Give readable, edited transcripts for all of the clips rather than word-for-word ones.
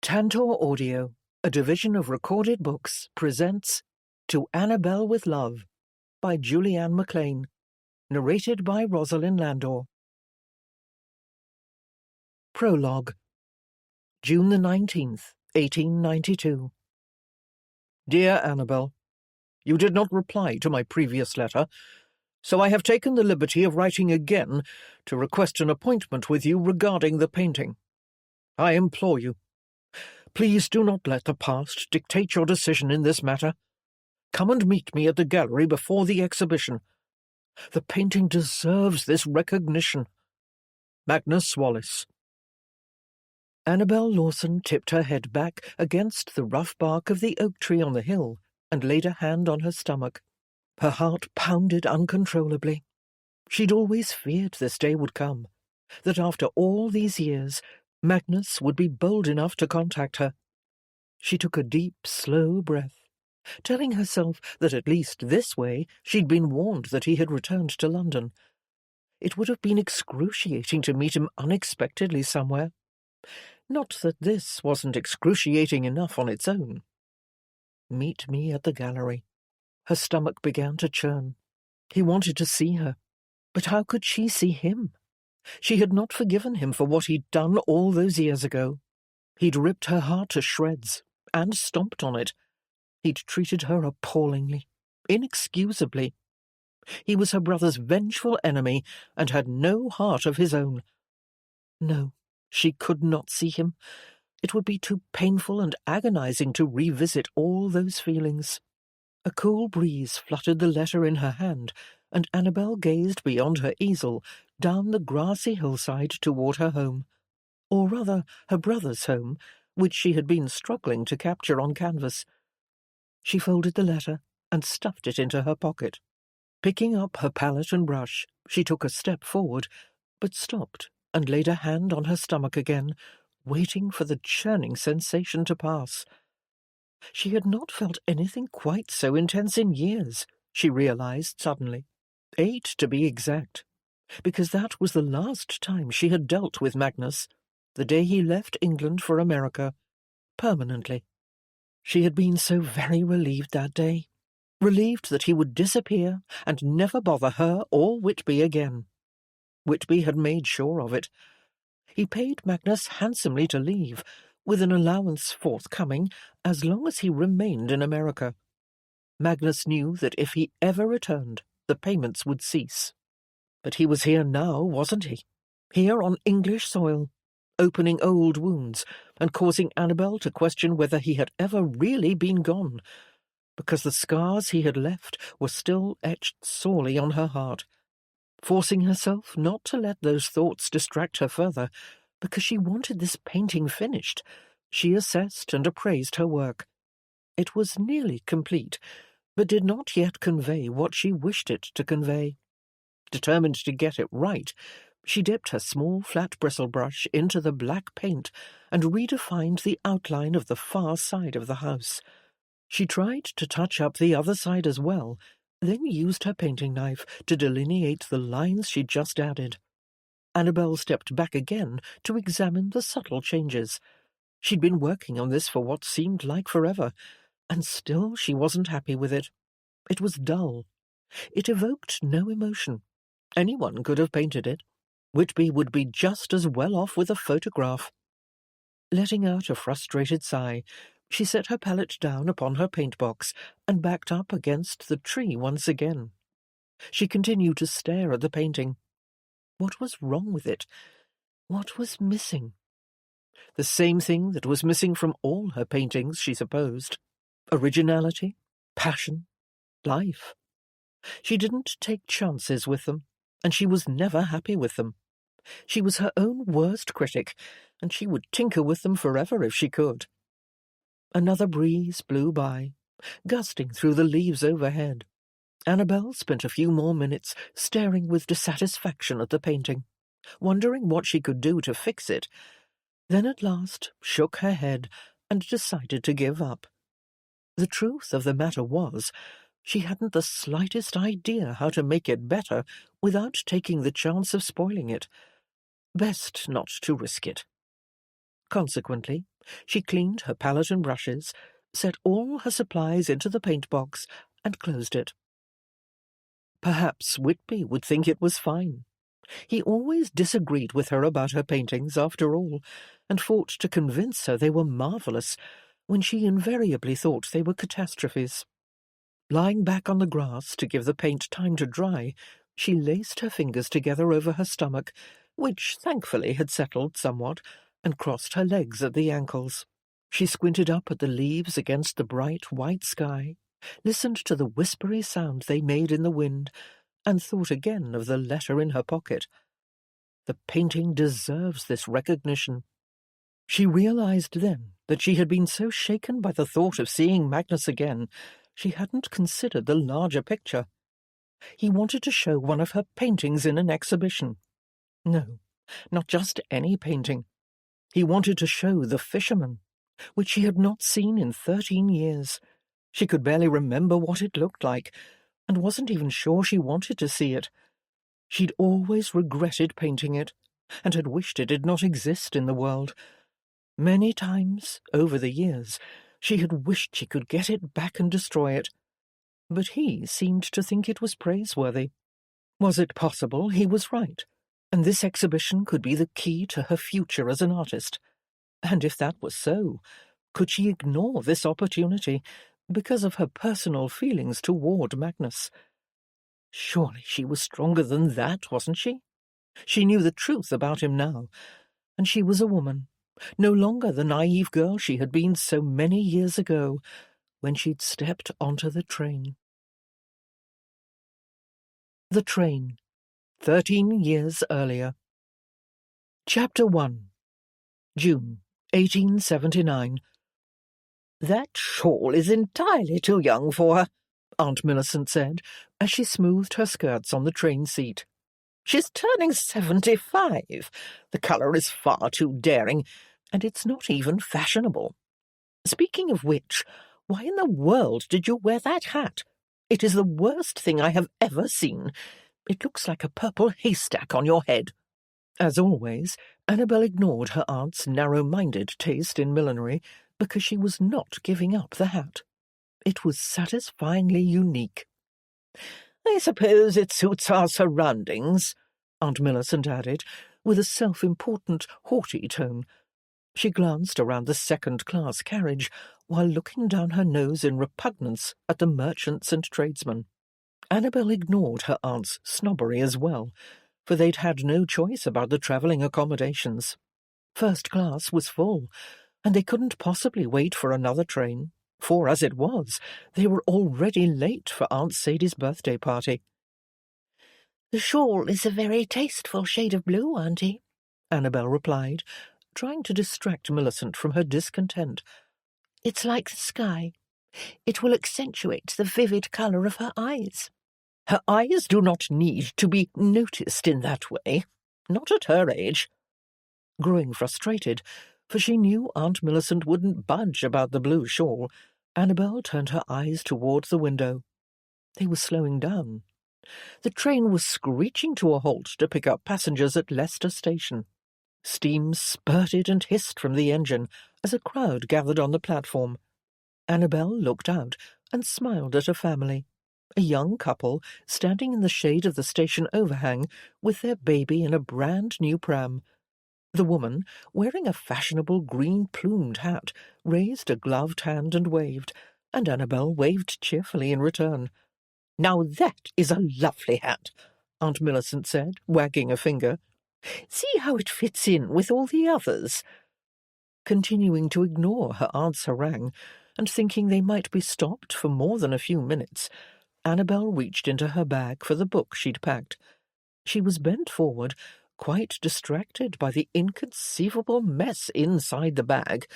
Tantor Audio, a division of Recorded Books, presents To Annabel with Love by Julianne MacLean, narrated by Rosalind Landor. Prologue. June the 19th, 1892. Dear Annabel, you did not reply to my previous letter, so I have taken the liberty of writing again to request an appointment with you regarding the painting. I implore you, please do not let the past dictate your decision in this matter. Come and meet me at the gallery before the exhibition. The painting deserves this recognition. Magnus Wallace. Annabel Lawson tipped her head back against the rough bark of the oak tree on the hill and laid a hand on her stomach. Her heart pounded uncontrollably. She'd always feared this day would come, that after all these years, Magnus would be bold enough to contact her. She took a deep, slow breath, telling herself that at least this way she'd been warned that he had returned to London. It would have been excruciating to meet him unexpectedly somewhere. Not that this wasn't excruciating enough on its own. Meet me at the gallery. Her stomach began to churn. He wanted to see her, but how could she see him? She had not forgiven him for what he'd done all those years ago. He'd ripped her heart to shreds and stomped on it. He'd treated her appallingly, inexcusably. He was her brother's vengeful enemy and had no heart of his own. No, she could not see him. It would be too painful and agonizing to revisit all those feelings. A cool breeze fluttered the letter in her hand, and Annabel gazed beyond her easel, down the grassy hillside toward her home, or rather her brother's home, which she had been struggling to capture on canvas. She folded the letter and stuffed it into her pocket. Picking up her palette and brush, she took a step forward, but stopped and laid a hand on her stomach again, waiting for the churning sensation to pass. She had not felt anything quite so intense in years, she realized suddenly. 8 to be exact, because that was the last time she had dealt with Magnus, the day he left England for America, permanently. She had been so very relieved that day, relieved that he would disappear and never bother her or Whitby again. Whitby had made sure of it. He paid Magnus handsomely to leave, with an allowance forthcoming as long as he remained in America. Magnus knew that if he ever returned, the payments would cease. But he was here now, wasn't he? Here on English soil, opening old wounds and causing Annabel to question whether he had ever really been gone, because the scars he had left were still etched sorely on her heart. Forcing herself not to let those thoughts distract her further, because she wanted this painting finished, she assessed and appraised her work. It was nearly complete, but did not yet convey what she wished it to convey. Determined to get it right, she dipped her small flat bristle brush into the black paint and redefined the outline of the far side of the house. She tried to touch up the other side as well, then used her painting knife to delineate the lines she'd just added. Annabel stepped back again to examine the subtle changes. She'd been working on this for what seemed like forever, and still she wasn't happy with it. It was dull. It evoked no emotion. Anyone could have painted it. Whitby would be just as well off with a photograph. Letting out a frustrated sigh, she set her palette down upon her paint-box and backed up against the tree once again. She continued to stare at the painting. What was wrong with it? What was missing? The same thing that was missing from all her paintings, she supposed. Originality, passion, life. She didn't take chances with them, and she was never happy with them. She was her own worst critic, and she would tinker with them forever if she could. Another breeze blew by, gusting through the leaves overhead. Annabel spent a few more minutes staring with dissatisfaction at the painting, wondering what she could do to fix it, then at last shook her head and decided to give up. The truth of the matter was, she hadn't the slightest idea how to make it better without taking the chance of spoiling it. Best not to risk it. Consequently, She cleaned her palette and brushes, set all her supplies into the paint box, and closed it. Perhaps Whitby would think it was fine. He always disagreed with her about her paintings, after all, and fought to convince her they were marvellous, when she invariably thought they were catastrophes. Lying back on the grass to give the paint time to dry, she laced her fingers together over her stomach, which thankfully had settled somewhat, and crossed her legs at the ankles. She squinted up at the leaves against the bright white sky, listened to the whispery sound they made in the wind, and thought again of the letter in her pocket. The painting deserves this recognition. She realized then that she had been so shaken by the thought of seeing Magnus again, she hadn't considered the larger picture. He wanted to show one of her paintings in an exhibition. No, not just any painting. He wanted to show The Fisherman, which she had not seen in 13 years. She could barely remember what it looked like, and wasn't even sure she wanted to see it. She'd always regretted painting it, and had wished it did not exist in the world. Many times, over the years, she had wished she could get it back and destroy it. But he seemed to think it was praiseworthy. Was it possible he was right, and this exhibition could be the key to her future as an artist? And if that was so, could she ignore this opportunity because of her personal feelings toward Magnus? Surely she was stronger than that, wasn't she? She knew the truth about him now, and she was a woman, no longer the naive girl she had been so many years ago, when she'd stepped onto the train. The Train, 13 years earlier. Chapter 1. June, 1879. "That shawl is entirely too young for her," Aunt Millicent said, as she smoothed her skirts on the train seat. "She's turning 75. The colour is far too daring, and it's not even fashionable. Speaking of which, why in the world did you wear that hat? It is the worst thing I have ever seen. It looks like a purple haystack on your head." As always, Annabel ignored her aunt's narrow-minded taste in millinery because she was not giving up the hat. It was satisfyingly unique. "I suppose it suits our surroundings," Aunt Millicent added, with a self-important, haughty tone. She glanced around the second-class carriage while looking down her nose in repugnance at the merchants and tradesmen. Annabel ignored her aunt's snobbery as well, for they'd had no choice about the travelling accommodations. First class was full, and they couldn't possibly wait for another train, for, as it was, they were already late for Aunt Sadie's birthday party. "The shawl is a very tasteful shade of blue, Auntie," Annabel replied, trying to distract Millicent from her discontent. "It's like the sky. It will accentuate the vivid colour of her eyes." "Her eyes do not need to be noticed in that way. Not at her age." Growing frustrated, for she knew Aunt Millicent wouldn't budge about the blue shawl, Annabel turned her eyes toward the window. They were slowing down. The train was screeching to a halt to pick up passengers at Leicester Station. Steam spurted and hissed from the engine as a crowd gathered on the platform. Annabel looked out and smiled at a family, a young couple standing in the shade of the station overhang with their baby in a brand-new pram. The woman, wearing a fashionable green-plumed hat, raised a gloved hand and waved, and Annabel waved cheerfully in return. "Now that is a lovely hat," Aunt Millicent said, wagging a finger. "See how it fits in with all the others." Continuing to ignore her aunt's harangue, and thinking they might be stopped for more than a few minutes, Annabel reached into her bag for the book she'd packed. She was bent forward, quite distracted by the inconceivable mess inside the bag.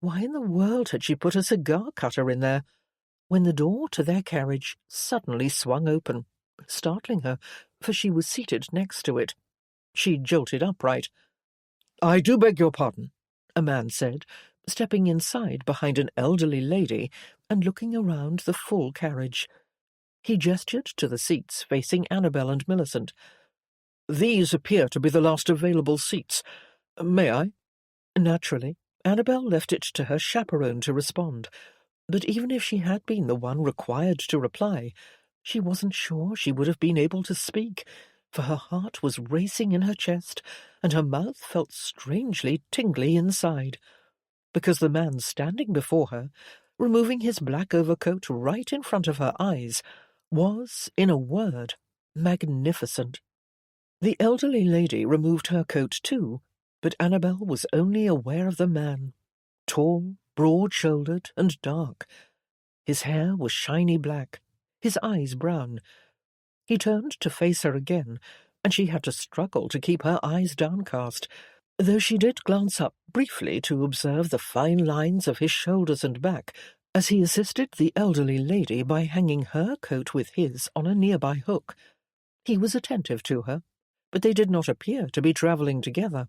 Why in the world had she put a cigar cutter in there? When the door to their carriage suddenly swung open, startling her, for she was seated next to it. She jolted upright. "I do beg your pardon," a man said, stepping inside behind an elderly lady and looking around the full carriage. He gestured to the seats facing Annabel and Millicent. "These appear to be the last available seats. May I?" Naturally, Annabel left it to her chaperone to respond, but even if she had been the one required to reply, she wasn't sure she would have been able to speak, for her heart was racing in her chest, and her mouth felt strangely tingly inside, because the man standing before her, removing his black overcoat right in front of her eyes, was, in a word, magnificent. The elderly lady removed her coat too, but Annabel was only aware of the man, tall, broad-shouldered, and dark. His hair was shiny black, his eyes brown. He turned to face her again, and she had to struggle to keep her eyes downcast, though she did glance up briefly to observe the fine lines of his shoulders and back as he assisted the elderly lady by hanging her coat with his on a nearby hook. He was attentive to her, but they did not appear to be travelling together.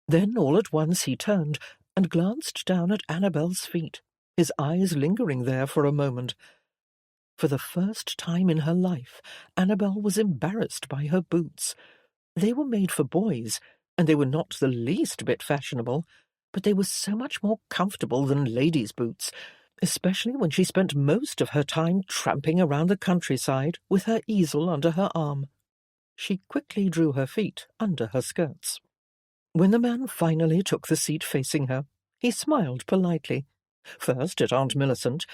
Then all at once he turned and glanced down at Annabel's feet, his eyes lingering there for a moment. For the first time in her life, Annabel was embarrassed by her boots. They were made for boys, and they were not the least bit fashionable, but they were so much more comfortable than ladies' boots, especially when she spent most of her time tramping around the countryside with her easel under her arm. She quickly drew her feet under her skirts. When the man finally took the seat facing her, he smiled politely, first at Aunt Millicent,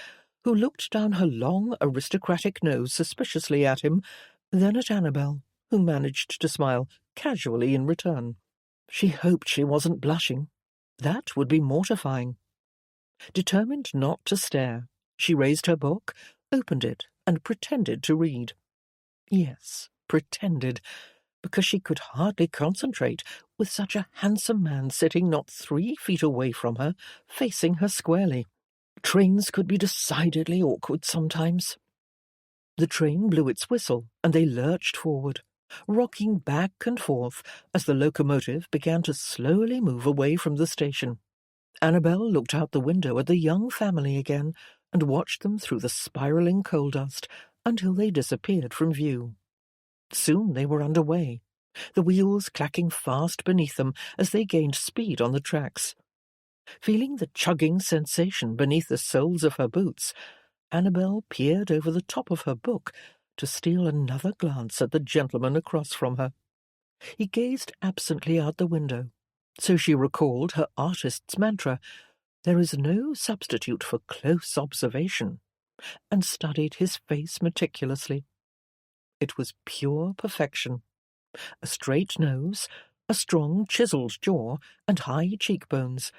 who looked down her long, aristocratic nose suspiciously at him, then at Annabel, who managed to smile casually in return. She hoped she wasn't blushing. That would be mortifying. Determined not to stare, she raised her book, opened it, and pretended to read. Yes, pretended, because she could hardly concentrate with such a handsome man sitting not 3 feet away from her, facing her squarely. Trains could be decidedly awkward sometimes. The train blew its whistle, and they lurched forward, rocking back and forth as the locomotive began to slowly move away from the station. Annabel looked out the window at the young family again and watched them through the spiralling coal dust until they disappeared from view. Soon they were under way, the wheels clacking fast beneath them as they gained speed on the tracks. Feeling the chugging sensation beneath the soles of her boots, Annabel peered over the top of her book to steal another glance at the gentleman across from her. He gazed absently out the window, so she recalled her artist's mantra, "There is no substitute for close observation," and studied his face meticulously. It was pure perfection. A straight nose, a strong chiselled jaw, and high cheekbones.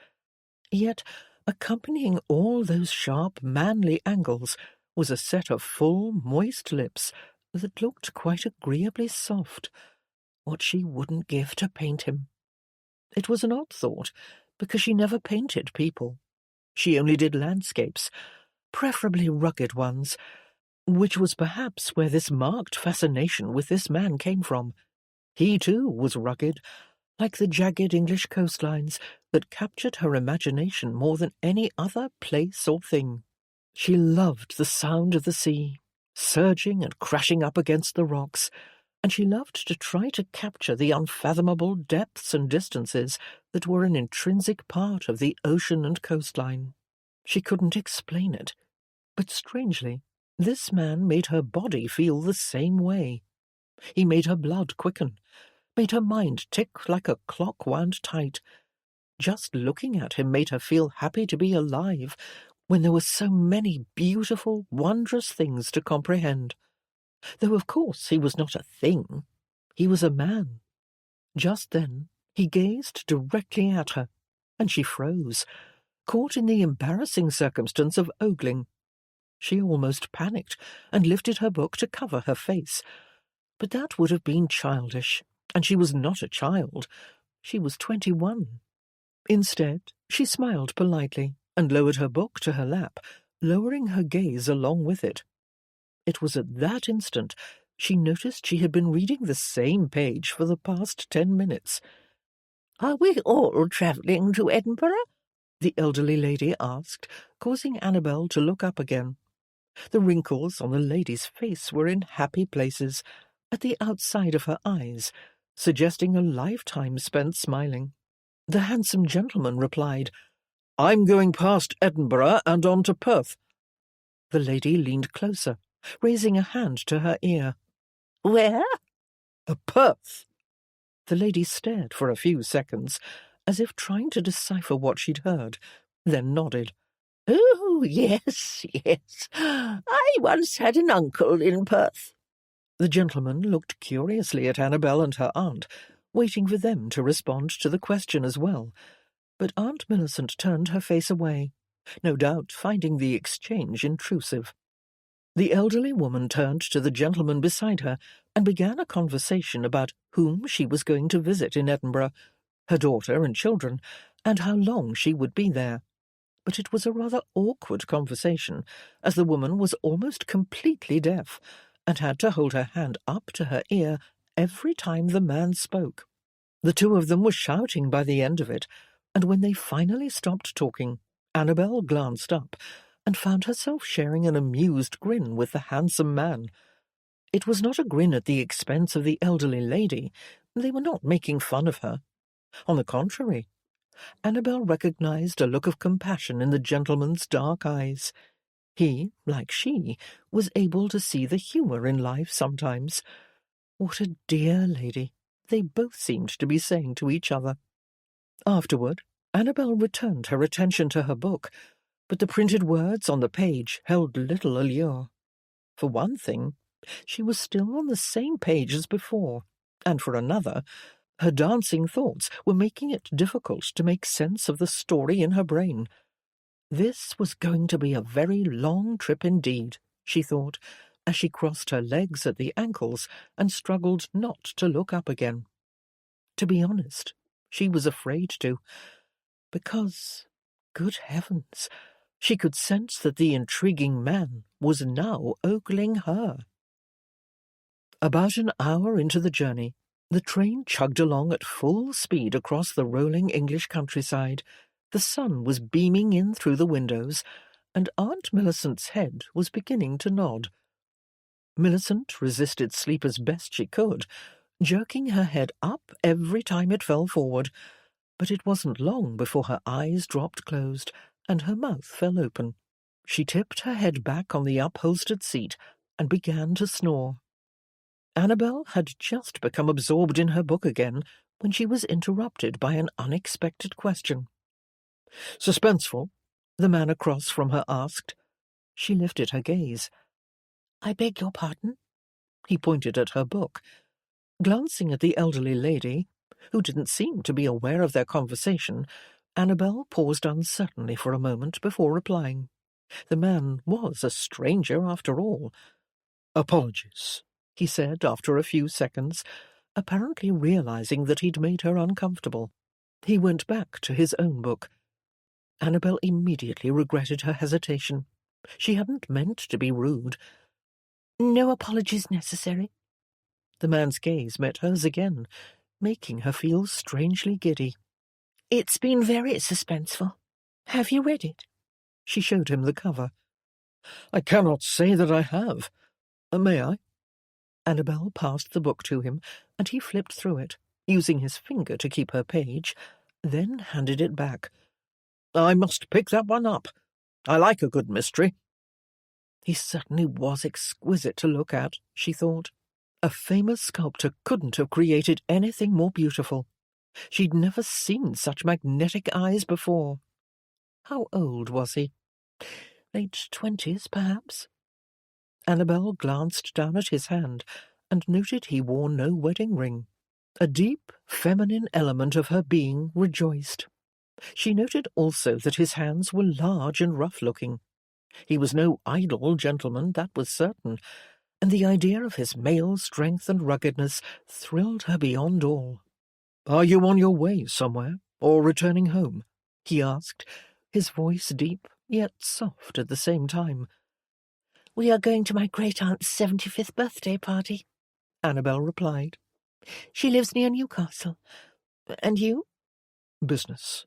Yet, accompanying all those sharp, manly angles was a set of full, moist lips that looked quite agreeably soft. What she wouldn't give to paint him. It was an odd thought, because she never painted people. She only did landscapes, preferably rugged ones, which was perhaps where this marked fascination with this man came from. He, too, was rugged, like the jagged English coastlines that captured her imagination more than any other place or thing. She loved the sound of the sea, surging and crashing up against the rocks, and she loved to try to capture the unfathomable depths and distances that were an intrinsic part of the ocean and coastline. She couldn't explain it, but strangely, this man made her body feel the same way. He made her blood quicken, made her mind tick like a clock wound tight. Just looking at him made her feel happy to be alive, when there were so many beautiful, wondrous things to comprehend. Though of course he was not a thing. He was a man. Just then he gazed directly at her, and she froze, caught in the embarrassing circumstance of ogling. She almost panicked and lifted her book to cover her face. But that would have been childish, and she was not a child. She was 21. Instead, she smiled politely and lowered her book to her lap, lowering her gaze along with it. It was at that instant she noticed she had been reading the same page for the past 10 minutes. "Are we all travelling to Edinburgh?" the elderly lady asked, causing Annabel to look up again. The wrinkles on the lady's face were in happy places, at the outside of her eyes, suggesting a lifetime spent smiling. The handsome gentleman replied, I'm going past Edinburgh and on to Perth. The lady leaned closer, raising a hand to her ear. Where? Perth. The lady stared for a few seconds, as if trying to decipher what she'd heard, then nodded. Oh, yes, yes. I once had an uncle in Perth. The gentleman looked curiously at Annabel and her aunt, waiting for them to respond to the question as well. But Aunt Millicent turned her face away, no doubt finding the exchange intrusive. The elderly woman turned to the gentleman beside her and began a conversation about whom she was going to visit in Edinburgh, her daughter and children, and how long she would be there. But it was a rather awkward conversation, as the woman was almost completely deaf, and had to hold her hand up to her ear every time the man spoke. The two of them were shouting by the end of it, and when they finally stopped talking, Annabel glanced up and found herself sharing an amused grin with the handsome man. It was not a grin at the expense of the elderly lady. They were not making fun of her. On the contrary, Annabel recognized a look of compassion in the gentleman's dark eyes. He, like she, was able to see the humour in life sometimes. What a dear lady, they both seemed to be saying to each other. Afterward, Annabel returned her attention to her book, but the printed words on the page held little allure. For one thing, she was still on the same page as before, and for another, her dancing thoughts were making it difficult to make sense of the story in her brain. This was going to be a very long trip indeed, she thought, as she crossed her legs at the ankles and struggled not to look up again. To be honest, she was afraid to, because, good heavens, she could sense that the intriguing man was now ogling her. About an hour into the journey, the train chugged along at full speed across the rolling English countryside. The sun was beaming in through the windows, and Aunt Millicent's head was beginning to nod. Millicent resisted sleep as best she could, jerking her head up every time it fell forward, but it wasn't long before her eyes dropped closed and her mouth fell open. She tipped her head back on the upholstered seat and began to snore. Annabel had just become absorbed in her book again when she was interrupted by an unexpected question. "Suspenseful?" the man across from her asked. She lifted her gaze. "I beg your pardon?" He pointed at her book. Glancing at the elderly lady, who didn't seem to be aware of their conversation, Annabel paused uncertainly for a moment before replying. The man was a stranger after all. "Apologies," he said after a few seconds, apparently realizing that he'd made her uncomfortable. He went back to his own book. Annabel immediately regretted her hesitation. She hadn't meant to be rude. "No apologies necessary." The man's gaze met hers again, making her feel strangely giddy. "It's been very suspenseful. Have you read it?" She showed him the cover. "I cannot say that I have. May I?" Annabel passed the book to him, and he flipped through it, using his finger to keep her page, then handed it back. "I must pick that one up. I like a good mystery." He certainly was exquisite to look at, she thought. A famous sculptor couldn't have created anything more beautiful. She'd never seen such magnetic eyes before. How old was he? Late 20s, perhaps? Annabel glanced down at his hand and noted he wore no wedding ring. A deep, feminine element of her being rejoiced. She noted also that his hands were large and rough-looking. He was no idle gentleman, that was certain, and the idea of his male strength and ruggedness thrilled her beyond all. "Are you on your way somewhere, or returning home?" he asked, his voice deep, yet soft at the same time. "We are going to my great-aunt's 75th birthday party," Annabel replied. "She lives near Newcastle. And you?" "Business."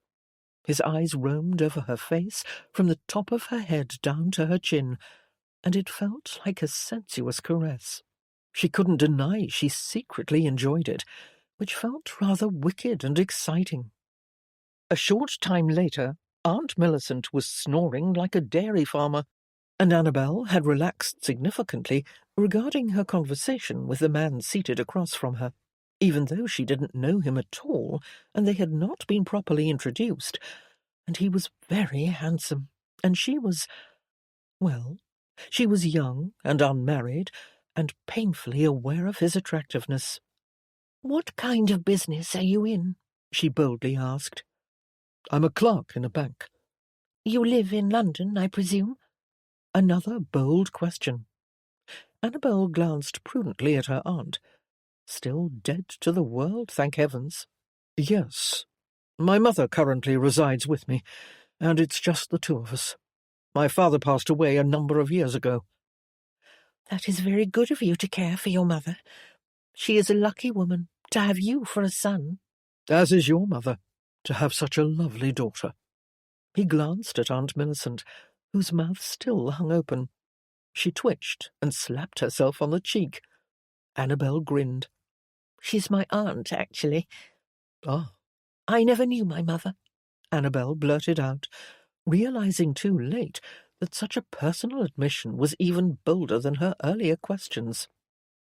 His eyes roamed over her face, from the top of her head down to her chin, and it felt like a sensuous caress. She couldn't deny she secretly enjoyed it, which felt rather wicked and exciting. A short time later, Aunt Millicent was snoring like a dairy farmer, and Annabel had relaxed significantly regarding her conversation with the man seated across from her, even though she didn't know him at all, and they had not been properly introduced, and he was very handsome, and she was, well, she was young and unmarried, and painfully aware of his attractiveness. "What kind of business are you in?" she boldly asked. "I'm a clerk in a bank." "You live in London, I presume?" Another bold question. Annabel glanced prudently at her aunt. Still dead to the world, thank heavens. "Yes. My mother currently resides with me, and it's just the two of us. My father passed away a number of years ago." "That is very good of you to care for your mother. She is a lucky woman to have you for a son." "As is your mother, to have such a lovely daughter." He glanced at Aunt Millicent, whose mouth still hung open. She twitched and slapped herself on the cheek. Annabel grinned. "She's my aunt, actually." "Ah." "I never knew my mother," Annabel blurted out, realizing too late that such a personal admission was even bolder than her earlier questions.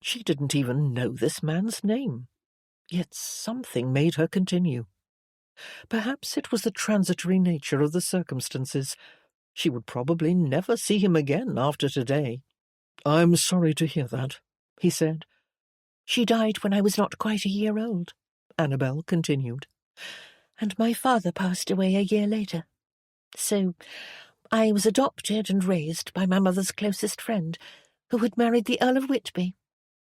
She didn't even know this man's name. Yet something made her continue. Perhaps it was the transitory nature of the circumstances. She would probably never see him again after today. "I'm sorry to hear that," he said. "She died when I was not quite a year old," Annabel continued. "and my father passed away a year later. So I was adopted and raised by my mother's closest friend, who had married the Earl of Whitby.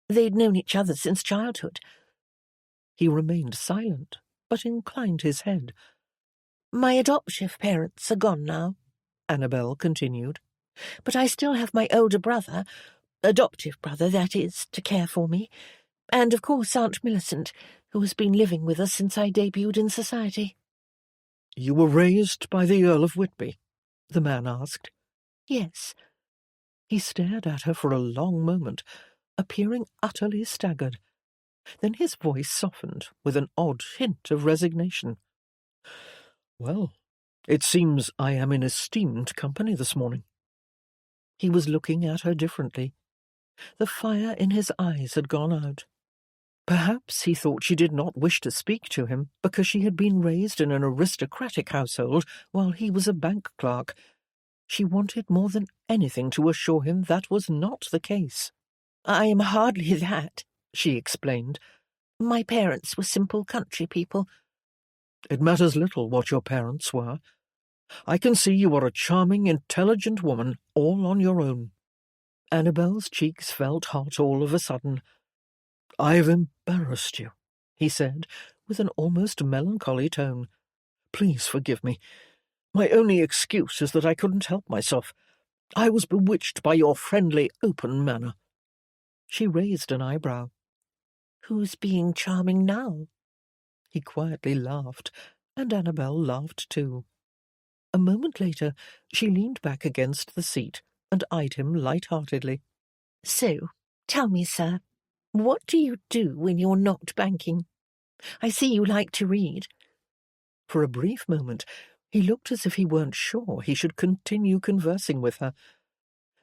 They'd known each other since childhood." He remained silent, but inclined his head. "My adoptive parents are gone now," Annabel continued. "but I still have my older brother, adoptive brother, that is, to care for me, and of course Aunt Millicent, who has been living with us since I debuted in society." "You were raised by the Earl of Whitby?" the man asked. "Yes." He stared at her for a long moment, appearing utterly staggered. Then his voice softened with an odd hint of resignation. "Well, it seems I am in esteemed company this morning." He was looking at her differently. The fire in his eyes had gone out. Perhaps he thought she did not wish to speak to him because she had been raised in an aristocratic household while he was a bank clerk. She wanted more than anything to assure him that was not the case. "I am hardly that," she explained. "My parents were simple country people." "It matters little what your parents were. I can see you are a charming, intelligent woman, all on your own." Annabel's cheeks felt hot all of a sudden. "I've embarrassed you," he said, with an almost melancholy tone. "Please forgive me. My only excuse is that I couldn't help myself. I was bewitched by your friendly, open manner." She raised an eyebrow. "Who's being charming now?" He quietly laughed, and Annabel laughed too. A moment later, she leaned back against the seat and eyed him light-heartedly. "So, tell me, sir, what do you do when you're not banking? I see you like to read." For a brief moment, he looked as if he weren't sure he should continue conversing with her.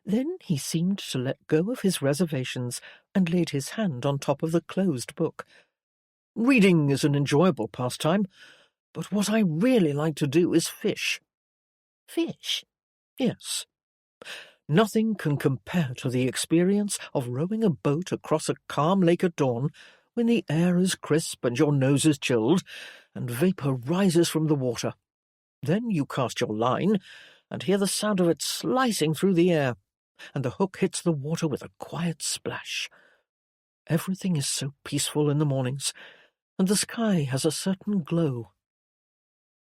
Then he seemed to let go of his reservations and laid his hand on top of the closed book. "Reading is an enjoyable pastime, but what I really like to do is fish." "Fish?" "Yes. Nothing can compare to the experience of rowing a boat across a calm lake at dawn, when the air is crisp and your nose is chilled, and vapour rises from the water. Then you cast your line, and hear the sound of it slicing through the air, and the hook hits the water with a quiet splash. Everything is so peaceful in the mornings, and the sky has a certain glow."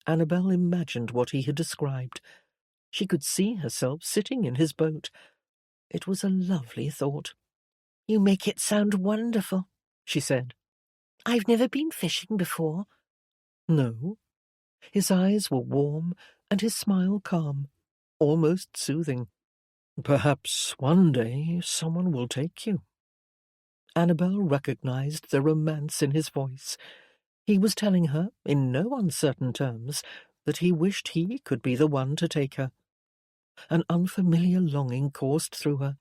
Annabel imagined what he had described. She could see herself sitting in his boat. It was a lovely thought. "You make it sound wonderful," she said. "I've never been fishing before." "No?" His eyes were warm and his smile calm, almost soothing. "Perhaps one day someone will take you." Annabel recognized the romance in his voice. He was telling her, in no uncertain terms, that he wished he could be the one to take her. An unfamiliar longing coursed through her,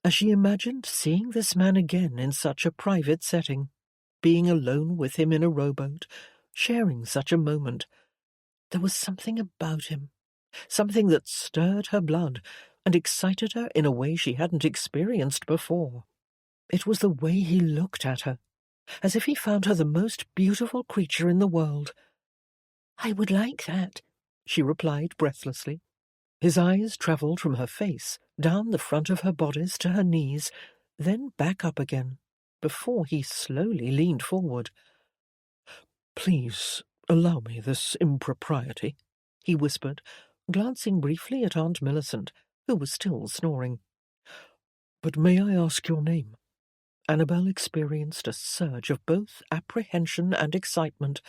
as she imagined seeing this man again in such a private setting, being alone with him in a rowboat, sharing such a moment. There was something about him, something that stirred her blood and excited her in a way she hadn't experienced before. It was the way he looked at her, as if he found her the most beautiful creature in the world. "I would like that," she replied breathlessly. His eyes travelled from her face, down the front of her bodice to her knees, then back up again, before he slowly leaned forward. "Please allow me this impropriety," he whispered, glancing briefly at Aunt Millicent, who was still snoring. "But may I ask your name?" Annabel experienced a surge of both apprehension and excitement.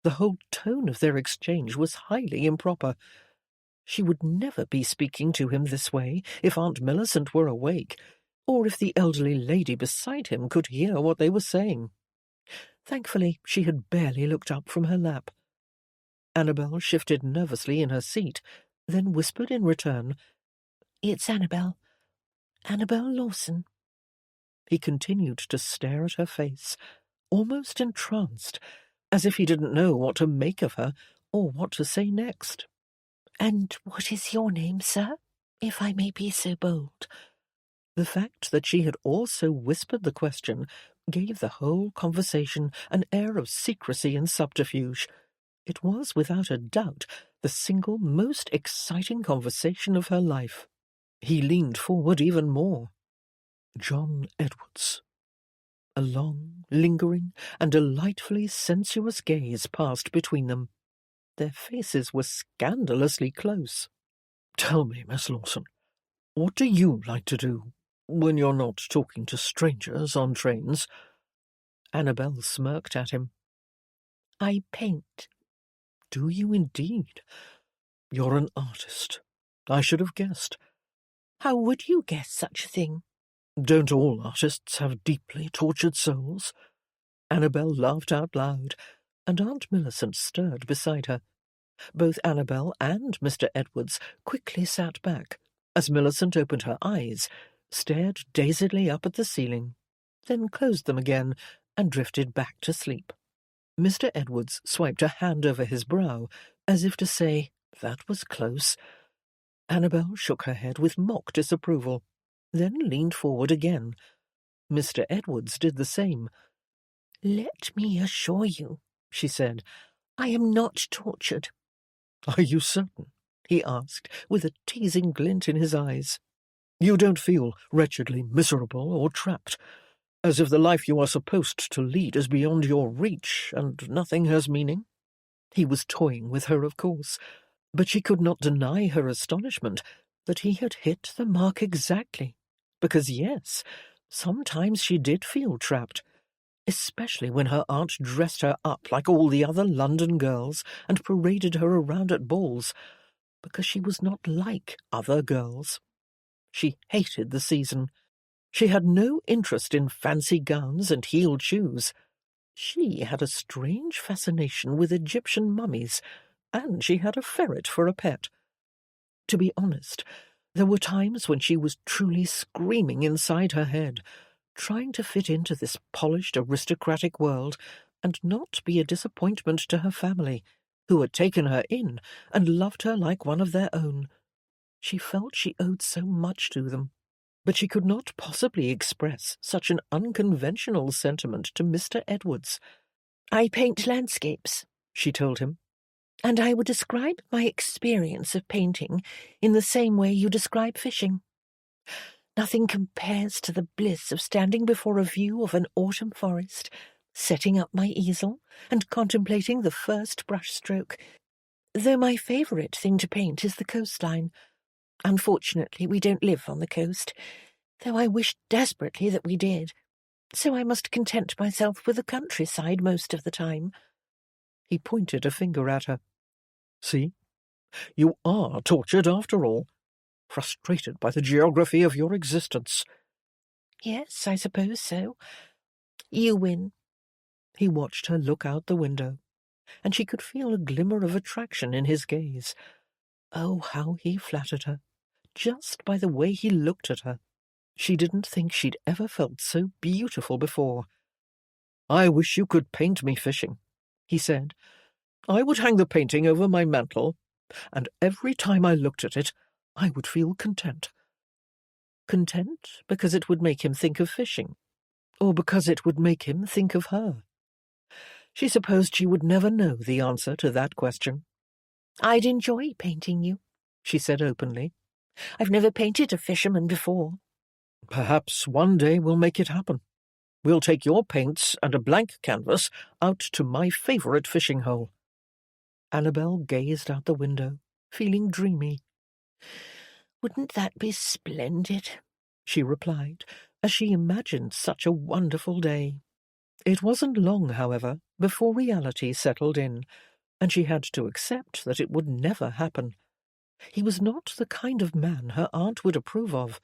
The whole tone of their exchange was highly improper. She would never be speaking to him this way if Aunt Millicent were awake, or if the elderly lady beside him could hear what they were saying. Thankfully, she had barely looked up from her lap. Annabel shifted nervously in her seat, then whispered in return, "It's Annabel. Annabel Lawson." He continued to stare at her face, almost entranced, as if he didn't know what to make of her or what to say next. "And what is your name, sir, if I may be so bold?" The fact that she had also whispered the question gave the whole conversation an air of secrecy and subterfuge. It was, without a doubt, the single most exciting conversation of her life. He leaned forward even more. "John Edwards." A long, lingering, and delightfully sensuous gaze passed between them. Their faces were scandalously close. "Tell me, Miss Lawson, what do you like to do when you're not talking to strangers on trains?" Annabel smirked at him. "I paint." "Do you indeed? You're an artist. I should have guessed." "How would you guess such a thing?" "Don't all artists have deeply tortured souls?" Annabel laughed out loud, and Aunt Millicent stirred beside her. Both Annabel and Mr. Edwards quickly sat back, as Millicent opened her eyes, stared dazedly up at the ceiling, then closed them again and drifted back to sleep. Mr. Edwards swiped a hand over his brow, as if to say, "That was close." Annabel shook her head with mock disapproval, then leaned forward again. Mr. Edwards did the same. "Let me assure you," she said, "I am not tortured." "Are you certain?" he asked, with a teasing glint in his eyes. "You don't feel wretchedly miserable or trapped, as if the life you are supposed to lead is beyond your reach and nothing has meaning?" He was toying with her, of course, but she could not deny her astonishment that he had hit the mark exactly, because yes, sometimes she did feel trapped, especially when her aunt dressed her up like all the other London girls and paraded her around at balls, because she was not like other girls. She hated the season. She had no interest in fancy gowns and heeled shoes. She had a strange fascination with Egyptian mummies, and she had a ferret for a pet. To be honest, there were times when she was truly screaming inside her head, trying to fit into this polished aristocratic world and not be a disappointment to her family, who had taken her in and loved her like one of their own. She felt she owed so much to them, but she could not possibly express such an unconventional sentiment to Mr. Edwards. "I paint landscapes," she told him, "and I would describe my experience of painting in the same way you describe fishing. Nothing compares to the bliss of standing before a view of an autumn forest, setting up my easel, and contemplating the first brushstroke, though my favourite thing to paint is the coastline. Unfortunately, we don't live on the coast, though I wish desperately that we did, so I must content myself with the countryside most of the time." He pointed a finger at her. "See? You are tortured after all, frustrated by the geography of your existence." "Yes, I suppose so. You win." He watched her look out the window. and she could feel a glimmer of attraction in his gaze. Oh, how he flattered her, just by the way he looked at her. She didn't think she'd ever felt so beautiful before. "I wish you could paint me fishing," he said. "I would hang the painting over my mantel, and every time I looked at it, I would feel content." Content because it would make him think of fishing, or because it would make him think of her? She supposed she would never know the answer to that question. "I'd enjoy painting you," she said openly. "I've never painted a fisherman before." "Perhaps one day we'll make it happen. We'll take your paints and a blank canvas out to my favourite fishing hole." Annabel gazed out the window, feeling dreamy. "Wouldn't that be splendid?" she replied, as she imagined such a wonderful day. It wasn't long, however, before reality settled in, and she had to accept that it would never happen. He was not the kind of man her aunt would approve of.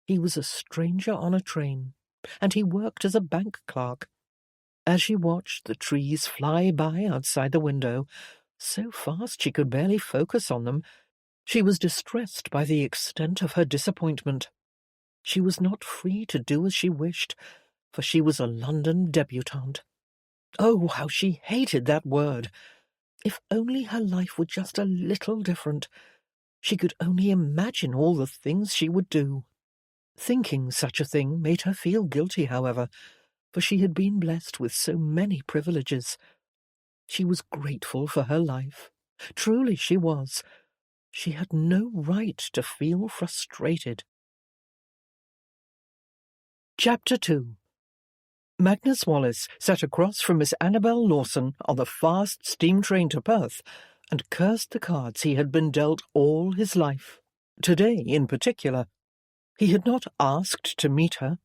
He was a stranger on a train, and he worked as a bank clerk. As she watched the trees fly by outside the window, so fast she could barely focus on them, she was distressed by the extent of her disappointment. She was not free to do as she wished, for she was a London debutante. Oh, how she hated that word! If only her life were just a little different. She could only imagine all the things she would do. Thinking such a thing made her feel guilty, however, for she had been blessed with so many privileges. She was grateful for her life. Truly she was. She had no right to feel frustrated. Chapter 2. Magnus Wallace sat across from Miss Annabel Lawson on the fast steam train to Perth and cursed the cards he had been dealt all his life. Today, in particular. He had not asked to meet her.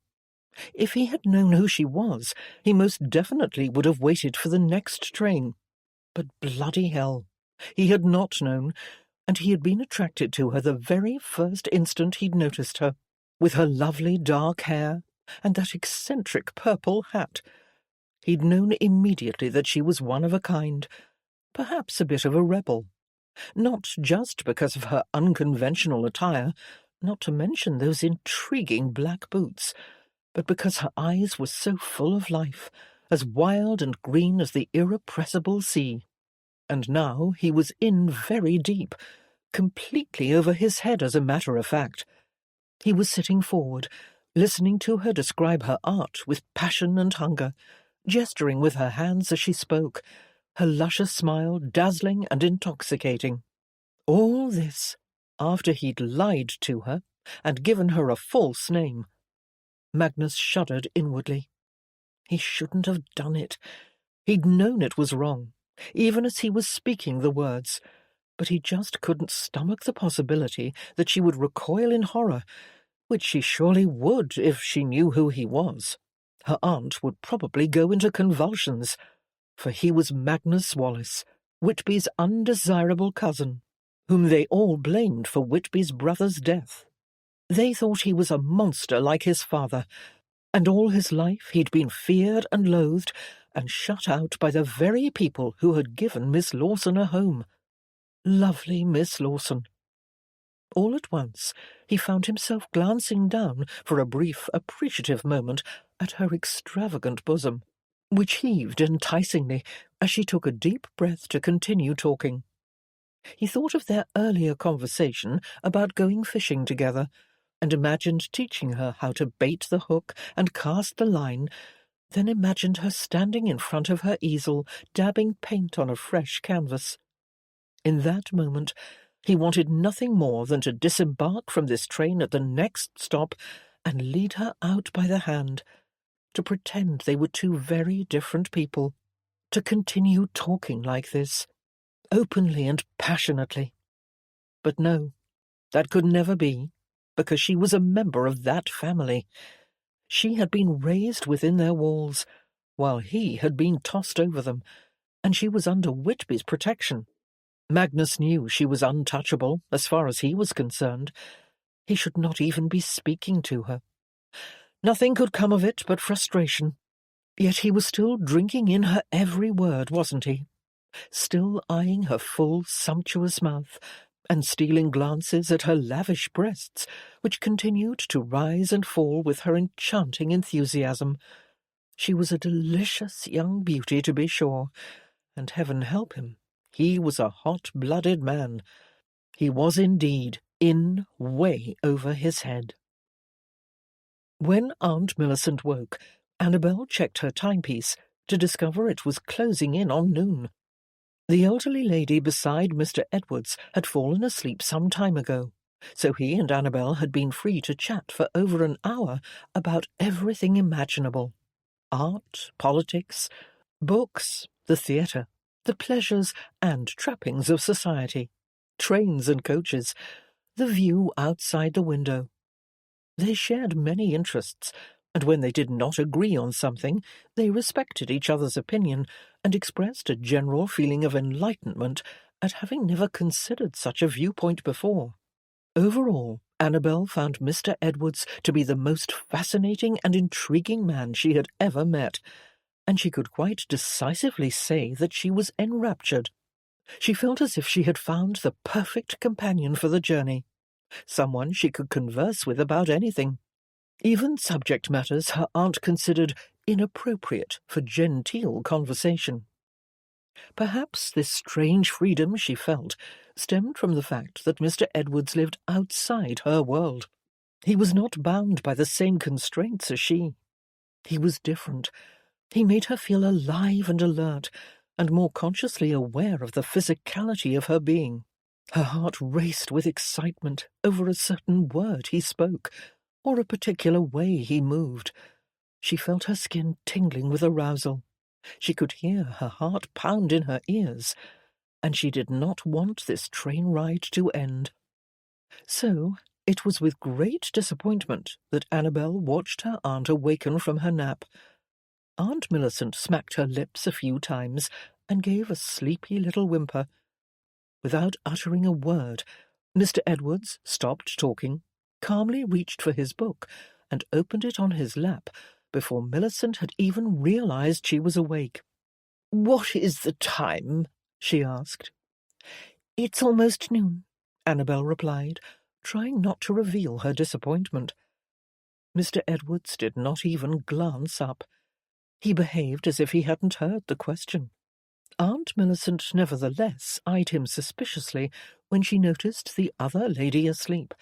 If he had known who she was, he most definitely would have waited for the next train. But bloody hell, he had not known, and he had been attracted to her the very first instant he'd noticed her, with her lovely dark hair and that eccentric purple hat. He'd known immediately that she was one of a kind, perhaps a bit of a rebel, not just because of her unconventional attire, not to mention those intriguing black boots, but because her eyes were so full of life, as wild and green as the irrepressible sea. And now he was in very deep, completely over his head, as a matter of fact. He was sitting forward, listening to her describe her art with passion and hunger, gesturing with her hands as she spoke, her luscious smile dazzling and intoxicating. All this after he'd lied to her and given her a false name. Magnus shuddered inwardly. He shouldn't have done it. He'd known it was wrong, even as he was speaking the words, but he just couldn't stomach the possibility that she would recoil in horror, which she surely would if she knew who he was. Her aunt would probably go into convulsions, for he was Magnus Wallace, Whitby's undesirable cousin, whom they all blamed for Whitby's brother's death. They thought he was a monster like his father, and all his life he'd been feared and loathed and shut out by the very people who had given Miss Lawson a home. Lovely Miss Lawson. All at once he found himself glancing down for a brief, appreciative moment at her extravagant bosom, which heaved enticingly as she took a deep breath to continue talking. He thought of their earlier conversation about going fishing together, and imagined teaching her how to bait the hook and cast the line, then imagined her standing in front of her easel, dabbing paint on a fresh canvas. In that moment he wanted nothing more than to disembark from this train at the next stop and lead her out by the hand, to pretend they were two very different people, to continue talking like this, openly and passionately. But no, that could never be, because she was a member of that family. She had been raised within their walls, while he had been tossed over them, and she was under Whitby's protection. Magnus knew she was untouchable as far as he was concerned. He should not even be speaking to her. Nothing could come of it but frustration. Yet he was still drinking in her every word, wasn't he? still eyeing her full, sumptuous mouth, and stealing glances at her lavish breasts, which continued to rise and fall with her enchanting enthusiasm. She was a delicious young beauty, to be sure, and heaven help him, he was a hot-blooded man. He was indeed in way over his head. When Aunt Millicent woke, Annabel checked her timepiece to discover it was closing in on noon. The elderly lady beside Mr. Edwards had fallen asleep some time ago, so he and Annabel had been free to chat for over an hour about everything imaginable: art, politics, books, the theatre, the pleasures and trappings of society, trains and coaches, the view outside the window. They shared many interests, and when they did not agree on something, they respected each other's opinion and expressed a general feeling of enlightenment at having never considered such a viewpoint before. Overall, Annabel found Mr. Edwards to be the most fascinating and intriguing man she had ever met, and she could quite decisively say that she was enraptured. She felt as if she had found the perfect companion for the journey, someone she could converse with about anything, even subject matters her aunt considered inappropriate for genteel conversation. Perhaps this strange freedom she felt stemmed from the fact that Mr. Edwards lived outside her world. He was not bound by the same constraints as she. He was different. He made her feel alive and alert, and more consciously aware of the physicality of her being. Her heart raced with excitement over a certain word he spoke, or a particular way he moved. She felt her skin tingling with arousal. She could hear her heart pound in her ears, and she did not want this train ride to end. So it was with great disappointment that Annabel watched her aunt awaken from her nap. Aunt Millicent smacked her lips a few times and gave a sleepy little whimper. Without uttering a word, Mr. Edwards stopped talking, calmly reached for his book, and opened it on his lap before Millicent had even realized she was awake. "What is the time?" she asked. "It's almost noon," Annabel replied, trying not to reveal her disappointment. Mr. Edwards did not even glance up. He behaved as if he hadn't heard the question. Aunt Millicent nevertheless eyed him suspiciously when she noticed the other lady asleep.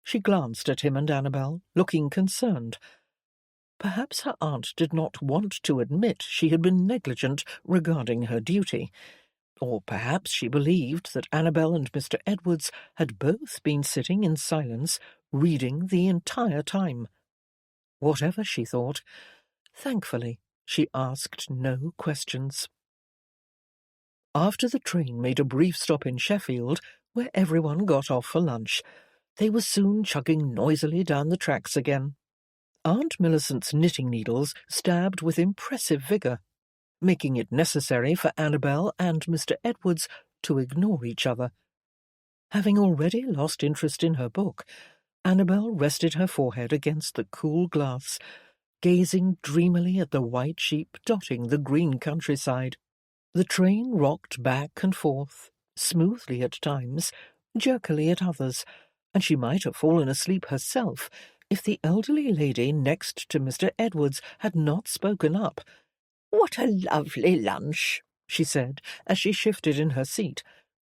She glanced at him and Annabel, looking concerned. Perhaps her aunt did not want to admit she had been negligent regarding her duty, or perhaps she believed that Annabel and Mr. Edwards had both been sitting in silence, reading the entire time. Whatever she thought, thankfully she asked no questions. After the train made a brief stop in Sheffield, where everyone got off for lunch, they were soon chugging noisily down the tracks again. Aunt Millicent's knitting needles stabbed with impressive vigour, making it necessary for Annabel and Mr. Edwards to ignore each other. Having already lost interest in her book, Annabel rested her forehead against the cool glass, gazing dreamily at the white sheep dotting the green countryside. The train rocked back and forth, smoothly at times, jerkily at others, and she might have fallen asleep herself if the elderly lady next to Mr. Edwards had not spoken up. "What a lovely lunch," she said, as she shifted in her seat.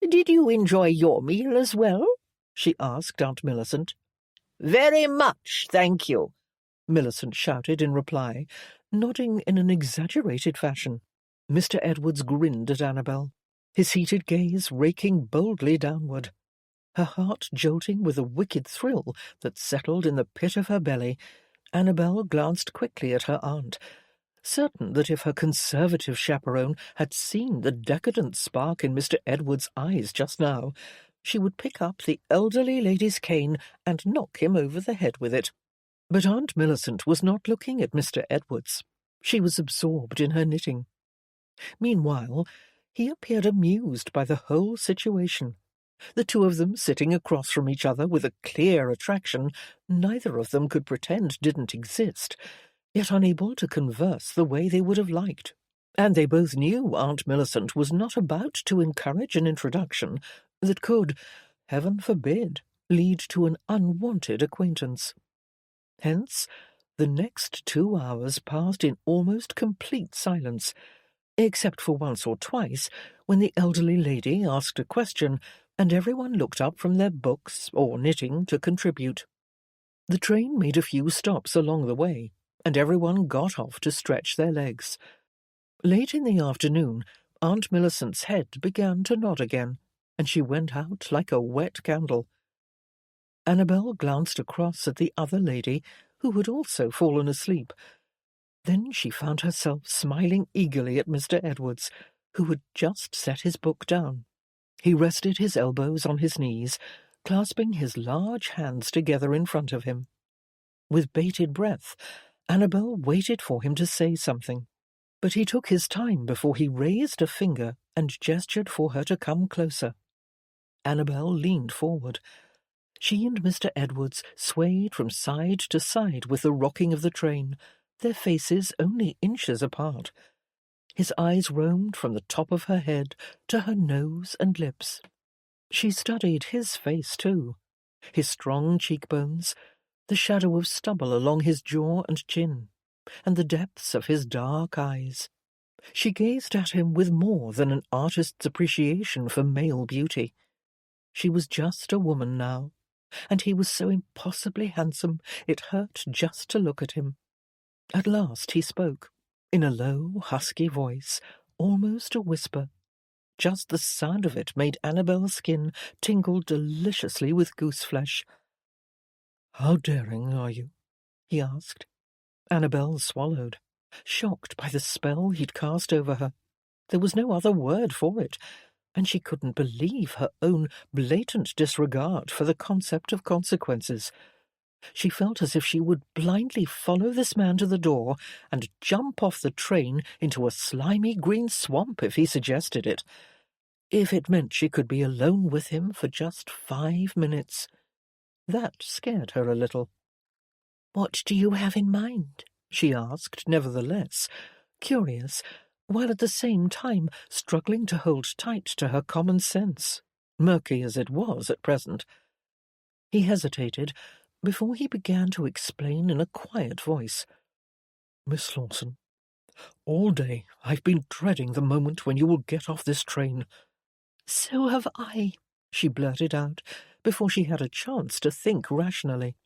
"Did you enjoy your meal as well?" she asked Aunt Millicent. "Very much, thank you," Millicent shouted in reply, nodding in an exaggerated fashion. Mr. Edwards grinned at Annabel, his heated gaze raking boldly downward. Her heart jolting with a wicked thrill that settled in the pit of her belly, Annabel glanced quickly at her aunt, certain that if her conservative chaperone had seen the decadent spark in Mr. Edwards' eyes just now, she would pick up the elderly lady's cane and knock him over the head with it. But Aunt Millicent was not looking at Mr. Edwards. She was absorbed in her knitting. Meanwhile, he appeared amused by the whole situation. The two of them sitting across from each other with a clear attraction neither of them could pretend didn't exist, yet unable to converse the way they would have liked. And they both knew Aunt Millicent was not about to encourage an introduction that could, heaven forbid, lead to an unwanted acquaintance. Hence, the next 2 hours passed in almost complete silence, except for once or twice when the elderly lady asked a question and everyone looked up from their books or knitting to contribute. The train made a few stops along the way, and everyone got off to stretch their legs. Late in the afternoon, Aunt Millicent's head began to nod again, and she went out like a wet candle. Annabel glanced across at the other lady, who had also fallen asleep. Then she found herself smiling eagerly at Mr. Edwards, who had just set his book down. He rested his elbows on his knees, clasping his large hands together in front of him. With bated breath, Annabel waited for him to say something, but he took his time before he raised a finger and gestured for her to come closer. Annabel leaned forward. She and Mr. Edwards swayed from side to side with the rocking of the train, their faces only inches apart. His eyes roamed from the top of her head to her nose and lips. She studied his face too, his strong cheekbones, the shadow of stubble along his jaw and chin, and the depths of his dark eyes. She gazed at him with more than an artist's appreciation for male beauty. She was just a woman now, and he was so impossibly handsome it hurt just to look at him. At last he spoke, in a low, husky voice, almost a whisper. Just the sound of it made Annabel's skin tingle deliciously with goose-flesh. "How daring are you?" he asked. Annabel swallowed, shocked by the spell he'd cast over her. There was no other word for it, and she couldn't believe her own blatant disregard for the concept of consequences. She felt as if she would blindly follow this man to the door and jump off the train into a slimy green swamp if he suggested it. If it meant she could be alone with him for just 5 minutes. That scared her a little. "What do you have in mind?" she asked, nevertheless, curious, while at the same time struggling to hold tight to her common sense, murky as it was at present. He hesitated before he began to explain in a quiet voice. "Miss Lawson, all day I've been dreading the moment when you will get off this train." "So have I," she blurted out, before she had a chance to think rationally.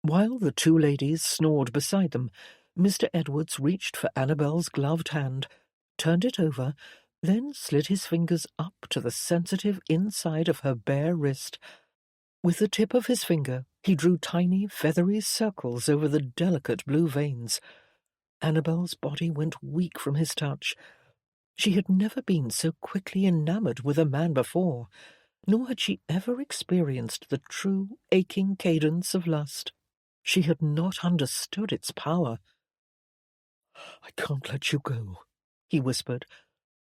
While the two ladies snored beside them, Mr. Edwards reached for Annabel's gloved hand, turned it over, then slid his fingers up to the sensitive inside of her bare wrist. With the tip of his finger, he drew tiny, feathery circles over the delicate blue veins. Annabel's body went weak from his touch. She had never been so quickly enamoured with a man before, nor had she ever experienced the true, aching cadence of lust. She had not understood its power. "I can't let you go," he whispered,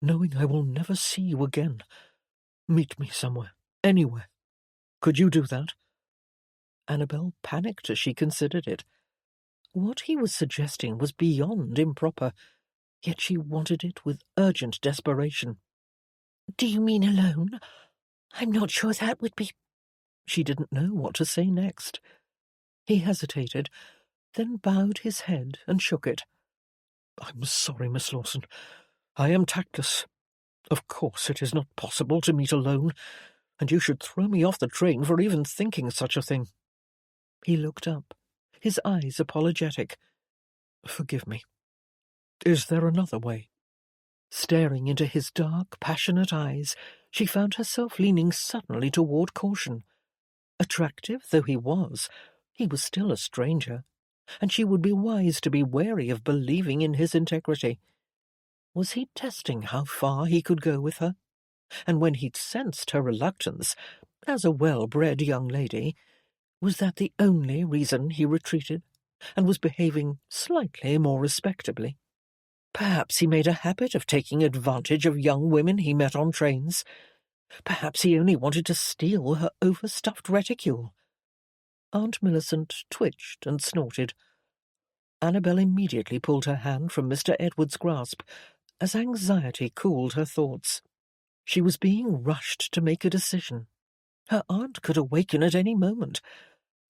"knowing I will never see you again. Meet me somewhere, anywhere. Could you do that?" Annabel panicked as she considered it. What he was suggesting was beyond improper, yet she wanted it with urgent desperation. "Do you mean alone? I'm not sure that would be—" She didn't know what to say next. He hesitated, then bowed his head and shook it. "I'm sorry, Miss Lawson. I am tactless. Of course it is not possible to meet alone, and you should throw me off the train for even thinking such a thing." He looked up, his eyes apologetic. "Forgive me. Is there another way?" Staring into his dark, passionate eyes, she found herself leaning suddenly toward caution. Attractive though he was still a stranger, and she would be wise to be wary of believing in his integrity. Was he testing how far he could go with her? And when he'd sensed her reluctance, as a well-bred young lady, was that the only reason he retreated, and was behaving slightly more respectably? Perhaps he made a habit of taking advantage of young women he met on trains. Perhaps he only wanted to steal her overstuffed reticule. Aunt Millicent twitched and snorted. Annabel immediately pulled her hand from Mr. Edwards' grasp, as anxiety cooled her thoughts. She was being rushed to make a decision. Her aunt could awaken at any moment,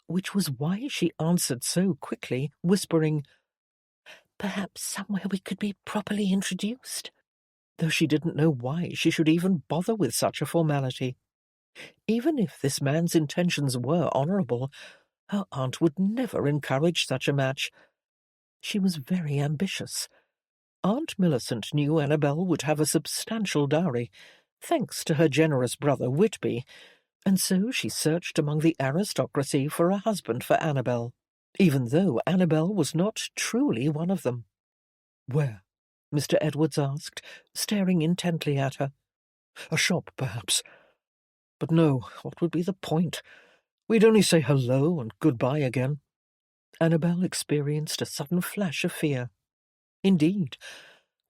which was why she answered so quickly, whispering, "Perhaps somewhere we could be properly introduced," though she didn't know why she should even bother with such a formality. Even if this man's intentions were honourable, her aunt would never encourage such a match. She was very ambitious. Aunt Millicent knew Annabel would have a substantial dowry, thanks to her generous brother Whitby, and so she searched among the aristocracy for a husband for Annabel, even though Annabel was not truly one of them. "Where?" Mr. Edwards asked, staring intently at her. "A shop, perhaps. But no, what would be the point? We'd only say hello and goodbye again." Annabel experienced a sudden flash of fear. Indeed,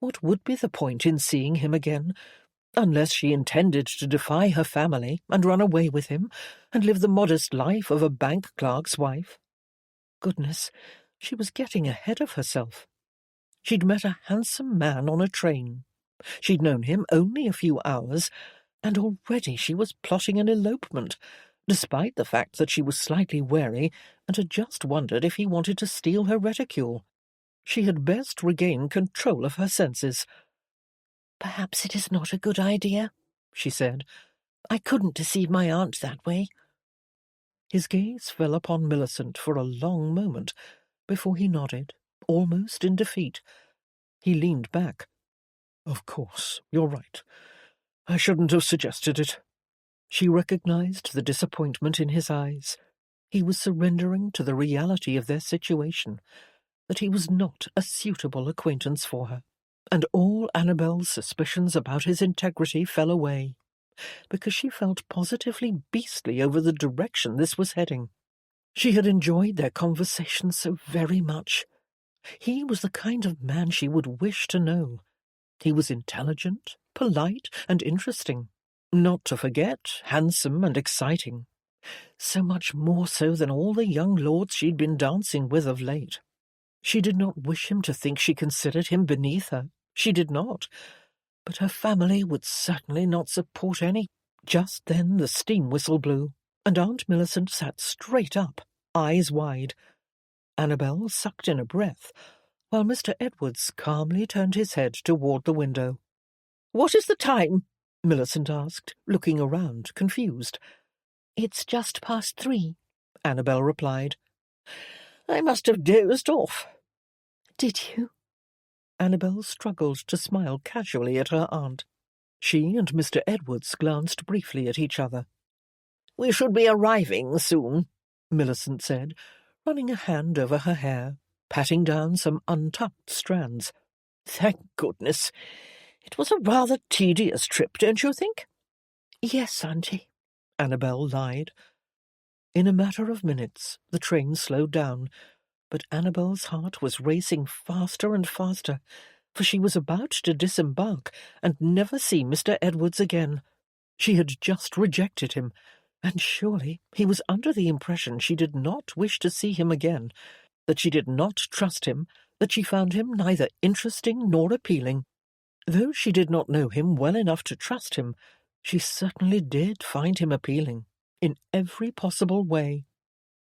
what would be the point in seeing him again, unless she intended to defy her family and run away with him and live the modest life of a bank clerk's wife? Goodness, she was getting ahead of herself. She'd met a handsome man on a train. She'd known him only a few hours, and already she was plotting an elopement, despite the fact that she was slightly wary and had just wondered if he wanted to steal her reticule. She had best regain control of her senses. "Perhaps it is not a good idea," she said. "I couldn't deceive my aunt that way." His gaze fell upon Millicent for a long moment before he nodded, almost in defeat. He leaned back. "Of course, you're right. I shouldn't have suggested it." She recognized the disappointment in his eyes. He was surrendering to the reality of their situation, that he was not a suitable acquaintance for her, and all Annabel's suspicions about his integrity fell away, because she felt positively beastly over the direction this was heading. She had enjoyed their conversation so very much. He was the kind of man she would wish to know. He was intelligent, polite, and interesting. Not to forget, handsome and exciting. So much more so than all the young lords she'd been dancing with of late. She did not wish him to think she considered him beneath her. She did not. But her family would certainly not support any. Just then the steam whistle blew, and Aunt Millicent sat straight up, eyes wide. Annabel sucked in a breath, while Mr. Edwards calmly turned his head toward the window. "What is the time?" Millicent asked, looking around, confused. "It's just past 3, Annabel replied. "I must have dozed off." "Did you?" Annabel struggled to smile casually at her aunt. She and Mr. Edwards glanced briefly at each other. "We should be arriving soon," Millicent said, running a hand over her hair, patting down some untucked strands. "Thank goodness. It was a rather tedious trip, don't you think?" "Yes, Auntie," Annabel lied. In a matter of minutes, the train slowed down, but Annabel's heart was racing faster and faster, for she was about to disembark and never see Mr. Edwards again. She had just rejected him, and surely he was under the impression she did not wish to see him again, that she did not trust him, that she found him neither interesting nor appealing. Though she did not know him well enough to trust him, she certainly did find him appealing, in every possible way.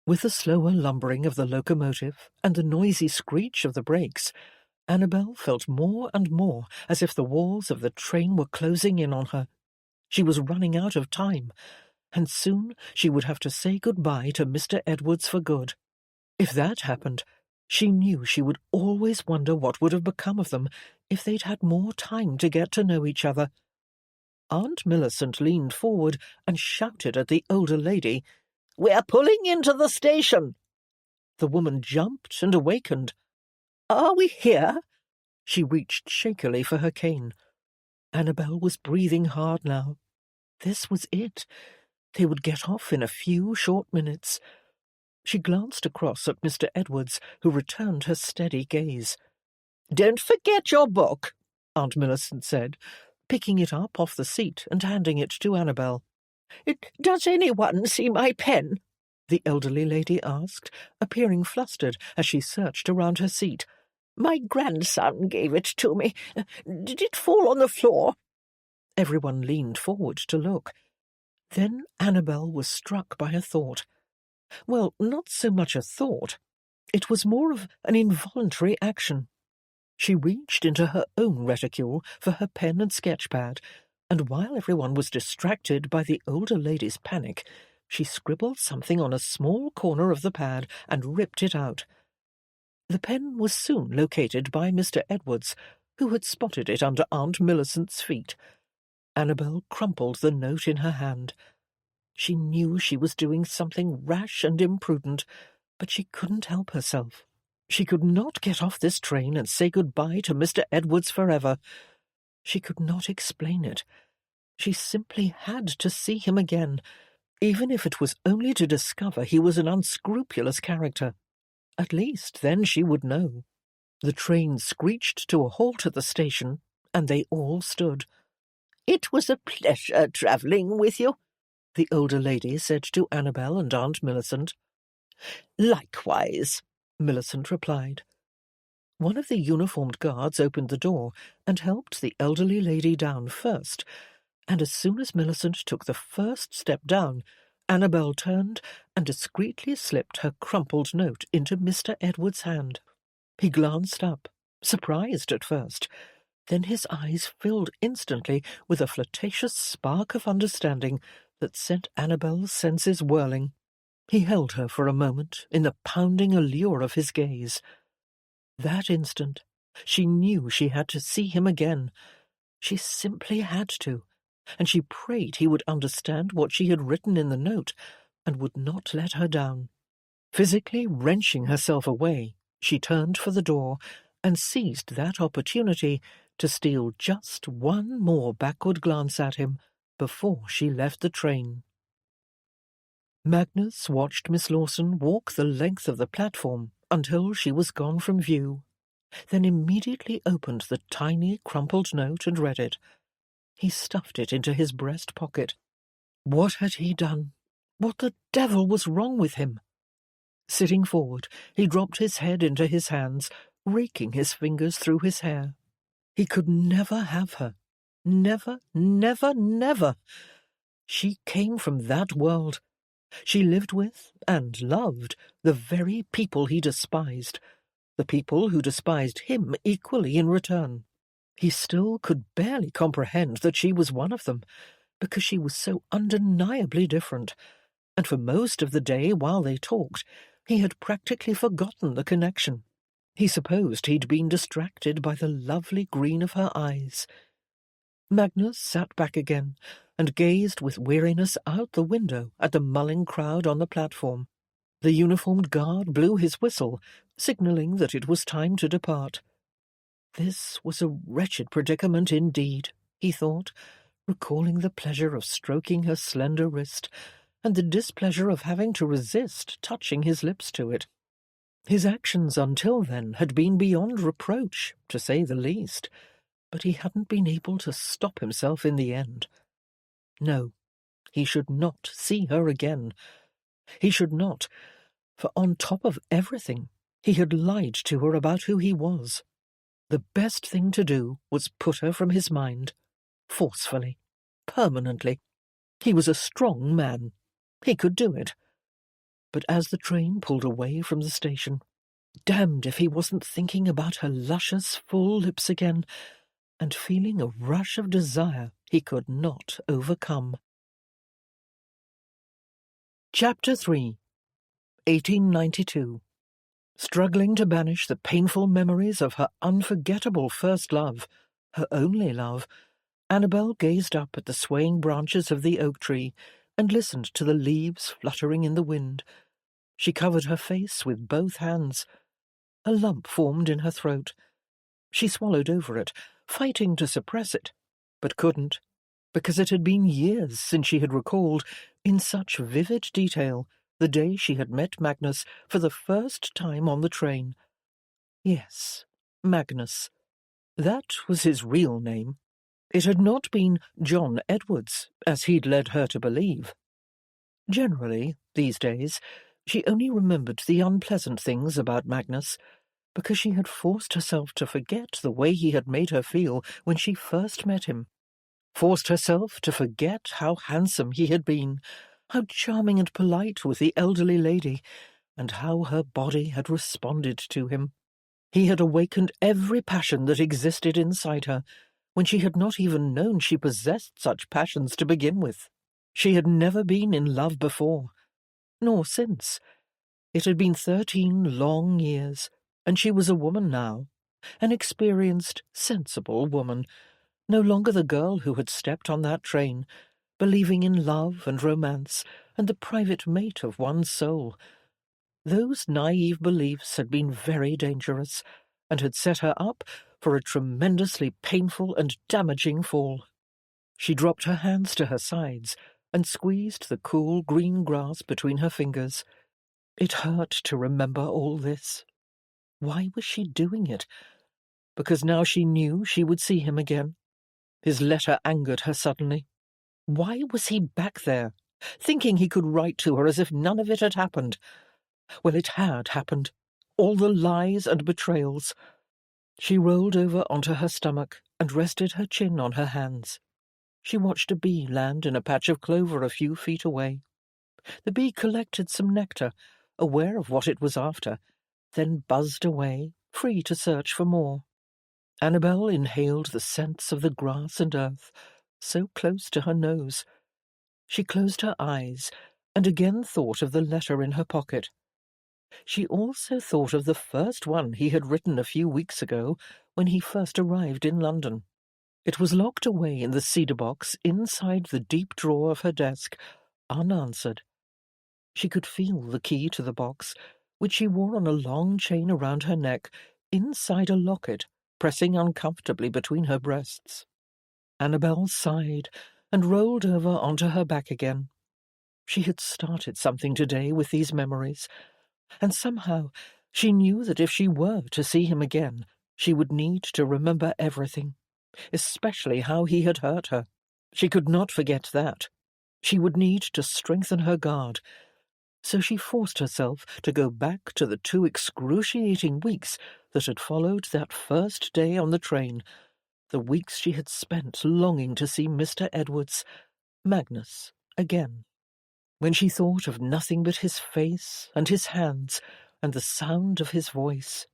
With the slower lumbering of the locomotive and the noisy screech of the brakes, Annabel felt more and more as if the walls of the train were closing in on her. She was running out of time, and soon she would have to say goodbye to Mr. Edwards for good. If that happened, she knew she would always wonder what would have become of them if they'd had more time to get to know each other. Aunt Millicent leaned forward and shouted at the older lady, "We're pulling into the station!" The woman jumped and awakened. "Are we here?" She reached shakily for her cane. Annabel was breathing hard now. This was it. They would get off in a few short minutes. She glanced across at Mr. Edwards, who returned her steady gaze. "Don't forget your book," Aunt Millicent said, picking it up off the seat and handing it to Annabel. "Does anyone see my pen?" the elderly lady asked, appearing flustered as she searched around her seat. My grandson gave it to me. Did it fall on the floor?" Everyone leaned forward to look. Then Annabel was struck by a thought. Well, not so much a thought. It was more of an involuntary action. She reached into her own reticule for her pen and sketch-pad, and while everyone was distracted by the older lady's panic, she scribbled something on a small corner of the pad and ripped it out. The pen was soon located by Mr. Edwards, who had spotted it under Aunt Millicent's feet. Annabel crumpled the note in her hand. She knew she was doing something rash and imprudent, but she couldn't help herself. She could not get off this train and say goodbye to Mr. Edwards forever. She could not explain it. She simply had to see him again, even if it was only to discover he was an unscrupulous character. At least then she would know. The train screeched to a halt at the station, and they all stood. "It was a pleasure travelling with you," the older lady said to Annabel and Aunt Millicent. "Likewise," Millicent replied. One of the uniformed guards opened the door and helped the elderly lady down first, and as soon as Millicent took the first step down, Annabel turned and discreetly slipped her crumpled note into Mr. Edwards' hand. He glanced up, surprised at first. Then his eyes filled instantly with a flirtatious spark of understanding that sent Annabel's senses whirling. He held her for a moment in the pounding allure of his gaze. That instant, she knew she had to see him again. She simply had to, and she prayed he would understand what she had written in the note and would not let her down. Physically wrenching herself away, she turned for the door and seized that opportunity to steal just one more backward glance at him before she left the train. Magnus watched Miss Lawson walk the length of the platform until she was gone from view, then immediately opened the tiny crumpled note and read it. He stuffed it into his breast pocket. What had he done? What the devil was wrong with him? Sitting forward, he dropped his head into his hands, raking his fingers through his hair. He could never have her. Never, never, never. She came from that world. She lived with and loved the very people he despised, the people who despised him equally in return. He still could barely comprehend that she was one of them, because she was so undeniably different, and for most of the day while they talked, he had practically forgotten the connection. He supposed he'd been distracted by the lovely green of her eyes. Magnus sat back again and gazed with weariness out the window at the mulling crowd on the platform. The uniformed guard blew his whistle, signalling that it was time to depart. This was a wretched predicament indeed, he thought, recalling the pleasure of stroking her slender wrist and the displeasure of having to resist touching his lips to it. His actions until then had been beyond reproach, to say the least, but he hadn't been able to stop himself in the end. No, he should not see her again. He should not, for on top of everything, he had lied to her about who he was. The best thing to do was put her from his mind, forcefully, permanently. He was a strong man. He could do it. But as the train pulled away from the station, damned if he wasn't thinking about her luscious, full lips again, and feeling a rush of desire he could not overcome. Chapter 3 1892 Struggling to banish the painful memories of her unforgettable first love, her only love, Annabel gazed up at the swaying branches of the oak tree and listened to the leaves fluttering in the wind. She covered her face with both hands. A lump formed in her throat. She swallowed over it, fighting to suppress it, but couldn't, because it had been years since she had recalled, in such vivid detail, the day she had met Magnus for the first time on the train. Yes, Magnus. That was his real name. It had not been John Edwards, as he'd led her to believe. Generally, these days, she only remembered the unpleasant things about Magnus. because she had forced herself to forget the way he had made her feel when she first met him, forced herself to forget how handsome he had been, how charming and polite with the elderly lady, and how her body had responded to him. He had awakened every passion that existed inside her, when she had not even known she possessed such passions to begin with. She had never been in love before, nor since. It had been 13 long years, and she was a woman now, an experienced, sensible woman, no longer the girl who had stepped on that train, believing in love and romance and the private mate of one's soul. Those naive beliefs had been very dangerous, and had set her up for a tremendously painful and damaging fall. She dropped her hands to her sides and squeezed the cool green grass between her fingers. It hurt to remember all this. Why was she doing it? Because now she knew she would see him again. His letter angered her suddenly. Why was he back there, thinking he could write to her as if none of it had happened? Well, it had happened. All the lies and betrayals. She rolled over onto her stomach and rested her chin on her hands. She watched a bee land in a patch of clover a few feet away. The bee collected some nectar, aware of what it was after, then buzzed away, free to search for more. Annabel inhaled the scents of the grass and earth, so close to her nose. She closed her eyes and again thought of the letter in her pocket. She also thought of the first one he had written a few weeks ago when he first arrived in London. It was locked away in the cedar box inside the deep drawer of her desk, unanswered. She could feel the key to the box, which she wore on a long chain around her neck, inside a locket, pressing uncomfortably between her breasts. Annabel sighed and rolled over onto her back again. She had started something today with these memories, and somehow she knew that if she were to see him again, she would need to remember everything, especially how he had hurt her. She could not forget that. She would need to strengthen her guard. So she forced herself to go back to the 2 excruciating weeks that had followed that first day on the train, the weeks she had spent longing to see Mr. Edwards, Magnus, again. When she thought of nothing but his face and his hands and the sound of his voice,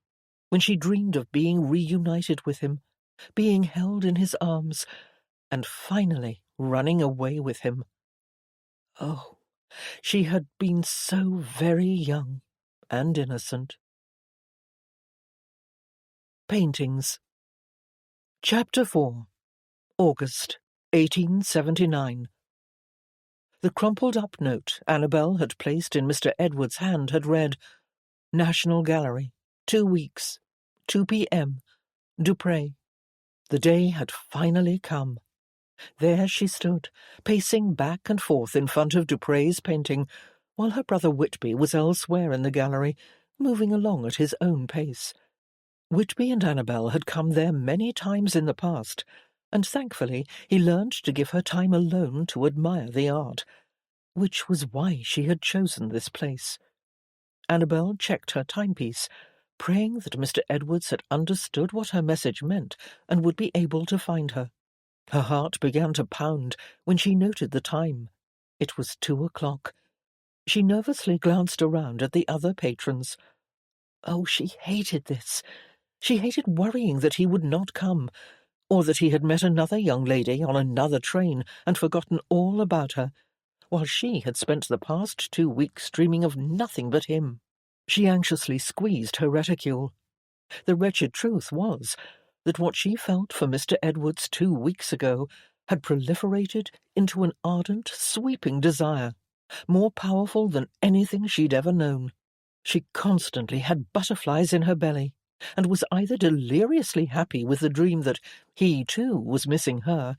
when she dreamed of being reunited with him, being held in his arms, and finally running away with him. Oh, she had been so very young and innocent. Paintings. Chapter 4. August, 1879. The crumpled-up note Annabel had placed in Mr. Edwards' hand had read, National Gallery, 2 weeks, 2 p.m., Dupré. The day had finally come. There she stood, pacing back and forth in front of Dupré's painting, while her brother Whitby was elsewhere in the gallery, moving along at his own pace. Whitby and Annabel had come there many times in the past, and thankfully he learned to give her time alone to admire the art, which was why she had chosen this place. Annabel checked her timepiece, praying that Mr. Edwards had understood what her message meant and would be able to find her. Her heart began to pound when she noted the time. It was 2 o'clock. She nervously glanced around at the other patrons. Oh, she hated this. She hated worrying that he would not come, or that he had met another young lady on another train and forgotten all about her, while she had spent the past 2 weeks dreaming of nothing but him. She anxiously squeezed her reticule. The wretched truth was that what she felt for Mr. Edwards 2 weeks ago had proliferated into an ardent, sweeping desire, more powerful than anything she'd ever known. She constantly had butterflies in her belly, and was either deliriously happy with the dream that he, too, was missing her,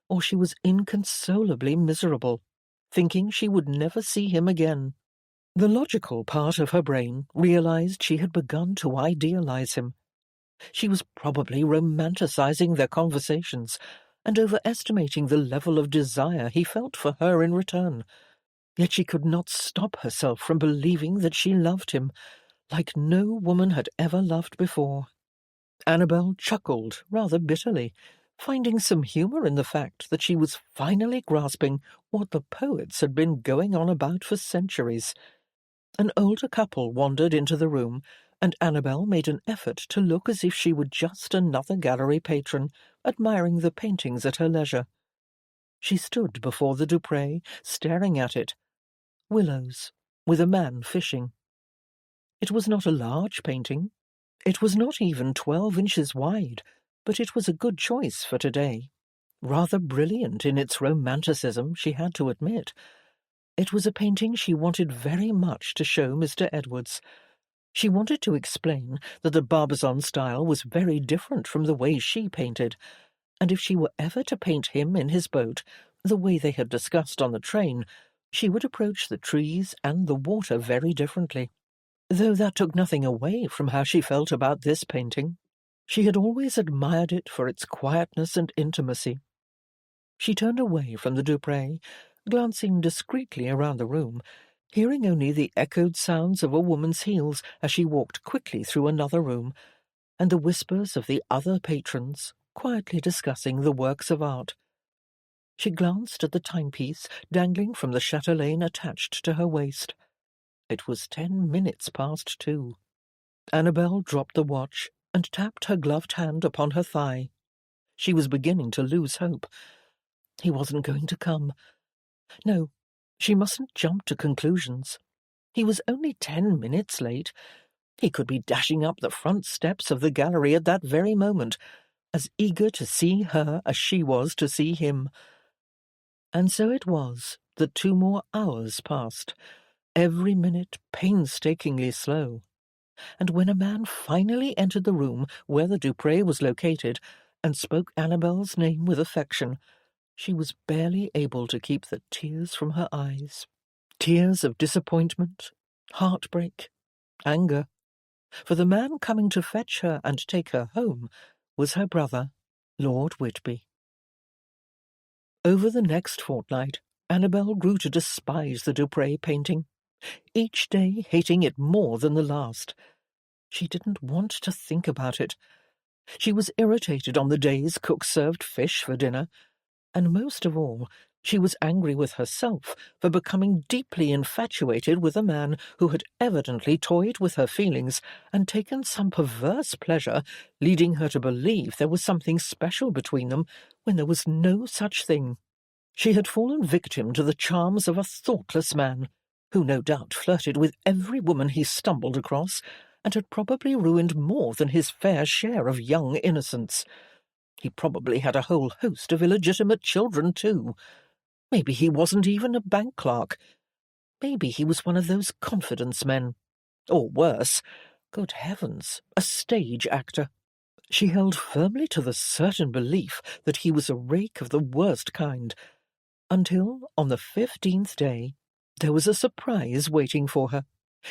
or she was inconsolably miserable, thinking she would never see him again. The logical part of her brain realized she had begun to idealize him. She was probably romanticizing their conversations and overestimating the level of desire he felt for her in return. Yet she could not stop herself from believing that she loved him, like no woman had ever loved before. Annabel chuckled rather bitterly, finding some humour in the fact that she was finally grasping what the poets had been going on about for centuries. An older couple wandered into the room, and Annabel made an effort to look as if she were just another gallery patron, admiring the paintings at her leisure. She stood before the Dupre, staring at it. Willows, with a man fishing. It was not a large painting. It was not even 12 inches wide, but it was a good choice for today. Rather brilliant in its romanticism, she had to admit. It was a painting she wanted very much to show Mr. Edwards. She wanted to explain that the Barbizon style was very different from the way she painted, and if she were ever to paint him in his boat, the way they had discussed on the train, she would approach the trees and the water very differently. Though that took nothing away from how she felt about this painting. She had always admired it for its quietness and intimacy. She turned away from the Dupre, glancing discreetly around the room, hearing only the echoed sounds of a woman's heels as she walked quickly through another room, and the whispers of the other patrons, quietly discussing the works of art. She glanced at the timepiece dangling from the chatelaine attached to her waist. It was 10 minutes past 2. Annabel dropped the watch and tapped her gloved hand upon her thigh. She was beginning to lose hope. He wasn't going to come. No, she mustn't jump to conclusions. He was only 10 minutes late. He could be dashing up the front steps of the gallery at that very moment, as eager to see her as she was to see him. And so it was that 2 more hours passed, every minute painstakingly slow. And when a man finally entered the room where the Dupre was located and spoke Annabel's name with affection, she was barely able to keep the tears from her eyes. Tears of disappointment, heartbreak, anger. For the man coming to fetch her and take her home was her brother, Lord Whitby. Over the next fortnight, Annabel grew to despise the Dupre painting, each day hating it more than the last. She didn't want to think about it. She was irritated on the days cook served fish for dinner, and most of all, she was angry with herself for becoming deeply infatuated with a man who had evidently toyed with her feelings and taken some perverse pleasure, leading her to believe there was something special between them when there was no such thing. She had fallen victim to the charms of a thoughtless man, who no doubt flirted with every woman he stumbled across, and had probably ruined more than his fair share of young innocence. He probably had a whole host of illegitimate children, too. Maybe he wasn't even a bank clerk. Maybe he was one of those confidence men. Or worse, good heavens, a stage actor. She held firmly to the certain belief that he was a rake of the worst kind, until, on the 15th day, there was a surprise waiting for her,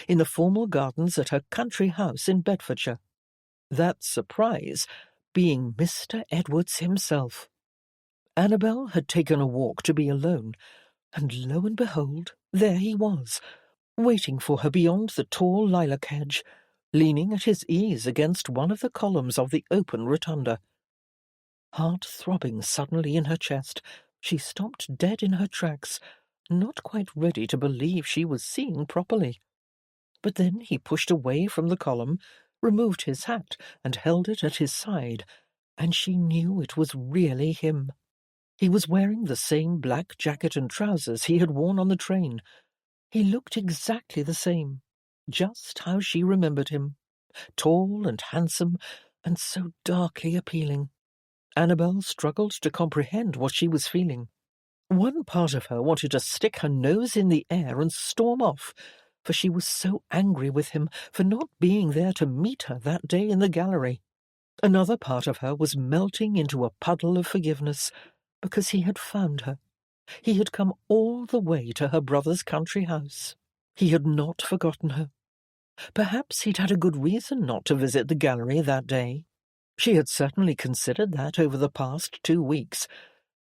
in the formal gardens at her country house in Bedfordshire. That surprise being Mr. Edwards himself. Annabel had taken a walk to be alone, and lo and behold, there he was, waiting for her beyond the tall lilac hedge, leaning at his ease against one of the columns of the open rotunda. Heart throbbing suddenly in her chest, she stopped dead in her tracks, not quite ready to believe she was seeing properly. But then he pushed away from the column, removed his hat, and held it at his side, and she knew it was really him. He was wearing the same black jacket and trousers he had worn on the train. He looked exactly the same, just how she remembered him, tall and handsome, and so darkly appealing. Annabel struggled to comprehend what she was feeling. One part of her wanted to stick her nose in the air and storm off, for she was so angry with him for not being there to meet her that day in the gallery. Another part of her was melting into a puddle of forgiveness, because he had found her. He had come all the way to her brother's country house. He had not forgotten her. Perhaps he'd had a good reason not to visit the gallery that day. She had certainly considered that over the past 2 weeks,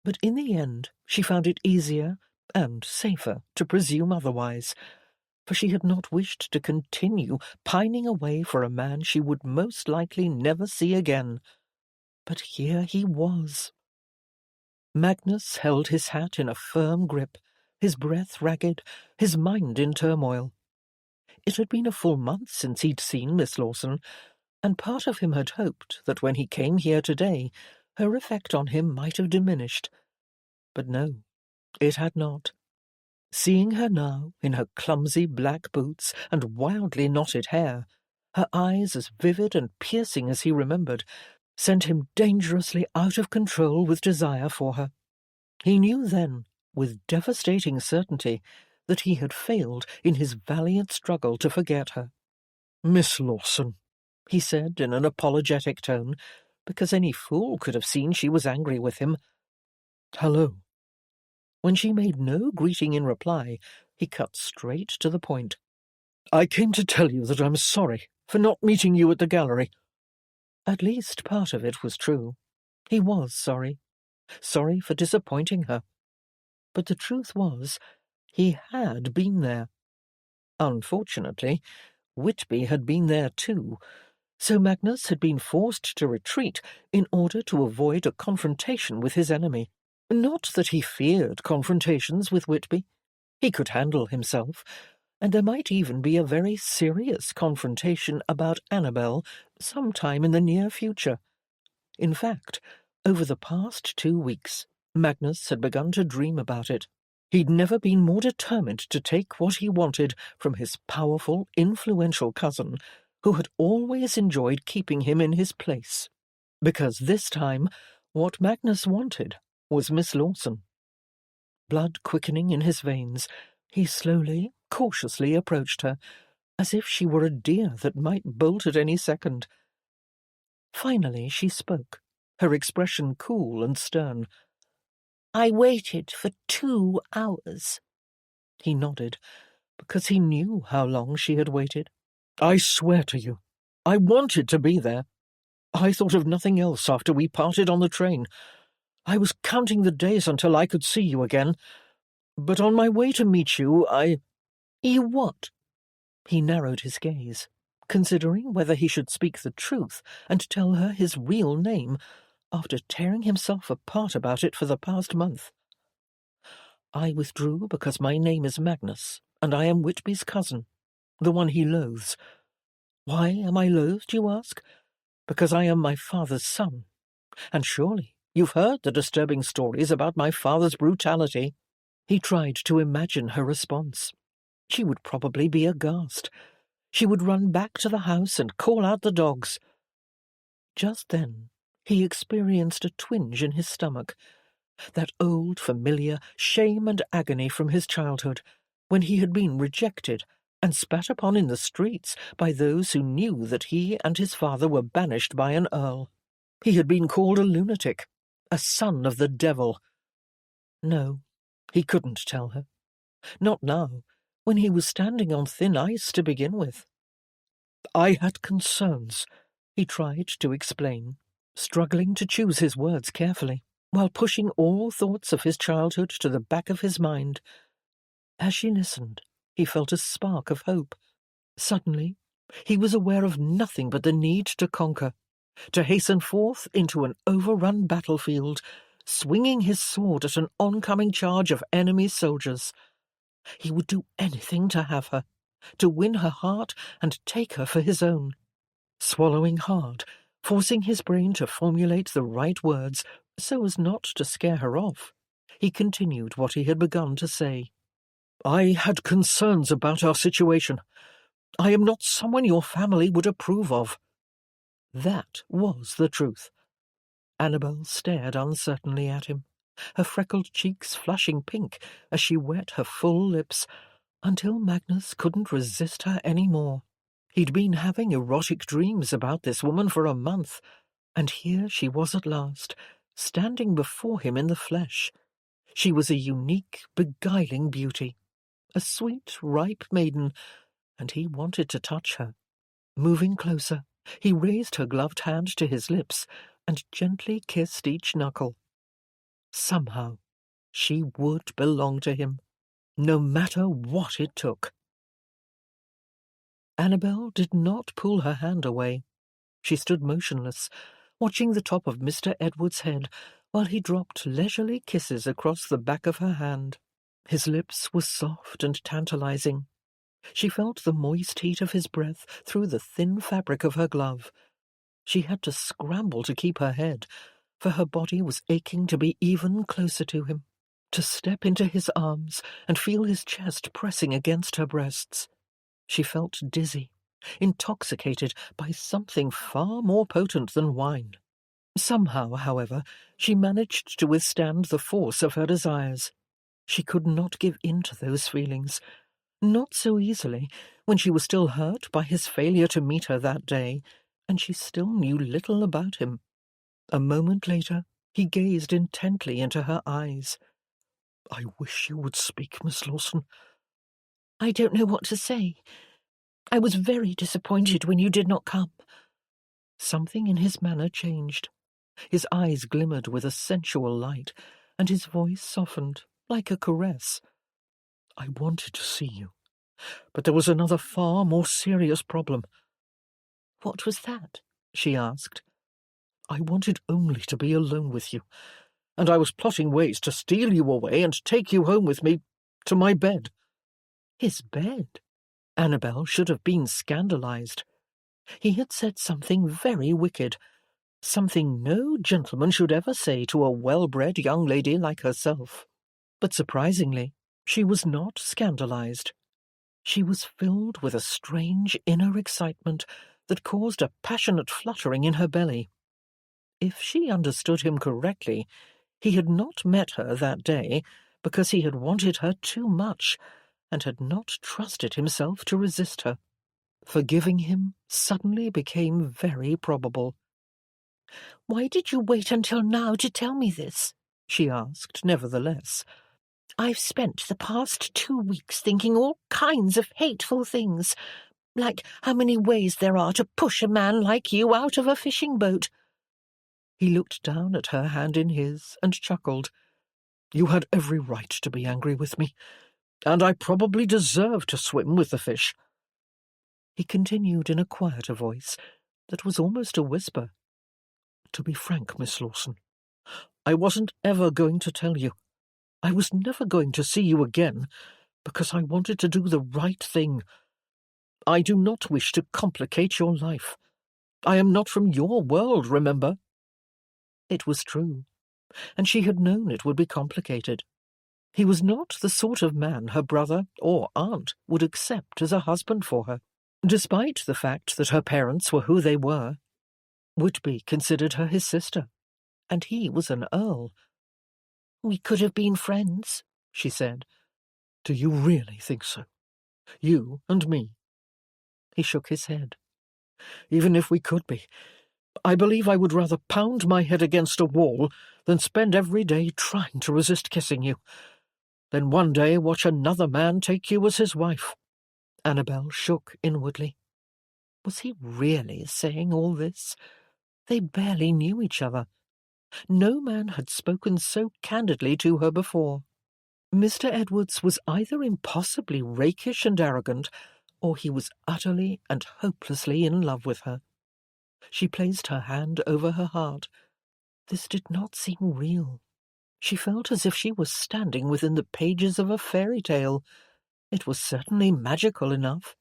but in the end she found it easier and safer to presume otherwise. for she had not wished to continue pining away for a man she would most likely never see again. But here he was. Magnus held his hat in a firm grip, his breath ragged, his mind in turmoil. It had been a full month since he'd seen Miss Lawson, and part of him had hoped that when he came here today, her effect on him might have diminished. But no, it had not. Seeing her now, in her clumsy black boots and wildly knotted hair, her eyes as vivid and piercing as he remembered, sent him dangerously out of control with desire for her. He knew then, with devastating certainty, that he had failed in his valiant struggle to forget her. "Miss Lawson," he said in an apologetic tone, because any fool could have seen she was angry with him. "Hello." When she made no greeting in reply, he cut straight to the point. "I came to tell you that I'm sorry for not meeting you at the gallery." At least part of it was true. He was sorry. Sorry for disappointing her. But the truth was, he had been there. Unfortunately, Whitby had been there too, so Magnus had been forced to retreat in order to avoid a confrontation with his enemy. Not that he feared confrontations with Whitby. He could handle himself, and there might even be a very serious confrontation about Annabel sometime in the near future. In fact, over the past 2 weeks, Magnus had begun to dream about it. He'd never been more determined to take what he wanted from his powerful, influential cousin, who had always enjoyed keeping him in his place. Because this time, what Magnus wanted was Miss Lawson. Blood quickening in his veins, he slowly, cautiously approached her, as if she were a deer that might bolt at any second. Finally she spoke, her expression cool and stern. "I waited for 2 hours." He nodded, because he knew how long she had waited. "I swear to you, I wanted to be there. I thought of nothing else after we parted on the train. I was counting the days until I could see you again. But on my way to meet you, You what?" He narrowed his gaze, considering whether he should speak the truth and tell her his real name, after tearing himself apart about it for the past month. "I withdrew because my name is Magnus, and I am Whitby's cousin, the one he loathes. Why am I loathed, you ask? Because I am my father's son. And surely you've heard the disturbing stories about my father's brutality." He tried to imagine her response. She would probably be aghast. She would run back to the house and call out the dogs. Just then he experienced a twinge in his stomach, that old, familiar shame and agony from his childhood, when he had been rejected and spat upon in the streets by those who knew that he and his father were banished by an earl. He had been called a lunatic, a son of the devil. No, he couldn't tell her. Not now, when he was standing on thin ice to begin with. "I had concerns," he tried to explain, struggling to choose his words carefully, while pushing all thoughts of his childhood to the back of his mind. As she listened, he felt a spark of hope. Suddenly, he was aware of nothing but the need to conquer, to hasten forth into an overrun battlefield, swinging his sword at an oncoming charge of enemy soldiers. He would do anything to have her, to win her heart and take her for his own. Swallowing hard, forcing his brain to formulate the right words so as not to scare her off, he continued what he had begun to say. "I had concerns about our situation. I am not someone your family would approve of." That was the truth. Annabel stared uncertainly at him, her freckled cheeks flushing pink as she wet her full lips, until Magnus couldn't resist her any more. He'd been having erotic dreams about this woman for a month, and here she was at last, standing before him in the flesh. She was a unique, beguiling beauty, a sweet, ripe maiden, and he wanted to touch her. Moving closer, he raised her gloved hand to his lips and gently kissed each knuckle. Somehow, she would belong to him, no matter what it took. Annabel did not pull her hand away. She stood motionless, watching the top of Mr. Edward's head while he dropped leisurely kisses across the back of her hand. His lips were soft and tantalizing. She felt the moist heat of his breath through the thin fabric of her glove. She had to scramble to keep her head, for her body was aching to be even closer to him, to step into his arms and feel his chest pressing against her breasts. She felt dizzy, intoxicated by something far more potent than wine. Somehow, however, she managed to withstand the force of her desires. She could not give in to those feelings. Not so easily, when she was still hurt by his failure to meet her that day, and she still knew little about him. A moment later, he gazed intently into her eyes. "I wish you would speak, Miss Lawson." "I don't know what to say. I was very disappointed when you did not come." Something in his manner changed. His eyes glimmered with a sensual light, and his voice softened, like a caress. "I wanted to see you, but there was another far more serious problem." "What was that?" she asked. "I wanted only to be alone with you, and I was plotting ways to steal you away and take you home with me to my bed." His bed? Annabel should have been scandalized. He had said something very wicked, something no gentleman should ever say to a well-bred young lady like herself. But surprisingly, she was not scandalized. She was filled with a strange inner excitement that caused a passionate fluttering in her belly. If she understood him correctly, he had not met her that day because he had wanted her too much and had not trusted himself to resist her. Forgiving him suddenly became very probable. "Why did you wait until now to tell me this?" she asked, nevertheless. "I've spent the past 2 weeks thinking all kinds of hateful things, like how many ways there are to push a man like you out of a fishing boat." He looked down at her hand in his and chuckled. "You had every right to be angry with me, and I probably deserve to swim with the fish." He continued in a quieter voice that was almost a whisper. "To be frank, Miss Lawson, I wasn't ever going to tell you. I was never going to see you again, because I wanted to do the right thing. I do not wish to complicate your life. I am not from your world, remember." It was true, and she had known it would be complicated. He was not the sort of man her brother or aunt would accept as a husband for her, despite the fact that her parents were who they were. Whitby considered her his sister, and he was an earl. "We could have been friends," she said. "Do you really think so? You and me?" He shook his head. "Even if we could be, I believe I would rather pound my head against a wall than spend every day trying to resist kissing you. Then one day watch another man take you as his wife." Annabel shook inwardly. Was he really saying all this? They barely knew each other. No man had spoken so candidly to her before. Mr. Edwards was either impossibly rakish and arrogant, or he was utterly and hopelessly in love with her. She placed her hand over her heart. This did not seem real. She felt as if she was standing within the pages of a fairy tale. It was certainly magical enough,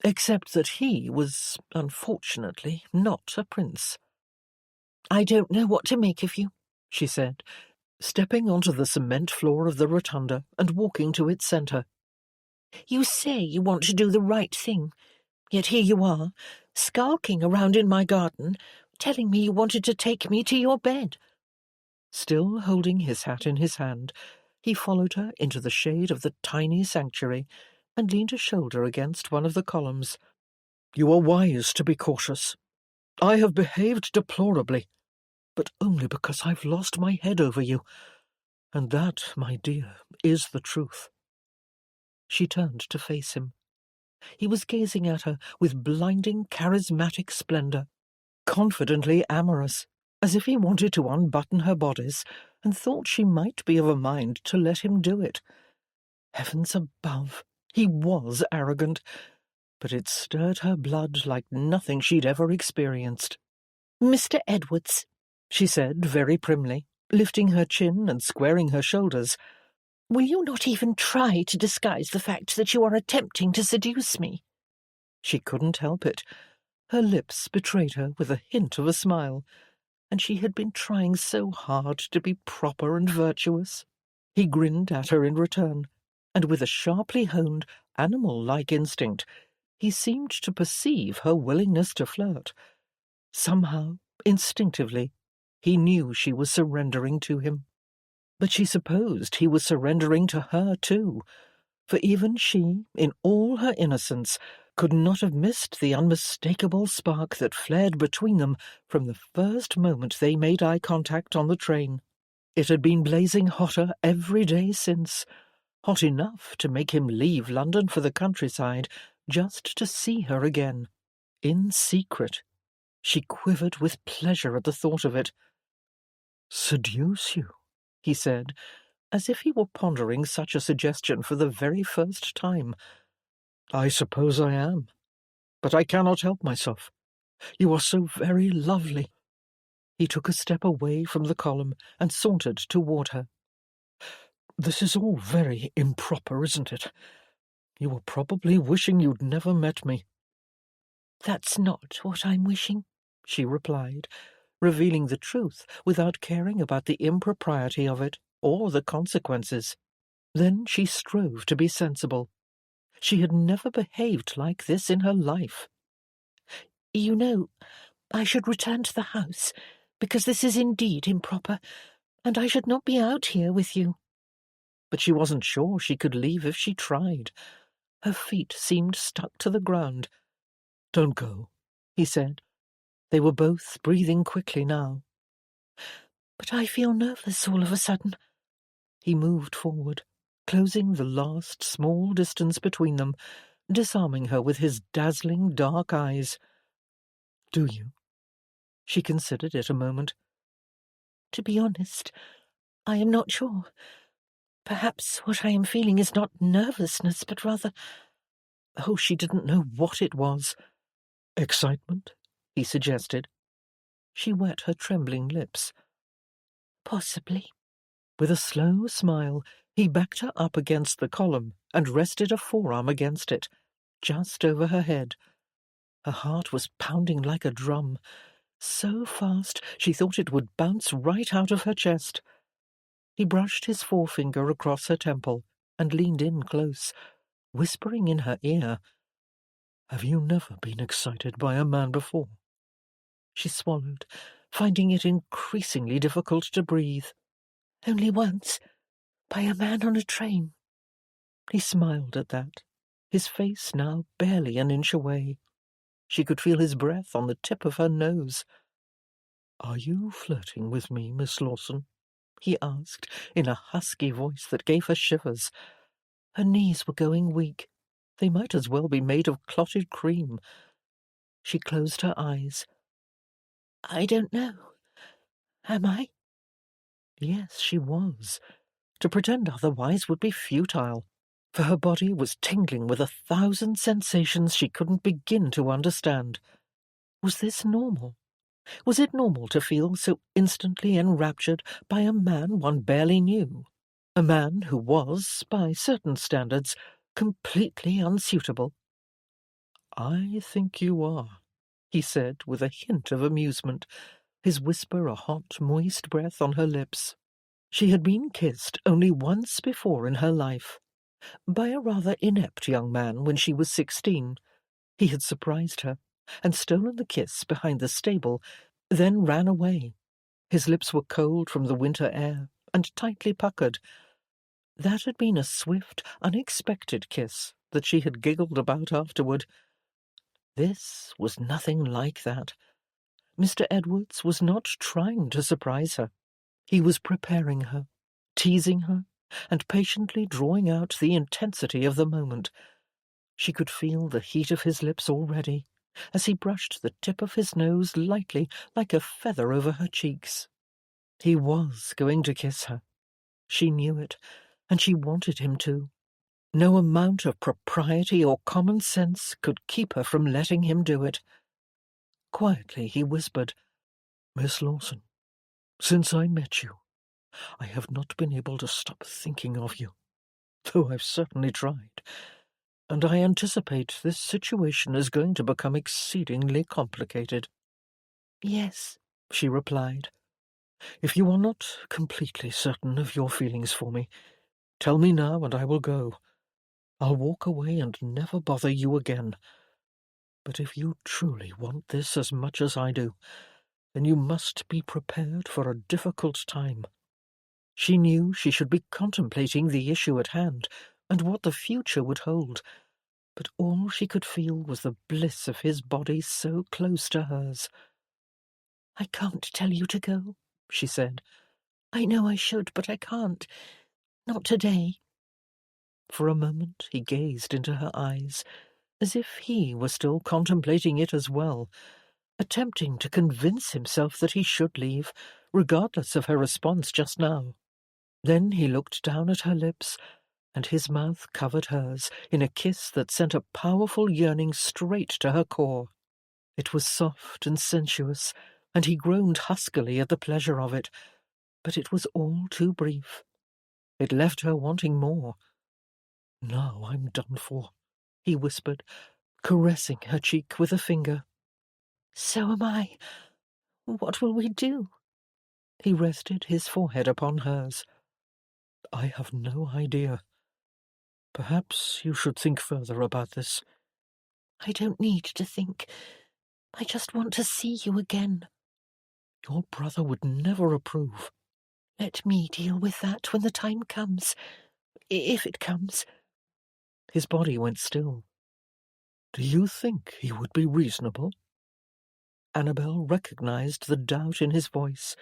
except that he was, unfortunately, not a prince. "I don't know what to make of you," she said, stepping onto the cement floor of the rotunda and walking to its centre. "You say you want to do the right thing, yet here you are, skulking around in my garden, telling me you wanted to take me to your bed." Still holding his hat in his hand, he followed her into the shade of the tiny sanctuary and leaned a shoulder against one of the columns. "You are wise to be cautious. I have behaved deplorably, but only because I've lost my head over you. And that, my dear, is the truth." She turned to face him. He was gazing at her with blinding, charismatic splendor, confidently amorous, as if he wanted to unbutton her bodice and thought she might be of a mind to let him do it. Heavens above, he was arrogant, but it stirred her blood like nothing she'd ever experienced. "Mr. Edwards," she said very primly, lifting her chin and squaring her shoulders, "will you not even try to disguise the fact that you are attempting to seduce me?" She couldn't help it. Her lips betrayed her with a hint of a smile, and she had been trying so hard to be proper and virtuous. He grinned at her in return, and with a sharply honed, animal-like instinct, he seemed to perceive her willingness to flirt. Somehow, instinctively, he knew she was surrendering to him. But she supposed he was surrendering to her too, for even she, in all her innocence, could not have missed the unmistakable spark that flared between them from the first moment they made eye contact on the train. It had been blazing hotter every day since, hot enough to make him leave London for the countryside just to see her again, in secret. She quivered with pleasure at the thought of it. "Seduce you?" he said, as if he were pondering such a suggestion for the very first time. "I suppose I am, but I cannot help myself. You are so very lovely." He took a step away from the column and sauntered toward her. "This is all very improper, isn't it? You are probably wishing you'd never met me." "That's not what I'm wishing," she replied, revealing the truth without caring about the impropriety of it or the consequences. Then she strove to be sensible. She had never behaved like this in her life. "You know, I should return to the house, because this is indeed improper, and I should not be out here with you." But she wasn't sure she could leave if she tried. Her feet seemed stuck to the ground. "Don't go," he said. They were both breathing quickly now. "But I feel nervous all of a sudden." He moved forward, closing the last small distance between them, disarming her with his dazzling dark eyes. "Do you?" She considered it a moment. "To be honest, I am not sure. Perhaps what I am feeling is not nervousness, but rather—" Oh, she didn't know what it was. "Excitement?" he suggested. She wet her trembling lips. "Possibly." With a slow smile, he backed her up against the column and rested a forearm against it, just over her head. Her heart was pounding like a drum, so fast she thought it would bounce right out of her chest. He brushed his forefinger across her temple and leaned in close, whispering in her ear, "Have you never been excited by a man before?" She swallowed, finding it increasingly difficult to breathe. "Only once, by a man on a train." He smiled at that, his face now barely an inch away. She could feel his breath on the tip of her nose. "Are you flirting with me, Miss Lawson?" he asked, in a husky voice that gave her shivers. Her knees were going weak. They might as well be made of clotted cream. She closed her eyes. "I don't know. Am I?" Yes, she was. To pretend otherwise would be futile, for her body was tingling with 1,000 sensations she couldn't begin to understand. Was this normal? Was it normal to feel so instantly enraptured by a man one barely knew? A man who was, by certain standards, completely unsuitable? "I think you are," he said with a hint of amusement, his whisper a hot, moist breath on her lips. She had been kissed only once before in her life, by a rather inept young man when she was 16. He had surprised her, and stolen the kiss behind the stable, then ran away. His lips were cold from the winter air, and tightly puckered. That had been a swift, unexpected kiss that she had giggled about afterward. This was nothing like that. Mr. Edwards was not trying to surprise her. He was preparing her, teasing her, and patiently drawing out the intensity of the moment. She could feel the heat of his lips already, as he brushed the tip of his nose lightly like a feather over her cheeks. He was going to kiss her. She knew it, and she wanted him to. No amount of propriety or common sense could keep her from letting him do it. Quietly he whispered, "Miss Lawson, since I met you, I have not been able to stop thinking of you, though I've certainly tried, and I anticipate this situation is going to become exceedingly complicated." "Yes," she replied. "If you are not completely certain of your feelings for me, tell me now and I will go. I'll walk away and never bother you again. But if you truly want this as much as I do, then you must be prepared for a difficult time." She knew she should be contemplating the issue at hand and what the future would hold, but all she could feel was the bliss of his body so close to hers. "I can't tell you to go," she said. "I know I should, but I can't. Not today." For a moment he gazed into her eyes, as if he were still contemplating it as well, attempting to convince himself that he should leave, regardless of her response just now. Then he looked down at her lips, and his mouth covered hers in a kiss that sent a powerful yearning straight to her core. It was soft and sensuous, and he groaned huskily at the pleasure of it, but it was all too brief. It left her wanting more. "Now I'm done for," he whispered, caressing her cheek with a finger. "So am I. What will we do?" He rested his forehead upon hers. "I have no idea. Perhaps you should think further about this." "I don't need to think. I just want to see you again." "Your brother would never approve." "Let me deal with that when the time comes. If it comes." His body went still. "Do you think he would be reasonable?" Annabel recognized the doubt in his voice.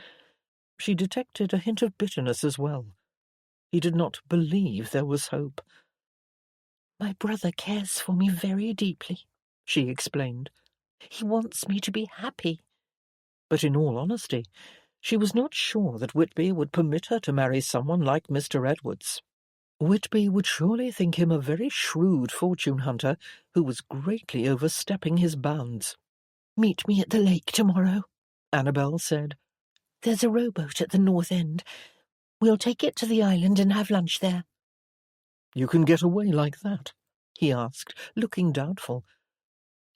She detected a hint of bitterness as well. He did not believe there was hope. "My brother cares for me very deeply," she explained. "He wants me to be happy." But in all honesty, she was not sure that Whitby would permit her to marry someone like Mr. Edwards. Whitby would surely think him a very shrewd fortune-hunter who was greatly overstepping his bounds. "Meet me at the lake tomorrow," Annabel said. "There's a rowboat at the north end. We'll take it to the island and have lunch there." "You can get away like that?" he asked, looking doubtful.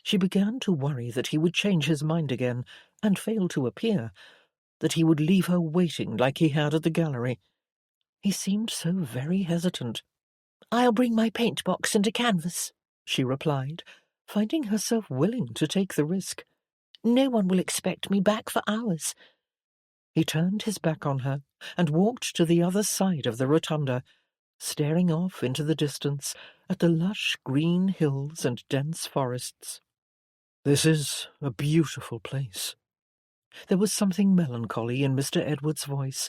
She began to worry that he would change his mind again and fail to appear, that he would leave her waiting like he had at the gallery. He seemed so very hesitant. "I'll bring my paint box and a canvas," she replied, finding herself willing to take the risk. "No one will expect me back for hours." He turned his back on her and walked to the other side of the rotunda, staring off into the distance at the lush green hills and dense forests. "This is a beautiful place." There was something melancholy in Mr. Edwards' voice,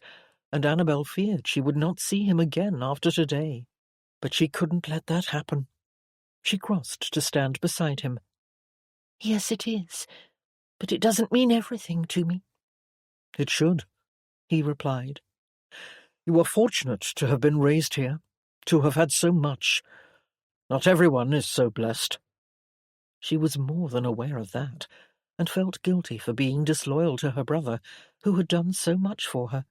and Annabel feared she would not see him again after today. But she couldn't let that happen. She crossed to stand beside him. "Yes, it is, but it doesn't mean everything to me." "It should," he replied. "You are fortunate to have been raised here, to have had so much. Not everyone is so blessed." She was more than aware of that, and felt guilty for being disloyal to her brother, who had done so much for her.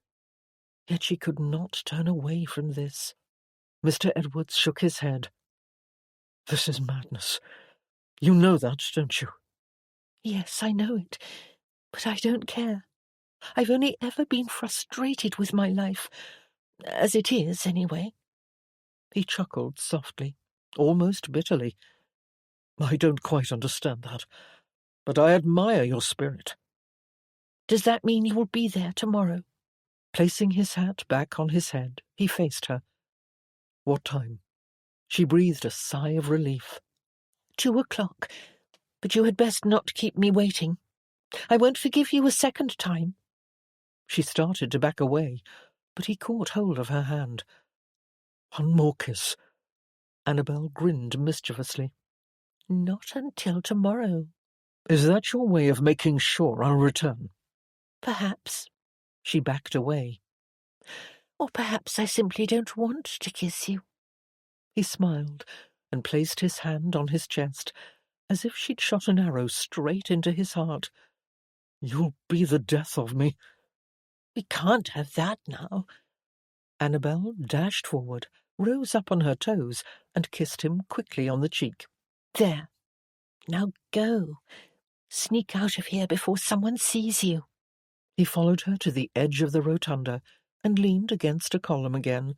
Yet she could not turn away from this. Mr. Edwards shook his head. "This is madness. You know that, don't you?" "Yes, I know it, but I don't care. I've only ever been frustrated with my life, as it is, anyway." He chuckled softly, almost bitterly. "I don't quite understand that, but I admire your spirit." "Does that mean you will be there tomorrow?" Placing his hat back on his head, he faced her. "What time?" She breathed a sigh of relief. 2:00, but you had best not keep me waiting. I won't forgive you a second time." She started to back away, but he caught hold of her hand. "One more kiss." Annabel grinned mischievously. "Not until tomorrow." "Is that your way of making sure I'll return?" "Perhaps." She backed away. "Or perhaps I simply don't want to kiss you." He smiled and placed his hand on his chest, as if she'd shot an arrow straight into his heart. "You'll be the death of me." "We can't have that now." Annabel dashed forward, rose up on her toes, and kissed him quickly on the cheek. "There. Now go. Sneak out of here before someone sees you." He followed her to the edge of the rotunda and leaned against a column again,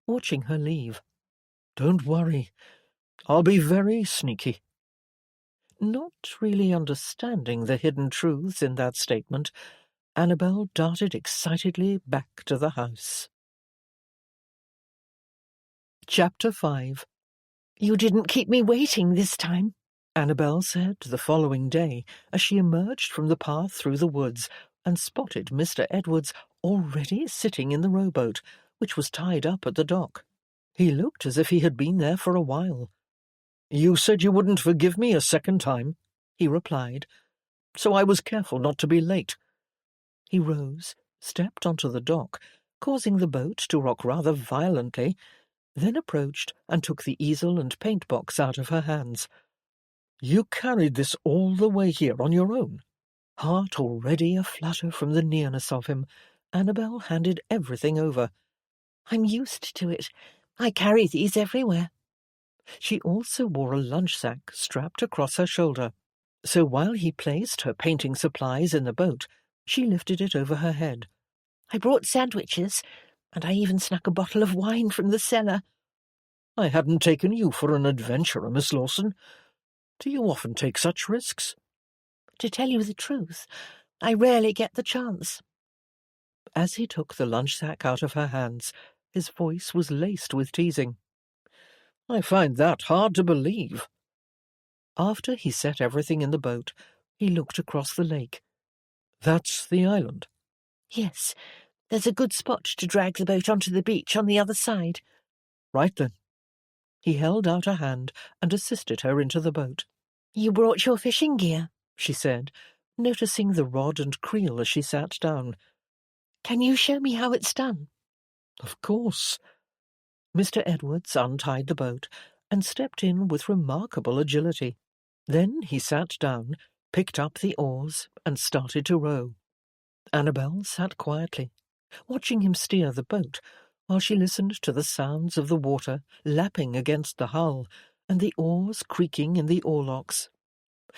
watching her leave. "Don't worry. I'll be very sneaky." Not really understanding the hidden truths in that statement, Annabel darted excitedly back to the house. Chapter 5. "You didn't keep me waiting this time," Annabel said the following day as she emerged from the path through the woods and spotted Mr. Edwards already sitting in the rowboat, which was tied up at the dock. He looked as if he had been there for a while. "You said you wouldn't forgive me a second time," he replied, "so I was careful not to be late." He rose, stepped onto the dock, causing the boat to rock rather violently, then approached and took the easel and paint box out of her hands. "You carried this all the way here on your own?" Heart already aflutter from the nearness of him, Annabel handed everything over. "I'm used to it. I carry these everywhere." She also wore a lunch sack strapped across her shoulder, so while he placed her painting supplies in the boat, she lifted it over her head. "I brought sandwiches, and I even snuck a bottle of wine from the cellar." "I hadn't taken you for an adventurer, Miss Lawson. Do you often take such risks?" "To tell you the truth, I rarely get the chance." As he took the lunch sack out of her hands, his voice was laced with teasing. "I find that hard to believe." After he set everything in the boat, he looked across the lake. "That's the island?" "Yes, there's a good spot to drag the boat onto the beach on the other side." "Right then." He held out a hand and assisted her into the boat. "You brought your fishing gear," she said, noticing the rod and creel as she sat down. "Can you show me how it's done?" "Of course." Mr. Edwards untied the boat and stepped in with remarkable agility. Then he sat down, picked up the oars, and started to row. Annabel sat quietly, watching him steer the boat, while she listened to the sounds of the water lapping against the hull and the oars creaking in the oarlocks.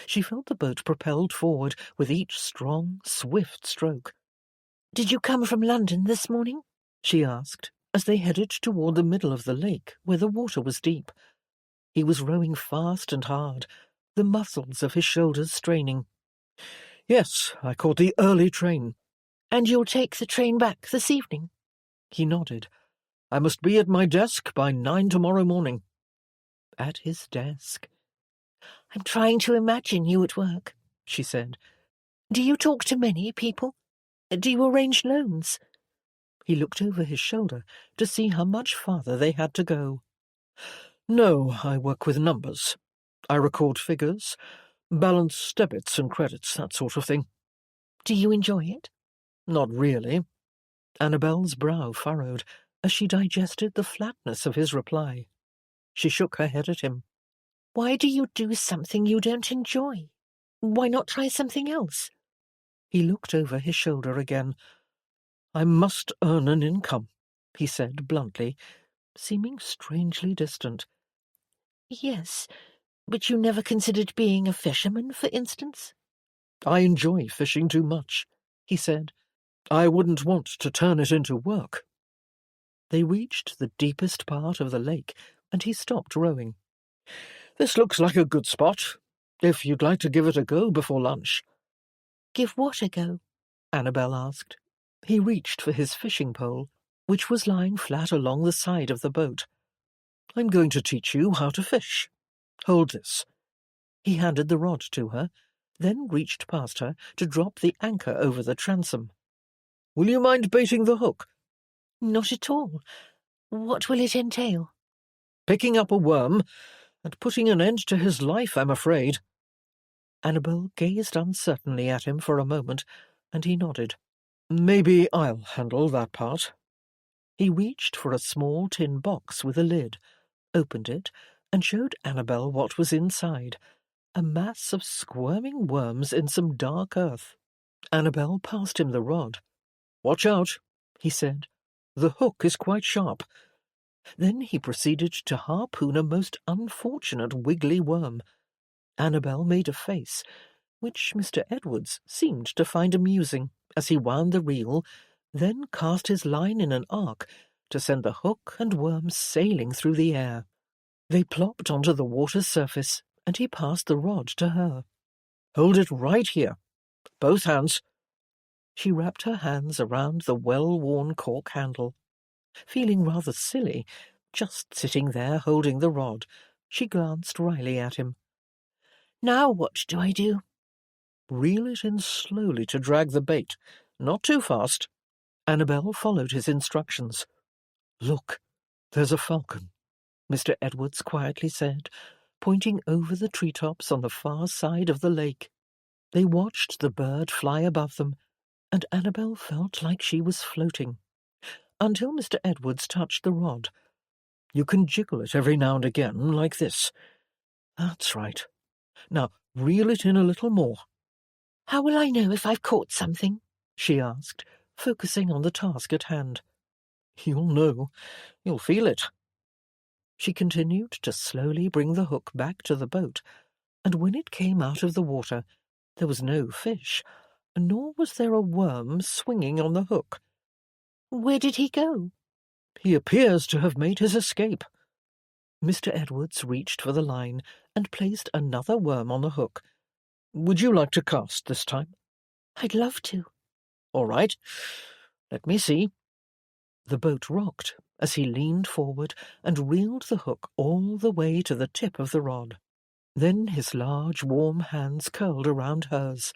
She felt the boat propelled forward with each strong, swift stroke. "Did you come from London this morning?" she asked, as they headed toward the middle of the lake, where the water was deep. He was rowing fast and hard, the muscles of his shoulders straining. "Yes, I caught the early train." "And you'll take the train back this evening?" He nodded. "I must be at my desk by 9 tomorrow morning." At his desk. "I'm trying to imagine you at work," she said. "Do you talk to many people? Do you arrange loans?" He looked over his shoulder to see how much farther they had to go. "No, I work with numbers. I record figures, balance debits and credits, that sort of thing." "Do you enjoy it?" "Not really." Annabel's brow furrowed as she digested the flatness of his reply. She shook her head at him. "Why do you do something you don't enjoy? Why not try something else?" He looked over his shoulder again. "I must earn an income," he said bluntly, seeming strangely distant. "Yes, but you never considered being a fisherman, for instance?" "I enjoy fishing too much," he said. "I wouldn't want to turn it into work." They reached the deepest part of the lake, and he stopped rowing. "This looks like a good spot, if you'd like to give it a go before lunch." "Give what a go?" Annabel asked. He reached for his fishing pole, which was lying flat along the side of the boat. "I'm going to teach you how to fish. Hold this." He handed the rod to her, then reached past her to drop the anchor over the transom. "Will you mind baiting the hook?" "Not at all. What will it entail?" "Picking up a worm and putting an end to his life, I'm afraid." Annabel gazed uncertainly at him for a moment, and he nodded. "Maybe I'll handle that part." He reached for a small tin box with a lid, opened it, and showed Annabel what was inside, a mass of squirming worms in some dark earth. Annabel passed him the rod. "Watch out," he said. "The hook is quite sharp." Then he proceeded to harpoon a most unfortunate wiggly worm. Annabel made a face, which Mr. Edwards seemed to find amusing, as he wound the reel, then cast his line in an arc to send the hook and worm sailing through the air. They plopped onto the water's surface, and he passed the rod to her. "Hold it right here. Both hands." She wrapped her hands around the well-worn cork handle. Feeling rather silly, just sitting there holding the rod, she glanced wryly at him. "Now what do I do?" "Reel it in slowly to drag the bait. Not too fast." Annabel followed his instructions. "Look, there's a falcon," Mr. Edwards quietly said, pointing over the treetops on the far side of the lake. They watched the bird fly above them, and Annabel felt like she was floating, until Mr. Edwards touched the rod. "You can jiggle it every now and again, like this. That's right. Now reel it in a little more." "How will I know if I've caught something?" she asked, focusing on the task at hand. "You'll know. You'll feel it." She continued to slowly bring the hook back to the boat, and when it came out of the water, there was no fish, nor was there a worm swinging on the hook. "Where did he go?" "He appears to have made his escape." Mr. Edwards reached for the line and placed another worm on the hook. "Would you like to cast this time?" "I'd love to." "All right. Let me see." The boat rocked as he leaned forward and reeled the hook all the way to the tip of the rod. Then his large, warm hands curled around hers.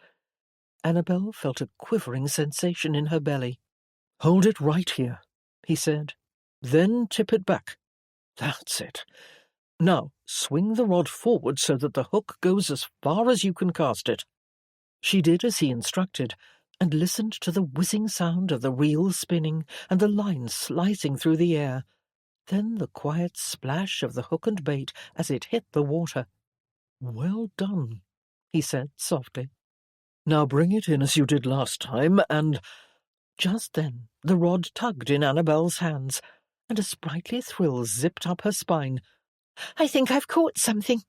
Annabel felt a quivering sensation in her belly. "Hold it right here," he said. "Then tip it back. That's it. Now swing the rod forward so that the hook goes as far as you can cast it." She did as he instructed, and listened to the whizzing sound of the reel spinning and the line slicing through the air, then the quiet splash of the hook and bait as it hit the water. "Well done," he said softly. "Now bring it in as you did last time, and—" Just then the rod tugged in Annabel's hands, and a sprightly thrill zipped up her spine. "I think I've caught something."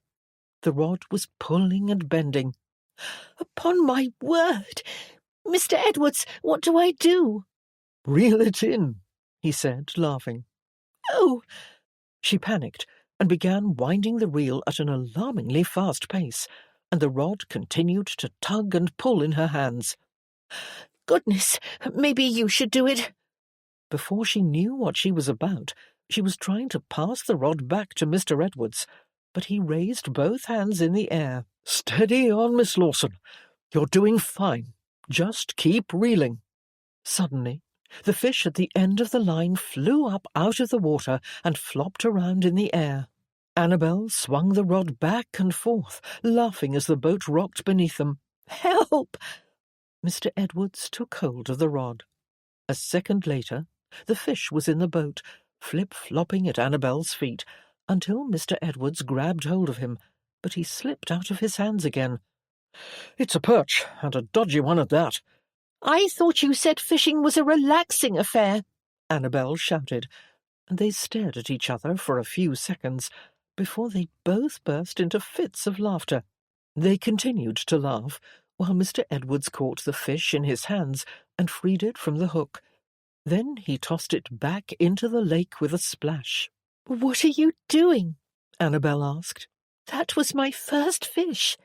The rod was pulling and bending. "Upon my word! Mr. Edwards, what do I do?" "Reel it in," he said, laughing. "Oh!" She panicked and began winding the reel at an alarmingly fast pace, and the rod continued to tug and pull in her hands. "Goodness, maybe you should do it." Before she knew what she was about, she was trying to pass the rod back to Mr. Edwards, but he raised both hands in the air. "Steady on, Miss Lawson. You're doing fine. Just keep reeling." Suddenly, the fish at the end of the line flew up out of the water and flopped around in the air. Annabel swung the rod back and forth, laughing as the boat rocked beneath them. "Help!" Mr. Edwards took hold of the rod. A second later, the fish was in the boat, flip-flopping at Annabel's feet, until Mr. Edwards grabbed hold of him, but he slipped out of his hands again. "It's a perch, and a dodgy one at that." "I thought you said fishing was a relaxing affair," Annabel shouted, and they stared at each other for a few seconds before they both burst into fits of laughter. They continued to laugh while Mr. Edwards caught the fish in his hands and freed it from the hook. Then he tossed it back into the lake with a splash. "What are you doing?" Annabel asked. "That was my first fish."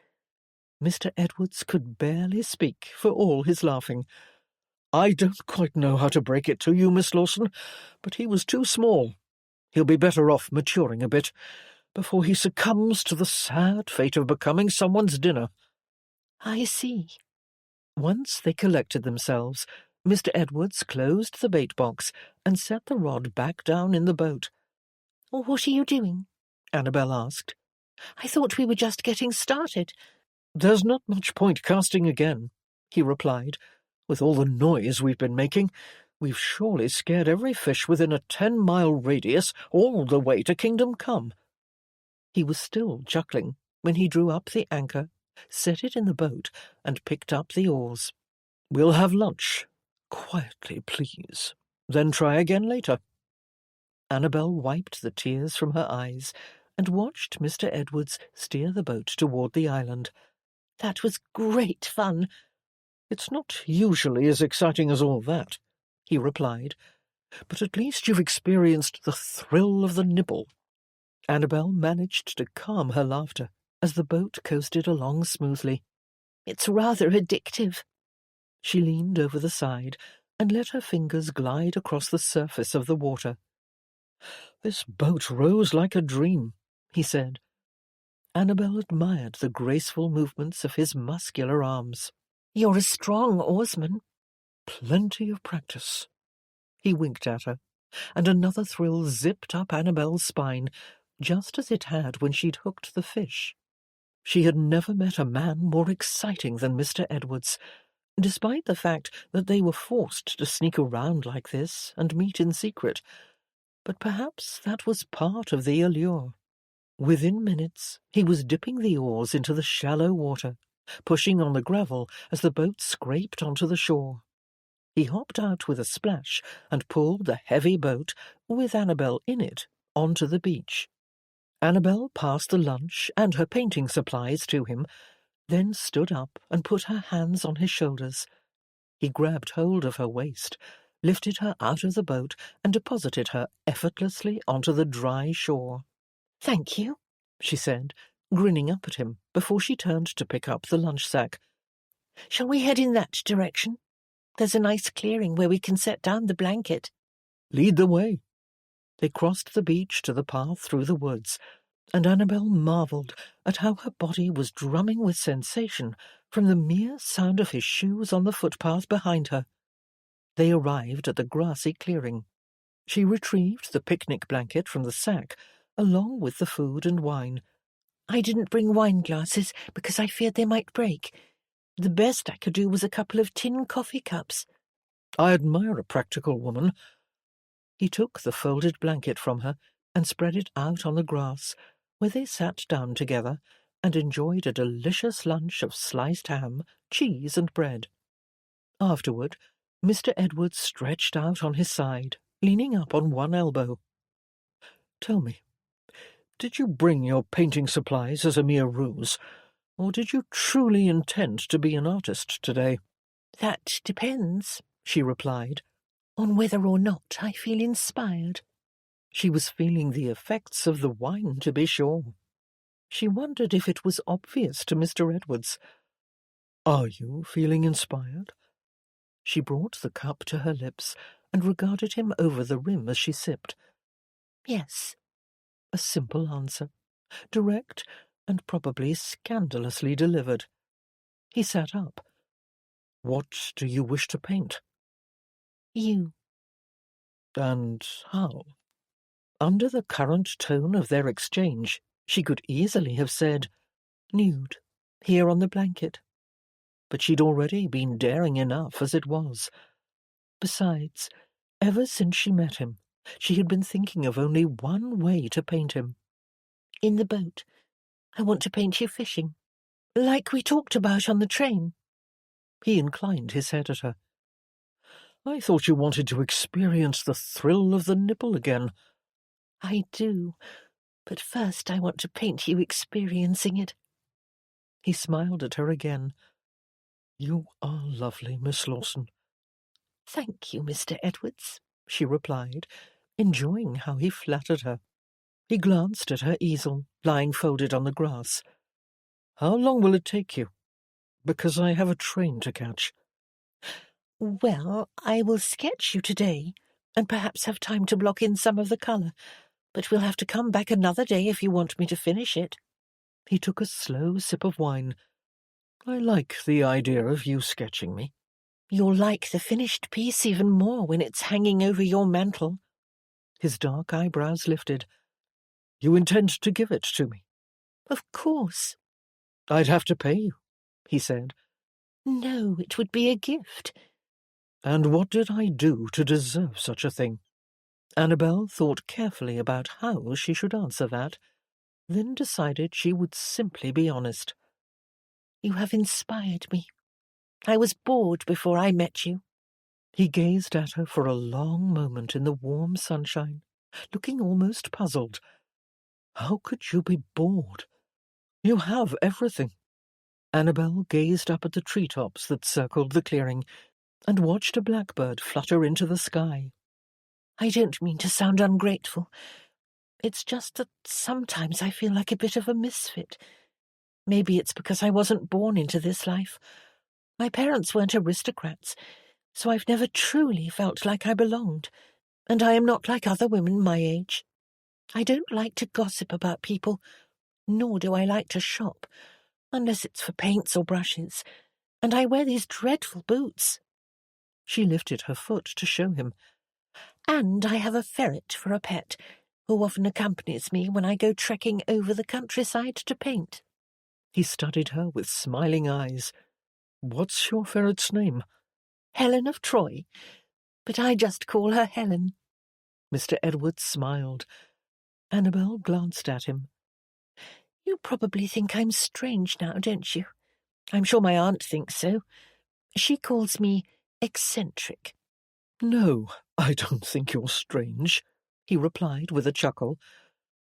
Mr. Edwards could barely speak for all his laughing. "I don't quite know how to break it to you, Miss Lawson, but he was too small. He'll be better off maturing a bit before he succumbs to the sad fate of becoming someone's dinner." "I see." Once they collected themselves, Mr. Edwards closed the bait box and set the rod back down in the boat. "What are you doing?" Annabel asked. "I thought we were just getting started." "There's not much point casting again," he replied, "with all the noise we've been making. We've surely scared every fish within a 10-mile radius all the way to Kingdom Come." He was still chuckling when he drew up the anchor, set it in the boat, and picked up the oars. "We'll have lunch. Quietly, please. Then try again later." Annabel wiped the tears from her eyes and watched Mr. Edwards steer the boat toward the island. "That was great fun." "It's not usually as exciting as all that," he replied, "but at least you've experienced the thrill of the nibble." Annabel managed to calm her laughter as the boat coasted along smoothly. "It's rather addictive." She leaned over the side and let her fingers glide across the surface of the water. "This boat rows like a dream," he said. Annabel admired the graceful movements of his muscular arms. "You're a strong oarsman." "Plenty of practice." He winked at her, and another thrill zipped up Annabel's spine, just as it had when she'd hooked the fish. She had never met a man more exciting than Mr. Edwards, despite the fact that they were forced to sneak around like this and meet in secret. But perhaps that was part of the allure. Within minutes, he was dipping the oars into the shallow water, pushing on the gravel as the boat scraped onto the shore. He hopped out with a splash and pulled the heavy boat, with Annabel in it, onto the beach. Annabel passed the lunch and her painting supplies to him, then stood up and put her hands on his shoulders. He grabbed hold of her waist, lifted her out of the boat, and deposited her effortlessly onto the dry shore. "Thank you," she said, grinning up at him before she turned to pick up the lunch sack. "Shall we head in that direction? There's a nice clearing where we can set down the blanket." "Lead the way." They crossed the beach to the path through the woods, and Annabel marvelled at how her body was drumming with sensation from the mere sound of his shoes on the footpath behind her. They arrived at the grassy clearing. She retrieved the picnic blanket from the sack, along with the food and wine. "I didn't bring wine glasses because I feared they might break. The best I could do was a couple of tin coffee cups." "I admire a practical woman." He took the folded blanket from her and spread it out on the grass, where they sat down together and enjoyed a delicious lunch of sliced ham, cheese, and bread. Afterward, Mr. Edwards stretched out on his side, leaning up on one elbow. "Tell me, did you bring your painting supplies as a mere ruse, or did you truly intend to be an artist today?" "That depends," she replied, "on whether or not I feel inspired." She was feeling the effects of the wine, to be sure. She wondered if it was obvious to Mr. Edwards. "Are you feeling inspired?" She brought the cup to her lips and regarded him over the rim as she sipped. "Yes." A simple answer, direct and probably scandalously delivered. He sat up. "What do you wish to paint?" "You." "And how?" Under the current tone of their exchange, she could easily have said, "Nude, here on the blanket." But she'd already been daring enough as it was. Besides, ever since she met him, she had been thinking of only one way to paint him. "In the boat. I want to paint you fishing, like we talked about on the train." He inclined his head at her. "I thought you wanted to experience the thrill of the nibble again." "I do, but first I want to paint you experiencing it." He smiled at her again. "You are lovely, Miss Lawson." "Thank you, Mr. Edwards," she replied, enjoying how he flattered her. He glanced at her easel, lying folded on the grass. "How long will it take you? Because I have a train to catch." "Well, I will sketch you today, and perhaps have time to block in some of the colour, but we'll have to come back another day if you want me to finish it." He took a slow sip of wine. "I like the idea of you sketching me." "You'll like the finished piece even more when it's hanging over your mantel." His dark eyebrows lifted. "You intend to give it to me?" "Of course." "I'd have to pay you," he said. "No, it would be a gift. And what did I do to deserve such a thing? Annabel thought carefully about how she should answer that, then decided she would simply be honest. You have inspired me. I was bored before I met you. He gazed at her for a long moment in the warm sunshine, looking almost puzzled. How could you be bored? You have everything. Annabel gazed up at the treetops that circled the clearing and watched a blackbird flutter into the sky. I don't mean to sound ungrateful. It's just that sometimes I feel like a bit of a misfit. Maybe it's because I wasn't born into this life. My parents weren't aristocrats, so I've never truly felt like I belonged, and I am not like other women my age. I don't like to gossip about people, nor do I like to shop, unless it's for paints or brushes, and I wear these dreadful boots. She lifted her foot to show him. And I have a ferret for a pet, who often accompanies me when I go trekking over the countryside to paint. He studied her with smiling eyes. What's your ferret's name? Helen of Troy, but I just call her Helen. Mr. Edwards smiled. Annabel glanced at him. You probably think I'm strange now, don't you? I'm sure my aunt thinks so. She calls me eccentric. No, I don't think you're strange, he replied with a chuckle,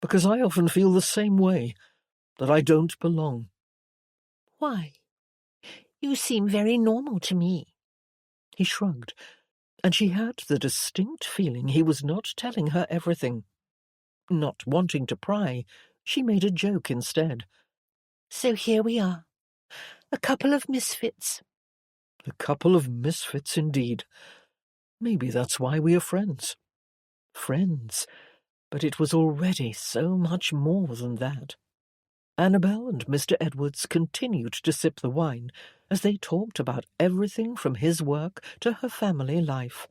because I often feel the same way, that I don't belong. Why? You seem very normal to me. He shrugged, and she had the distinct feeling he was not telling her everything. Not wanting to pry, she made a joke instead. So here we are, a couple of misfits. A couple of misfits indeed. Maybe that's why we are friends. Friends, but it was already so much more than that. Annabel and Mr. Edwards continued to sip the wine as they talked about everything from his work to her family life.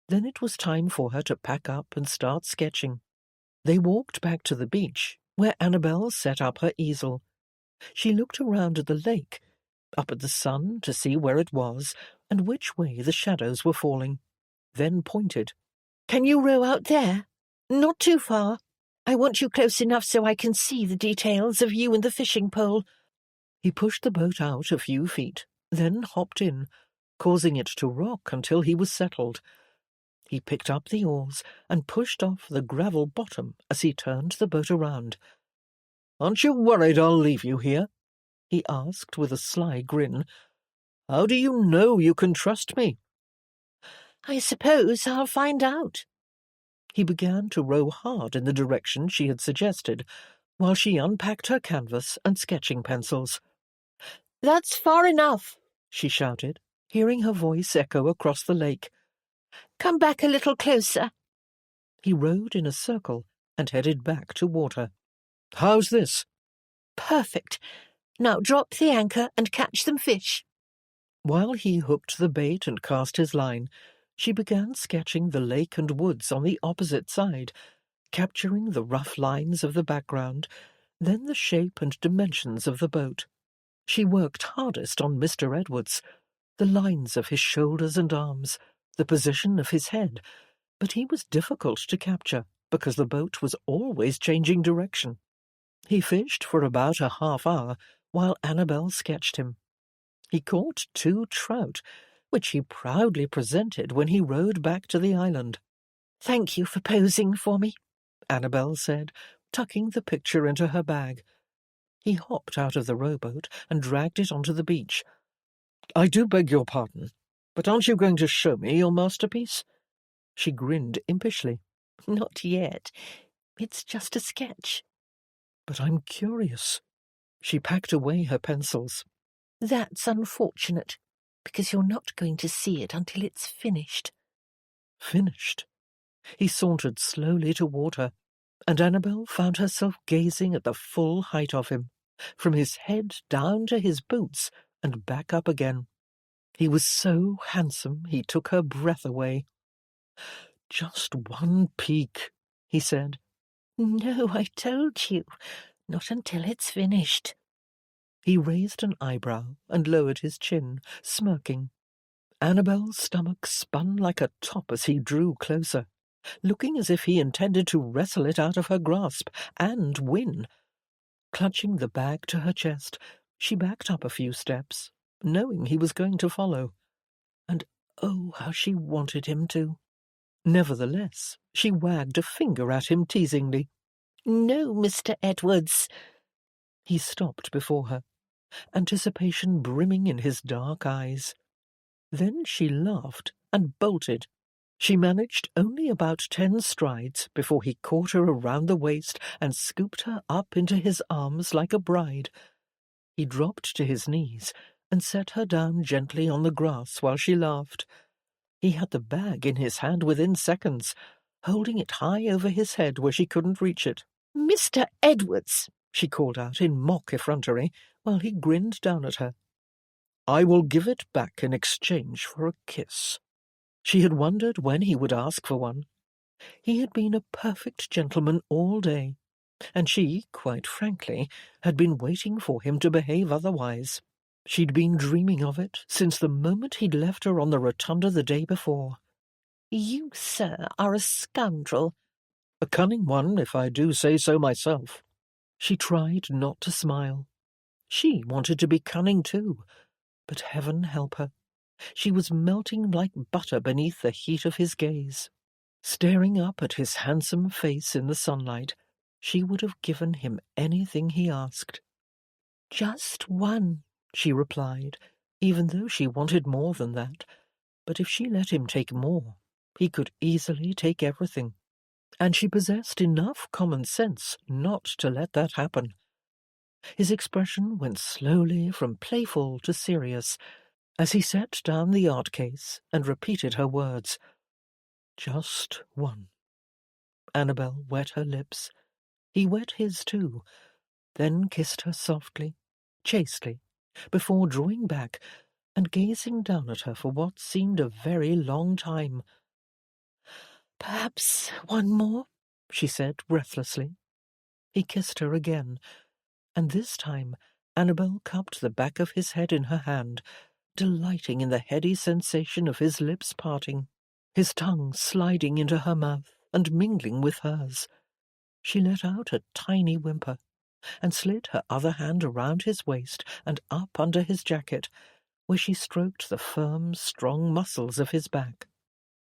Then it was time for her to pack up and start sketching. They walked back to the beach, where Annabel set up her easel. She looked around at the lake, up at the sun to see where it was and which way the shadows were falling, then pointed. Can you row out there? Not too far. I want you close enough so I can see the details of you and the fishing pole. He pushed the boat out a few feet, then hopped in, causing it to rock until he was settled. He picked up the oars and pushed off the gravel bottom as he turned the boat around. "Aren't you worried I'll leave you here?" he asked with a sly grin. "How do you know you can trust me?" I suppose I'll find out. He began to row hard in the direction she had suggested, while she unpacked her canvas and sketching pencils. That's far enough, she shouted, hearing her voice echo across the lake. Come back a little closer. He rowed in a circle and headed back toward her. How's this? Perfect. Now drop the anchor and catch some fish. While he hooked the bait and cast his line, she began sketching the lake and woods on the opposite side, capturing the rough lines of the background, then the shape and dimensions of the boat. She worked hardest on Mr. Edwards, the lines of his shoulders and arms, the position of his head, but he was difficult to capture because the boat was always changing direction. He fished for about a half hour while Annabel sketched him. He caught 2 trout, which he proudly presented when he rowed back to the island. Thank you for posing for me, Annabel said, tucking the picture into her bag. He hopped out of the rowboat and dragged it onto the beach. I do beg your pardon, but aren't you going to show me your masterpiece? She grinned impishly. Not yet. It's just a sketch. But I'm curious. She packed away her pencils. That's unfortunate, because you're not going to see it until it's finished. Finished? He sauntered slowly toward her, and Annabel found herself gazing at the full height of him, from his head down to his boots and back up again. He was so handsome he took her breath away. Just one peek, he said. No, I told you. Not until it's finished. He raised an eyebrow and lowered his chin, smirking. Annabel's stomach spun like a top as he drew closer, looking as if he intended to wrestle it out of her grasp and win. Clutching the bag to her chest, she backed up a few steps, knowing he was going to follow. And oh, how she wanted him to. Nevertheless, she wagged a finger at him teasingly. "No, Mr. Edwards." He stopped before her, anticipation brimming in his dark eyes. Then she laughed and bolted. She managed only about 10 strides before he caught her around the waist and scooped her up into his arms like a bride. He dropped to his knees and set her down gently on the grass while she laughed. He had the bag in his hand within seconds, holding it high over his head where she couldn't reach it. "Mr. Edwards," she called out in mock effrontery, while he grinned down at her. "I will give it back in exchange for a kiss." She had wondered when he would ask for one. He had been a perfect gentleman all day, and she, quite frankly, had been waiting for him to behave otherwise. She'd been dreaming of it since the moment he'd left her on the rotunda the day before. "You, sir, are a scoundrel." A cunning one, if I do say so myself. She tried not to smile. She wanted to be cunning too, but heaven help her. She was melting like butter beneath the heat of his gaze. Staring up at his handsome face in the sunlight, she would have given him anything he asked. "Just one," she replied, even though she wanted more than that. But if she let him take more, he could easily take everything. And she possessed enough common sense not to let that happen. His expression went slowly from playful to serious, as he set down the art case and repeated her words. Just one. Annabel wet her lips. He wet his too, then kissed her softly, chastely, before drawing back and gazing down at her for what seemed a very long time. "Perhaps one more," she said breathlessly. He kissed her again, and this time Annabel cupped the back of his head in her hand, delighting in the heady sensation of his lips parting, his tongue sliding into her mouth and mingling with hers. She let out a tiny whimper, and slid her other hand around his waist and up under his jacket, where she stroked the firm, strong muscles of his back.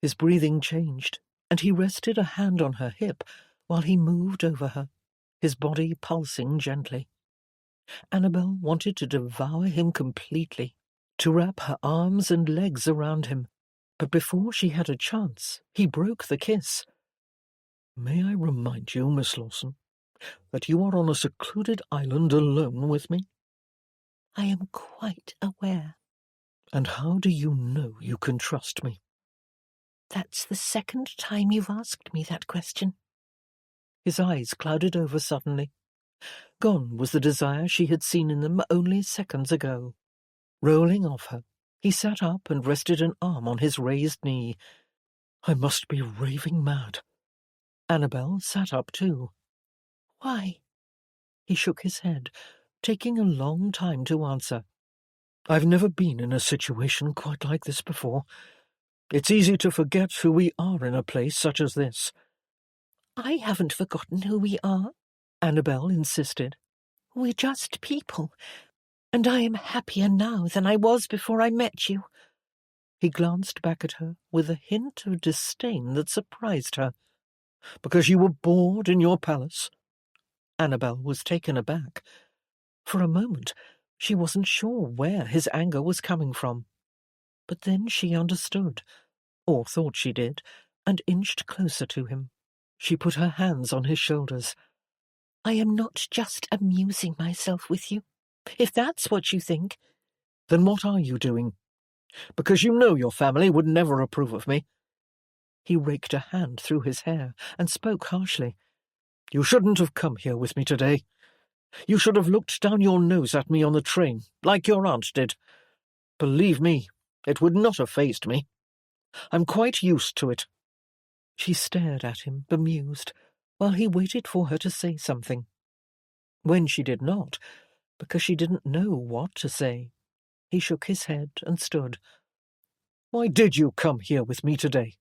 His breathing changed, and he rested a hand on her hip while he moved over her, his body pulsing gently. Annabel wanted to devour him completely, to wrap her arms and legs around him, but before she had a chance, he broke the kiss. "May I remind you, Miss Lawson, that you are on a secluded island alone with me?" "I am quite aware." "And how do you know you can trust me?" "That's the second time you've asked me that question." His eyes clouded over suddenly. Gone was the desire she had seen in them only seconds ago. Rolling off her, he sat up and rested an arm on his raised knee. "I must be raving mad." Annabel sat up too. "Why?" He shook his head, taking a long time to answer. "I've never been in a situation quite like this before. It's easy to forget who we are in a place such as this." "I haven't forgotten who we are," Annabel insisted. "We're just people, and I am happier now than I was before I met you." He glanced back at her with a hint of disdain that surprised her. "Because you were bored in your palace?" Annabel was taken aback. For a moment, she wasn't sure where his anger was coming from. But then she understood, or thought she did, and inched closer to him. She put her hands on his shoulders. "I am not just amusing myself with you, if that's what you think." "Then what are you doing? Because you know your family would never approve of me." He raked a hand through his hair and spoke harshly. "You shouldn't have come here with me today. You should have looked down your nose at me on the train, like your aunt did. Believe me, it would not have fazed me. I'm quite used to it." She stared at him, bemused, while he waited for her to say something. When she did not, because she didn't know what to say, he shook his head and stood. "Why did you come here with me today?"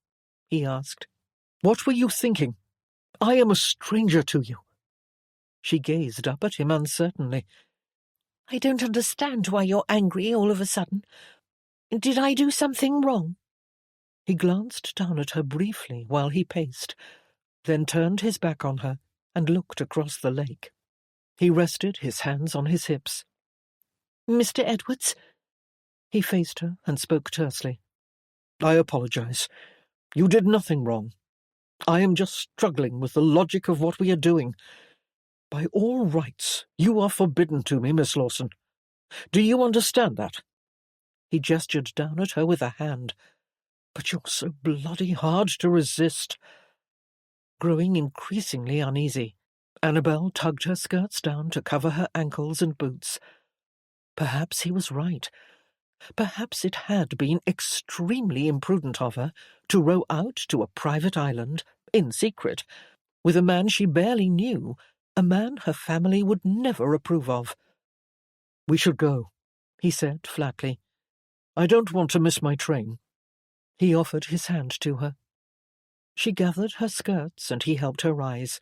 he asked. "What were you thinking? I am a stranger to you." She gazed up at him uncertainly. "I don't understand why you're angry all of a sudden. Did I do something wrong?" He glanced down at her briefly while he paced, then turned his back on her and looked across the lake. He rested his hands on his hips. "Mr. Edwards?" He faced her and spoke tersely. "I apologize. You did nothing wrong. I am just struggling with the logic of what we are doing. By all rights, you are forbidden to me, Miss Lawson. Do you understand that?" He gestured down at her with a hand. "But you're so bloody hard to resist." Growing increasingly uneasy, Annabel tugged her skirts down to cover her ankles and boots. Perhaps he was right. Perhaps it had been extremely imprudent of her to row out to a private island, in secret, with a man she barely knew, a man her family would never approve of. "We should go," he said flatly. "I don't want to miss my train." He offered his hand to her. She gathered her skirts and he helped her rise.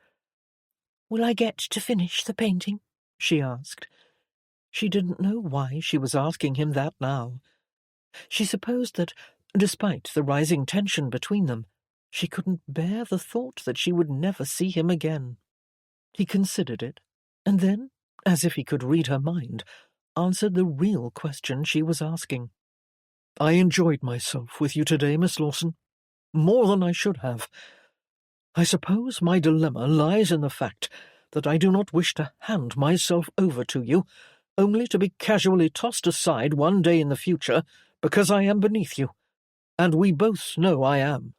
"Will I get to finish the painting?" she asked. She didn't know why she was asking him that now. She supposed that, despite the rising tension between them, she couldn't bear the thought that she would never see him again. He considered it, and then, as if he could read her mind, answered the real question she was asking. "I enjoyed myself with you today, Miss Lawson, more than I should have. I suppose my dilemma lies in the fact that I do not wish to hand myself over to you, only to be casually tossed aside one day in the future because I am beneath you. And we both know I am."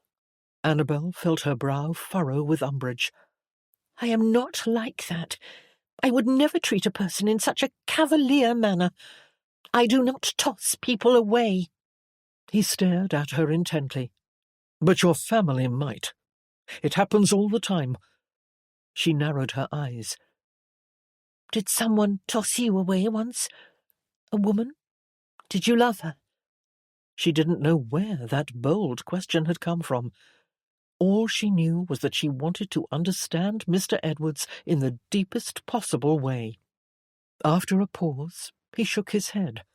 Annabel felt her brow furrow with umbrage. "I am not like that. I would never treat a person in such a cavalier manner. I do not toss people away." He stared at her intently. "But your family might. It happens all the time." She narrowed her eyes. "Did someone toss you away once? A woman? Did you love her?" She didn't know where that bold question had come from. All she knew was that she wanted to understand Mr. Edwards in the deepest possible way. After a pause, he shook his head.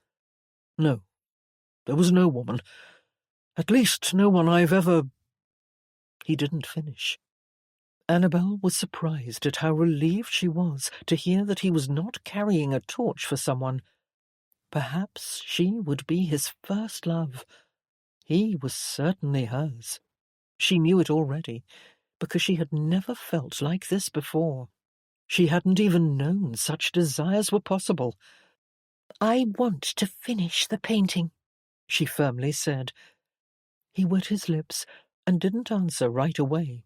"No, there was no woman. At least no one I've ever—" He didn't finish. Annabel was surprised at how relieved she was to hear that he was not carrying a torch for someone. Perhaps she would be his first love. He was certainly hers. She knew it already, because she had never felt like this before. She hadn't even known such desires were possible. "I want to finish the painting," she firmly said. He wet his lips and didn't answer right away.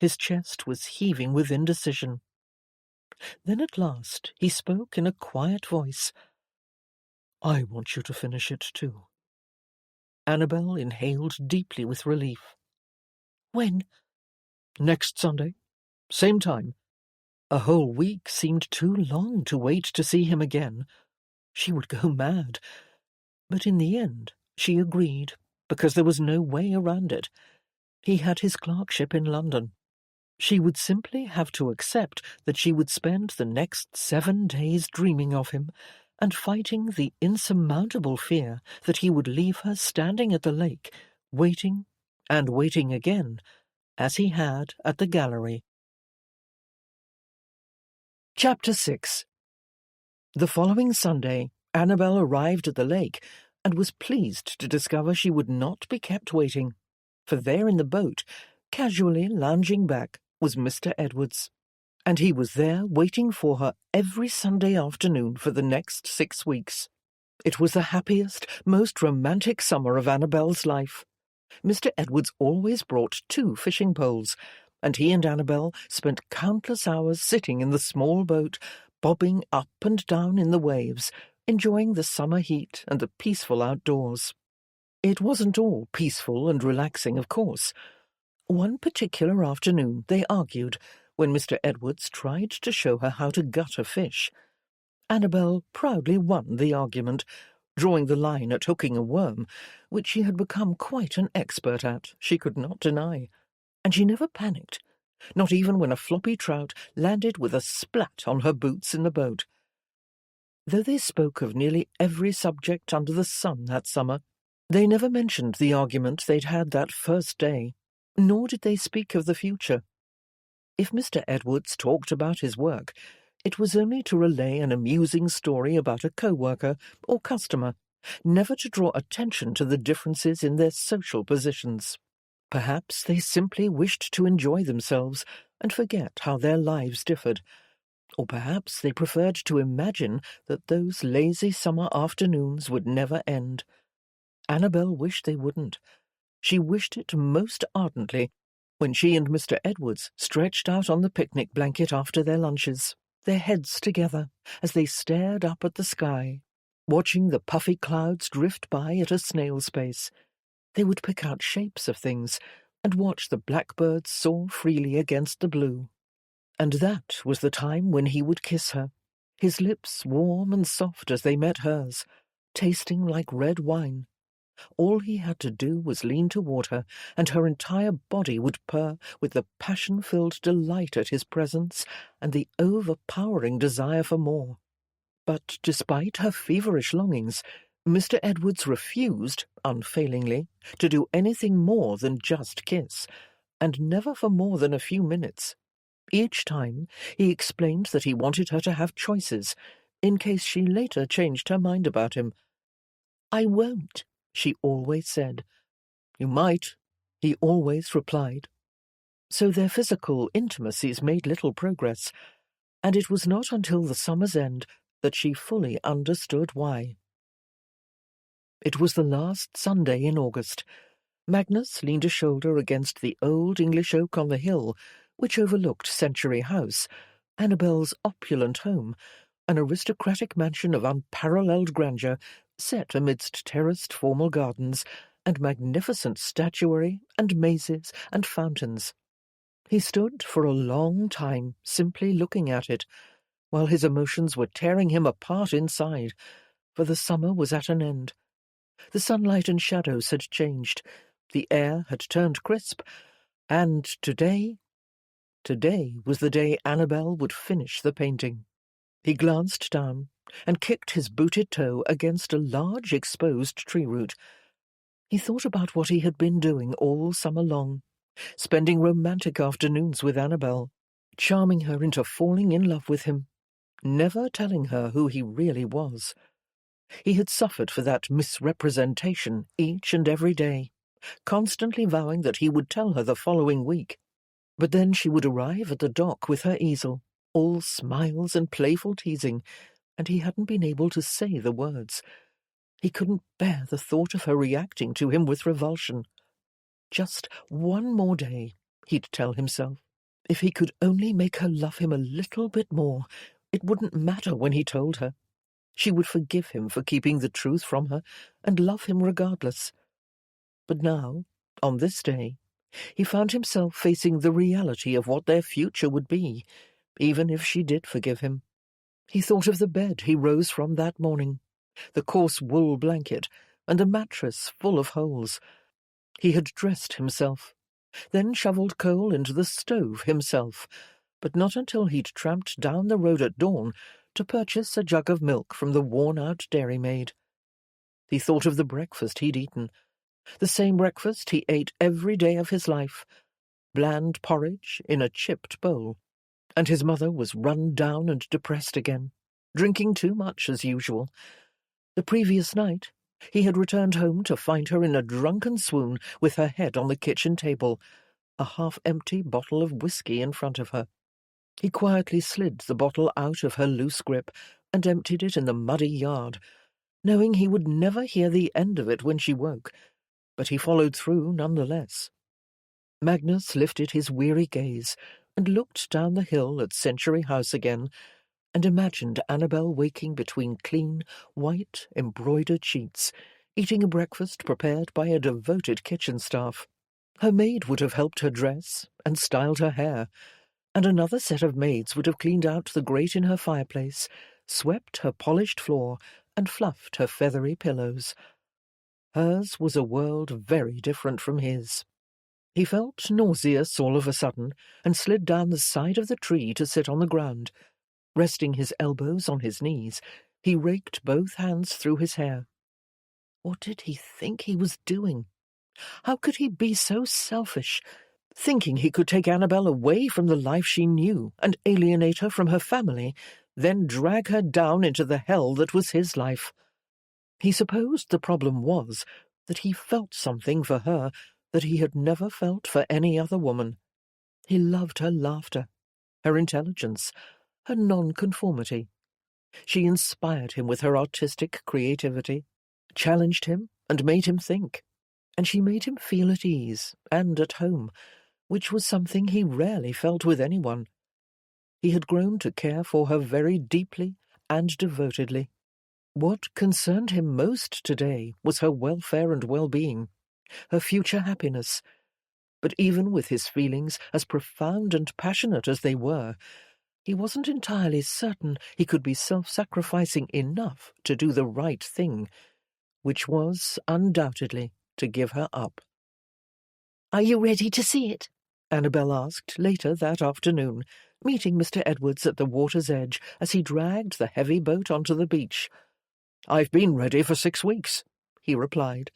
His chest was heaving with indecision. Then at last he spoke in a quiet voice. "I want you to finish it too." Annabel inhaled deeply with relief. "When?" "Next Sunday. Same time." A whole week seemed too long to wait to see him again. She would go mad. But in the end she agreed, because there was no way around it. He had his clerkship in London. She would simply have to accept that she would spend the next 7 days dreaming of him and fighting the insurmountable fear that he would leave her standing at the lake, waiting and waiting again, as he had at the gallery. Chapter 6. The following Sunday, Annabel arrived at the lake and was pleased to discover she would not be kept waiting, for there in the boat, casually lounging back, was Mr. Edwards, and he was there waiting for her every Sunday afternoon for the next 6 weeks. It was the happiest, most romantic summer of Annabel's life. Mr. Edwards always brought 2 fishing poles, and he and Annabel spent countless hours sitting in the small boat, bobbing up and down in the waves, enjoying the summer heat and the peaceful outdoors. It wasn't all peaceful and relaxing, of course. One particular afternoon they argued, when Mr. Edwards tried to show her how to gut a fish. Annabel proudly won the argument, drawing the line at hooking a worm, which she had become quite an expert at, she could not deny. And she never panicked, not even when a floppy trout landed with a splat on her boots in the boat. Though they spoke of nearly every subject under the sun that summer, they never mentioned the argument they'd had that first day, nor did they speak of the future. If Mr. Edwards talked about his work, it was only to relay an amusing story about a co-worker or customer, never to draw attention to the differences in their social positions. Perhaps they simply wished to enjoy themselves and forget how their lives differed. Or perhaps they preferred to imagine that those lazy summer afternoons would never end. Annabel wished they wouldn't. She wished it most ardently when she and Mr. Edwards stretched out on the picnic blanket after their lunches, their heads together, as they stared up at the sky, watching the puffy clouds drift by at a snail's pace. They would pick out shapes of things and watch the blackbirds soar freely against the blue. And that was the time when he would kiss her, his lips warm and soft as they met hers, tasting like red wine. All he had to do was lean toward her, and her entire body would purr with the passion-filled delight at his presence and the overpowering desire for more. But despite her feverish longings, Mr. Edwards refused, unfailingly, to do anything more than just kiss, and never for more than a few minutes. Each time he explained that he wanted her to have choices, in case she later changed her mind about him. "I won't," she always said. "You might," he always replied. So their physical intimacies made little progress, and it was not until the summer's end that she fully understood why. It was the last Sunday in August. Magnus leaned a shoulder against the old English oak on the hill, which overlooked Century House, Annabel's opulent home, an aristocratic mansion of unparalleled grandeur, set amidst terraced formal gardens and magnificent statuary and mazes and fountains. He stood for a long time simply looking at it, while his emotions were tearing him apart inside, for the summer was at an end. The sunlight and shadows had changed, the air had turned crisp, and today was the day Annabel would finish the painting. He glanced down and kicked his booted toe against a large exposed tree root. He thought about what he had been doing all summer long, spending romantic afternoons with Annabel, charming her into falling in love with him, never telling her who he really was. He had suffered for that misrepresentation each and every day, constantly vowing that he would tell her the following week. But then she would arrive at the dock with her easel, all smiles and playful teasing, and he hadn't been able to say the words. He couldn't bear the thought of her reacting to him with revulsion. Just one more day, he'd tell himself. If he could only make her love him a little bit more, it wouldn't matter when he told her. She would forgive him for keeping the truth from her and love him regardless. But now, on this day, he found himself facing the reality of what their future would be, even if she did forgive him. He thought of the bed he rose from that morning, the coarse wool blanket, and the mattress full of holes. He had dressed himself, then shoveled coal into the stove himself, but not until he'd tramped down the road at dawn to purchase a jug of milk from the worn-out dairymaid. He thought of the breakfast he'd eaten, the same breakfast he ate every day of his life, bland porridge in a chipped bowl, and his mother was run down and depressed again, drinking too much as usual. The previous night he had returned home to find her in a drunken swoon with her head on the kitchen table, a half-empty bottle of whiskey in front of her. He quietly slid the bottle out of her loose grip and emptied it in the muddy yard, knowing he would never hear the end of it when she woke, but he followed through nonetheless. Magnus lifted his weary gaze and looked down the hill at Century House again, and imagined Annabel waking between clean, white, embroidered sheets, eating a breakfast prepared by a devoted kitchen staff. Her maid would have helped her dress and styled her hair, and another set of maids would have cleaned out the grate in her fireplace, swept her polished floor, and fluffed her feathery pillows. Hers was a world very different from his. He felt nauseous all of a sudden and slid down the side of the tree to sit on the ground. Resting his elbows on his knees, he raked both hands through his hair. What did he think he was doing? How could he be so selfish, thinking he could take Annabel away from the life she knew and alienate her from her family, then drag her down into the hell that was his life? He supposed the problem was that he felt something for her that he had never felt for any other woman. He loved her laughter, her intelligence, her nonconformity. She inspired him with her artistic creativity, challenged him and made him think, and she made him feel at ease and at home, which was something he rarely felt with anyone. He had grown to care for her very deeply and devotedly. What concerned him most today was her welfare and well-being, her future happiness. But even with his feelings as profound and passionate as they were, he wasn't entirely certain he could be self-sacrificing enough to do the right thing, which was, undoubtedly, to give her up. "Are you ready to see it?" Annabel asked later that afternoon, meeting Mr. Edwards at the water's edge as he dragged the heavy boat onto the beach. "I've been ready for 6 weeks," he replied.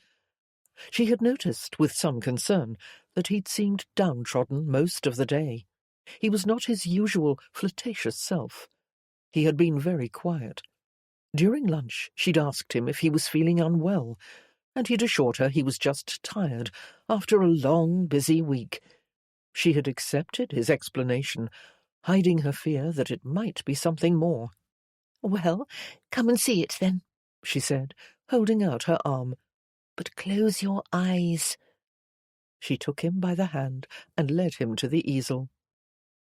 She had noticed with some concern that he'd seemed downtrodden most of the day. He was not his usual flirtatious self. He had been very quiet. During lunch, she'd asked him if he was feeling unwell, and he'd assured her he was just tired after a long, busy week. She had accepted his explanation, hiding her fear that it might be something more. "Well, come and see it then," she said, holding out her arm. "But close your eyes." She took him by the hand and led him to the easel.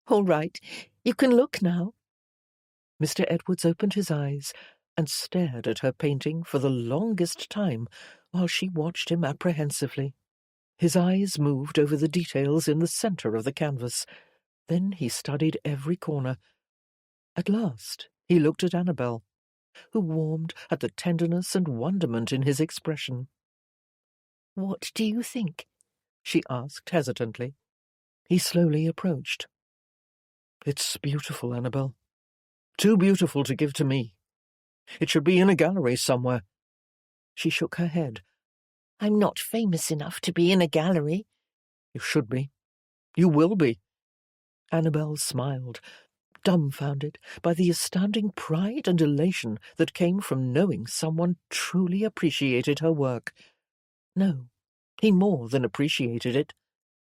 "All right, you can look now." Mr. Edwards opened his eyes and stared at her painting for the longest time while she watched him apprehensively. His eyes moved over the details in the centre of the canvas. Then he studied every corner. At last he looked at Annabel, who warmed at the tenderness and wonderment in his expression. "What do you think?" she asked hesitantly. He slowly approached. "It's beautiful, Annabel. Too beautiful to give to me. It should be in a gallery somewhere." She shook her head. "I'm not famous enough to be in a gallery." "You should be. You will be." Annabel smiled, dumbfounded by the astounding pride and elation that came from knowing someone truly appreciated her work. No, he more than appreciated it.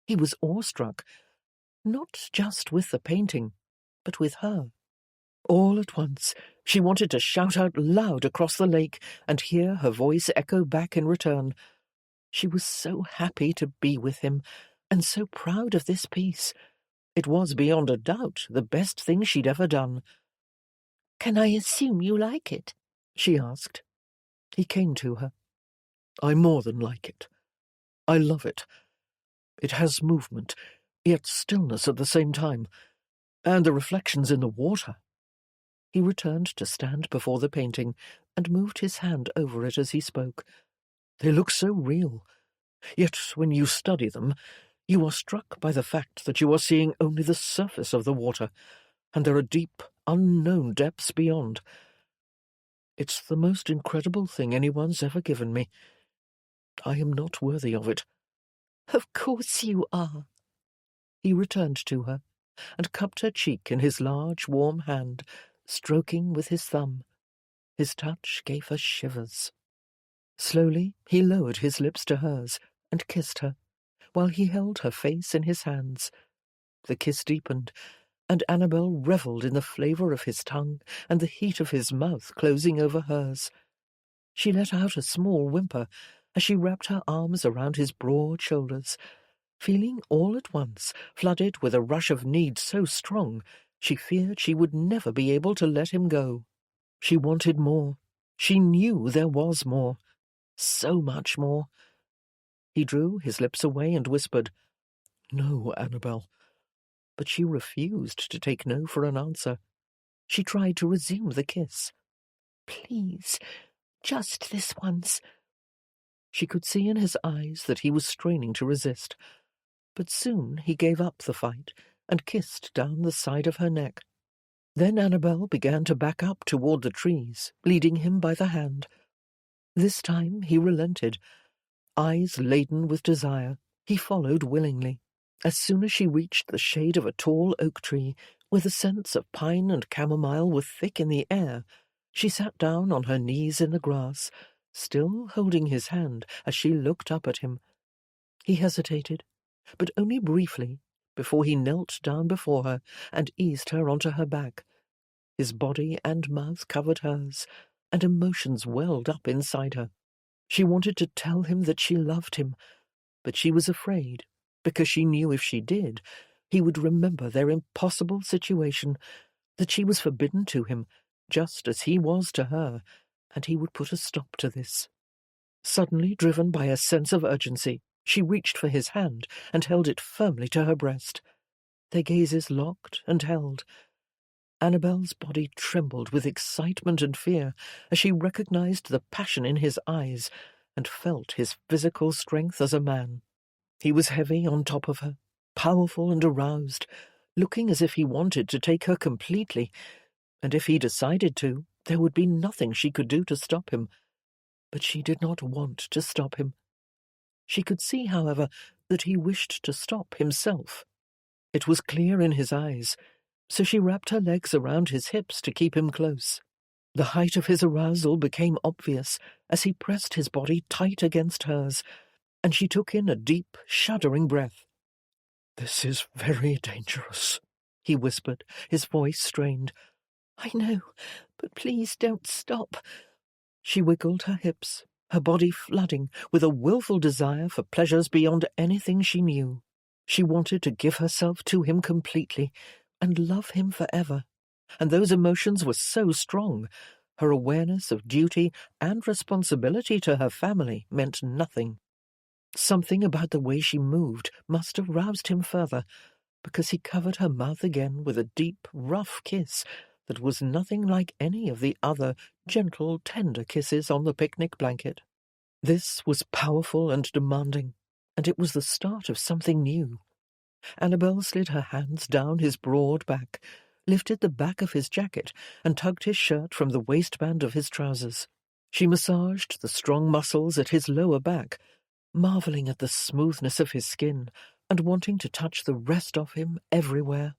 He was awestruck, not just with the painting, but with her. All at once, she wanted to shout out loud across the lake and hear her voice echo back in return. She was so happy to be with him, and so proud of this piece. It was beyond a doubt the best thing she'd ever done. "Can I assume you like it?" she asked. He came to her. "I more than like it. I love it. It has movement, yet stillness at the same time, and the reflections in the water." He returned to stand before the painting and moved his hand over it as he spoke. "They look so real, yet when you study them, you are struck by the fact that you are seeing only the surface of the water, and there are deep, unknown depths beyond. It's the most incredible thing anyone's ever given me. I am not worthy of it." "Of course you are." He returned to her and cupped her cheek in his large, warm hand, stroking with his thumb. His touch gave her shivers. Slowly he lowered his lips to hers and kissed her, while he held her face in his hands. The kiss deepened, and Annabel revelled in the flavour of his tongue and the heat of his mouth closing over hers. She let out a small whimper as she wrapped her arms around his broad shoulders, feeling all at once flooded with a rush of need so strong she feared she would never be able to let him go. She wanted more. She knew there was more. So much more. He drew his lips away and whispered, "No, Annabel." But she refused to take no for an answer. She tried to resume the kiss. "Please, Just this once." She could see in his eyes that he was straining to resist, but soon he gave up the fight and kissed down the side of her neck. Then Annabel began to back up toward the trees, leading him by the hand. This time he relented. Eyes laden with desire, he followed willingly. As soon as she reached the shade of a tall oak tree, where the scents of pine and chamomile were thick in the air, she sat down on her knees in the grass, still holding his hand as she looked up at him. He hesitated, but only briefly, before he knelt down before her and eased her onto her back. His body and mouth covered hers, and emotions welled up inside her. She wanted to tell him that she loved him, but she was afraid, because she knew if she did, he would remember their impossible situation, that she was forbidden to him, just as he was to her, and he would put a stop to this. Suddenly driven by a sense of urgency, she reached for his hand and held it firmly to her breast. Their gazes locked and held. Annabel's body trembled with excitement and fear as she recognized the passion in his eyes and felt his physical strength as a man. He was heavy on top of her, powerful and aroused, looking as if he wanted to take her completely, and if he decided to, there would be nothing she could do to stop him. But she did not want to stop him. She could see, however, that he wished to stop himself. It was clear in his eyes, so she wrapped her legs around his hips to keep him close. The height of his arousal became obvious as he pressed his body tight against hers, and she took in a deep, shuddering breath. "This is very dangerous," he whispered, his voice strained. "I know, but please don't stop." She wiggled her hips, her body flooding with a willful desire for pleasures beyond anything she knew. She wanted to give herself to him completely and love him forever, and those emotions were so strong. Her awareness of duty and responsibility to her family meant nothing. Something about the way she moved must have roused him further, because he covered her mouth again with a deep, rough kiss that was nothing like any of the other gentle, tender kisses on the picnic blanket. This was powerful and demanding, and it was the start of something new. Annabel slid her hands down his broad back, lifted the back of his jacket, and tugged his shirt from the waistband of his trousers. She massaged the strong muscles at his lower back, marveling at the smoothness of his skin and wanting to touch the rest of him everywhere.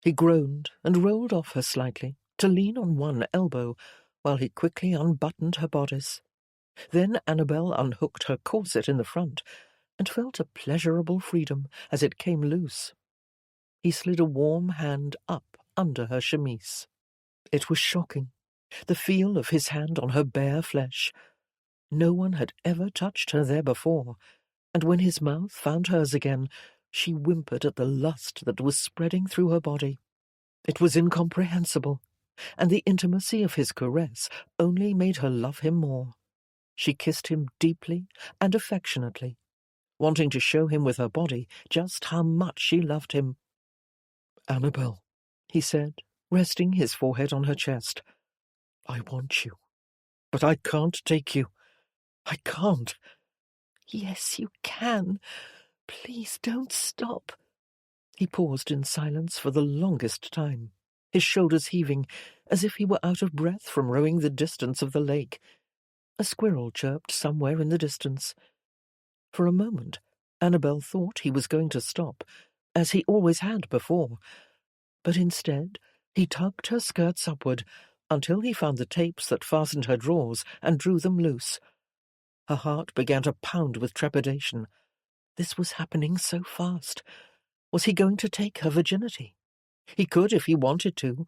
He groaned and rolled off her slightly to lean on one elbow while he quickly unbuttoned her bodice. Then Annabel unhooked her corset in the front and felt a pleasurable freedom as it came loose. He slid a warm hand up under her chemise. It was shocking, the feel of his hand on her bare flesh. No one had ever touched her there before, and when his mouth found hers again, she whimpered at the lust that was spreading through her body. It was incomprehensible, and the intimacy of his caress only made her love him more. She kissed him deeply and affectionately, wanting to show him with her body just how much she loved him. "Annabel," he said, resting his forehead on her chest, "I want you, but I can't take you. I can't." "Yes, you can. Please don't stop." He paused in silence for the longest time, his shoulders heaving, as if he were out of breath from rowing the distance of the lake. A squirrel chirped somewhere in the distance. For a moment, Annabel thought he was going to stop, as he always had before, but instead he tugged her skirts upward until he found the tapes that fastened her drawers and drew them loose. Her heart began to pound with trepidation. This was happening so fast. Was he going to take her virginity? He could if he wanted to.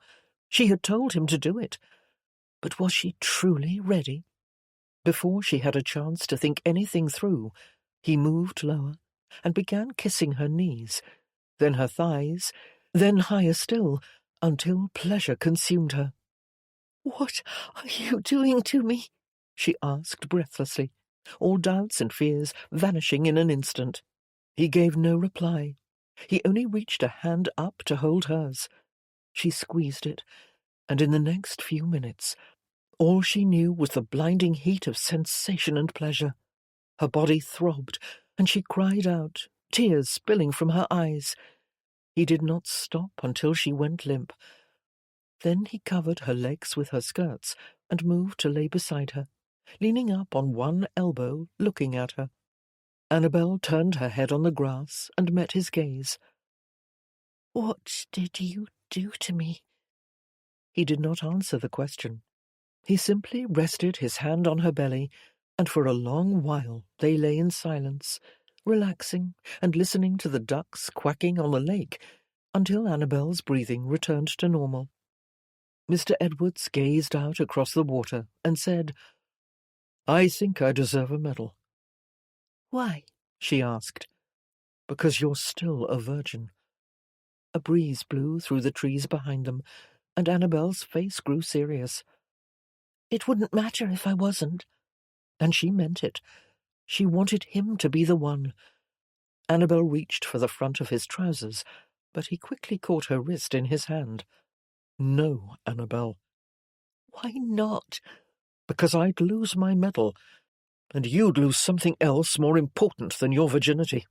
She had told him to do it. But was she truly ready? Before she had a chance to think anything through, he moved lower and began kissing her knees, then her thighs, then higher still, until pleasure consumed her. "What are you doing to me?" she asked breathlessly, all doubts and fears vanishing in an instant. He gave no reply. He only reached a hand up to hold hers. She squeezed it, and in the next few minutes All she knew was the blinding heat of sensation and pleasure. Her body throbbed, and she cried out, tears spilling from her eyes. He did not stop until she went limp. Then he covered her legs with her skirts and moved to lay beside her, leaning up on one elbow, looking at her. Annabel turned her head on the grass and met his gaze. "What did you do to me?" He did not answer the question. He simply rested his hand on her belly, and for a long while they lay in silence, relaxing and listening to the ducks quacking on the lake, until Annabel's breathing returned to normal. Mr. Edwards gazed out across the water and said, "I think I deserve a medal." "Why?" she asked. "Because you're still a virgin." A breeze blew through the trees behind them, and Annabel's face grew serious. "It wouldn't matter if I wasn't." And she meant it. She wanted him to be the one. Annabel reached for the front of his trousers, but he quickly caught her wrist in his hand. "No, Annabel." "Why not?" "Because I'd lose my medal, and you'd lose something else more important than your virginity.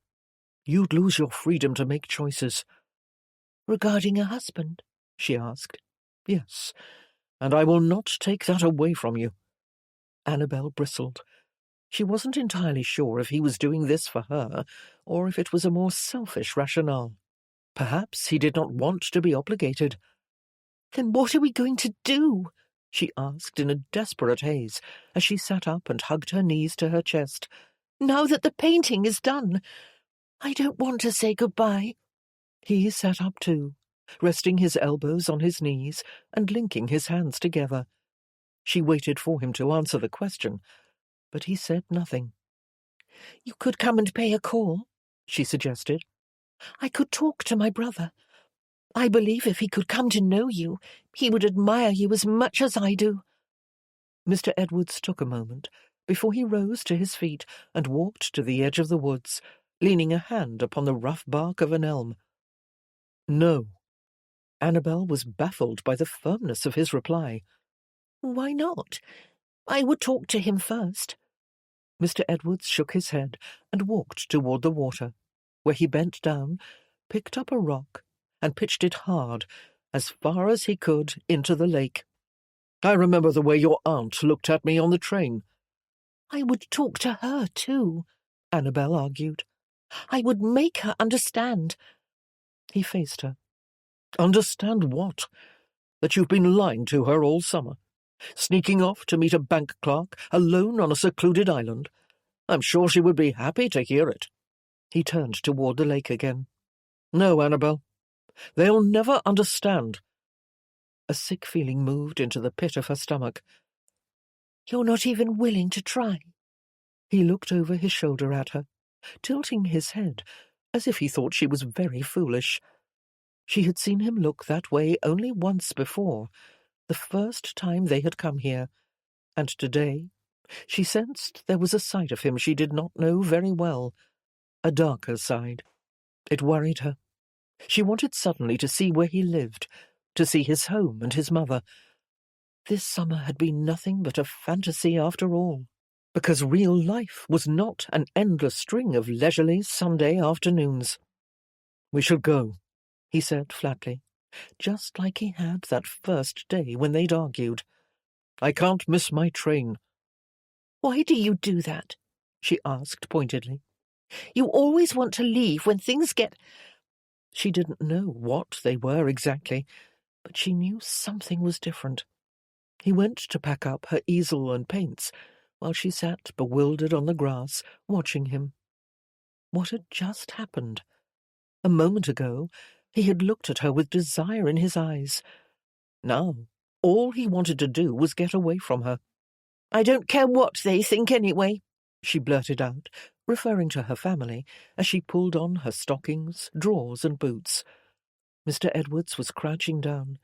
You'd lose your freedom to make choices." "Regarding a husband?" she asked. "Yes, and I will not take that away from you." Annabel bristled. She wasn't entirely sure if he was doing this for her, or if it was a more selfish rationale. Perhaps he did not want to be obligated. "Then what are we going to do?" she asked in a desperate haze, as she sat up and hugged her knees to her chest. "Now that the painting is done, I don't want to say goodbye." He sat up too, resting his elbows on his knees and linking his hands together. She waited for him to answer the question, but he said nothing. "You could come and pay a call," she suggested. "I could talk to my brother. I believe if he could come to know you, he would admire you as much as I do." Mr. Edwards took a moment before he rose to his feet and walked to the edge of the woods, leaning a hand upon the rough bark of an elm. "No." Annabel was baffled by the firmness of his reply. "Why not? I would talk to him first." Mr. Edwards shook his head and walked toward the water, where he bent down, picked up a rock, and pitched it hard, as far as he could, into the lake. "I remember the way your aunt looked at me on the train." "I would talk to her, too," Annabel argued. "I would make her understand." He faced her. "Understand what? That you've been lying to her all summer? Sneaking off to meet a bank clerk, alone on a secluded island? I'm sure she would be happy to hear it." He turned toward the lake again. "No, Annabel. They'll never understand." A sick feeling moved into the pit of her stomach. "You're not even willing to try?" He looked over his shoulder at her, tilting his head, as if he thought she was very foolish. She had seen him look that way only once before, the first time they had come here, and today she sensed there was a side of him she did not know very well, a darker side. It worried her. She wanted suddenly to see where he lived, to see his home and his mother. This summer had been nothing but a fantasy after all, because real life was not an endless string of leisurely Sunday afternoons. "We should go," he said flatly, just like he had that first day when they'd argued. "I can't miss my train." "Why do you do that?" she asked pointedly. "You always want to leave when things get—" She didn't know what they were exactly, but she knew something was different. He went to pack up her easel and paints, while she sat bewildered on the grass, watching him. What had just happened? A moment ago, he had looked at her with desire in his eyes. Now, all he wanted to do was get away from her. "I don't care what they think anyway," she blurted out, referring to her family, as she pulled on her stockings, drawers, and boots. Mr. Edwards was crouching down,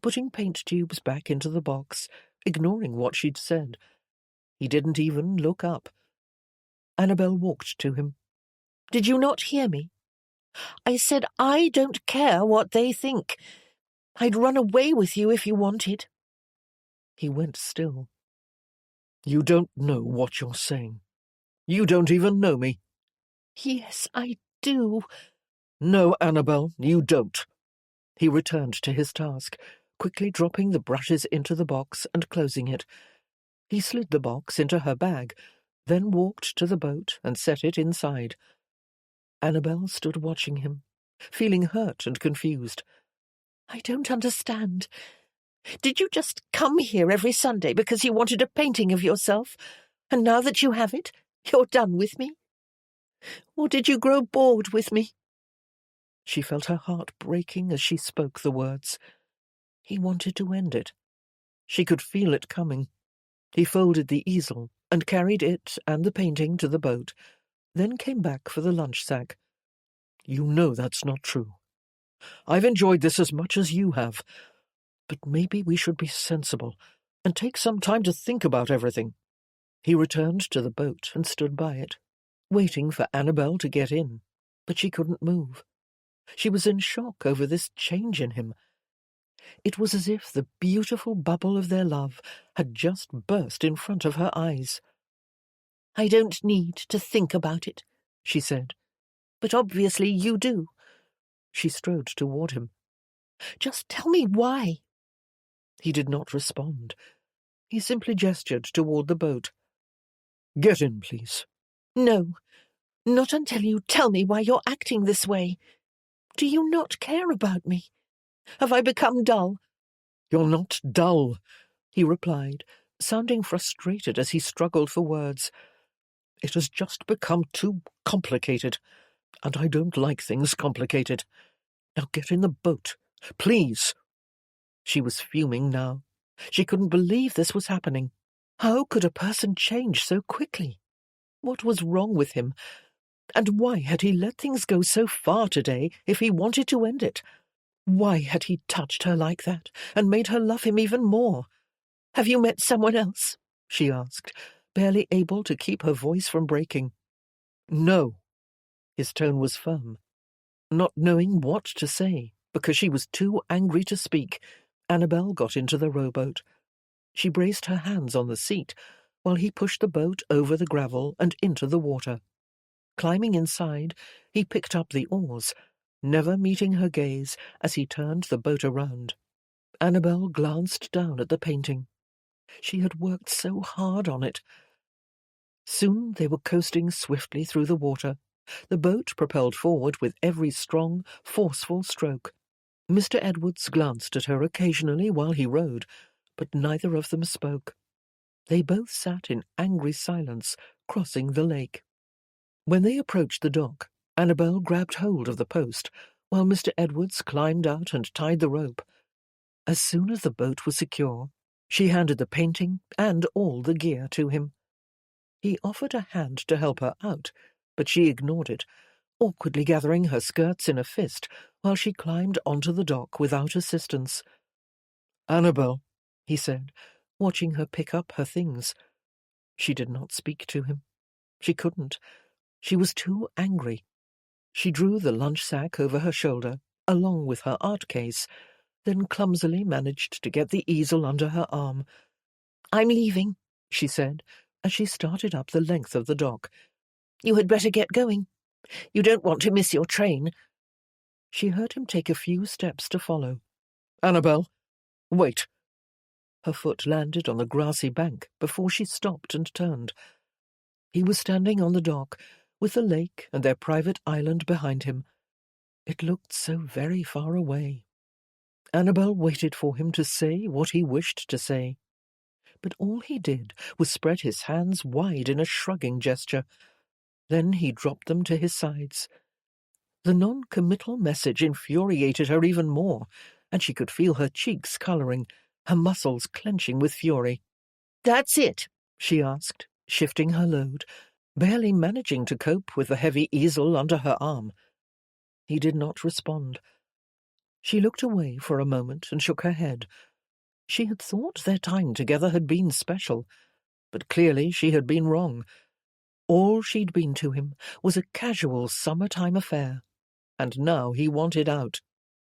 putting paint tubes back into the box, ignoring what she'd said. He didn't even look up. Annabel walked to him. "Did you not hear me? I said I don't care what they think. I'd run away with you if you wanted." He went still. "You don't know what you're saying. You don't even know me." "Yes, I do." "No, Annabel, you don't." He returned to his task, quickly dropping the brushes into the box and closing it. He slid the box into her bag, then walked to the boat and set it inside. Annabel stood watching him, feeling hurt and confused. "I don't understand. Did you just come here every Sunday because you wanted a painting of yourself, and now that you have it, you're done with me? Or did you grow bored with me?" She felt her heart breaking as she spoke the words. He wanted to end it. She could feel it coming. He folded the easel and carried it and the painting to the boat, then came back for the lunch sack. "You know that's not true. I've enjoyed this as much as you have, but maybe we should be sensible and take some time to think about everything." He returned to the boat and stood by it, waiting for Annabel to get in, but she couldn't move. She was in shock over this change in him. It was as if the beautiful bubble of their love had just burst in front of her eyes. "I don't need to think about it," she said. "But obviously you do." She strode toward him. "Just tell me why." He did not respond. He simply gestured toward the boat. "Get in, please." "No, not until you tell me why you're acting this way. Do you not care about me? Have I become dull?" "You're not dull," he replied, sounding frustrated as he struggled for words. "It has just become too complicated, and I don't like things complicated. Now get in the boat, please." She was fuming now. She couldn't believe this was happening. How could a person change so quickly? What was wrong with him? And why had he let things go so far today if he wanted to end it? Why had he touched her like that and made her love him even more? "Have you met someone else?" she asked, barely able to keep her voice from breaking. "No." His tone was firm. Not knowing what to say, because she was too angry to speak, Annabel got into the rowboat. She braced her hands on the seat while he pushed the boat over the gravel and into the water. Climbing inside, he picked up the oars, never meeting her gaze as he turned the boat around. Annabel glanced down at the painting. She had worked so hard on it. Soon they were coasting swiftly through the water, the boat propelled forward with every strong, forceful stroke. Mr. Edwards glanced at her occasionally while he rowed, but neither of them spoke. They both sat in angry silence, crossing the lake. When they approached the dock, Annabel grabbed hold of the post, while Mr. Edwards climbed out and tied the rope. As soon as the boat was secure, she handed the painting and all the gear to him. He offered a hand to help her out, but she ignored it, awkwardly gathering her skirts in a fist while she climbed onto the dock without assistance. "Annabel," he said, watching her pick up her things. She did not speak to him. She couldn't. She was too angry. She drew the lunch sack over her shoulder, along with her art case, then clumsily managed to get the easel under her arm. "I'm leaving," she said, as she started up the length of the dock. "You had better get going. You don't want to miss your train." She heard him take a few steps to follow. "Annabel, wait." Her foot landed on the grassy bank before she stopped and turned. He was standing on the dock, with the lake and their private island behind him. It looked so very far away. Annabel waited for him to say what he wished to say. But all he did was spread his hands wide in a shrugging gesture. Then he dropped them to his sides. The non-committal message infuriated her even more, and she could feel her cheeks colouring, her muscles clenching with fury. "That's it?" she asked, shifting her load, barely managing to cope with the heavy easel under her arm. He did not respond. She looked away for a moment and shook her head. She had thought their time together had been special, but clearly she had been wrong. All she'd been to him was a casual summertime affair, and now he wanted out.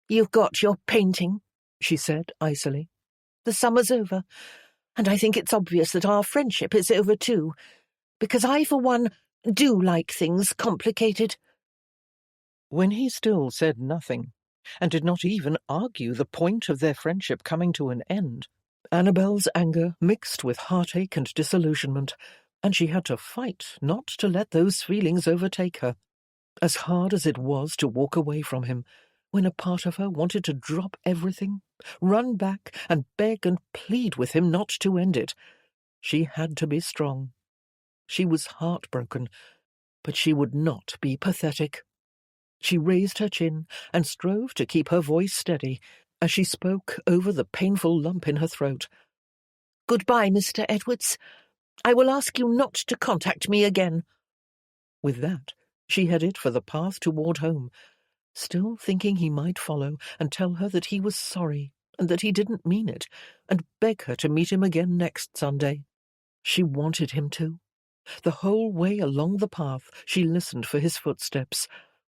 "You've got your painting," she said icily. "The summer's over. And I think it's obvious that our friendship is over too, because I, for one, do like things complicated." When he still said nothing, and did not even argue the point of their friendship coming to an end, Annabel's anger mixed with heartache and disillusionment, and she had to fight not to let those feelings overtake her. As hard as it was to walk away from him, when a part of her wanted to drop everything, run back and beg and plead with him not to end it, she had to be strong. She was heartbroken, but she would not be pathetic. She raised her chin and strove to keep her voice steady as she spoke over the painful lump in her throat. "Goodbye, Mr. Edwards. I will ask you not to contact me again." With that, she headed for the path toward home, still thinking he might follow and tell her that he was sorry and that he didn't mean it, and beg her to meet him again next Sunday. She wanted him to. The whole way along the path she listened for his footsteps,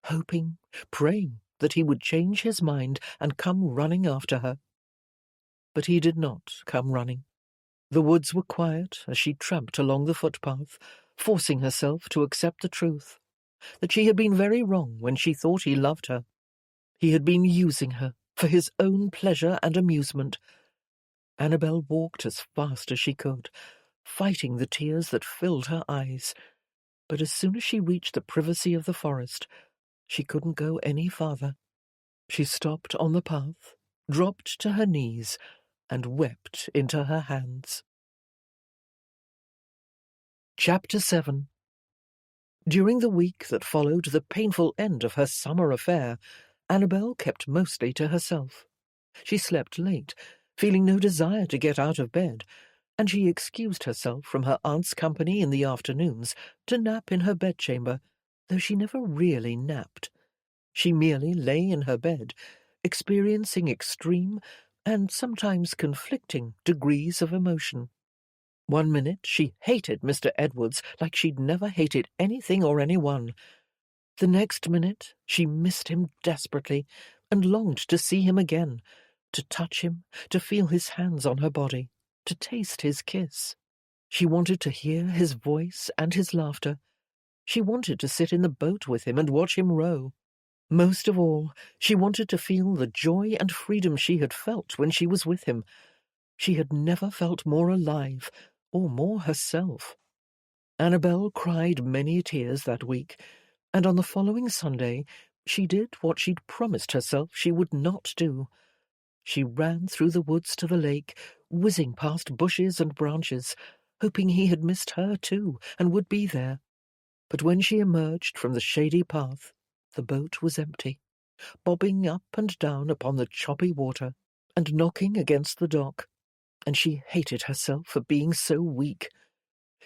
hoping, praying that he would change his mind and come running after her. But he did not come running. The woods were quiet as she tramped along the footpath, forcing herself to accept the truth, that she had been very wrong when she thought he loved her. He had been using her for his own pleasure and amusement. Annabel walked as fast as she could, fighting the tears that filled her eyes. But as soon as she reached the privacy of the forest, she couldn't go any farther. She stopped on the path, dropped to her knees, and wept into her hands. Chapter 7. During the week that followed the painful end of her summer affair, Annabel kept mostly to herself. She slept late, feeling no desire to get out of bed, and she excused herself from her aunt's company in the afternoons to nap in her bedchamber, though she never really napped. She merely lay in her bed, experiencing extreme and sometimes conflicting degrees of emotion. One minute she hated Mr. Edwards like she'd never hated anything or anyone. The next minute she missed him desperately and longed to see him again, to touch him, to feel his hands on her body, to taste his kiss. She wanted to hear his voice and his laughter. She wanted to sit in the boat with him and watch him row. Most of all, she wanted to feel the joy and freedom she had felt when she was with him. She had never felt more alive or more herself. Annabel cried many tears that week, and on the following Sunday she did what she'd promised herself she would not do. She ran through the woods to the lake, whizzing past bushes and branches, hoping he had missed her too and would be there. But when she emerged from the shady path, the boat was empty, bobbing up and down upon the choppy water and knocking against the dock, and she hated herself for being so weak.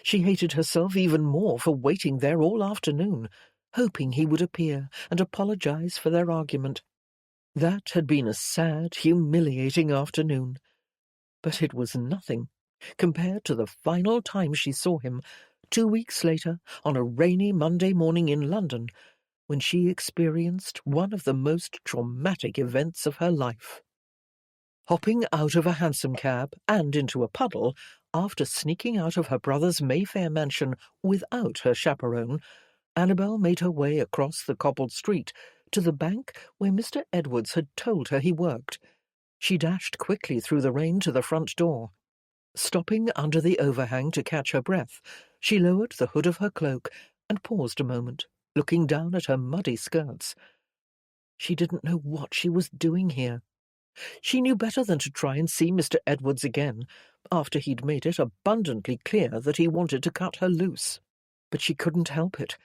She hated herself even more for waiting there all afternoon, hoping he would appear and apologize for their argument. That had been a sad, humiliating afternoon, but it was nothing compared to the final time she saw him 2 weeks later on a rainy Monday morning in London, when she experienced one of the most traumatic events of her life. Hopping out of a hansom cab and into a puddle, after sneaking out of her brother's Mayfair mansion without her chaperone, Annabel made her way across the cobbled street to the bank where Mr. Edwards had told her he worked. She dashed quickly through the rain to the front door. Stopping under the overhang to catch her breath, she lowered the hood of her cloak and paused a moment, looking down at her muddy skirts. She didn't know what she was doing here. She knew better than to try and see Mr. Edwards again, after he'd made it abundantly clear that he wanted to cut her loose. But she couldn't help it.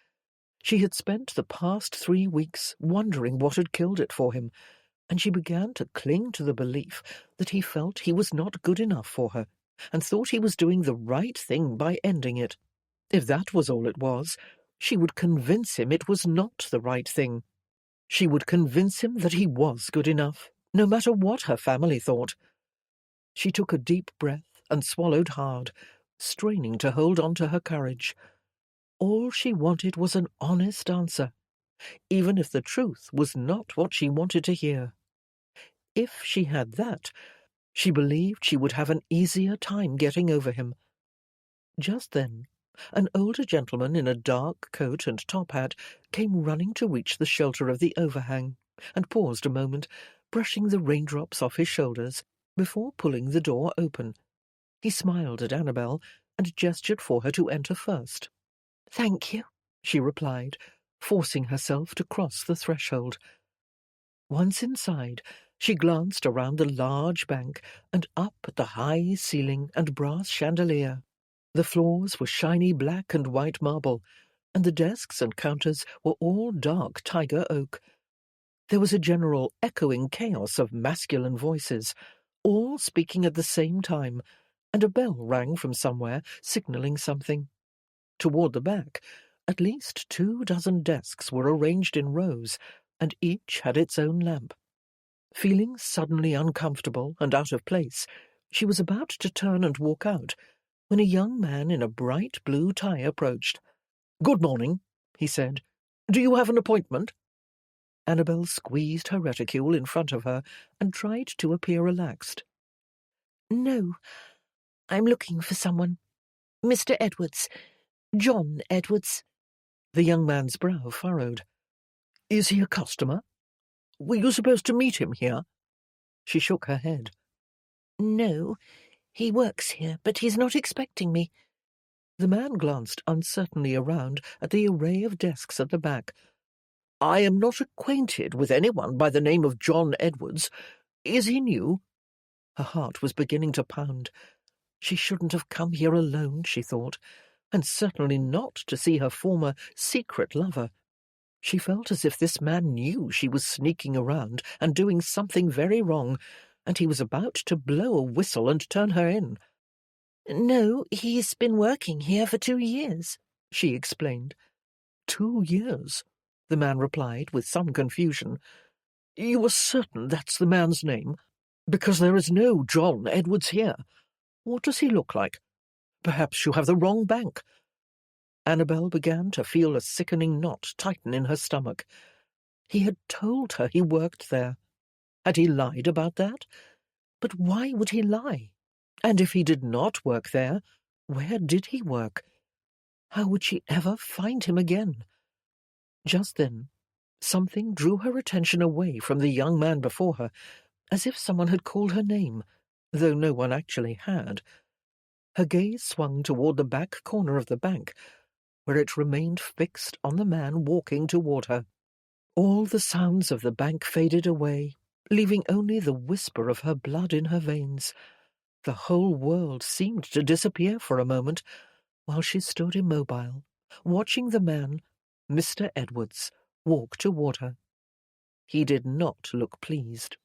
She had spent the past 3 weeks wondering what had killed it for him, and she began to cling to the belief that he felt he was not good enough for her, and thought he was doing the right thing by ending it. If that was all it was, she would convince him it was not the right thing. She would convince him that he was good enough, no matter what her family thought. She took a deep breath and swallowed hard, straining to hold on to her courage. All she wanted was an honest answer, even if the truth was not what she wanted to hear. If she had that, She believed she would have an easier time getting over him. Just then, an older gentleman in a dark coat and top hat came running to reach the shelter of the overhang, and paused a moment, brushing the raindrops off his shoulders, before pulling the door open. He smiled at Annabel and gestured for her to enter first. "Thank you," she replied, forcing herself to cross the threshold. Once inside, she glanced around the large bank and up at the high ceiling and brass chandelier. The floors were shiny black and white marble, and the desks and counters were all dark tiger oak. There was a general echoing chaos of masculine voices, all speaking at the same time, and a bell rang from somewhere, signalling something. Toward the back, at least 24 desks were arranged in rows, and each had its own lamp. Feeling suddenly uncomfortable and out of place, she was about to turn and walk out, when a young man in a bright blue tie approached. "Good morning," he said. "Do you have an appointment?" Annabel squeezed her reticule in front of her and tried to appear relaxed. "No, I'm looking for someone. Mr. Edwards. John Edwards." The young man's brow furrowed. "Is he a customer? Were you supposed to meet him here?" She shook her head. "No, he works here, but he's not expecting me." The man glanced uncertainly around at the array of desks at the back. "I am not acquainted with anyone by the name of John Edwards. Is he new?" Her heart was beginning to pound. She shouldn't have come here alone, she thought, and certainly not to see her former secret lover. She felt as if this man knew she was sneaking around and doing something very wrong, and he was about to blow a whistle and turn her in. "No, he's been working here for 2 years," she explained. 2 years, the man replied with some confusion. "You are certain that's the man's name? Because there is no John Edwards here. What does he look like? Perhaps you have the wrong bank." Annabel began to feel a sickening knot tighten in her stomach. He had told her he worked there. Had he lied about that? But why would he lie? And if he did not work there, where did he work? How would she ever find him again? Just then, something drew her attention away from the young man before her, as if someone had called her name, though no one actually had. Her gaze swung toward the back corner of the bank, where it remained fixed on the man walking toward her. All the sounds of the bank faded away, leaving only the whisper of her blood in her veins. The whole world seemed to disappear for a moment, while she stood immobile, watching the man, Mr. Edwards, walk toward her. He did not look pleased.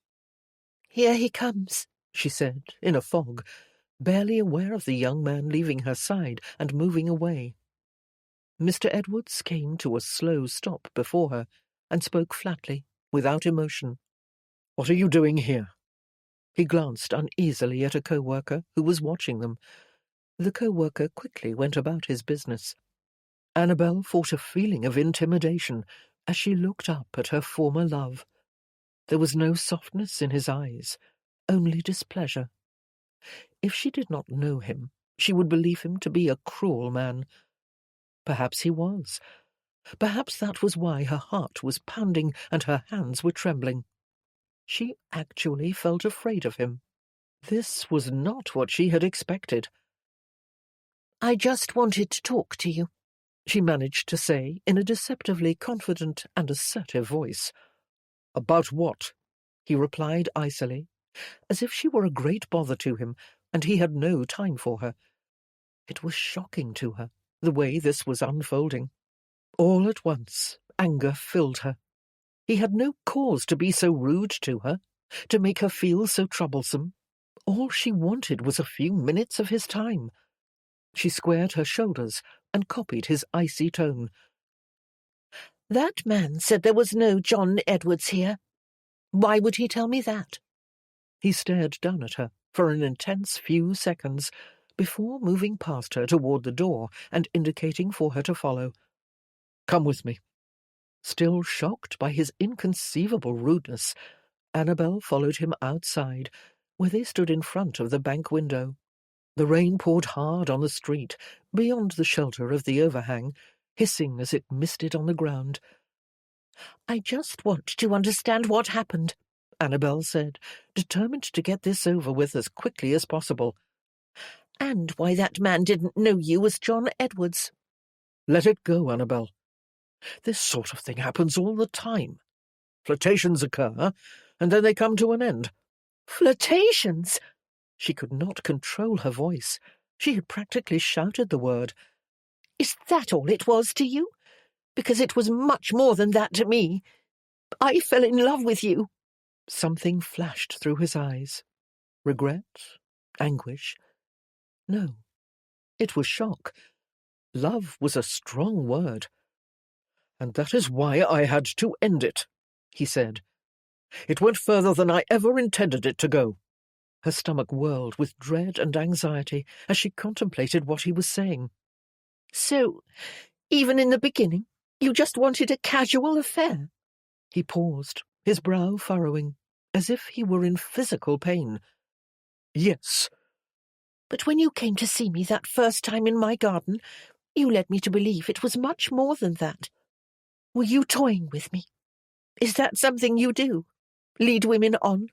"Here he comes," she said, in a fog, barely aware of the young man leaving her side and moving away. Mr. Edwards came to a slow stop before her and spoke flatly, without emotion. "What are you doing here?" He glanced uneasily at a co-worker who was watching them. The co-worker quickly went about his business. Annabel fought a feeling of intimidation as she looked up at her former love. There was no softness in his eyes, only displeasure. If she did not know him, she would believe him to be a cruel man. Perhaps he was. Perhaps that was why her heart was pounding and her hands were trembling. She actually felt afraid of him. This was not what she had expected. "I just wanted to talk to you," she managed to say in a deceptively confident and assertive voice. "About what?" he replied icily, as if she were a great bother to him and he had no time for her. It was shocking to her, the way this was unfolding. All at once, anger filled her. He had no cause to be so rude to her, to make her feel so troublesome. All she wanted was a few minutes of his time. She squared her shoulders and copied his icy tone. "That man said there was no John Edwards here. Why would he tell me that?" He stared down at her for an intense few seconds, before moving past her toward the door and indicating for her to follow. "Come with me." Still shocked by his inconceivable rudeness, Annabel followed him outside, where they stood in front of the bank window. The rain poured hard on the street, beyond the shelter of the overhang, hissing as it misted on the ground. "I just want to understand what happened," Annabel said, determined to get this over with as quickly as possible. "And why that man didn't know you as John Edwards." Let it go, Annabel. This sort of thing happens all the time. Flirtations occur, and then they come to an end. "Flirtations!" She could not control her voice. She had practically shouted the word. "Is that all it was to you? Because it was much more than that to me. I fell in love with you." Something flashed through his eyes. Regret? Anguish? No. It was shock. Love was a strong word. "And that is why I had to end it," he said. "It went further than I ever intended it to go." Her stomach whirled with dread and anxiety as she contemplated what he was saying. "So, even in the beginning, you just wanted a casual affair?" He paused, his brow furrowing, as if he were in physical pain. "Yes." "But when you came to see me that first time in my garden, you led me to believe it was much more than that. Were you toying with me? Is that something you do? Lead women on,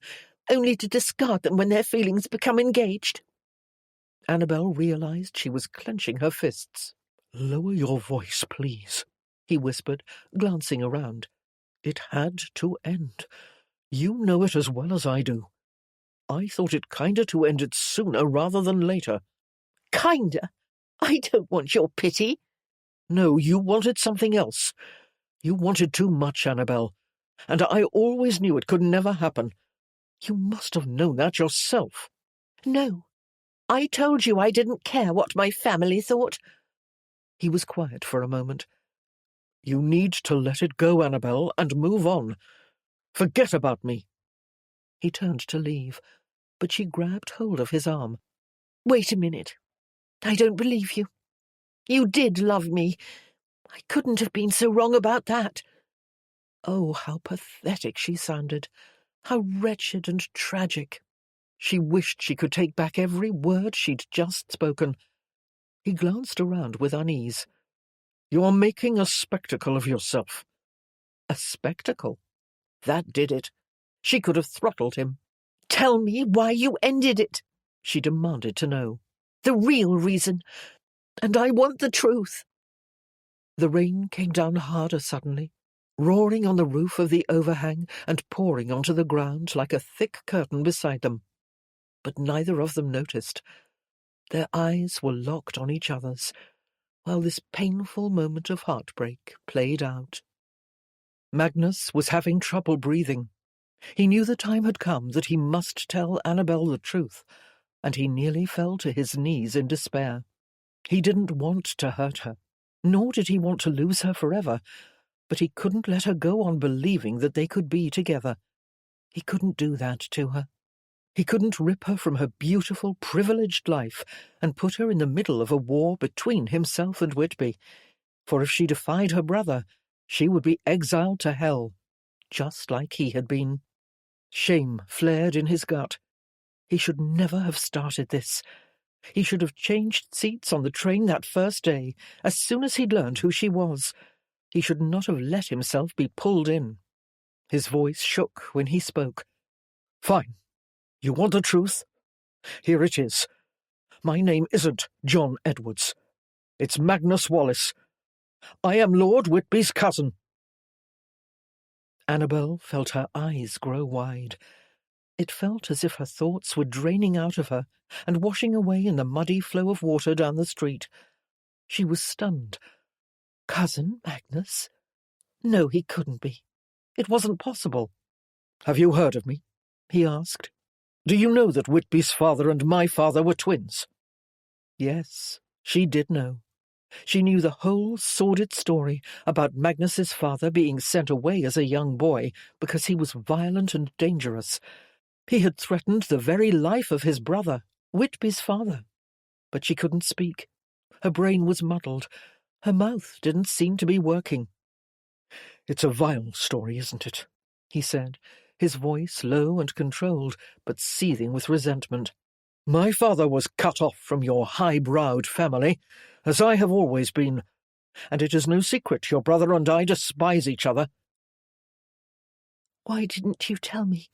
only to discard them when their feelings become engaged?" Annabel realized she was clenching her fists. "Lower your voice, please," he whispered, glancing around. "It had to end. You know it as well as I do. I thought it kinder to end it sooner rather than later." "Kinder? I don't want your pity." "No, you wanted something else. You wanted too much, Annabel, and I always knew it could never happen. You must have known that yourself." "No. I told you I didn't care what my family thought." He was quiet for a moment. "You need to let it go, Annabel, and move on. Forget about me." He turned to leave, but she grabbed hold of his arm. "Wait a minute. I don't believe you. You did love me. I couldn't have been so wrong about that." Oh, how pathetic she sounded, how wretched and tragic. She wished she could take back every word she'd just spoken. He glanced around with unease. "You are making a spectacle of yourself." A spectacle? That did it. She could have throttled him. "Tell me why you ended it," she demanded to know. "The real reason. And I want the truth." The rain came down harder suddenly, roaring on the roof of the overhang and pouring onto the ground like a thick curtain beside them. But neither of them noticed. Their eyes were locked on each other's, while this painful moment of heartbreak played out. Magnus was having trouble breathing. He knew the time had come that he must tell Annabel the truth, and he nearly fell to his knees in despair. He didn't want to hurt her, nor did he want to lose her forever, but he couldn't let her go on believing that they could be together. He couldn't do that to her. He couldn't rip her from her beautiful, privileged life and put her in the middle of a war between himself and Whitby, for if she defied her brother, she would be exiled to hell, just like he had been. Shame flared in his gut. He should never have started this. He should have changed seats on the train that first day, as soon as he'd learned who she was. He should not have let himself be pulled in. His voice shook when he spoke. "Fine. You want the truth? Here it is. My name isn't John Edwards. It's Magnus Wallace. I am Lord Whitby's cousin." Annabel felt her eyes grow wide. It felt as if her thoughts were draining out of her and washing away in the muddy flow of water down the street. She was stunned. Cousin Magnus? No, he couldn't be. It wasn't possible. "Have you heard of me?" he asked. "Do you know that Whitby's father and my father were twins?" Yes, she did know. She knew the whole sordid story about Magnus's father being sent away as a young boy because he was violent and dangerous. He had threatened the very life of his brother, Whitby's father. But she couldn't speak. Her brain was muddled. Her mouth didn't seem to be working. "It's a vile story, isn't it?" he said, his voice low and controlled, but seething with resentment. "My father was cut off from your high-browed family, as I have always been, and it is no secret your brother and I despise each other." "Why didn't you tell me?"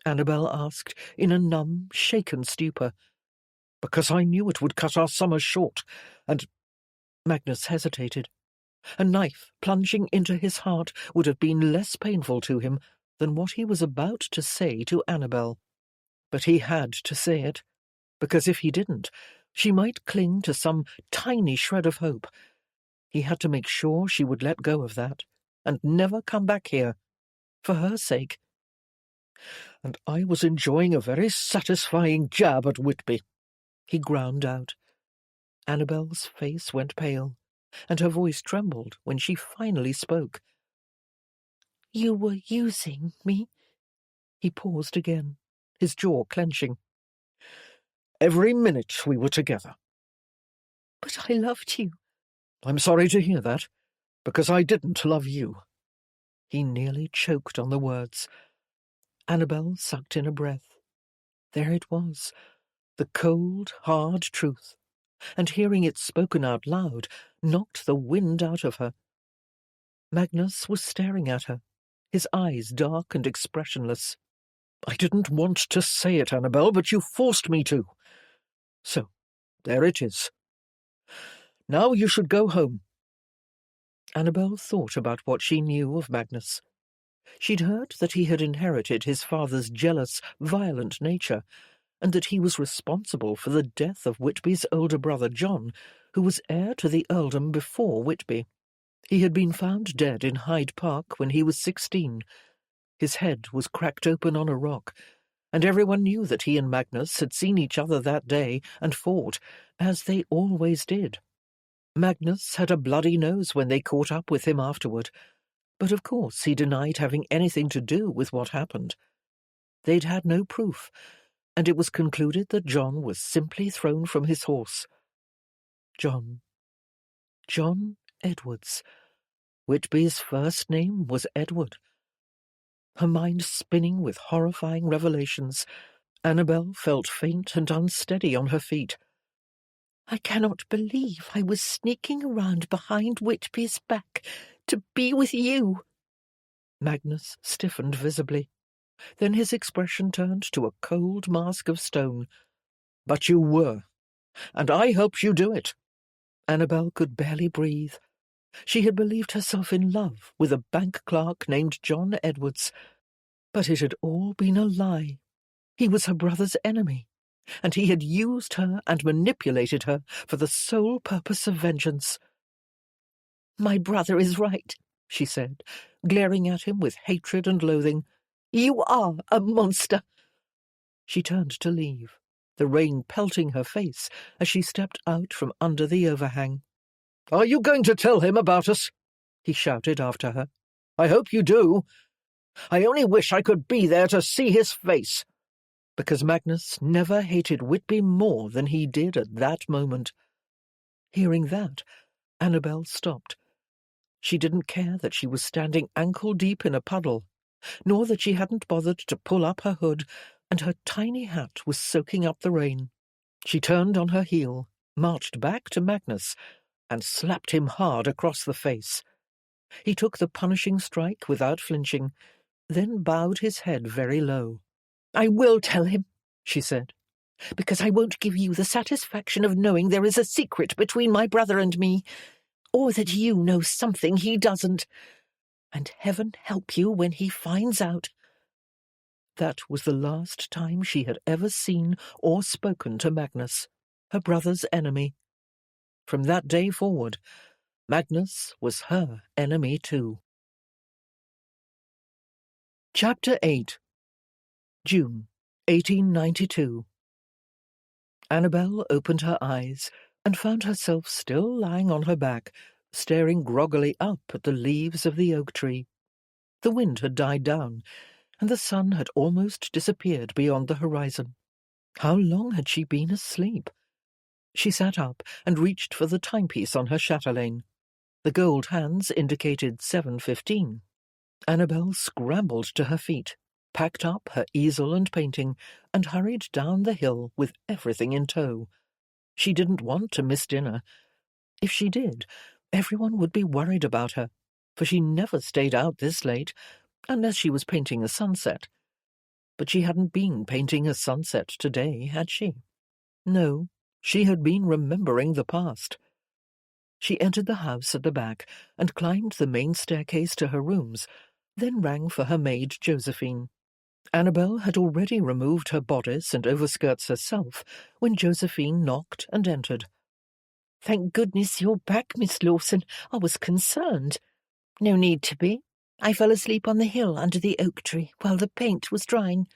Annabel asked, in a numb, shaken stupor. "Because I knew it would cut our summer short, and—" Magnus hesitated. A knife plunging into his heart would have been less painful to him than what he was about to say to Annabel. But he had to say it, because if he didn't, she might cling to some tiny shred of hope. He had to make sure she would let go of that, and never come back here, for her sake. "And I was enjoying a very satisfying jab at Whitby," he ground out. Annabel's face went pale, and her voice trembled when she finally spoke. "You were using me?" He paused again, his jaw clenching. "Every minute we were together." "But I loved you." "I'm sorry to hear that, because I didn't love you." He nearly choked on the words. Annabel sucked in a breath. There it was, the cold, hard truth, and hearing it spoken out loud knocked the wind out of her. Magnus was staring at her, his eyes dark and expressionless. "I didn't want to say it, Annabel, but you forced me to. So, there it is. Now you should go home." Annabel thought about what she knew of Magnus. She'd heard that he had inherited his father's jealous, violent nature, and that he was responsible for the death of Whitby's older brother John, who was heir to the earldom before Whitby. He had been found dead in Hyde Park when he was 16. His head was cracked open on a rock, and everyone knew that he and Magnus had seen each other that day and fought, as they always did. Magnus had a bloody nose when they caught up with him afterward, but of course he denied having anything to do with what happened. They'd had no proof, and it was concluded that John was simply thrown from his horse. John Edwards. Whitby's first name was Edward. Her mind spinning with horrifying revelations, Annabel felt faint and unsteady on her feet. "I cannot believe I was sneaking around behind Whitby's back to be with you." Magnus stiffened visibly. Then his expression turned to a cold mask of stone. "But you were, and I helped you do it." Annabel could barely breathe. She had believed herself in love with a bank clerk named John Edwards, but it had all been a lie. He was her brother's enemy, and he had used her and manipulated her for the sole purpose of vengeance. "My brother is right," she said, glaring at him with hatred and loathing. "You are a monster." She turned to leave, the rain pelting her face as she stepped out from under the overhang. "Are you going to tell him about us?" he shouted after her. "I hope you do. I only wish I could be there to see his face." Because Magnus never hated Whitby more than he did at that moment. Hearing that, Annabel stopped. She didn't care that she was standing ankle-deep in a puddle, nor that she hadn't bothered to pull up her hood, and her tiny hat was soaking up the rain. She turned on her heel, marched back to Magnus, and slapped him hard across the face. He took the punishing strike without flinching, then bowed his head very low. "I will tell him," she said, "because I won't give you the satisfaction of knowing there is a secret between my brother and me, or that you know something he doesn't. And heaven help you when he finds out." That was the last time she had ever seen or spoken to Magnus, her brother's enemy. From that day forward, Magnus was her enemy too. Chapter 8. June, 1892. Annabel opened her eyes and found herself still lying on her back, staring groggily up at the leaves of the oak tree. The wind had died down, and the sun had almost disappeared beyond the horizon. How long had she been asleep? She sat up and reached for the timepiece on her chatelaine. The gold hands indicated 7:15. Annabel scrambled to her feet, packed up her easel and painting, and hurried down the hill with everything in tow. She didn't want to miss dinner. If she did, everyone would be worried about her, for she never stayed out this late, unless she was painting a sunset. But she hadn't been painting a sunset today, had she? No, she had been remembering the past. She entered the house at the back and climbed the main staircase to her rooms, then rang for her maid Josephine. Annabel had already removed her bodice and overskirts herself when Josephine knocked and entered. "Thank goodness you're back, Miss Lawson. I was concerned." "No need to be. I fell asleep on the hill under the oak tree while the paint was drying."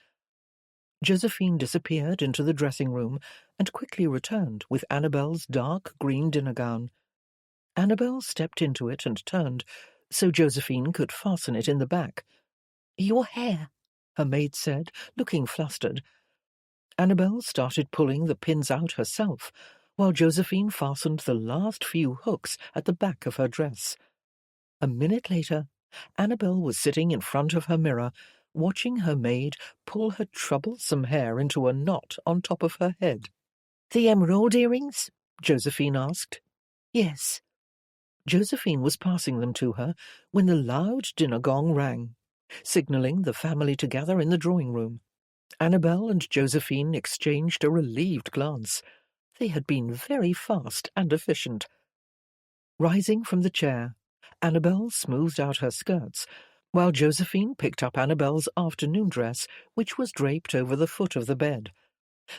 Josephine disappeared into the dressing-room and quickly returned with Annabel's dark green dinner gown. Annabel stepped into it and turned, so Josephine could fasten it in the back. "Your hair," her maid said, looking flustered. Annabel started pulling the pins out herself, while Josephine fastened the last few hooks at the back of her dress. A minute later, Annabel was sitting in front of her mirror, watching her maid pull her troublesome hair into a knot on top of her head. "The emerald earrings?" Josephine asked. "Yes." Josephine was passing them to her when the loud dinner gong rang, signalling the family together in the drawing-room. Annabel and Josephine exchanged a relieved glance. They had been very fast and efficient. Rising from the chair, Annabel smoothed out her skirts, while Josephine picked up Annabel's afternoon dress, which was draped over the foot of the bed.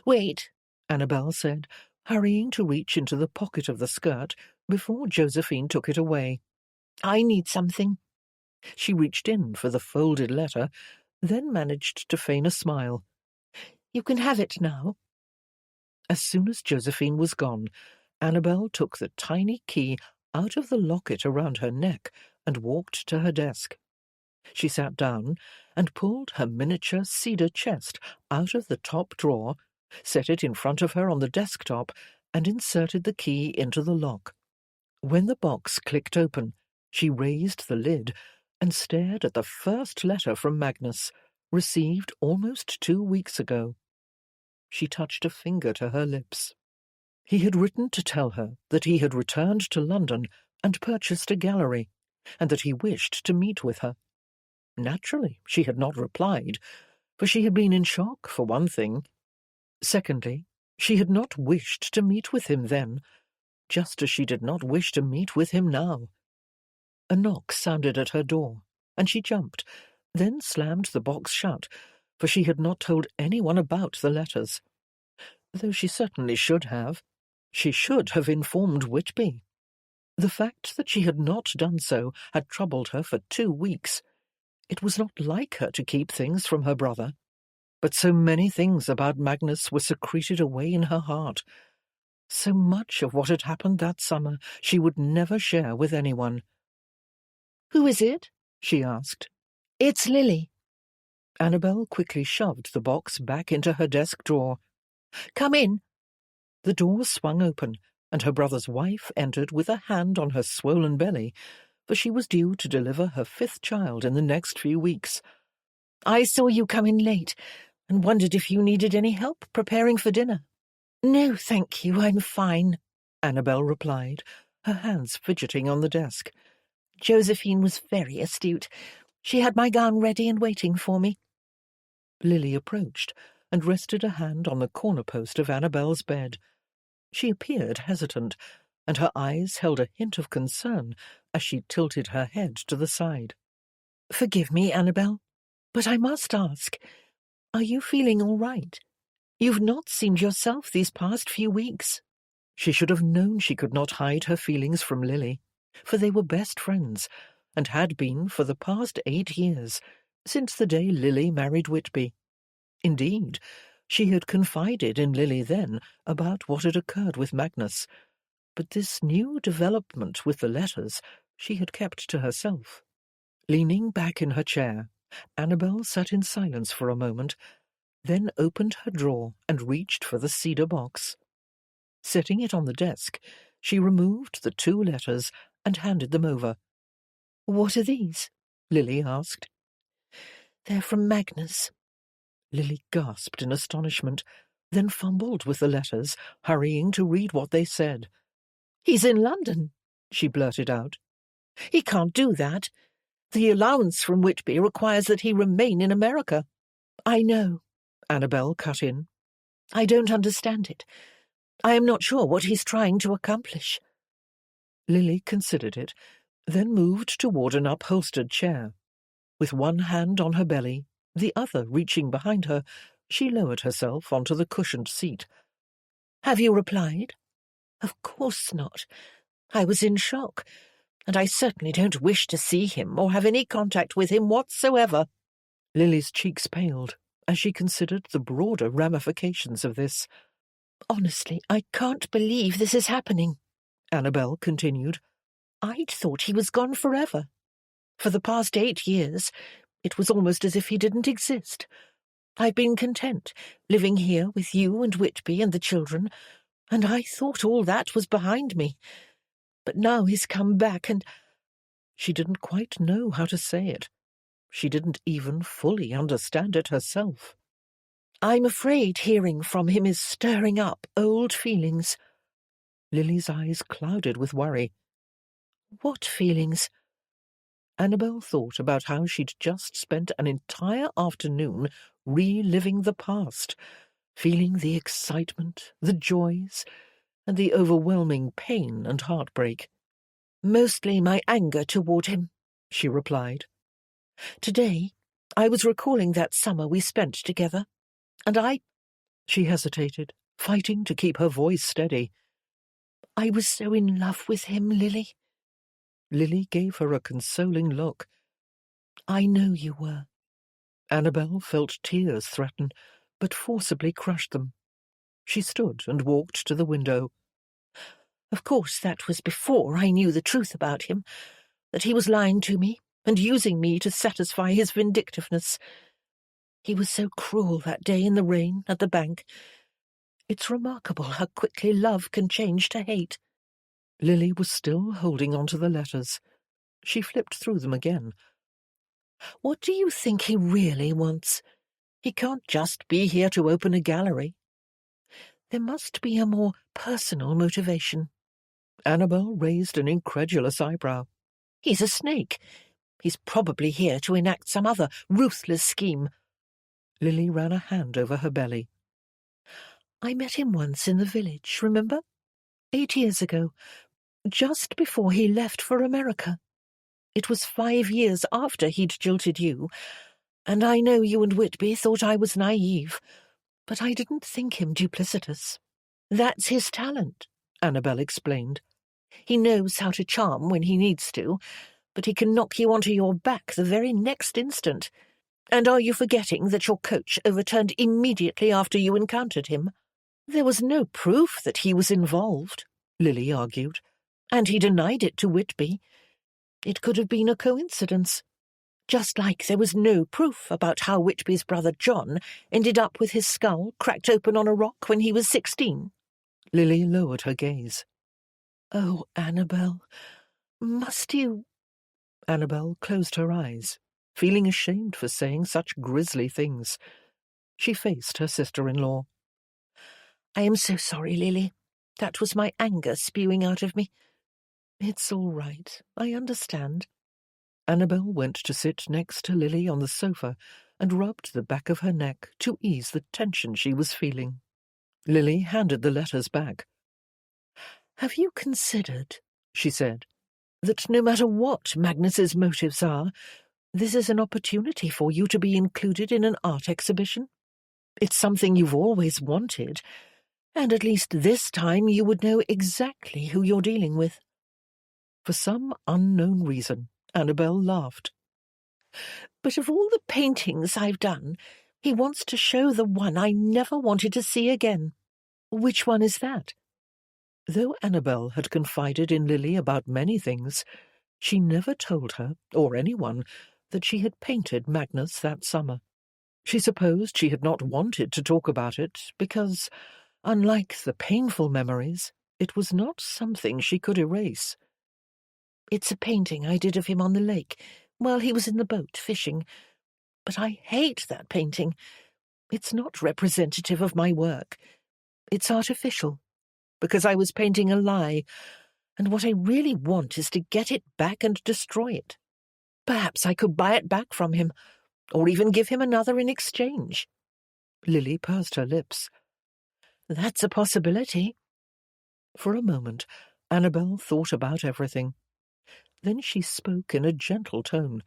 "Wait," Annabel said, hurrying to reach into the pocket of the skirt before Josephine took it away. "I need something." She reached in for the folded letter, then managed to feign a smile. "You can have it now." As soon as Josephine was gone, Annabel took the tiny key out of the locket around her neck and walked to her desk. She sat down and pulled her miniature cedar chest out of the top drawer, set it in front of her on the desktop, and inserted the key into the lock. When the box clicked open, she raised the lid and stared at the first letter from Magnus, received almost 2 weeks ago. She touched a finger to her lips. He had written to tell her that he had returned to London and purchased a gallery, and that he wished to meet with her. Naturally, she had not replied, for she had been in shock, for one thing. Secondly, she had not wished to meet with him then, just as she did not wish to meet with him now. A knock sounded at her door, and she jumped, then slammed the box shut, for she had not told anyone about the letters. Though she certainly should have. She should have informed Whitby. The fact that she had not done so had troubled her for 2 weeks. It was not like her to keep things from her brother. But so many things about Magnus were secreted away in her heart. So much of what had happened that summer she would never share with anyone. "Who is it?" she asked. "It's Lily." Annabel quickly shoved the box back into her desk drawer. "Come in." The door swung open, and her brother's wife entered with a hand on her swollen belly, for she was due to deliver her 5th child in the next few weeks. "I saw you come in late, and wondered if you needed any help preparing for dinner." "No, thank you, I'm fine," Annabel replied, her hands fidgeting on the desk. "Josephine was very astute. She had my gown ready and waiting for me." Lily approached and rested a hand on the corner post of Annabel's bed. She appeared hesitant, and her eyes held a hint of concern as she tilted her head to the side. "Forgive me, Annabel, but I must ask, are you feeling all right? You've not seemed yourself these past few weeks." She should have known she could not hide her feelings from Lily, for they were best friends, and had been for the past 8 years, since the day Lily married Whitby. Indeed, she had confided in Lily then about what had occurred with Magnus, but this new development with the letters she had kept to herself. Leaning back in her chair, Annabel sat in silence for a moment, then opened her drawer and reached for the cedar box. Setting it on the desk, she removed the 2 letters and handed them over. "What are these?" Lily asked. They're from Magnus. Lily gasped in astonishment, then fumbled with the letters, hurrying to read what they said. He's in London, she blurted out. He can't do that. The allowance from Whitby requires that he remain in America. I know, Annabel cut in. I don't understand it. I am not sure what he's trying to accomplish. Lily considered it, then moved toward an upholstered chair. With one hand on her belly, the other reaching behind her, she lowered herself onto the cushioned seat. Have you replied? Of course not. I was in shock, and I certainly don't wish to see him or have any contact with him whatsoever. Lily's cheeks paled as she considered the broader ramifications of this. Honestly, I can't believe this is happening, Annabel continued. I'd thought he was gone forever. For the past 8 years, it was almost as if he didn't exist. I've been content, living here with you and Whitby and the children, and I thought all that was behind me. But now he's come back and— She didn't quite know how to say it. She didn't even fully understand it herself. I'm afraid hearing from him is stirring up old feelings. Lily's eyes clouded with worry. What feelings? Annabel thought about how she'd just spent an entire afternoon reliving the past, feeling the excitement, the joys, and the overwhelming pain and heartbreak. Mostly my anger toward him, she replied. Today, I was recalling that summer we spent together, and She hesitated, fighting to keep her voice steady. I was so in love with him, Lily. Lily gave her a consoling look. I know you were. Annabel felt tears threaten, but forcibly crushed them. She stood and walked to the window. Of course, that was before I knew the truth about him, that he was lying to me and using me to satisfy his vindictiveness. He was so cruel that day in the rain at the bank. It's remarkable how quickly love can change to hate. Lily was still holding on to the letters. She flipped through them again. What do you think he really wants? He can't just be here to open a gallery. There must be a more personal motivation. Annabel raised an incredulous eyebrow. He's a snake. He's probably here to enact some other ruthless scheme. Lily ran a hand over her belly. I met him once in the village, remember? 8 years ago, just before he left for America. It was 5 years after he'd jilted you, and I know you and Whitby thought I was naive, but I didn't think him duplicitous. That's his talent, Annabel explained. He knows how to charm when he needs to, but he can knock you onto your back the very next instant. And are you forgetting that your coach overturned immediately after you encountered him? There was no proof that he was involved, Lily argued, and he denied it to Whitby. It could have been a coincidence. Just like there was no proof about how Whitby's brother John ended up with his skull cracked open on a rock when he was 16. Lily lowered her gaze. Oh, Annabel, must you— Annabel closed her eyes, feeling ashamed for saying such grisly things. She faced her sister-in-law. I am so sorry, Lily. That was my anger spewing out of me. It's all right. I understand. Annabel went to sit next to Lily on the sofa and rubbed the back of her neck to ease the tension she was feeling. Lily handed the letters back. Have you considered, she said, that no matter what Magnus's motives are, this is an opportunity for you to be included in an art exhibition? It's something you've always wanted, and at least this time you would know exactly who you're dealing with. For some unknown reason, Annabel laughed. But of all the paintings I've done, he wants to show the one I never wanted to see again. Which one is that? Though Annabel had confided in Lily about many things, she never told her, or anyone, that she had painted Magnus that summer. She supposed she had not wanted to talk about it because, unlike the painful memories, it was not something she could erase. It's a painting I did of him on the lake, while he was in the boat fishing. But I hate that painting. It's not representative of my work. It's artificial, because I was painting a lie, and what I really want is to get it back and destroy it. Perhaps I could buy it back from him, or even give him another in exchange." Lily pursed her lips. "That's a possibility." For a moment, Annabel thought about everything. Then she spoke in a gentle tone.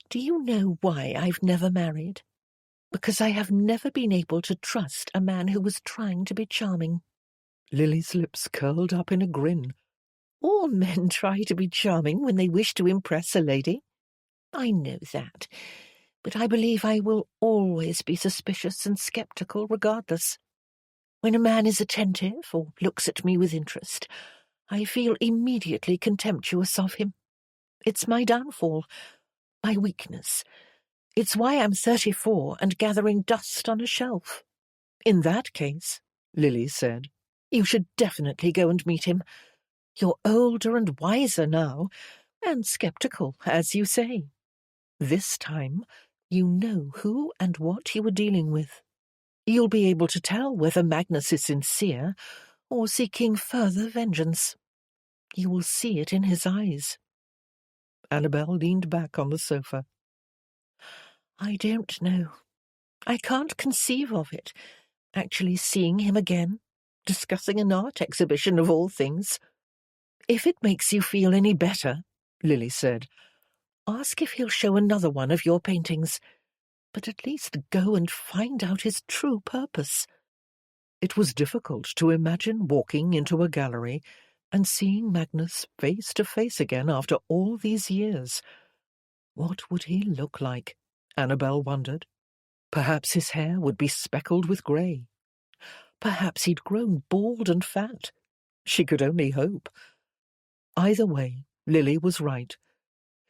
"Do you know why I've never married? Because I have never been able to trust a man who was trying to be charming." Lily's lips curled up in a grin. "All men try to be charming when they wish to impress a lady. I know that, but I believe I will always be suspicious and sceptical regardless. When a man is attentive or looks at me with interest, I feel immediately contemptuous of him. It's my downfall, my weakness. It's why I'm 34 and gathering dust on a shelf." "In that case," Lily said, "you should definitely go and meet him. You're older and wiser now, and sceptical, as you say. This time, you know who and what you are dealing with. You'll be able to tell whether Magnus is sincere or seeking further vengeance. You will see it in his eyes." Annabel leaned back on the sofa. "I don't know. I can't conceive of it, actually seeing him again, discussing an art exhibition of all things. If it makes you feel any better," Lily said, "ask if he'll show another one of your paintings, but at least go and find out his true purpose." It was difficult to imagine walking into a gallery and seeing Magnus face to face again after all these years. What would he look like? Annabel wondered. Perhaps his hair would be speckled with grey. Perhaps he'd grown bald and fat. She could only hope. Either way, Lily was right.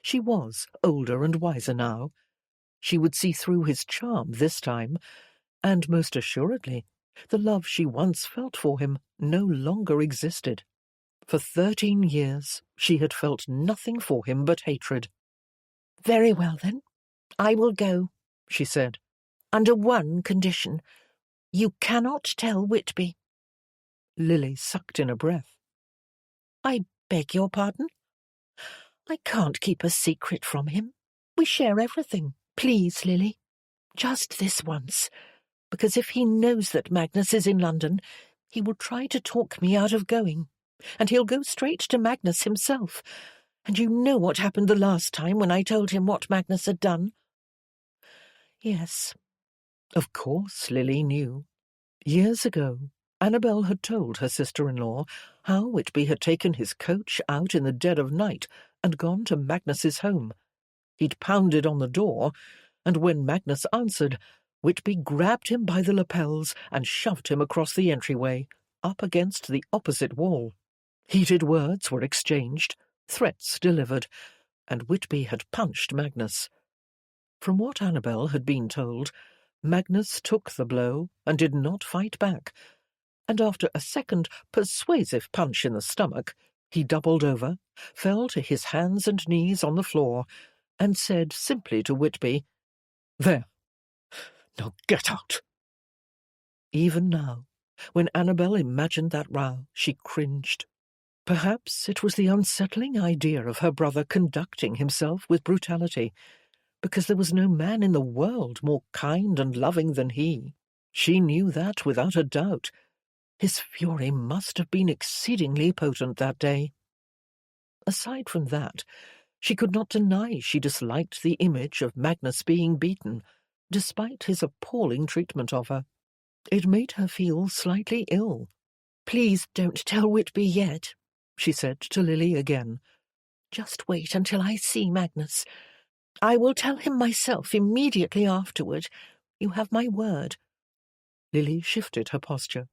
She was older and wiser now. She would see through his charm this time, and most assuredly, the love she once felt for him no longer existed. For 13 years she had felt nothing for him but hatred. "Very well, then. I will go," she said. "Under one condition. You cannot tell Whitby." Lily sucked in a breath. "I beg your pardon?" "I can't keep a secret from him. We share everything. Please, Lily. Just this once. Because if he knows that Magnus is in London, he will try to talk me out of going. And he'll go straight to Magnus himself. And you know what happened the last time when I told him what Magnus had done?" "Yes." Of course Lily knew. Years ago, Annabel had told her sister-in-law how Whitby had taken his coach out in the dead of night and gone to Magnus's home. He'd pounded on the door, and when Magnus answered, Whitby grabbed him by the lapels and shoved him across the entryway, up against the opposite wall. Heated words were exchanged, threats delivered, and Whitby had punched Magnus. From what Annabel had been told, Magnus took the blow and did not fight back, and after a second persuasive punch in the stomach, he doubled over, fell to his hands and knees on the floor, and said simply to Whitby, "There. Now get out." Even now, when Annabel imagined that row, she cringed. Perhaps it was the unsettling idea of her brother conducting himself with brutality, because there was no man in the world more kind and loving than he. She knew that without a doubt. His fury must have been exceedingly potent that day. Aside from that, she could not deny she disliked the image of Magnus being beaten, despite his appalling treatment of her. It made her feel slightly ill. "Please don't tell Whitby yet," she said to Lily again. "Just wait until I see Magnus. I will tell him myself immediately afterward. You have my word." Lily shifted her posture.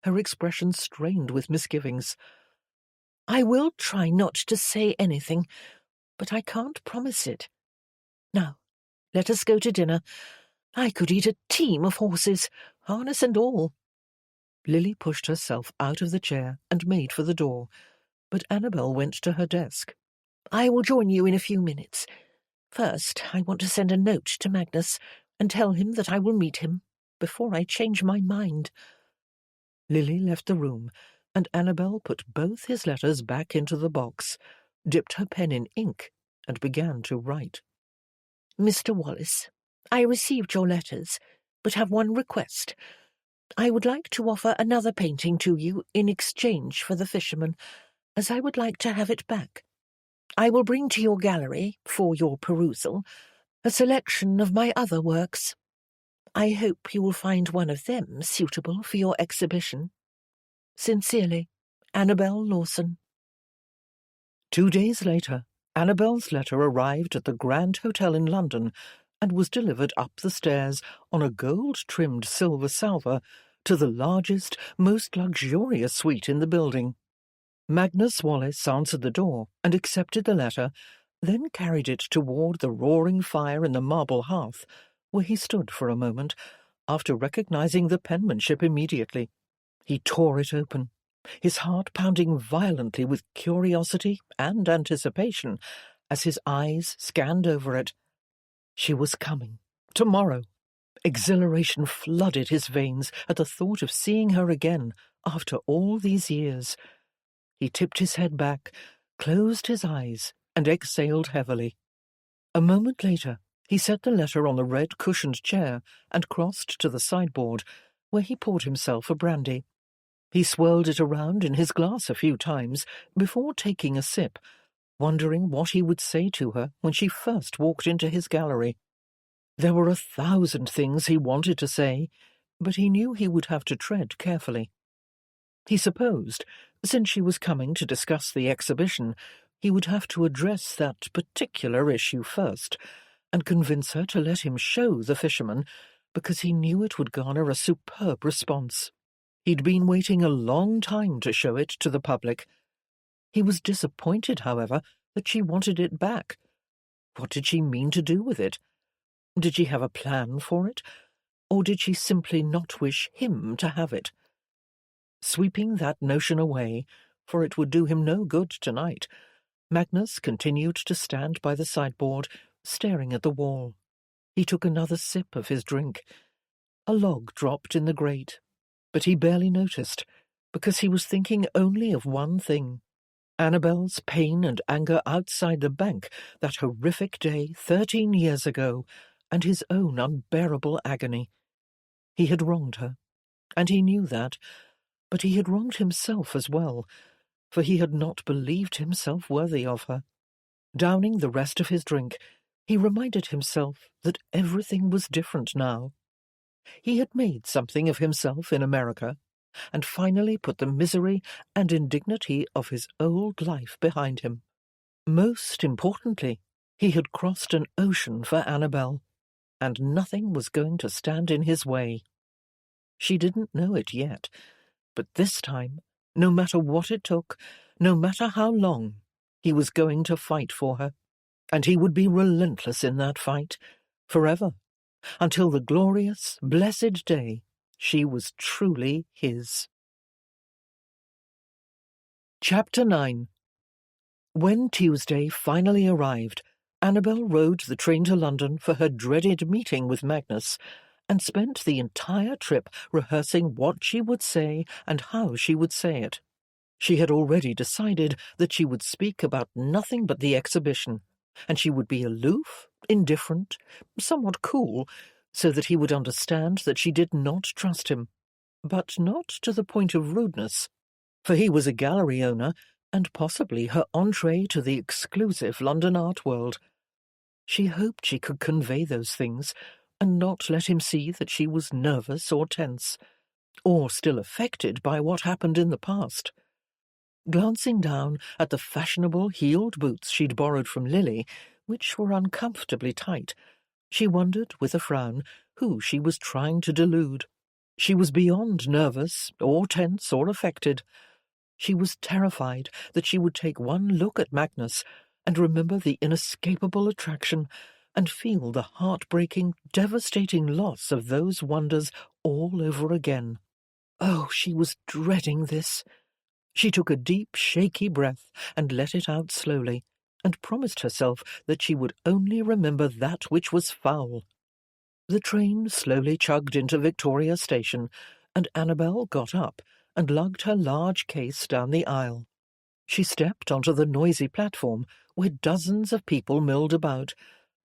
Her expression strained with misgivings. "I will try not to say anything, but I can't promise it. Now, let us go to dinner. I could eat a team of horses, harness and all." Lily pushed herself out of the chair and made for the door, but Annabel went to her desk. "I will join you in a few minutes. First, I want to send a note to Magnus and tell him that I will meet him before I change my mind." Lily left the room, and Annabel put both his letters back into the box, dipped her pen in ink, and began to write. "Mr. Wallace, I received your letters, but have one request. I would like to offer another painting to you in exchange for The Fisherman, as I would like to have it back. I will bring to your gallery, for your perusal, a selection of my other works. I hope you will find one of them suitable for your exhibition. Sincerely, Annabel Lawson." 2 days later, Annabel's letter arrived at the Grand Hotel in London and was delivered up the stairs on a gold-trimmed silver salver to the largest, most luxurious suite in the building. Magnus Wallace answered the door and accepted the letter, then carried it toward the roaring fire in the marble hearth, where he stood for a moment, after recognizing the penmanship immediately. He tore it open, his heart pounding violently with curiosity and anticipation as his eyes scanned over it. She was coming, tomorrow. Exhilaration flooded his veins at the thought of seeing her again after all these years. He tipped his head back, closed his eyes, and exhaled heavily. A moment later, he set the letter on the red-cushioned chair and crossed to the sideboard, where he poured himself a brandy. He swirled it around in his glass a few times before taking a sip, wondering what he would say to her when she first walked into his gallery. There were 1,000 things he wanted to say, but he knew he would have to tread carefully. He supposed, since she was coming to discuss the exhibition, he would have to address that particular issue first, and convince her to let him show The Fisherman, because he knew it would garner a superb response. He'd been waiting a long time to show it to the public. He was disappointed, however, that she wanted it back. What did she mean to do with it? Did she have a plan for it, or did she simply not wish him to have it? Sweeping that notion away, for it would do him no good tonight, Magnus continued to stand by the sideboard, staring at the wall. He took another sip of his drink. A log dropped in the grate, but he barely noticed, because he was thinking only of one thing: Annabel's pain and anger outside the bank that horrific day 13 years ago, and his own unbearable agony. He had wronged her, and he knew that, but he had wronged himself as well, for he had not believed himself worthy of her. Downing the rest of his drink, he reminded himself that everything was different now. He had made something of himself in America, and finally put the misery and indignity of his old life behind him. Most importantly, he had crossed an ocean for Annabel, and nothing was going to stand in his way. She didn't know it yet, but this time, no matter what it took, no matter how long, he was going to fight for her, and he would be relentless in that fight, forever, until the glorious, blessed day she was truly his. Chapter 9. When Tuesday finally arrived, Annabel rode the train to London for her dreaded meeting with Magnus, and spent the entire trip rehearsing what she would say and how she would say it. She had already decided that she would speak about nothing but the exhibition, and she would be aloof, indifferent, somewhat cool, so that he would understand that she did not trust him, but not to the point of rudeness, for he was a gallery owner and possibly her entree to the exclusive London art world. She hoped she could convey those things, and not let him see that she was nervous or tense, or still affected by what happened in the past. Glancing down at the fashionable heeled boots she'd borrowed from Lily, which were uncomfortably tight, she wondered with a frown who she was trying to delude. She was beyond nervous, or tense, or affected. She was terrified that she would take one look at Magnus and remember the inescapable attraction, and feel the heartbreaking, devastating loss of those wonders all over again. Oh, she was dreading this. She took a deep, shaky breath and let it out slowly, and promised herself that she would only remember that which was foul. The train slowly chugged into Victoria Station, and Annabel got up and lugged her large case down the aisle. She stepped onto the noisy platform, where dozens of people milled about.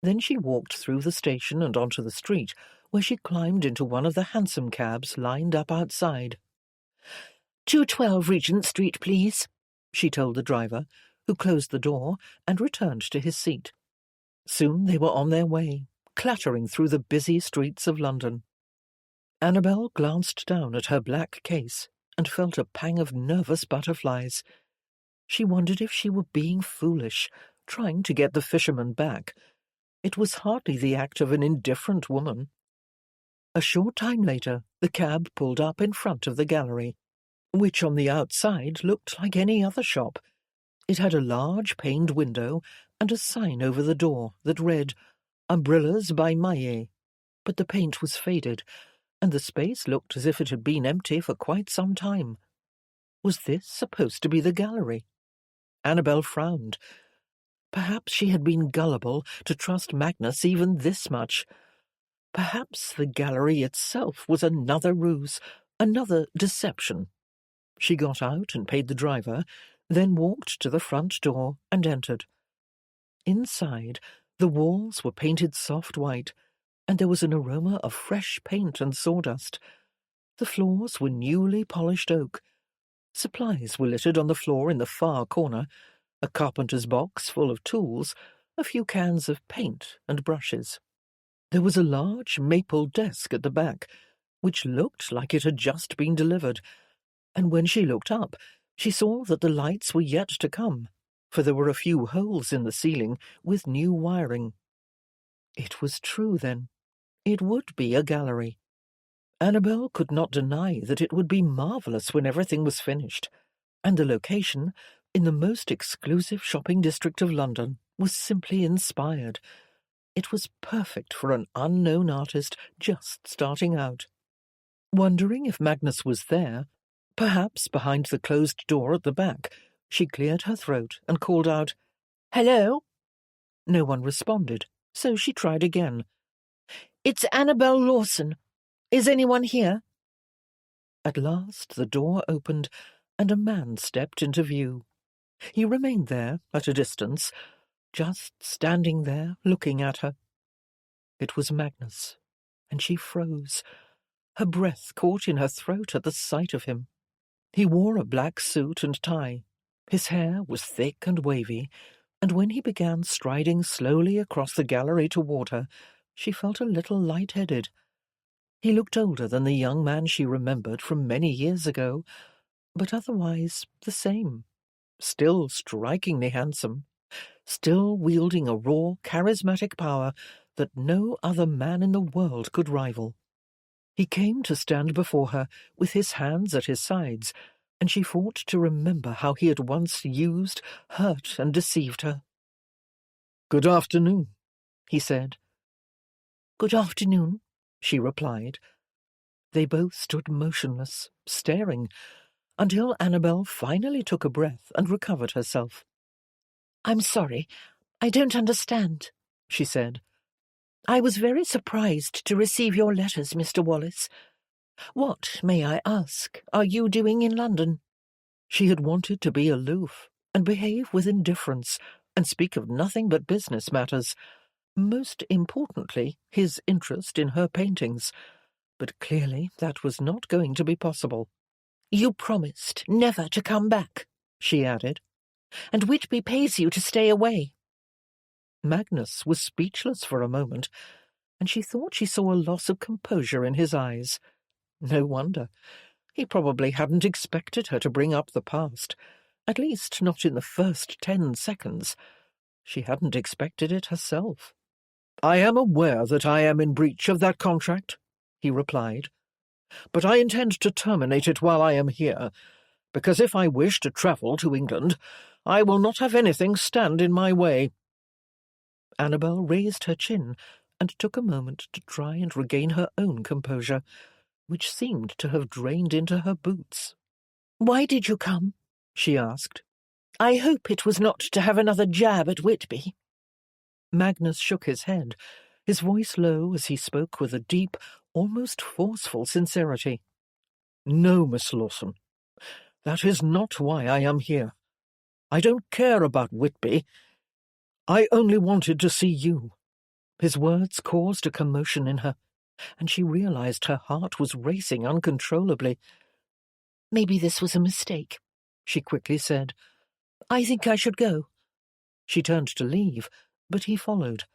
Then she walked through the station and onto the street, where she climbed into one of the hansom cabs lined up outside. 212 Regent Street, please, she told the driver, who closed the door and returned to his seat. Soon they were on their way, clattering through the busy streets of London. Annabel glanced down at her black case and felt a pang of nervous butterflies. She wondered if she were being foolish, trying to get the fisherman back. It was hardly the act of an indifferent woman. A short time later, the cab pulled up in front of the gallery, which on the outside looked like any other shop. It had a large paned window and a sign over the door that read, "Umbrellas by Maillet," but the paint was faded, and the space looked as if it had been empty for quite some time. Was this supposed to be the gallery? Annabel frowned. Perhaps she had been gullible to trust Magnus even this much. Perhaps the gallery itself was another ruse, another deception. She got out and paid the driver, then walked to the front door and entered. Inside, the walls were painted soft white, and there was an aroma of fresh paint and sawdust. The floors were newly polished oak. Supplies were littered on the floor in the far corner, a carpenter's box full of tools, a few cans of paint and brushes. There was a large maple desk at the back, which looked like it had just been delivered, and when she looked up, she saw that the lights were yet to come, for there were a few holes in the ceiling with new wiring. It was true, then. It would be a gallery. Annabel could not deny that it would be marvellous when everything was finished, and the location, in the most exclusive shopping district of London, was simply inspired. It was perfect for an unknown artist just starting out. Wondering if Magnus was there, perhaps behind the closed door at the back, she cleared her throat and called out, "Hello?" No one responded, so she tried again. "It's Annabel Lawson. Is anyone here?" At last the door opened, and a man stepped into view. He remained there, at a distance, just standing there, looking at her. It was Magnus, and she froze. Her breath caught in her throat at the sight of him. He wore a black suit and tie. His hair was thick and wavy, and when he began striding slowly across the gallery toward her, she felt a little light-headed. He looked older than the young man she remembered from many years ago, but otherwise the same. Still strikingly handsome, still wielding a raw, charismatic power that no other man in the world could rival. He came to stand before her with his hands at his sides, and she fought to remember how he had once used, hurt, and deceived her. "Good afternoon," he said. "Good afternoon," she replied. They both stood motionless, staring, until Annabel finally took a breath and recovered herself. "I'm sorry. I don't understand," she said. "I was very surprised to receive your letters, Mr. Wallace. What, may I ask, are you doing in London?" She had wanted to be aloof and behave with indifference and speak of nothing but business matters, most importantly his interest in her paintings, but clearly that was not going to be possible. "You promised never to come back," she added, "and Whitby pays you to stay away." Magnus was speechless for a moment, and she thought she saw a loss of composure in his eyes. No wonder. He probably hadn't expected her to bring up the past, at least not in the first 10 seconds. She hadn't expected it herself. "I am aware that I am in breach of that contract," he replied, "but I intend to terminate it while I am here, because if I wish to travel to England, I will not have anything stand in my way." Annabel raised her chin and took a moment to try and regain her own composure, which seemed to have drained into her boots. "Why did you come?" she asked. I hope it was not to have another jab at Whitby." Magnus shook his head, his voice low as he spoke with a deep, almost forceful sincerity. "No, Miss Lawson. That is not why I am here. I don't care about Whitby. I only wanted to see you." His words caused a commotion in her, and she realized her heart was racing uncontrollably. "Maybe this was a mistake," she quickly said. "I think I should go." She turned to leave, but he followed.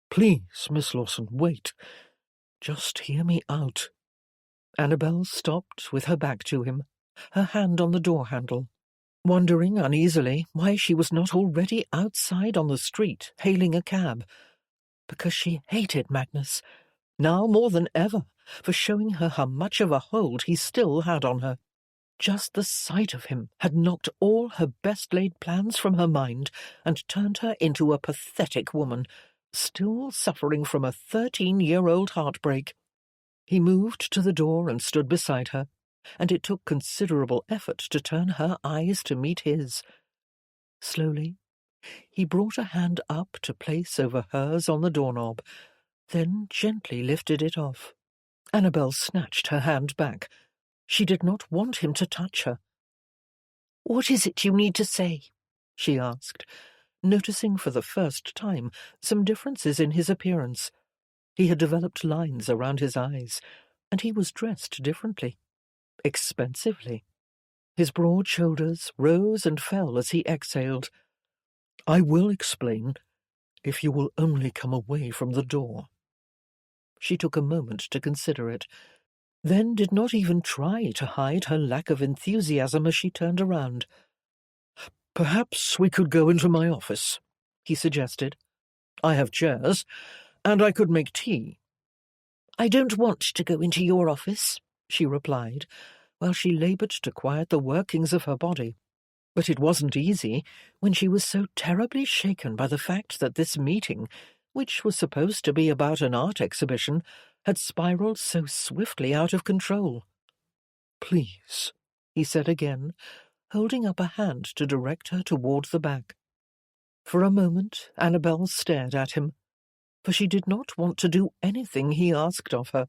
"Please, Miss Lawson, wait. Just hear me out." Annabel stopped with her back to him, her hand on the door handle, wondering uneasily why she was not already outside on the street hailing a cab. Because she hated Magnus, now more than ever, for showing her how much of a hold he still had on her. Just the sight of him had knocked all her best-laid plans from her mind and turned her into a pathetic woman, still suffering from a 13-year-old heartbreak. He moved to the door and stood beside her, and it took considerable effort to turn her eyes to meet his. Slowly, he brought a hand up to place over hers on the doorknob, then gently lifted it off. Annabel snatched her hand back. She did not want him to touch her. "What is it you need to say?" she asked, noticing for the first time some differences in his appearance. He had developed lines around his eyes, and he was dressed differently, expensively. His broad shoulders rose and fell as he exhaled. "I will explain, if you will only come away from the door." She took a moment to consider it, then did not even try to hide her lack of enthusiasm as she turned around. "Perhaps we could go into my office," he suggested. "I have chairs, and I could make tea." "I don't want to go into your office," she replied, while she laboured to quiet the workings of her body. But it wasn't easy when she was so terribly shaken by the fact that this meeting, which was supposed to be about an art exhibition, had spiraled so swiftly out of control. "Please," he said again, holding up a hand to direct her toward the back. For a moment Annabel stared at him, for she did not want to do anything he asked of her.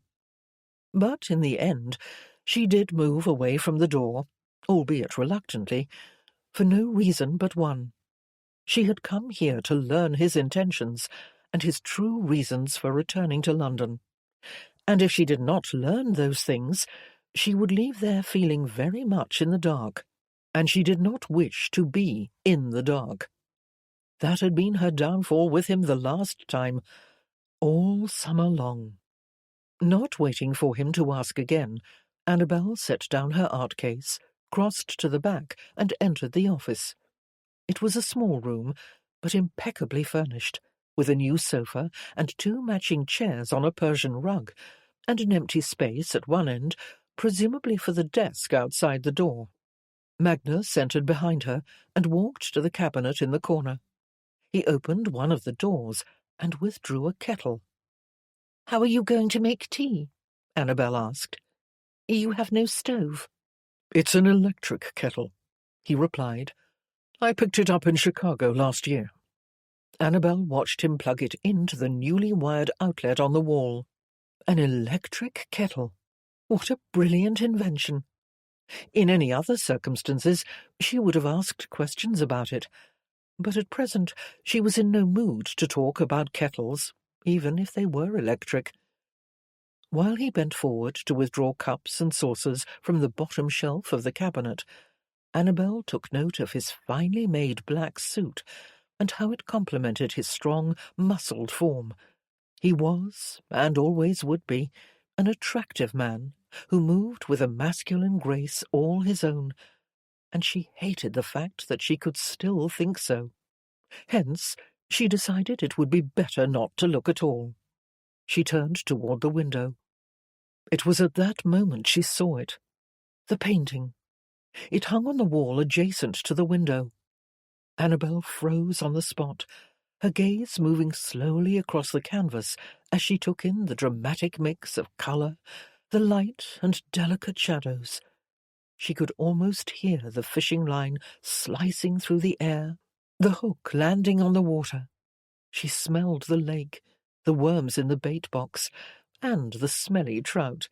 But in the end she did move away from the door, albeit reluctantly, for no reason but one. She had come here to learn his intentions and his true reasons for returning to London. And if she did not learn those things, she would leave there feeling very much in the dark, and she did not wish to be in the dark. That had been her downfall with him the last time, all summer long. Not waiting for him to ask again, Annabel set down her art case, crossed to the back, and entered the office. It was a small room, but impeccably furnished, with a new sofa and 2 matching chairs on a Persian rug, and an empty space at one end, presumably for the desk outside the door. Magnus entered behind her and walked to the cabinet in the corner. He opened one of the doors and withdrew a kettle. "How are you going to make tea?" Annabel asked. "You have no stove." "It's an electric kettle," he replied. "I picked it up in Chicago last year." Annabel watched him plug it into the newly wired outlet on the wall. An electric kettle. What a brilliant invention! In any other circumstances, she would have asked questions about it, but at present she was in no mood to talk about kettles, even if they were electric. While he bent forward to withdraw cups and saucers from the bottom shelf of the cabinet, Annabel took note of his finely made black suit and how it complemented his strong, muscled form. He was, and always would be, an attractive man who moved with a masculine grace all his own, and she hated the fact that she could still think so. Hence, she decided it would be better not to look at all. She turned toward the window. It was at that moment she saw it. The painting. It hung on the wall adjacent to the window. Annabel froze on the spot, her gaze moving slowly across the canvas as she took in the dramatic mix of colour, the light and delicate shadows. She could almost hear the fishing line slicing through the air, the hook landing on the water. She smelled the lake, the worms in the bait box, and the smelly trout.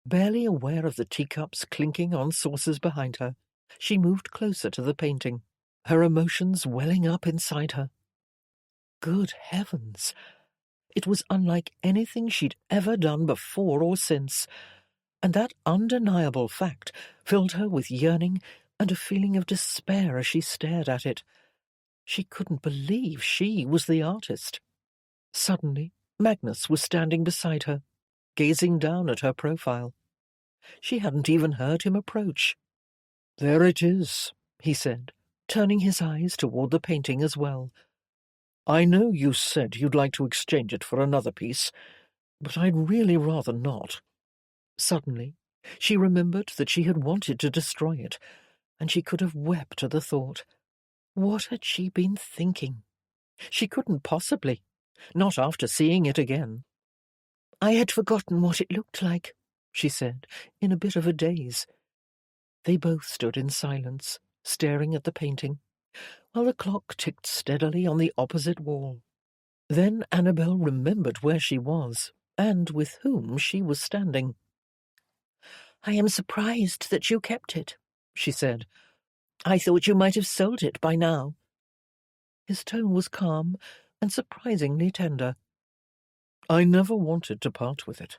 Barely aware of the teacups clinking on saucers behind her, she moved closer to the painting, her emotions welling up inside her. Good heavens! It was unlike anything she'd ever done before or since, and that undeniable fact filled her with yearning and a feeling of despair as she stared at it. She couldn't believe she was the artist. Suddenly, Magnus was standing beside her, gazing down at her profile. She hadn't even heard him approach. "There it is," he said, turning his eyes toward the painting as well. "I know you said you'd like to exchange it for another piece, but I'd really rather not." Suddenly, she remembered that she had wanted to destroy it, and she could have wept at the thought. What had she been thinking? She couldn't possibly, not after seeing it again. "I had forgotten what it looked like," she said, in a bit of a daze. They both stood in silence, staring at the painting, while the clock ticked steadily on the opposite wall. Then Annabel remembered where she was, and with whom she was standing. "I am surprised that you kept it," she said. "I thought you might have sold it by now." His tone was calm and surprisingly tender. "I never wanted to part with it."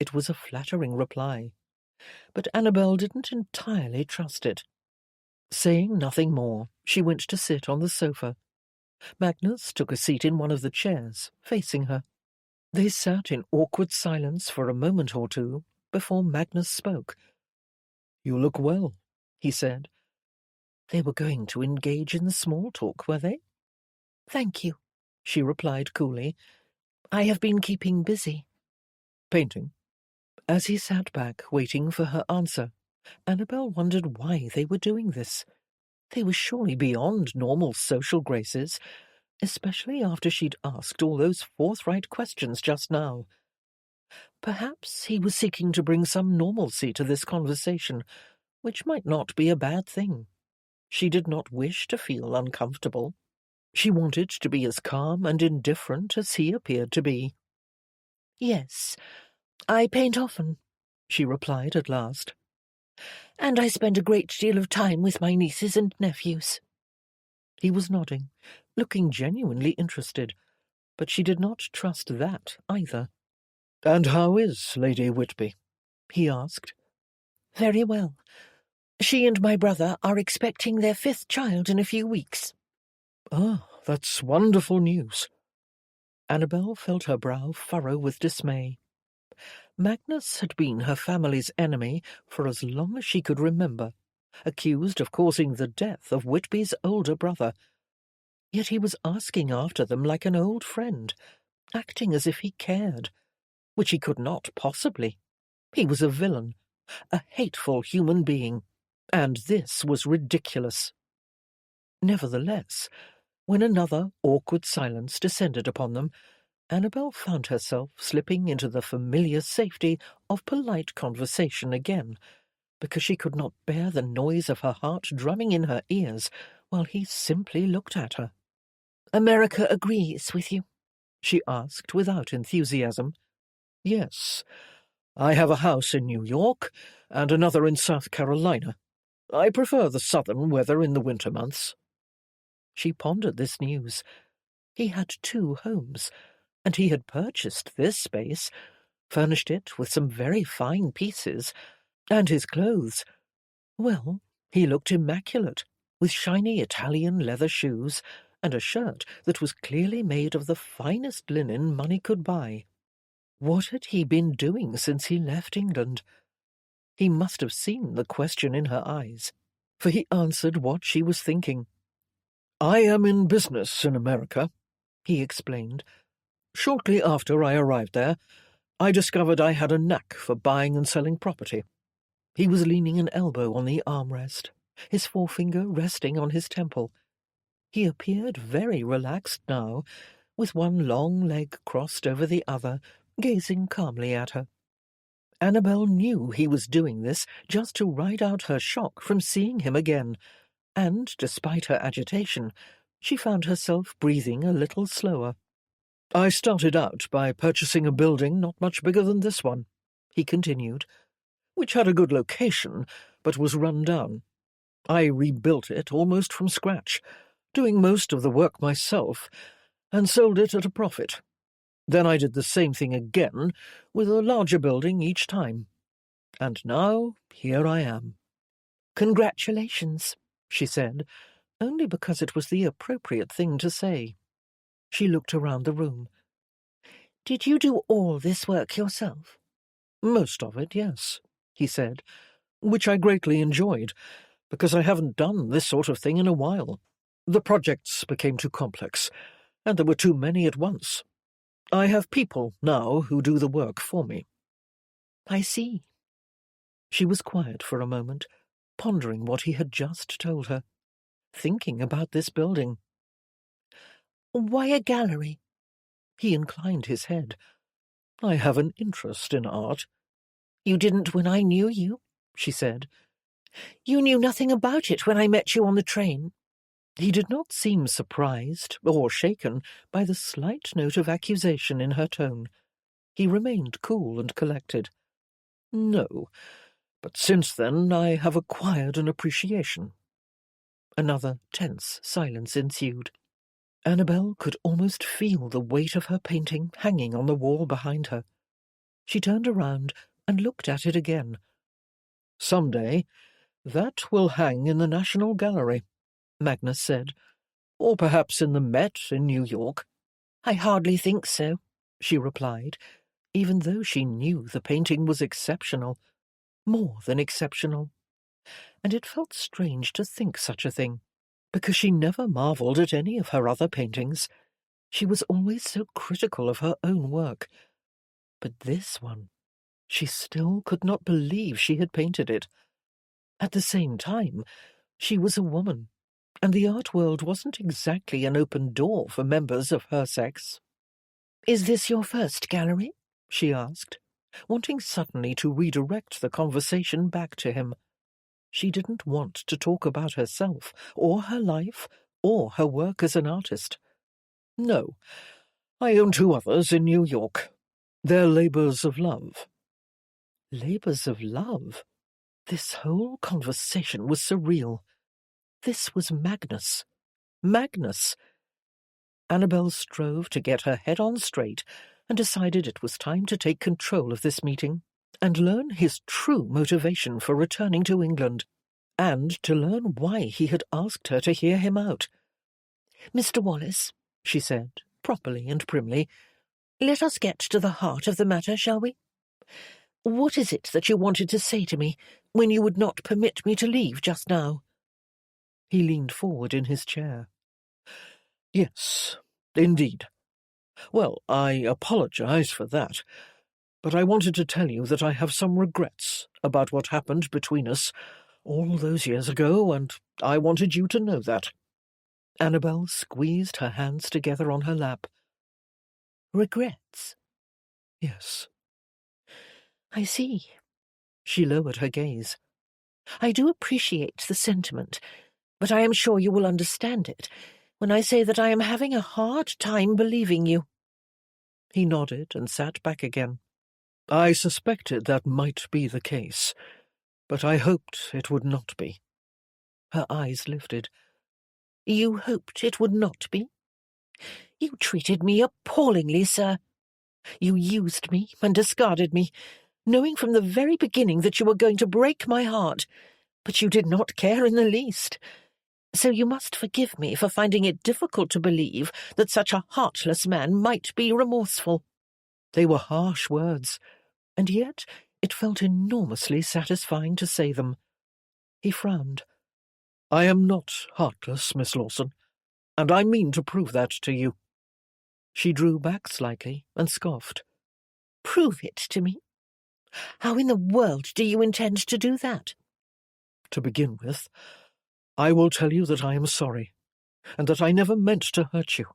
It was a flattering reply, but Annabel didn't entirely trust it. Saying nothing more, she went to sit on the sofa. Magnus took a seat in one of the chairs, facing her. They sat in awkward silence for a moment or two before Magnus spoke. "You look well," he said. They were going to engage in small talk, were they? "Thank you," she replied coolly. "I have been keeping busy." "Painting?" As he sat back, waiting for her answer, Annabel wondered why they were doing this. They were surely beyond normal social graces, especially after she'd asked all those forthright questions just now. Perhaps he was seeking to bring some normalcy to this conversation, which might not be a bad thing. She did not wish to feel uncomfortable. She wanted to be as calm and indifferent as he appeared to be. "Yes, I paint often," she replied at last. "And I spend a great deal of time with my nieces and nephews." He was nodding, looking genuinely interested, but she did not trust that either. "And how is Lady Whitby?" he asked. "Very well. She and my brother are expecting their 5th child in a few weeks." "Ah, that's wonderful news." Annabel felt her brow furrow with dismay. Magnus had been her family's enemy for as long as she could remember, accused of causing the death of Whitby's older brother. Yet he was asking after them like an old friend, acting as if he cared, which he could not possibly. He was a villain, a hateful human being, and this was ridiculous. Nevertheless, when another awkward silence descended upon them, Annabel found herself slipping into the familiar safety of polite conversation again, because she could not bear the noise of her heart drumming in her ears while he simply looked at her. "America agrees with you?" she asked without enthusiasm. "Yes. I have a house in New York and another in South Carolina. I prefer the southern weather in the winter months." She pondered this news. He had 2 homes, and he had purchased this space, furnished it with some very fine pieces, and his clothes. Well, he looked immaculate, with shiny Italian leather shoes, and a shirt that was clearly made of the finest linen money could buy. What had he been doing since he left England? He must have seen the question in her eyes, for he answered what she was thinking. "I am in business in America," he explained. "Shortly after I arrived there, I discovered I had a knack for buying and selling property." He was leaning an elbow on the armrest, his forefinger resting on his temple. He appeared very relaxed now, with one long leg crossed over the other, gazing calmly at her. Annabel knew he was doing this just to ride out her shock from seeing him again, and, despite her agitation, she found herself breathing a little slower. "I started out by purchasing a building not much bigger than this one," he continued, "which had a good location, but was run down. I rebuilt it almost from scratch, doing most of the work myself, and sold it at a profit. Then I did the same thing again, with a larger building each time. And now here I am." "Congratulations," she said, only because it was the appropriate thing to say. She looked around the room. "Did you do all this work yourself?" "Most of it, yes," he said, "which I greatly enjoyed, because I haven't done this sort of thing in a while. The projects became too complex, and there were too many at once. I have people now who do the work for me." "I see." She was quiet for a moment, pondering what he had just told her, thinking about this building. "Why a gallery?" He inclined his head. "I have an interest in art." "You didn't when I knew you," she said. "You knew nothing about it when I met you on the train." He did not seem surprised or shaken by the slight note of accusation in her tone. He remained cool and collected. "No, but since then I have acquired an appreciation." Another tense silence ensued. Annabel could almost feel the weight of her painting hanging on the wall behind her. She turned around and looked at it again. "Some day that will hang in the National Gallery," Magnus said, "or perhaps in the Met in New York." "I hardly think so," she replied, even though she knew the painting was exceptional, more than exceptional. And it felt strange to think such a thing, because she never marvelled at any of her other paintings. She was always so critical of her own work. But this one, she still could not believe she had painted it. At the same time, she was a woman, and the art world wasn't exactly an open door for members of her sex. "Is this your first gallery?" she asked, wanting suddenly to redirect the conversation back to him. She didn't want to talk about herself, or her life, or her work as an artist. "No, I own 2 others in New York. They're labours of love." Labours of love? This whole conversation was surreal. This was Magnus. Magnus! Annabel strove to get her head on straight and decided it was time to take control of this meeting and learn his true motivation for returning to England, and to learn why he had asked her to hear him out. "Mr. Wallace," she said, properly and primly, "let us get to the heart of the matter, shall we? What is it that you wanted to say to me when you would not permit me to leave just now?" He leaned forward in his chair. "Yes, indeed. Well, I apologize for that, but I wanted to tell you that I have some regrets about what happened between us all those years ago, and I wanted you to know that." Annabel squeezed her hands together on her lap. "Regrets?" "Yes." "I see." She lowered her gaze. "I do appreciate the sentiment, but I am sure you will understand it when I say that I am having a hard time believing you." He nodded and sat back again. "I suspected that might be the case, but I hoped it would not be." Her eyes lifted. "You hoped it would not be? You treated me appallingly, sir. You used me and discarded me, knowing from the very beginning that you were going to break my heart, but you did not care in the least. So you must forgive me for finding it difficult to believe that such a heartless man might be remorseful." They were harsh words, and yet it felt enormously satisfying to say them. He frowned. "I am not heartless, Miss Lawson, and I mean to prove that to you." She drew back slightly and scoffed. "Prove it to me? How in the world do you intend to do that?" "To begin with, I will tell you that I am sorry, and that I never meant to hurt you.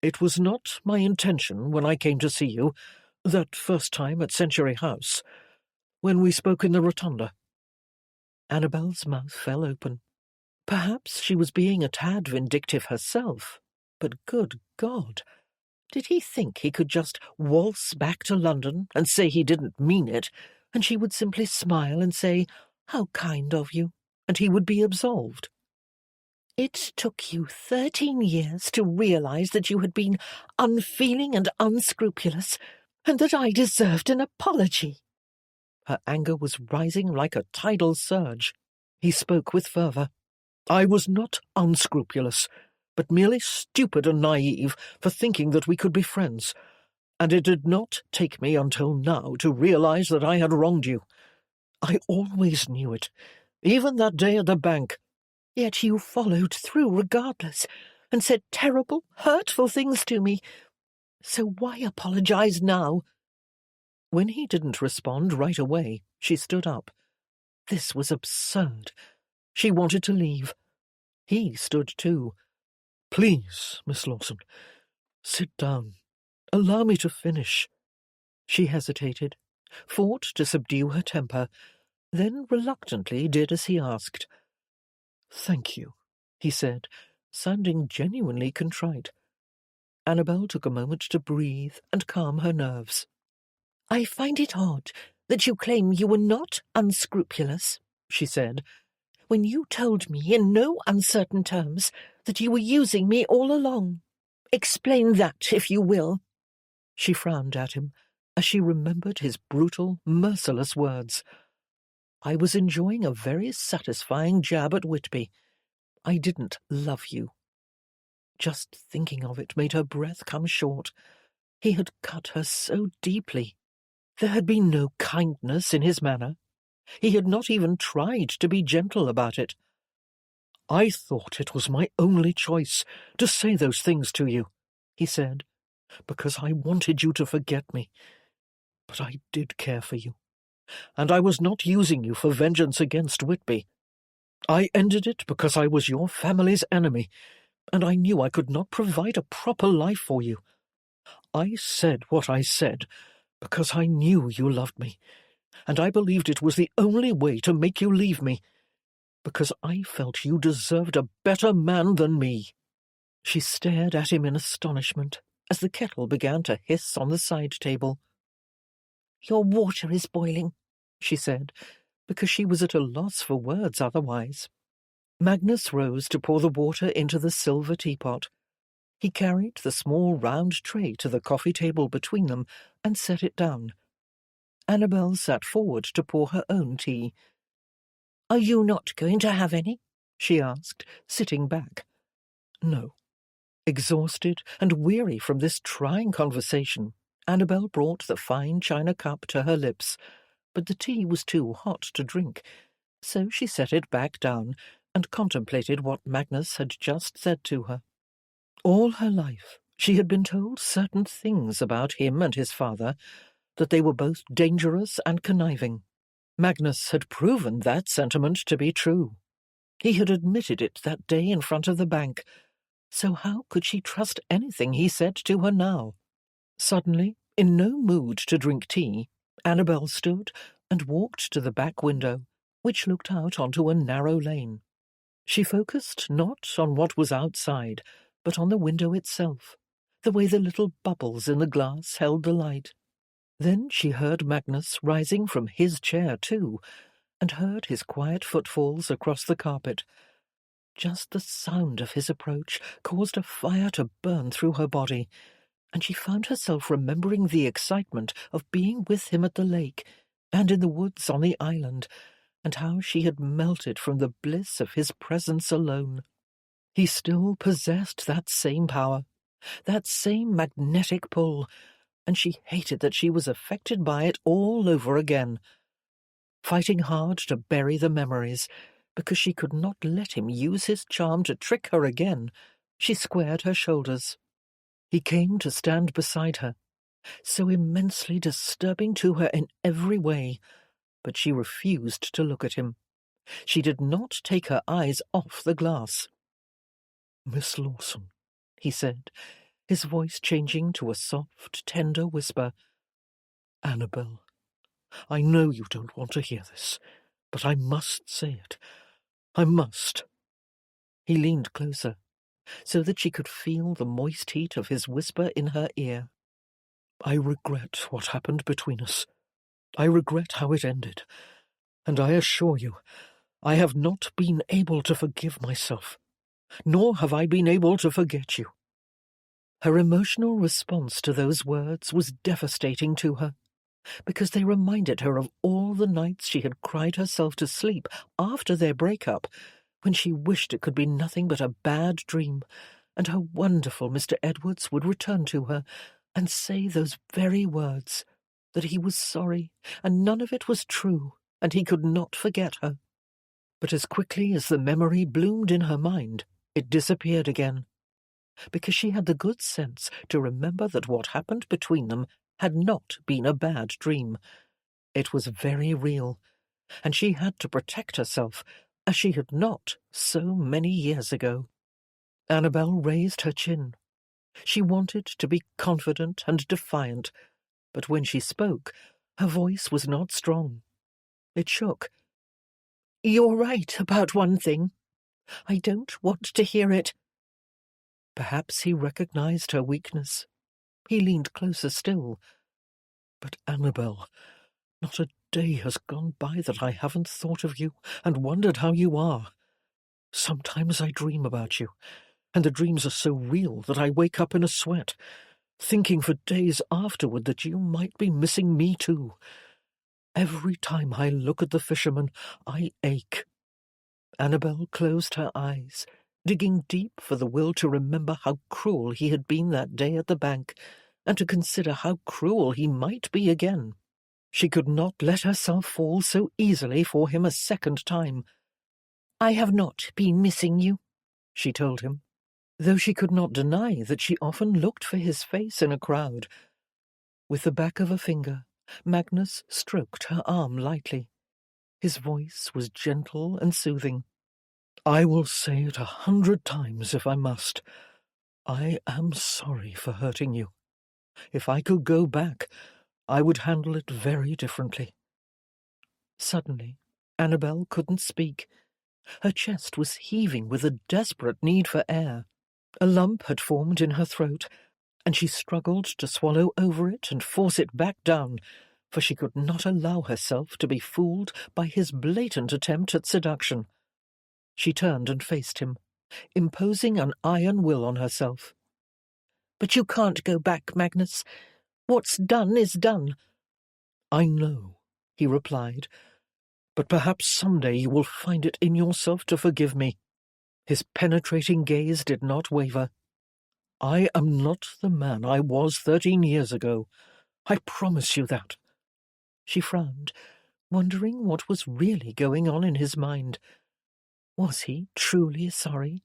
It was not my intention when I came to see you, That first time at Century House, when we spoke in the rotunda." Annabel's mouth fell open. Perhaps she was being a tad vindictive herself, but good God! Did he think he could just waltz back to London and say he didn't mean it, and she would simply smile and say, "How kind of you," and he would be absolved? "It took you 13 years to realize that you had been unfeeling and unscrupulous, and that I deserved an apology." Her anger was rising like a tidal surge. He spoke with fervour. "I was not unscrupulous, but merely stupid and naive for thinking that we could be friends, and it did not take me until now to realize that I had wronged you. I always knew it, even that day at the bank. Yet you followed through regardless, and said terrible, hurtful things to me. So why apologize now?" When he didn't respond right away, she stood up. This was absurd. She wanted to leave. He stood too. "Please, Miss Lawson, sit down. Allow me to finish." She hesitated, fought to subdue her temper, then reluctantly did as he asked. "Thank you," he said, sounding genuinely contrite. Annabel took a moment to breathe and calm her nerves. "I find it odd that you claim you were not unscrupulous," she said, "when you told me in no uncertain terms that you were using me all along. Explain that, if you will." She frowned at him as she remembered his brutal, merciless words. "I was enjoying a very satisfying jab at Whitby. I didn't love you." Just thinking of it made her breath come short. He had cut her so deeply. There had been no kindness in his manner. He had not even tried to be gentle about it. "I thought it was my only choice to say those things to you," he said, "because I wanted you to forget me. But I did care for you, and I was not using you for vengeance against Whitby. I ended it because I was your family's enemy, and I knew I could not provide a proper life for you. I said what I said because I knew you loved me, and I believed it was the only way to make you leave me, because I felt you deserved a better man than me." She stared at him in astonishment as the kettle began to hiss on the side table. "Your water is boiling," she said, because she was at a loss for words otherwise. Magnus rose to pour the water into the silver teapot. He carried the small round tray to the coffee table between them and set it down. Annabel sat forward to pour her own tea. "Are you not going to have any?" she asked, sitting back. "No." Exhausted and weary from this trying conversation, Annabel brought the fine china cup to her lips, but the tea was too hot to drink, so she set it back down and contemplated what Magnus had just said to her. All her life she had been told certain things about him and his father, that they were both dangerous and conniving. Magnus had proven that sentiment to be true. He had admitted it that day in front of the bank, so how could she trust anything he said to her now? Suddenly, in no mood to drink tea, Annabel stood and walked to the back window, which looked out onto a narrow lane. She focused not on what was outside, but on the window itself, the way the little bubbles in the glass held the light. Then she heard Magnus rising from his chair too, and heard his quiet footfalls across the carpet. Just the sound of his approach caused a fire to burn through her body, and she found herself remembering the excitement of being with him at the lake and in the woods on the island, and how she had melted from the bliss of his presence alone. He still possessed that same power, that same magnetic pull, and she hated that she was affected by it all over again. Fighting hard to bury the memories, because she could not let him use his charm to trick her again, she squared her shoulders. He came to stand beside her, so immensely disturbing to her in every way, but she refused to look at him. She did not take her eyes off the glass. "Miss Lawson," he said, his voice changing to a soft, tender whisper, Annabel, I know you don't want to hear this, but I must say it. I must." He leaned closer, so that she could feel the moist heat of his whisper in her ear. "I regret what happened between us. I regret how it ended, and I assure you, I have not been able to forgive myself, nor have I been able to forget you." Her emotional response to those words was devastating to her, because they reminded her of all the nights she had cried herself to sleep after their breakup, when she wished it could be nothing but a bad dream, and her wonderful Mr. Edwards would return to her and say those very words, that he was sorry, and none of it was true, and he could not forget her. But as quickly as the memory bloomed in her mind, it disappeared again, because she had the good sense to remember that what happened between them had not been a bad dream. It was very real, and she had to protect herself, as she had not so many years ago. Annabel raised her chin. She wanted to be confident and defiant, but when she spoke, her voice was not strong. It shook. "You're right about one thing. I don't want to hear it." Perhaps he recognized her weakness. He leaned closer still. "But, Annabel, not a day has gone by that I haven't thought of you and wondered how you are. Sometimes I dream about you, and the dreams are so real that I wake up in a sweat, thinking for days afterward that you might be missing me too. Every time I look at the fisherman, I ache." Annabel closed her eyes, digging deep for the will to remember how cruel he had been that day at the bank, and to consider how cruel he might be again. She could not let herself fall so easily for him a second time. "I have not been missing you," she told him, though she could not deny that she often looked for his face in a crowd. With the back of a finger, Magnus stroked her arm lightly. His voice was gentle and soothing. "I will say it 100 times if I must. I am sorry for hurting you. If I could go back, I would handle it very differently." Suddenly, Annabel couldn't speak. Her chest was heaving with a desperate need for air. A lump had formed in her throat, and she struggled to swallow over it and force it back down, for she could not allow herself to be fooled by his blatant attempt at seduction. She turned and faced him, imposing an iron will on herself. "But you can't go back, Magnus. What's done is done." "I know," he replied, "but perhaps someday you will find it in yourself to forgive me." His penetrating gaze did not waver. "I am not the man I was 13 years ago. I promise you that." She frowned, wondering what was really going on in his mind. Was he truly sorry?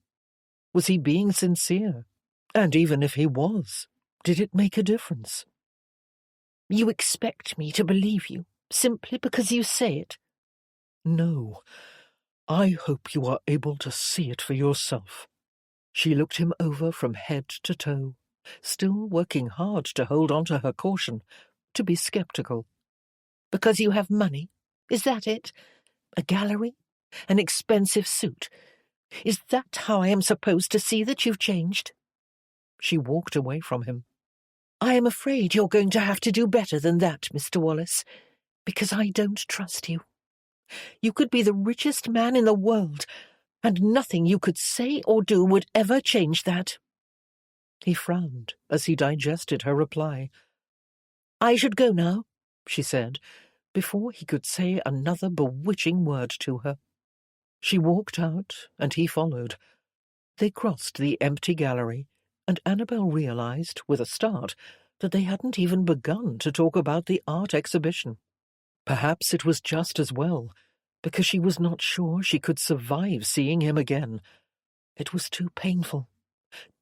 Was he being sincere? And even if he was, did it make a difference? "You expect me to believe you, simply because you say it?" "No. I hope you are able to see it for yourself." She looked him over from head to toe, still working hard to hold on to her caution, to be sceptical. "Because you have money? Is that it? A gallery? An expensive suit? Is that how I am supposed to see that you've changed?" She walked away from him. "I am afraid you're going to have to do better than that, Mr. Wallace, because I don't trust you. You could be the richest man in the world, and nothing you could say or do would ever change that." He frowned as he digested her reply. "I should go now," she said, before he could say another bewitching word to her. She walked out, and he followed. They crossed the empty gallery, and Annabel realized, with a start, that they hadn't even begun to talk about the art exhibition. Perhaps it was just as well, because she was not sure she could survive seeing him again. It was too painful,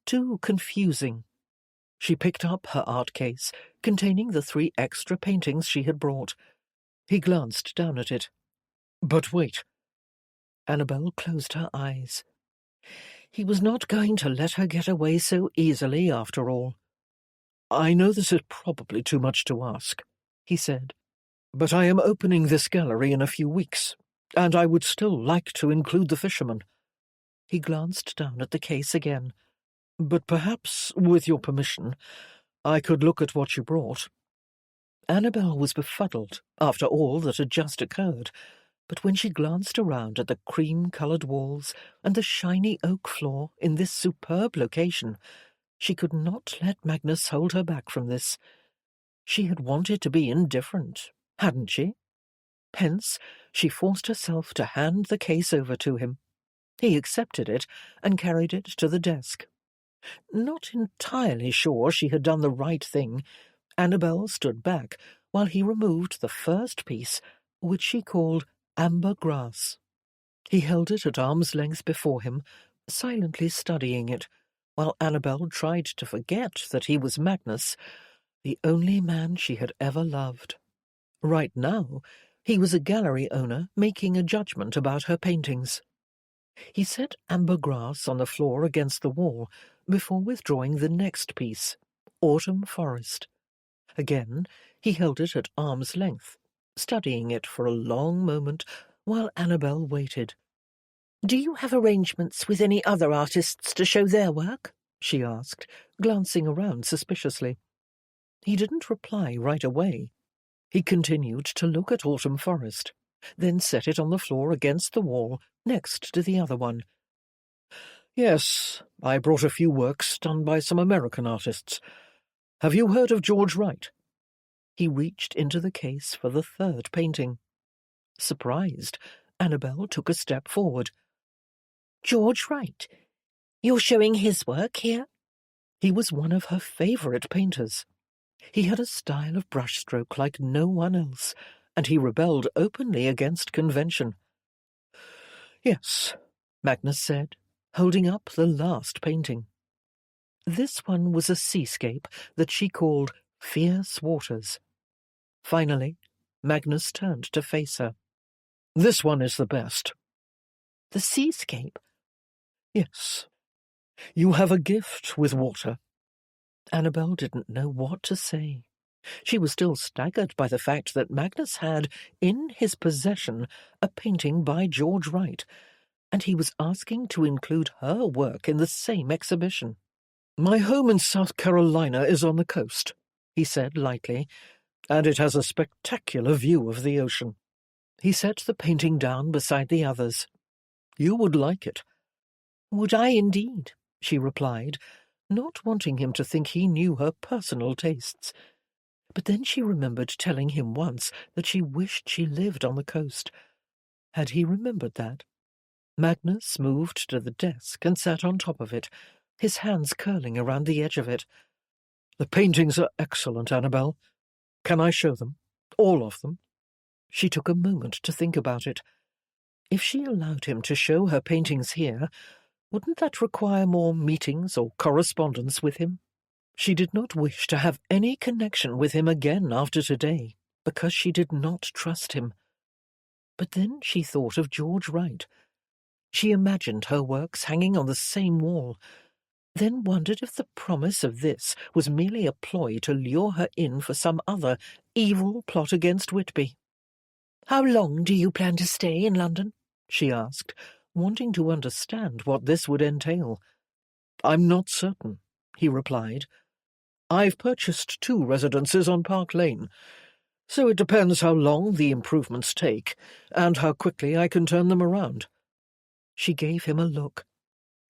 too confusing. She picked up her art case, containing the 3 extra paintings she had brought. He glanced down at it. "But wait." Annabel closed her eyes. He was not going to let her get away so easily, after all. "I know this is probably too much to ask." he said. "But I am opening this gallery in a few weeks, and I would still like to include the fisherman." He glanced down at the case again. "But perhaps, with your permission, I could look at what you brought." Annabel was befuddled after all that had just occurred, but when she glanced around at the cream-coloured walls and the shiny oak floor in this superb location, she could not let Magnus hold her back from this. She had wanted to be indifferent, hadn't she? Hence, she forced herself to hand the case over to him. He accepted it and carried it to the desk. Not entirely sure she had done the right thing, Annabel stood back while he removed the first piece, which she called amber grass. He held it at arm's length before him, silently studying it, while Annabel tried to forget that he was Magnus, the only man she had ever loved. Right now, he was a gallery owner making a judgment about her paintings. He set amber grass on the floor against the wall before withdrawing the next piece, autumn forest. Again, he held it at arm's length, studying it for a long moment while Annabel waited. "Do you have arrangements with any other artists to show their work?" she asked, glancing around suspiciously. He didn't reply right away. He continued to look at autumn forest, then set it on the floor against the wall next to the other one. "Yes, I brought a few works done by some American artists. Have you heard of George Wright?" He reached into the case for the third painting. Surprised, Annabel took a step forward. "George Wright? You're showing his work here?" He was one of her favourite painters. He had a style of brushstroke like no one else, and he rebelled openly against convention. "Yes," Magnus said, holding up the last painting. This one was a seascape that she called Fierce Waters. Finally, Magnus turned to face her. "This one is the best." "The seascape?" "Yes. You have a gift with water." Annabel didn't know what to say. She was still staggered by the fact that Magnus had, in his possession, a painting by George Wright, and he was asking to include her work in the same exhibition. "My home in South Carolina is on the coast," he said lightly, "and it has a spectacular view of the ocean." He set the painting down beside the others. "You would like it." "Would I indeed?" she replied, not wanting him to think he knew her personal tastes. But then she remembered telling him once that she wished she lived on the coast. Had he remembered that? Magnus moved to the desk and sat on top of it, his hands curling around the edge of it. "The paintings are excellent, Annabel. Can I show them? All of them?" She took a moment to think about it. If she allowed him to show her paintings here, wouldn't that require more meetings or correspondence with him? She did not wish to have any connection with him again after today, because she did not trust him. But then she thought of George Wright. She imagined her works hanging on the same wall, then wondered if the promise of this was merely a ploy to lure her in for some other evil plot against Whitby. "How long do you plan to stay in London?" she asked, wanting to understand what this would entail. "I'm not certain," he replied. "I've purchased 2 residences on Park Lane, so it depends how long the improvements take and how quickly I can turn them around." She gave him a look.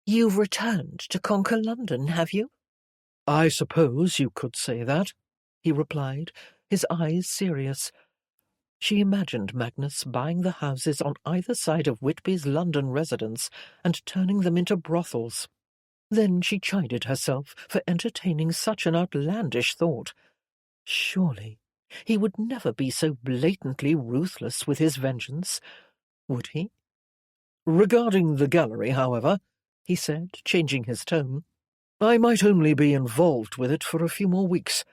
"You've returned to conquer London, have you?" "I suppose you could say that," he replied, his eyes serious. She imagined Magnus buying the houses on either side of Whitby's London residence and turning them into brothels. Then she chided herself for entertaining such an outlandish thought. Surely he would never be so blatantly ruthless with his vengeance, would he? "Regarding the gallery, however," he said, changing his tone, "I might only be involved with it for a few more weeks.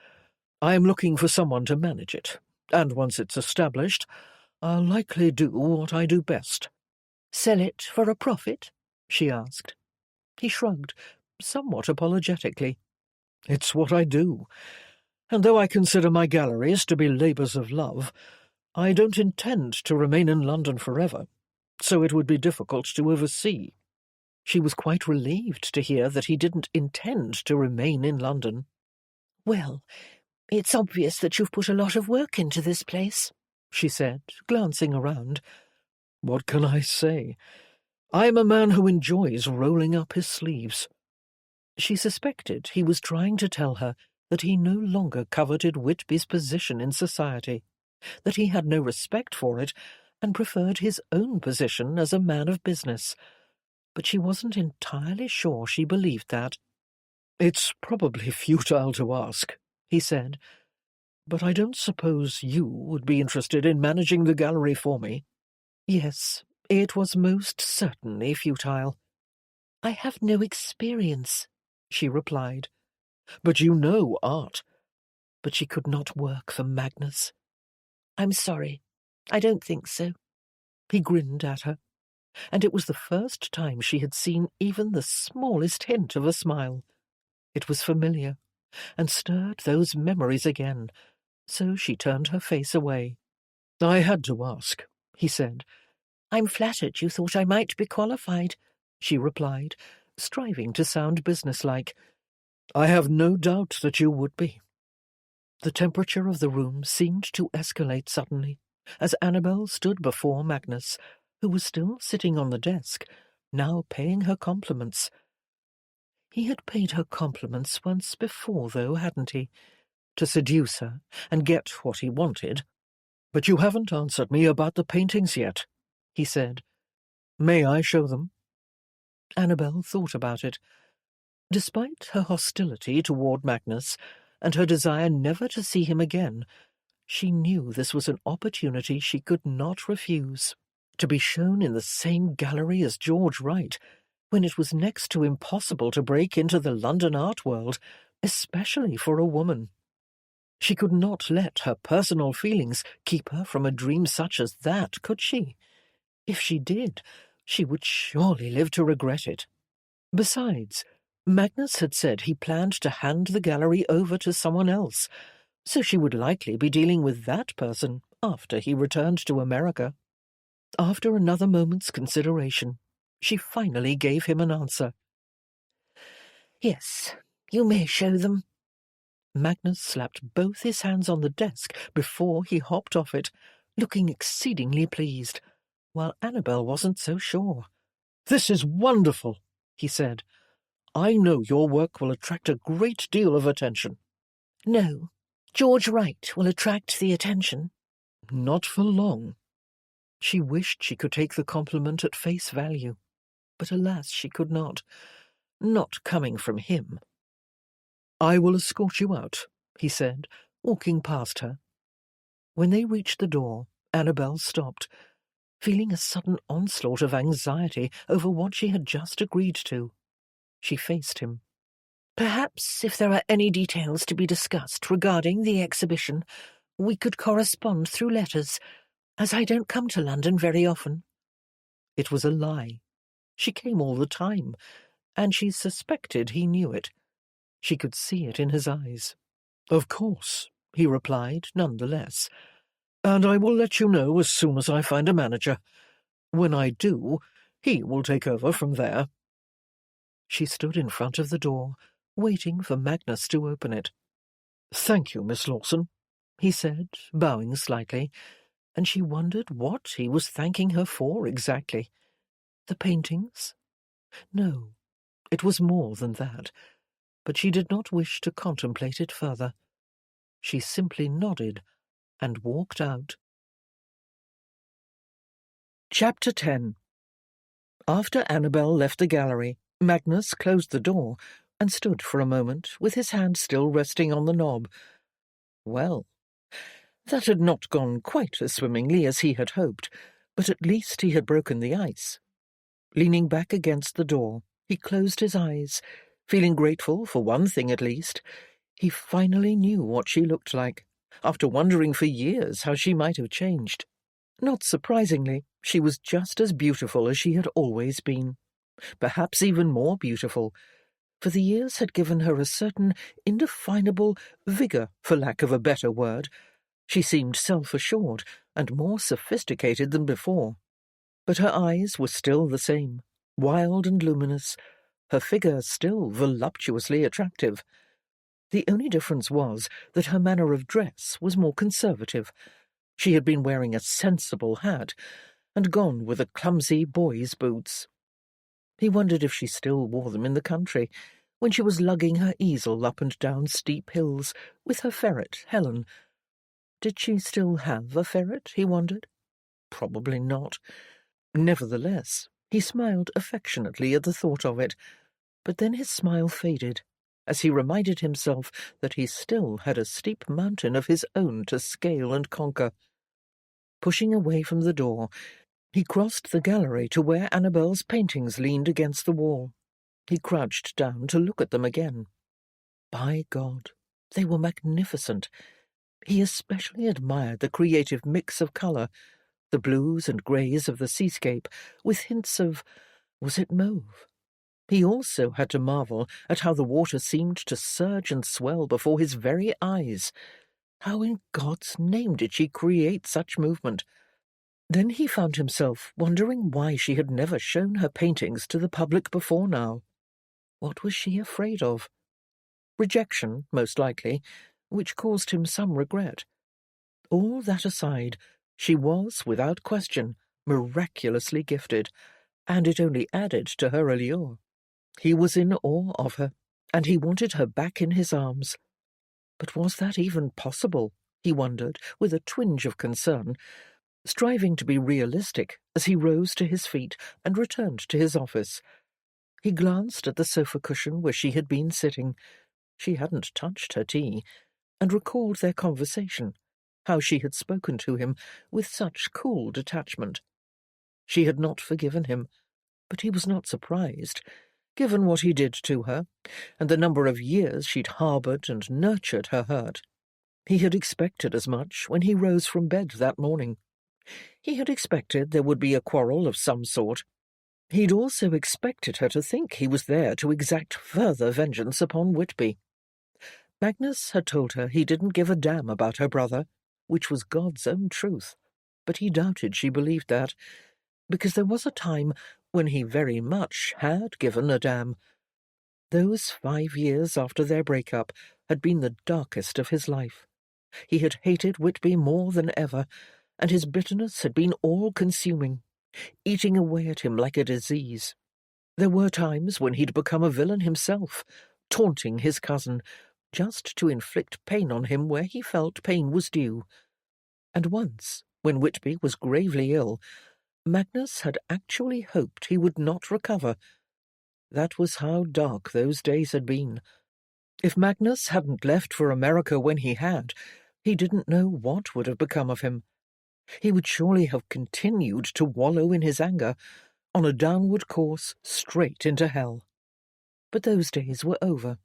I am looking for someone to manage it, and once it's established, I'll likely do what I do best." "Sell it for a profit?" she asked. He shrugged, somewhat apologetically. "It's what I do. And though I consider my galleries to be labours of love, I don't intend to remain in London forever, so it would be difficult to oversee." She was quite relieved to hear that he didn't intend to remain in London. "Well, it's obvious that you've put a lot of work into this place," she said, glancing around. "What can I say? I'm a man who enjoys rolling up his sleeves." She suspected he was trying to tell her that he no longer coveted Whitby's position in society, that he had no respect for it, and preferred his own position as a man of business. But she wasn't entirely sure she believed that. "It's probably futile to ask," he said, "but I don't suppose you would be interested in managing the gallery for me." Yes, it was most certainly futile. "I have no experience," she replied. "But you know art." But she could not work for Magnus. "I'm sorry. I don't think so." He grinned at her, and it was the first time she had seen even the smallest hint of a smile. It was familiar, and stirred those memories again, so she turned her face away. "I had to ask," he said. "I'm flattered you thought I might be qualified," she replied, striving to sound businesslike. "I have no doubt that you would be." The temperature of the room seemed to escalate suddenly, as Annabel stood before Magnus, who was still sitting on the desk, now paying her compliments. He had paid her compliments once before, though, hadn't he? To seduce her and get what he wanted. "But you haven't answered me about the paintings yet," he said. "May I show them?" Annabel thought about it. Despite her hostility toward Magnus, and her desire never to see him again, she knew this was an opportunity she could not refuse. To be shown in the same gallery as George Wright, when it was next to impossible to break into the London art world, especially for a woman. She could not let her personal feelings keep her from a dream such as that, could she? If she did, she would surely live to regret it. Besides, Magnus had said he planned to hand the gallery over to someone else, so she would likely be dealing with that person after he returned to America. After another moment's consideration, she finally gave him an answer. "Yes, you may show them." Magnus slapped both his hands on the desk before he hopped off it, looking exceedingly pleased, while Annabel wasn't so sure. "This is wonderful," he said. "I know your work will attract a great deal of attention." "No, George Wright will attract the attention." "Not for long." She wished she could take the compliment at face value, but alas, she could not. Not coming from him. "I will escort you out," he said, walking past her. When they reached the door, Annabel stopped, feeling a sudden onslaught of anxiety over what she had just agreed to. She faced him. "Perhaps if there are any details to be discussed regarding the exhibition, we could correspond through letters, as I don't come to London very often." It was a lie. She came all the time, and she suspected he knew it. She could see it in his eyes. "Of course," he replied, nonetheless. "And I will let you know as soon as I find a manager. When I do, he will take over from there." She stood in front of the door, waiting for Magnus to open it. "Thank you, Miss Lawson," he said, bowing slightly, and she wondered what he was thanking her for exactly. The paintings? No, it was more than that, but she did not wish to contemplate it further. She simply nodded and walked out. Chapter 10. After Annabel left the gallery, Magnus closed the door and stood for a moment with his hand still resting on the knob. Well, that had not gone quite as swimmingly as he had hoped, but at least he had broken the ice. Leaning back against the door, he closed his eyes, feeling grateful for one thing at least. He finally knew what she looked like, after wondering for years how she might have changed. Not surprisingly, she was just as beautiful as she had always been. Perhaps even more beautiful. for the years had given her a certain indefinable vigour, for lack of a better word. She seemed self-assured and more sophisticated than before. But her eyes were still the same, wild and luminous, her figure still voluptuously attractive. The only difference was that her manner of dress was more conservative. She had been wearing a sensible hat and gone with a clumsy boy's boots. He wondered if she still wore them in the country, when she was lugging her easel up and down steep hills with her ferret, Helen. Did she still have a ferret, he wondered? Probably not. Nevertheless, he smiled affectionately at the thought of it, but then his smile faded, as he reminded himself that he still had a steep mountain of his own to scale and conquer. Pushing away from the door, he crossed the gallery to where Annabel's paintings leaned against the wall. He crouched down to look at them again. By God, they were magnificent. He especially admired the creative mix of colour, the blues and greys of the seascape, with hints of, was it mauve? He also had to marvel at how the water seemed to surge and swell before his very eyes. How in God's name did she create such movement? Then he found himself wondering why she had never shown her paintings to the public before now. What was she afraid of? Rejection, most likely, which caused him some regret. All that aside, she was, without question, miraculously gifted, and it only added to her allure. He was in awe of her, and he wanted her back in his arms. But was that even possible, he wondered, with a twinge of concern, striving to be realistic as he rose to his feet and returned to his office. He glanced at the sofa cushion where she had been sitting. She hadn't touched her tea, and recalled their conversation, how she had spoken to him with such cool detachment. She had not forgiven him, but he was not surprised, given what he did to her, and the number of years she'd harboured and nurtured her hurt. He had expected as much when he rose from bed that morning. He had expected there would be a quarrel of some sort. He'd also expected her to think he was there to exact further vengeance upon Whitby. Magnus had told her he didn't give a damn about her brother, which was God's own truth, but he doubted she believed that, because there was a time when he very much had given a damn. Those 5 years after their break-up had been the darkest of his life. He had hated Whitby more than ever, and his bitterness had been all-consuming, eating away at him like a disease. There were times when he'd become a villain himself, taunting his cousin, just to inflict pain on him where he felt pain was due. And once, when Whitby was gravely ill, Magnus had actually hoped he would not recover. That was how dark those days had been. If Magnus hadn't left for America when he had, he didn't know what would have become of him. He would surely have continued to wallow in his anger, on a downward course straight into hell. But those days were over.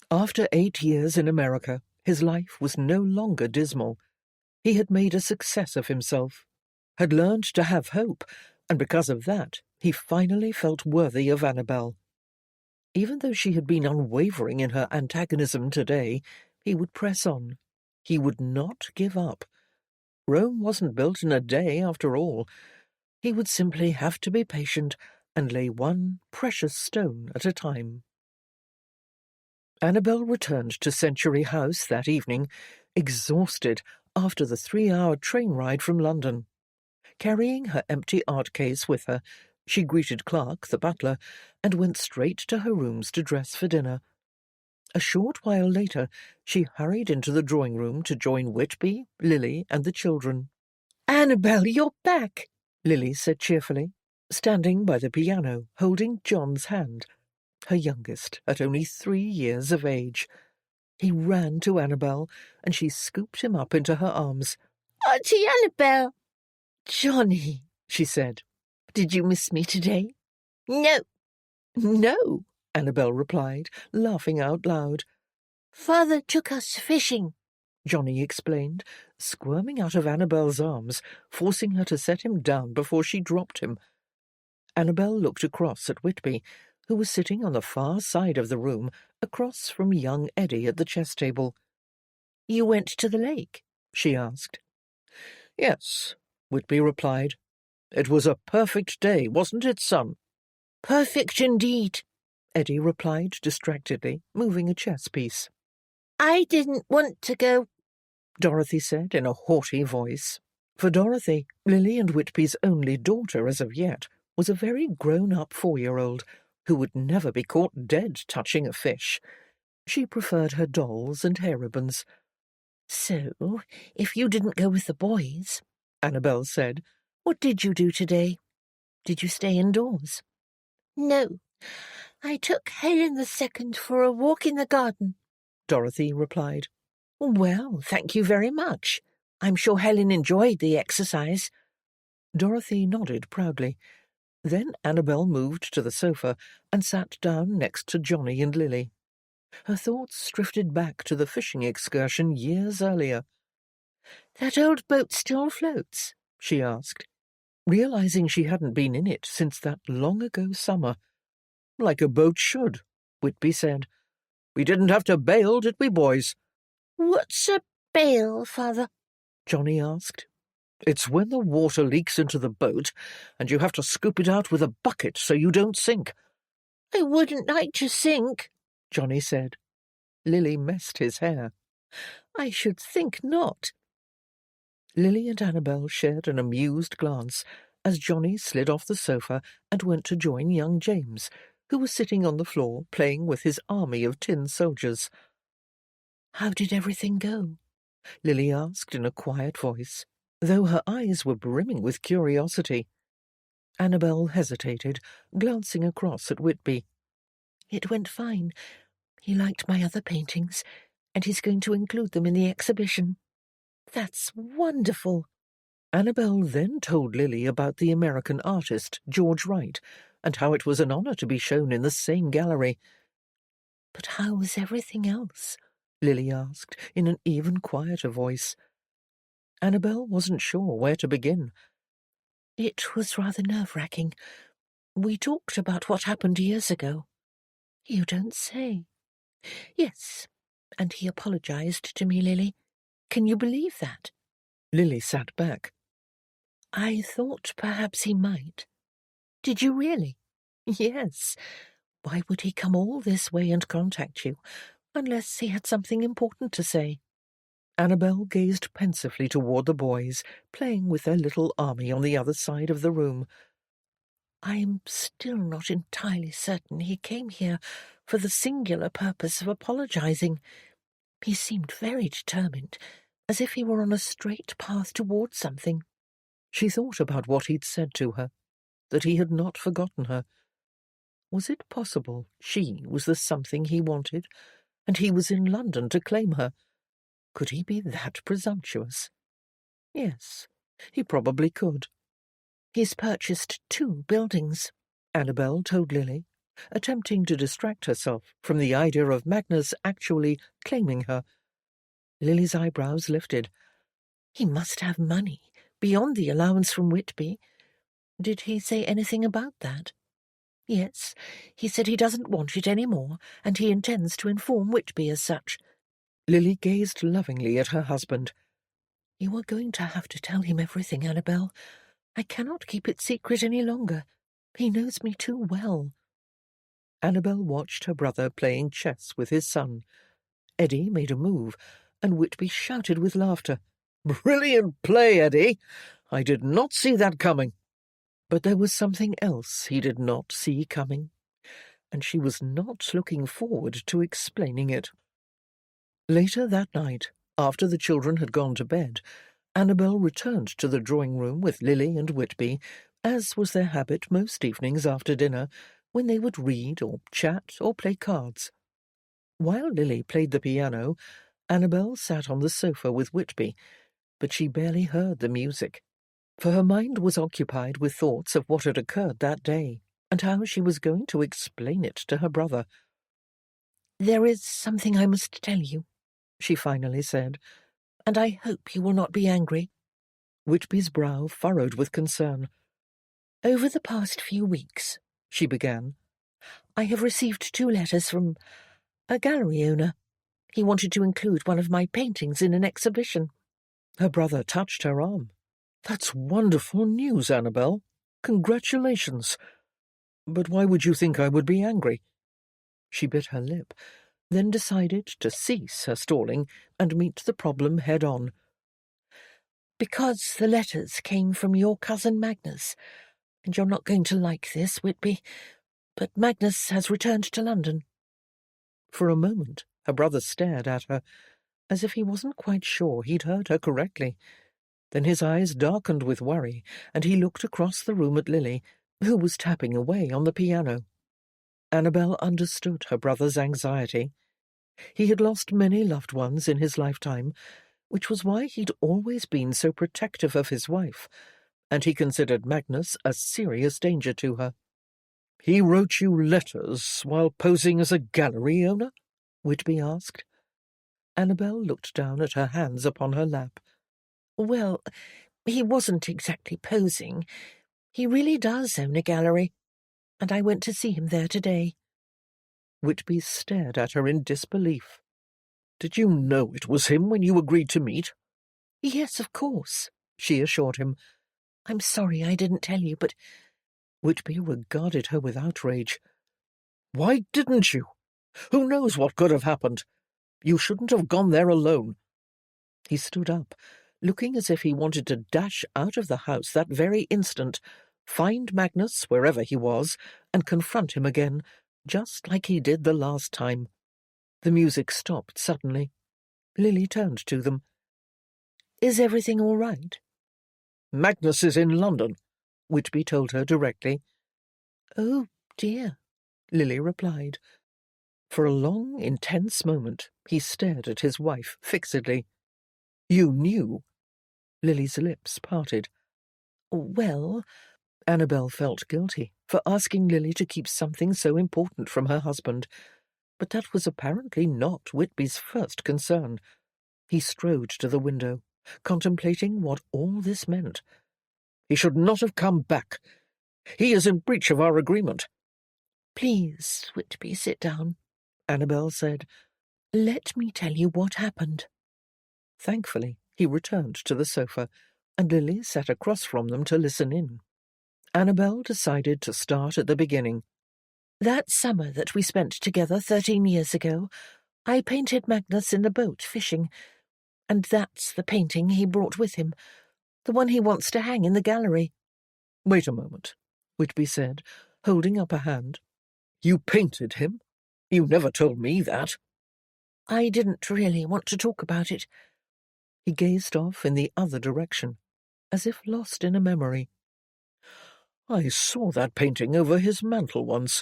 After 8 years in America, his life was no longer dismal. He had made a success of himself, had learned to have hope, and because of that, he finally felt worthy of Annabel. Even though she had been unwavering in her antagonism today, he would press on. He would not give up. Rome wasn't built in a day, after all. He would simply have to be patient and lay one precious stone at a time. Annabel returned to Century House that evening, exhausted after the 3-hour train ride from London. Carrying her empty art case with her, she greeted Clark, the butler, and went straight to her rooms to dress for dinner. A short while later, she hurried into the drawing-room to join Whitby, Lily, and the children. "Annabel, you're back," Lily said cheerfully, standing by the piano, holding John's hand, her youngest, at only 3 years of age. He ran to Annabel, and she scooped him up into her arms. "Auntie Annabel!" "Johnny," she said, "did you miss me today?" "No." "No," Annabel replied, laughing out loud. "Father took us fishing," Johnny explained, squirming out of Annabel's arms, forcing her to set him down before she dropped him. Annabel looked across at Whitby, who was sitting on the far side of the room, across from young Eddie at the chess table. "You went to the lake?" she asked. "Yes," Whitby replied. "It was a perfect day, wasn't it, son?" "Perfect indeed," Eddie replied distractedly, moving a chess piece. "I didn't want to go," Dorothy said in a haughty voice. For Dorothy, Lily and Whitby's only daughter as of yet, was a very grown-up 4-year-old who would never be caught dead touching a fish. She preferred her dolls and hair ribbons. "So, if you didn't go with the boys," Annabel said, "what did you do today? Did you stay indoors?" "No, I took Helen II for a walk in the garden," Dorothy replied. "Well, thank you very much. I'm sure Helen enjoyed the exercise." Dorothy nodded proudly. Then Annabel moved to the sofa and sat down next to Johnny and Lily. Her thoughts drifted back to the fishing excursion years earlier. "That old boat still floats?" she asked, realizing she hadn't been in it since that long-ago summer. "Like a boat should," Whitby said. "We didn't have to bail, did we, boys?" "What's a bail, Father?" Johnny asked. "It's when the water leaks into the boat and you have to scoop it out with a bucket so you don't sink." "I wouldn't like to sink," Johnny said. Lily messed his hair. "I should think not." Lily and Annabel shared an amused glance as Johnny slid off the sofa and went to join young James, who was sitting on the floor playing with his army of tin soldiers. "How did everything go?" Lily asked in a quiet voice, though her eyes were brimming with curiosity. Annabel hesitated, glancing across at Whitby. "It went fine. He liked my other paintings, and he's going to include them in the exhibition." "That's wonderful." Annabel then told Lily about the American artist George Wright, and how it was an honor to be shown in the same gallery. "But how was everything else?" Lily asked in an even quieter voice. Annabel wasn't sure where to begin. "It was rather nerve-wracking. We talked about what happened years ago." "You don't say." "Yes, and he apologized to me, Lily. Can you believe that?" Lily sat back. "I thought perhaps he might." "Did you really?" "Yes. Why would he come all this way and contact you, unless he had something important to say?" Annabel gazed pensively toward the boys, playing with their little army on the other side of the room. "I'm still not entirely certain he came here for the singular purpose of apologizing. He seemed very determined, as if he were on a straight path towards something." She thought about what he'd said to her, that he had not forgotten her. Was it possible she was the something he wanted, and he was in London to claim her? Could he be that presumptuous? Yes, he probably could. "He's purchased 2 buildings," Annabel told Lily, attempting to distract herself from the idea of Magnus actually claiming her. Lily's eyebrows lifted. "He must have money, beyond the allowance from Whitby. Did he say anything about that?" "Yes, he said he doesn't want it any more, and he intends to inform Whitby as such." Lily gazed lovingly at her husband. "You are going to have to tell him everything, Annabel. I cannot keep it secret any longer. He knows me too well." Annabel watched her brother playing chess with his son. Eddie made a move, and Whitby shouted with laughter. "Brilliant play, Eddie! I did not see that coming." But there was something else he did not see coming, and she was not looking forward to explaining it. Later that night, after the children had gone to bed, Annabel returned to the drawing-room with Lily and Whitby, as was their habit most evenings after dinner, when they would read or chat or play cards. While Lily played the piano, Annabel sat on the sofa with Whitby, but she barely heard the music, for her mind was occupied with thoughts of what had occurred that day, and how she was going to explain it to her brother. "There is something I must tell you," she finally said, "and I hope you will not be angry." Whitby's brow furrowed with concern. "Over the past few weeks," she began, I have received 2 letters from a gallery owner. He wanted to include one of my paintings in an exhibition." Her brother touched her arm. "That's wonderful news, Annabel. Congratulations. But why would you think I would be angry?" She bit her lip, then decided to cease her stalling and meet the problem head-on. "Because the letters came from your cousin Magnus, and you're not going to like this, Whitby, but Magnus has returned to London." For a moment, her brother stared at her, as if he wasn't quite sure he'd heard her correctly. Then his eyes darkened with worry, and he looked across the room at Lily, who was tapping away on the piano. Annabel understood her brother's anxiety. He had lost many loved ones in his lifetime, which was why he'd always been so protective of his wife, and he considered Magnus a serious danger to her. "He wrote you letters while posing as a gallery owner?" Whitby asked. Annabel looked down at her hands upon her lap. "Well, he wasn't exactly posing. He really does own a gallery, and I went to see him there today." Whitby stared at her in disbelief. "Did you know it was him when you agreed to meet?" "Yes, of course," she assured him. "I'm sorry I didn't tell you, but—" Whitby regarded her with outrage. "Why didn't you? Who knows what could have happened? You shouldn't have gone there alone." He stood up, looking as if he wanted to dash out of the house that very instant, find Magnus wherever he was, and confront him again, just like he did the last time. The music stopped suddenly. Lily turned to them. "Is everything all right?" "Magnus is in London," Whitby told her directly. "Oh, dear," Lily replied. For a long, intense moment, he stared at his wife fixedly. "You knew?" Lily's lips parted. "Well—" Annabel felt guilty for asking Lily to keep something so important from her husband, but that was apparently not Whitby's first concern. He strode to the window, contemplating what all this meant. "He should not have come back. He is in breach of our agreement." "Please, Whitby, sit down," Annabel said. "Let me tell you what happened." Thankfully, he returned to the sofa, and Lily sat across from them to listen in. Annabel decided to start at the beginning. "That summer that we spent together 13 years ago, I painted Magnus in the boat fishing, and that's the painting he brought with him, the one he wants to hang in the gallery." "Wait a moment," Whitby said, holding up a hand. "You painted him? You never told me that." "I didn't really want to talk about it." He gazed off in the other direction, as if lost in a memory. "I saw that painting over his mantel once,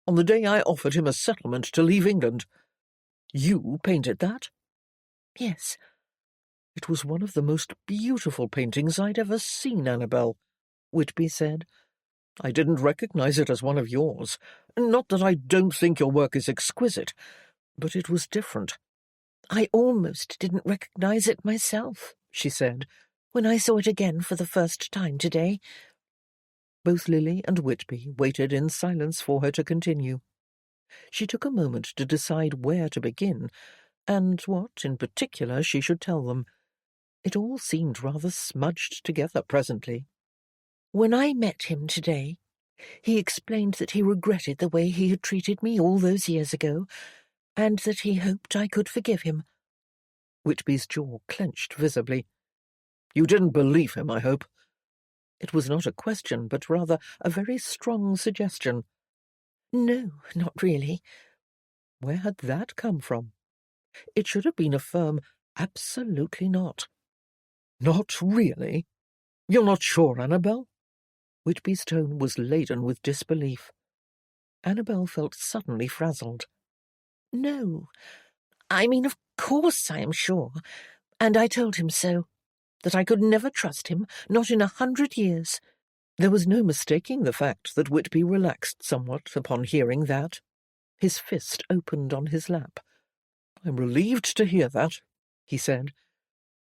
on the day I offered him a settlement to leave England. You painted that?" "Yes." "It was one of the most beautiful paintings I'd ever seen, Annabel," Whitby said. "I didn't recognize it as one of yours. Not that I don't think your work is exquisite, but it was different." "I almost didn't recognize it myself," she said, "when I saw it again for the first time today." Both Lily and Whitby waited in silence for her to continue. She took a moment to decide where to begin, and what, in particular, she should tell them. It all seemed rather smudged together presently. "When I met him today, he explained that he regretted the way he had treated me all those years ago, and that he hoped I could forgive him." Whitby's jaw clenched visibly. "You didn't believe him, I hope?" It was not a question, but rather a very strong suggestion. "No, not really." Where had that come from? It should have been a firm absolutely not. "Not really? You're not sure, Annabel?" Whitby's tone was laden with disbelief. Annabel felt suddenly frazzled. "No. I mean, of course I am sure. And I told him so. That I could never trust him, not in 100 years. There was no mistaking the fact that Whitby relaxed somewhat upon hearing that. His fist opened on his lap. "I'm relieved to hear that," he said.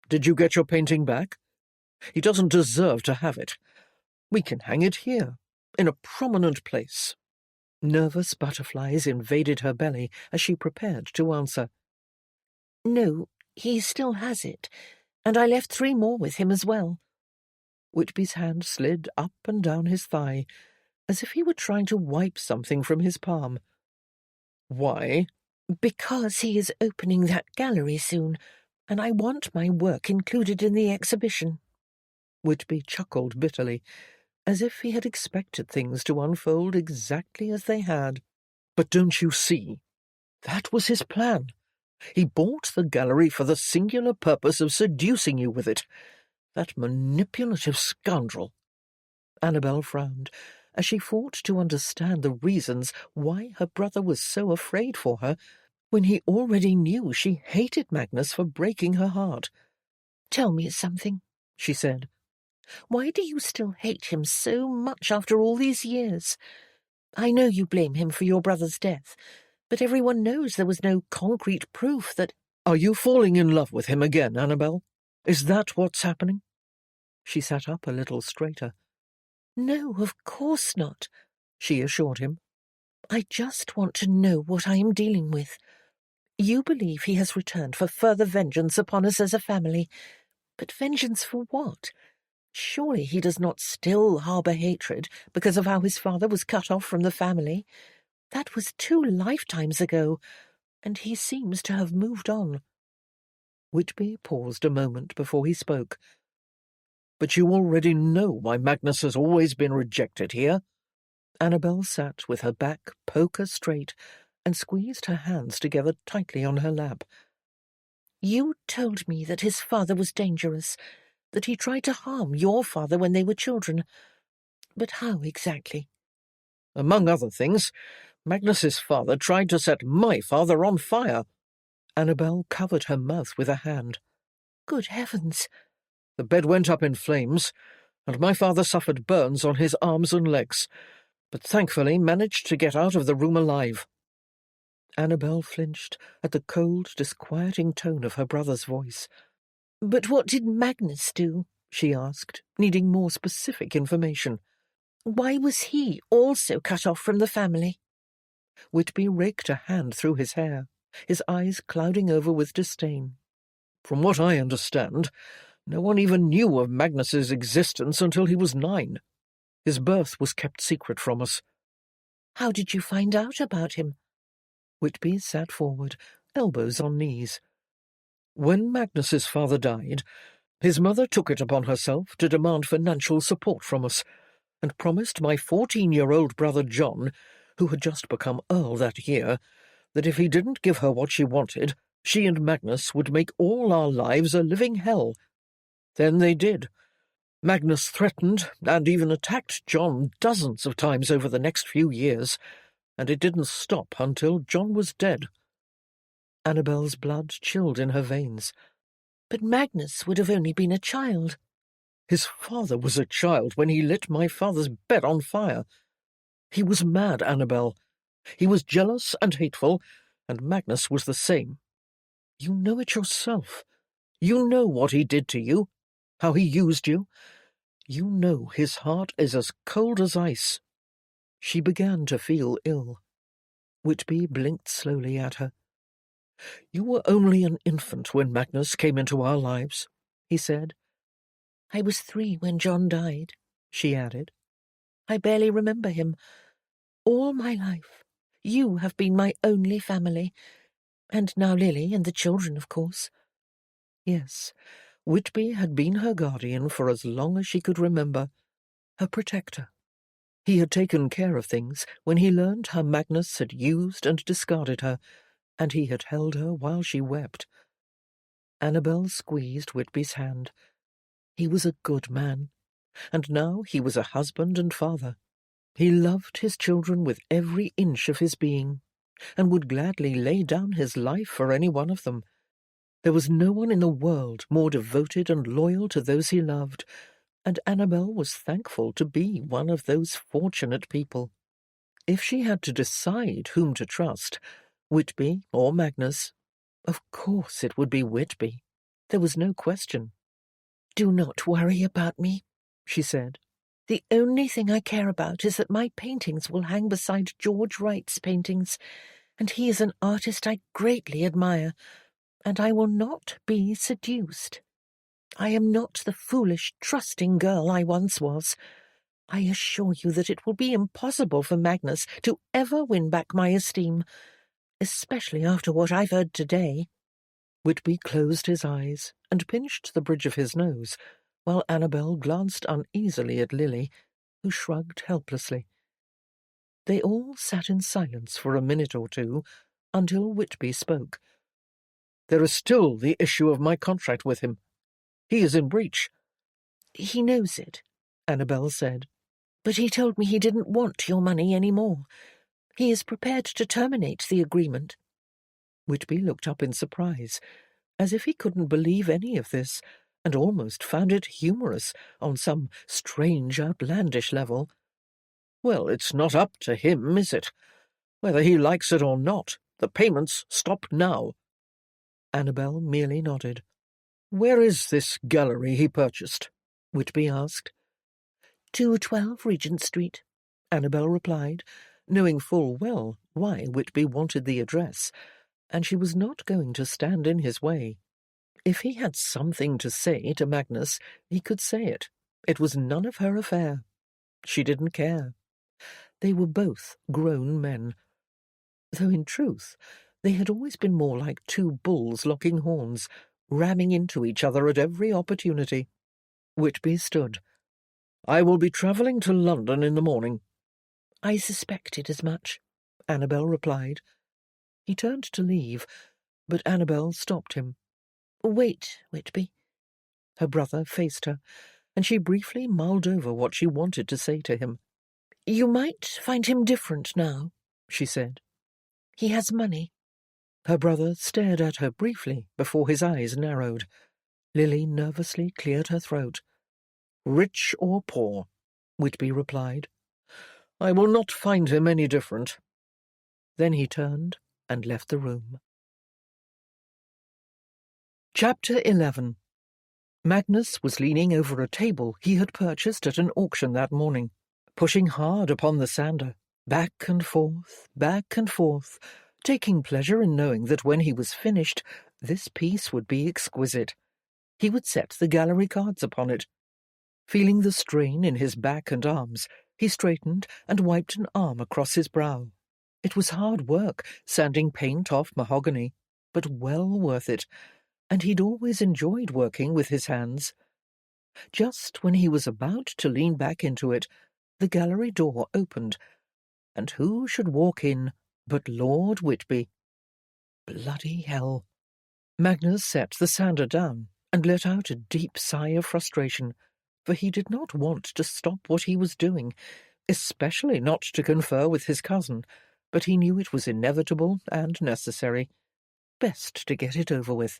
"Did you get your painting back? He doesn't deserve to have it. We can hang it here, in a prominent place." Nervous butterflies invaded her belly as she prepared to answer. No, he still has it, and I left 3 more with him as well. Whitby's hand slid up and down his thigh, as if he were trying to wipe something from his palm. Why? Because he is opening that gallery soon, and I want my work included in the exhibition. Whitby chuckled bitterly, as if he had expected things to unfold exactly as they had. But don't you see? That was his plan. He bought the gallery for the singular purpose of seducing you with it. That manipulative scoundrel. Annabel frowned, as she fought to understand the reasons why her brother was so afraid for her, when he already knew she hated Magnus for breaking her heart. Tell me something, she said. Why do you still hate him so much after all these years? I know you blame him for your brother's death, but everyone knows there was no concrete proof that— Are you falling in love with him again, Annabel? Is that what's happening? She sat up a little straighter. No, of course not, she assured him. I just want to know what I am dealing with. You believe he has returned for further vengeance upon us as a family. But vengeance for what? Surely he does not still harbour hatred because of how his father was cut off from the family. That was 2 lifetimes ago, and he seems to have moved on. Whitby paused a moment before he spoke. But you already know why Magnus has always been rejected here. Annabel sat with her back poker straight and squeezed her hands together tightly on her lap. You told me that his father was dangerous, that he tried to harm your father when they were children. But how exactly? Among other things, Magnus's father tried to set my father on fire. Annabel covered her mouth with a hand. Good heavens! The bed went up in flames, and my father suffered burns on his arms and legs, but thankfully managed to get out of the room alive. Annabel flinched at the cold, disquieting tone of her brother's voice. But what did Magnus do? She asked, needing more specific information. Why was he also cut off from the family? Whitby raked a hand through his hair, his eyes clouding over with disdain. From what I understand, no one even knew of Magnus's existence until he was 9. His birth was kept secret from us. How did you find out about him? Whitby sat forward, elbows on knees. When Magnus's father died, his mother took it upon herself to demand financial support from us, and promised my 14-year-old brother John, who had just become Earl that year, that if he didn't give her what she wanted, she and Magnus would make all our lives a living hell. Then they did. Magnus threatened and even attacked John dozens of times over the next few years, and it didn't stop until John was dead. Annabel's blood chilled in her veins. But Magnus would have only been a child. His father was a child when he lit my father's bed on fire. He was mad, Annabel. He was jealous and hateful, and Magnus was the same. You know it yourself. You know what he did to you, how he used you. You know his heart is as cold as ice. She began to feel ill. Whitby blinked slowly at her. You were only an infant when Magnus came into our lives, he said. I was 3 when John died, she added. I barely remember him. All my life, you have been my only family. And now Lily and the children, of course. Yes, Whitby had been her guardian for as long as she could remember, her protector. He had taken care of things when he learned how Magnus had used and discarded her, and he had held her while she wept. Annabel squeezed Whitby's hand. He was a good man, and now he was a husband and father. He loved his children with every inch of his being, and would gladly lay down his life for any one of them. There was no one in the world more devoted and loyal to those he loved, and Annabel was thankful to be one of those fortunate people. If she had to decide whom to trust, Whitby or Magnus, of course it would be Whitby. There was no question. Do not worry about me, she said. The only thing I care about is that my paintings will hang beside George Wright's paintings, and he is an artist I greatly admire, and I will not be seduced. I am not the foolish, trusting girl I once was. I assure you that it will be impossible for Magnus to ever win back my esteem, especially after what I've heard today." Whitby closed his eyes and pinched the bridge of his nose, while Annabel glanced uneasily at Lily, who shrugged helplessly. They all sat in silence for a minute or two, until Whitby spoke. "There is still the issue of my contract with him. He is in breach." "He knows it," Annabel said, "but he told me he didn't want your money any more. He is prepared to terminate the agreement." Whitby looked up in surprise, as if he couldn't believe any of this, and almost found it humorous on some strange, outlandish level. "Well, it's not up to him, is it? Whether he likes it or not, the payments stop now." Annabel merely nodded. "Where is this gallery he purchased?" Whitby asked. 212 Regent Street, Annabel replied, knowing full well why Whitby wanted the address, and she was not going to stand in his way. If he had something to say to Magnus, he could say it. It was none of her affair. She didn't care. They were both grown men, though in truth they had always been more like two bulls locking horns, ramming into each other at every opportunity. Whitby stood. "I will be travelling to London in the morning." "I suspected as much," Annabel replied. He turned to leave, but Annabel stopped him. "Wait, Whitby." Her brother faced her, and she briefly mulled over what she wanted to say to him. "You might find him different now," she said. "He has money." Her brother stared at her briefly before his eyes narrowed. Lily nervously cleared her throat. "Rich or poor," Whitby replied, "I will not find him any different." Then he turned and left the room. Chapter 11. Magnus was leaning over a table he had purchased at an auction that morning, pushing hard upon the sander, back and forth, taking pleasure in knowing that when he was finished, this piece would be exquisite. He would set the gallery cards upon it. Feeling the strain in his back and arms, he straightened and wiped an arm across his brow. It was hard work, sanding paint off mahogany, but well worth it, and he'd always enjoyed working with his hands. Just when he was about to lean back into it, the gallery door opened, and who should walk in but Lord Whitby? Bloody hell! Magnus set the sander down and let out a deep sigh of frustration, for he did not want to stop what he was doing, especially not to confer with his cousin, but he knew it was inevitable and necessary. Best to get it over with.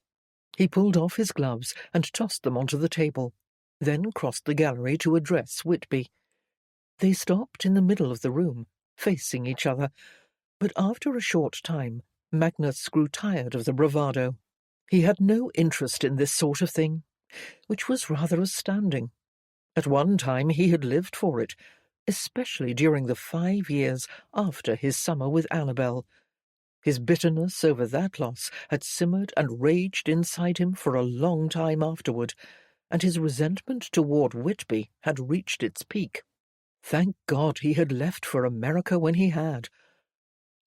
He pulled off his gloves and tossed them onto the table, then crossed the gallery to address Whitby. They stopped in the middle of the room, facing each other, but after a short time Magnus grew tired of the bravado. He had no interest in this sort of thing, which was rather astounding. At one time he had lived for it, especially during the 5 years after his summer with Annabel. His bitterness over that loss had simmered and raged inside him for a long time afterward, and his resentment toward Whitby had reached its peak. Thank God he had left for America when he had.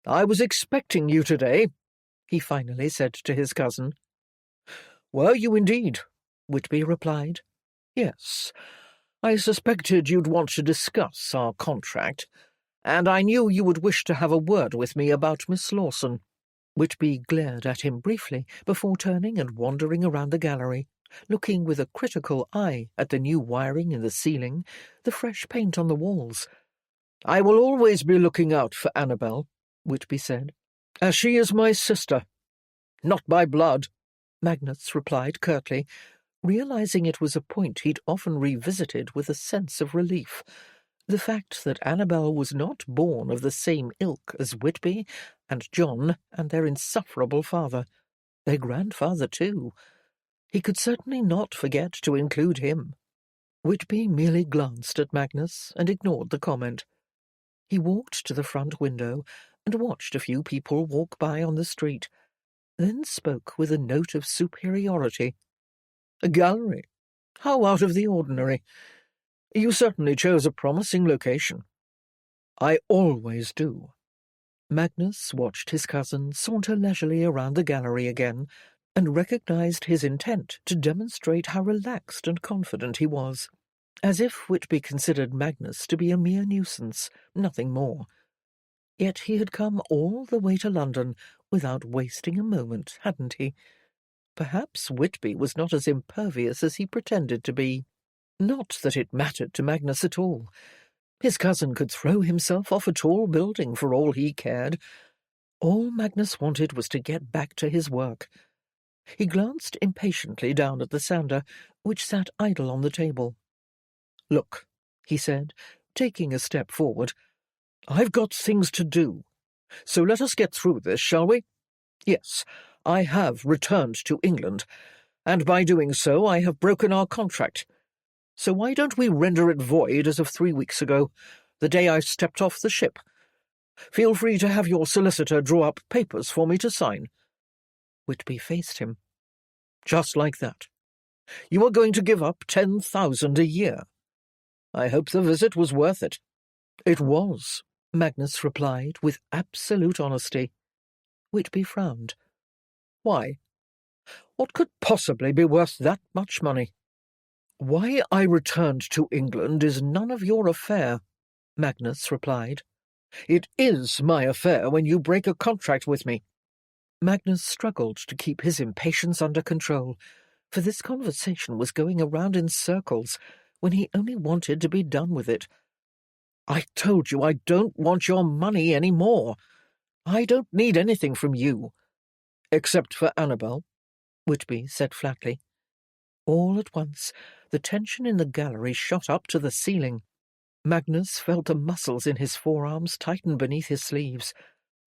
"I was expecting you today," he finally said to his cousin. "Were you indeed?" Whitby replied. "Yes, I suspected you'd want to discuss our contract, and I knew you would wish to have a word with me about Miss Lawson." Whitby glared at him briefly before turning and wandering around the gallery, looking with a critical eye at the new wiring in the ceiling, the fresh paint on the walls. "I will always be looking out for Annabel," Whitby said, "as she is my sister. Not by blood," Magnus replied curtly, realizing it was a point he'd often revisited with a sense of relief. The fact that Annabel was not born of the same ilk as Whitby and John and their insufferable father, their grandfather too. He could certainly not forget to include him. Whitby merely glanced at Magnus and ignored the comment. He walked to the front window and watched a few people walk by on the street, then spoke with a note of superiority. "A gallery? How out of the ordinary. You certainly chose a promising location." "I always do." Magnus watched his cousin saunter leisurely around the gallery again, and recognized his intent to demonstrate how relaxed and confident he was, as if Whitby considered Magnus to be a mere nuisance, nothing more. Yet he had come all the way to London without wasting a moment, hadn't he? Perhaps Whitby was not as impervious as he pretended to be. Not that it mattered to Magnus at all. His cousin could throw himself off a tall building for all he cared. All Magnus wanted was to get back to his work. He glanced impatiently down at the sander, which sat idle on the table. "Look," he said, taking a step forward, "I've got things to do. So let us get through this, shall we? Yes, I have returned to England, and by doing so I have broken our contract. So why don't we render it void as of 3 weeks ago, the day I stepped off the ship? Feel free to have your solicitor draw up papers for me to sign." Whitby faced him. "Just like that. You are going to give up 10,000 a year. I hope the visit was worth it." "It was," Magnus replied with absolute honesty. Whitby frowned. "Why? What could possibly be worth that much money?" "Why I returned to England is none of your affair," Magnus replied. "It is my affair when you break a contract with me." Magnus struggled to keep his impatience under control, for this conversation was going around in circles when he only wanted to be done with it. "I told you I don't want your money any more. I don't need anything from you." "Except for Annabel," Whitby said flatly. All at once, the tension in the gallery shot up to the ceiling. Magnus felt the muscles in his forearms tighten beneath his sleeves,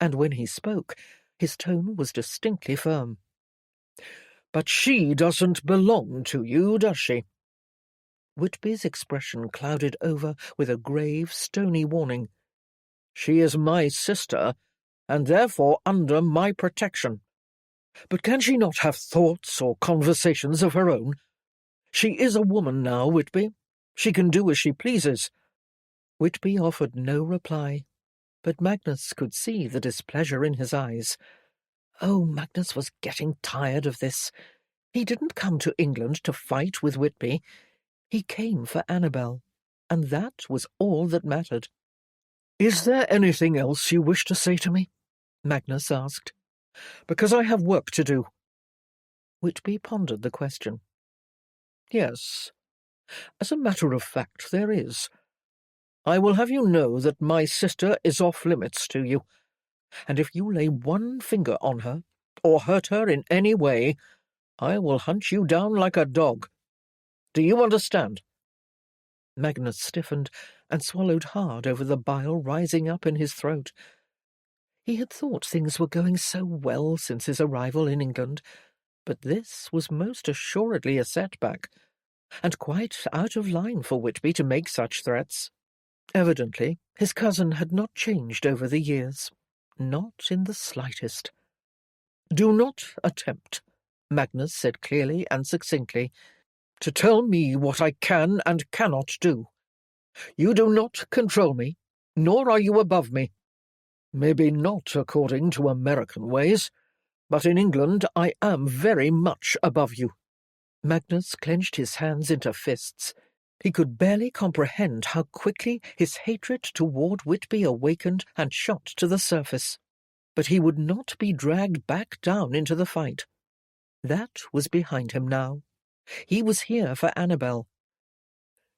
and when he spoke, his tone was distinctly firm. "But she doesn't belong to you, does she?" Whitby's expression clouded over with a grave, stony warning. "She is my sister, and therefore under my protection. But can she not have thoughts or conversations of her own? She is a woman now, Whitby. She can do as she pleases." Whitby offered no reply, but Magnus could see the displeasure in his eyes. Oh, Magnus was getting tired of this. He didn't come to England to fight with Whitby. He came for Annabel, and that was all that mattered. "Is there anything else you wish to say to me?" Magnus asked. "Because I have work to do." Whitby pondered the question. "Yes, as a matter of fact, there is. I will have you know that my sister is off limits to you, and if you lay one finger on her, or hurt her in any way, I will hunt you down like a dog. Do you understand?" Magnus stiffened and swallowed hard over the bile rising up in his throat. He had thought things were going so well since his arrival in England, but this was most assuredly a setback, and quite out of line for Whitby to make such threats. Evidently, his cousin had not changed over the years, not in the slightest. "Do not attempt," Magnus said clearly and succinctly, "to tell me what I can and cannot do. You do not control me, nor are you above me. Maybe not according to American ways, but in England I am very much above you." Magnus clenched his hands into fists. He could barely comprehend how quickly his hatred toward Whitby awakened and shot to the surface. But he would not be dragged back down into the fight. That was behind him now. He was here for Annabel.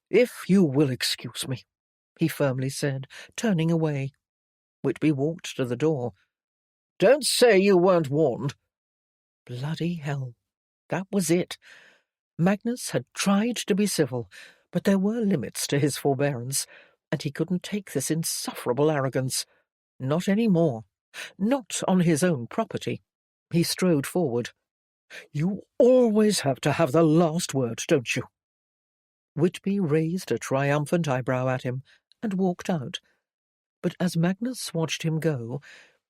"If you will excuse me," he firmly said, turning away. Whitby walked to the door. "Don't say you weren't warned." Bloody hell. That was it. Magnus had tried to be civil, but there were limits to his forbearance, and he couldn't take this insufferable arrogance. Not any more. Not on his own property. He strode forward. "You always have to have the last word, don't you?" Whitby raised a triumphant eyebrow at him and walked out. But as Magnus watched him go,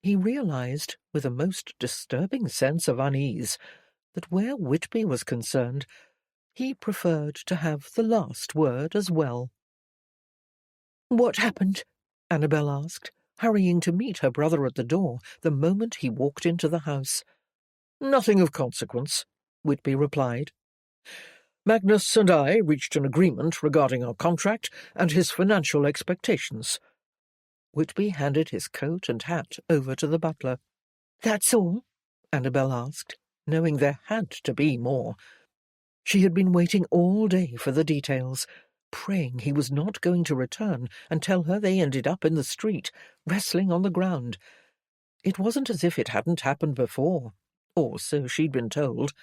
he realized, with a most disturbing sense of unease, that where Whitby was concerned, he preferred to have the last word as well. "What happened?" Annabel asked, hurrying to meet her brother at the door the moment he walked into the house. "Nothing of consequence," Whitby replied. "Magnus and I reached an agreement regarding our contract and his financial expectations." Whitby handed his coat and hat over to the butler. "That's all?" Annabel asked, knowing there had to be more. She had been waiting all day for the details, praying he was not going to return and tell her they ended up in the street, wrestling on the ground. It wasn't as if it hadn't happened before, or so she'd been told.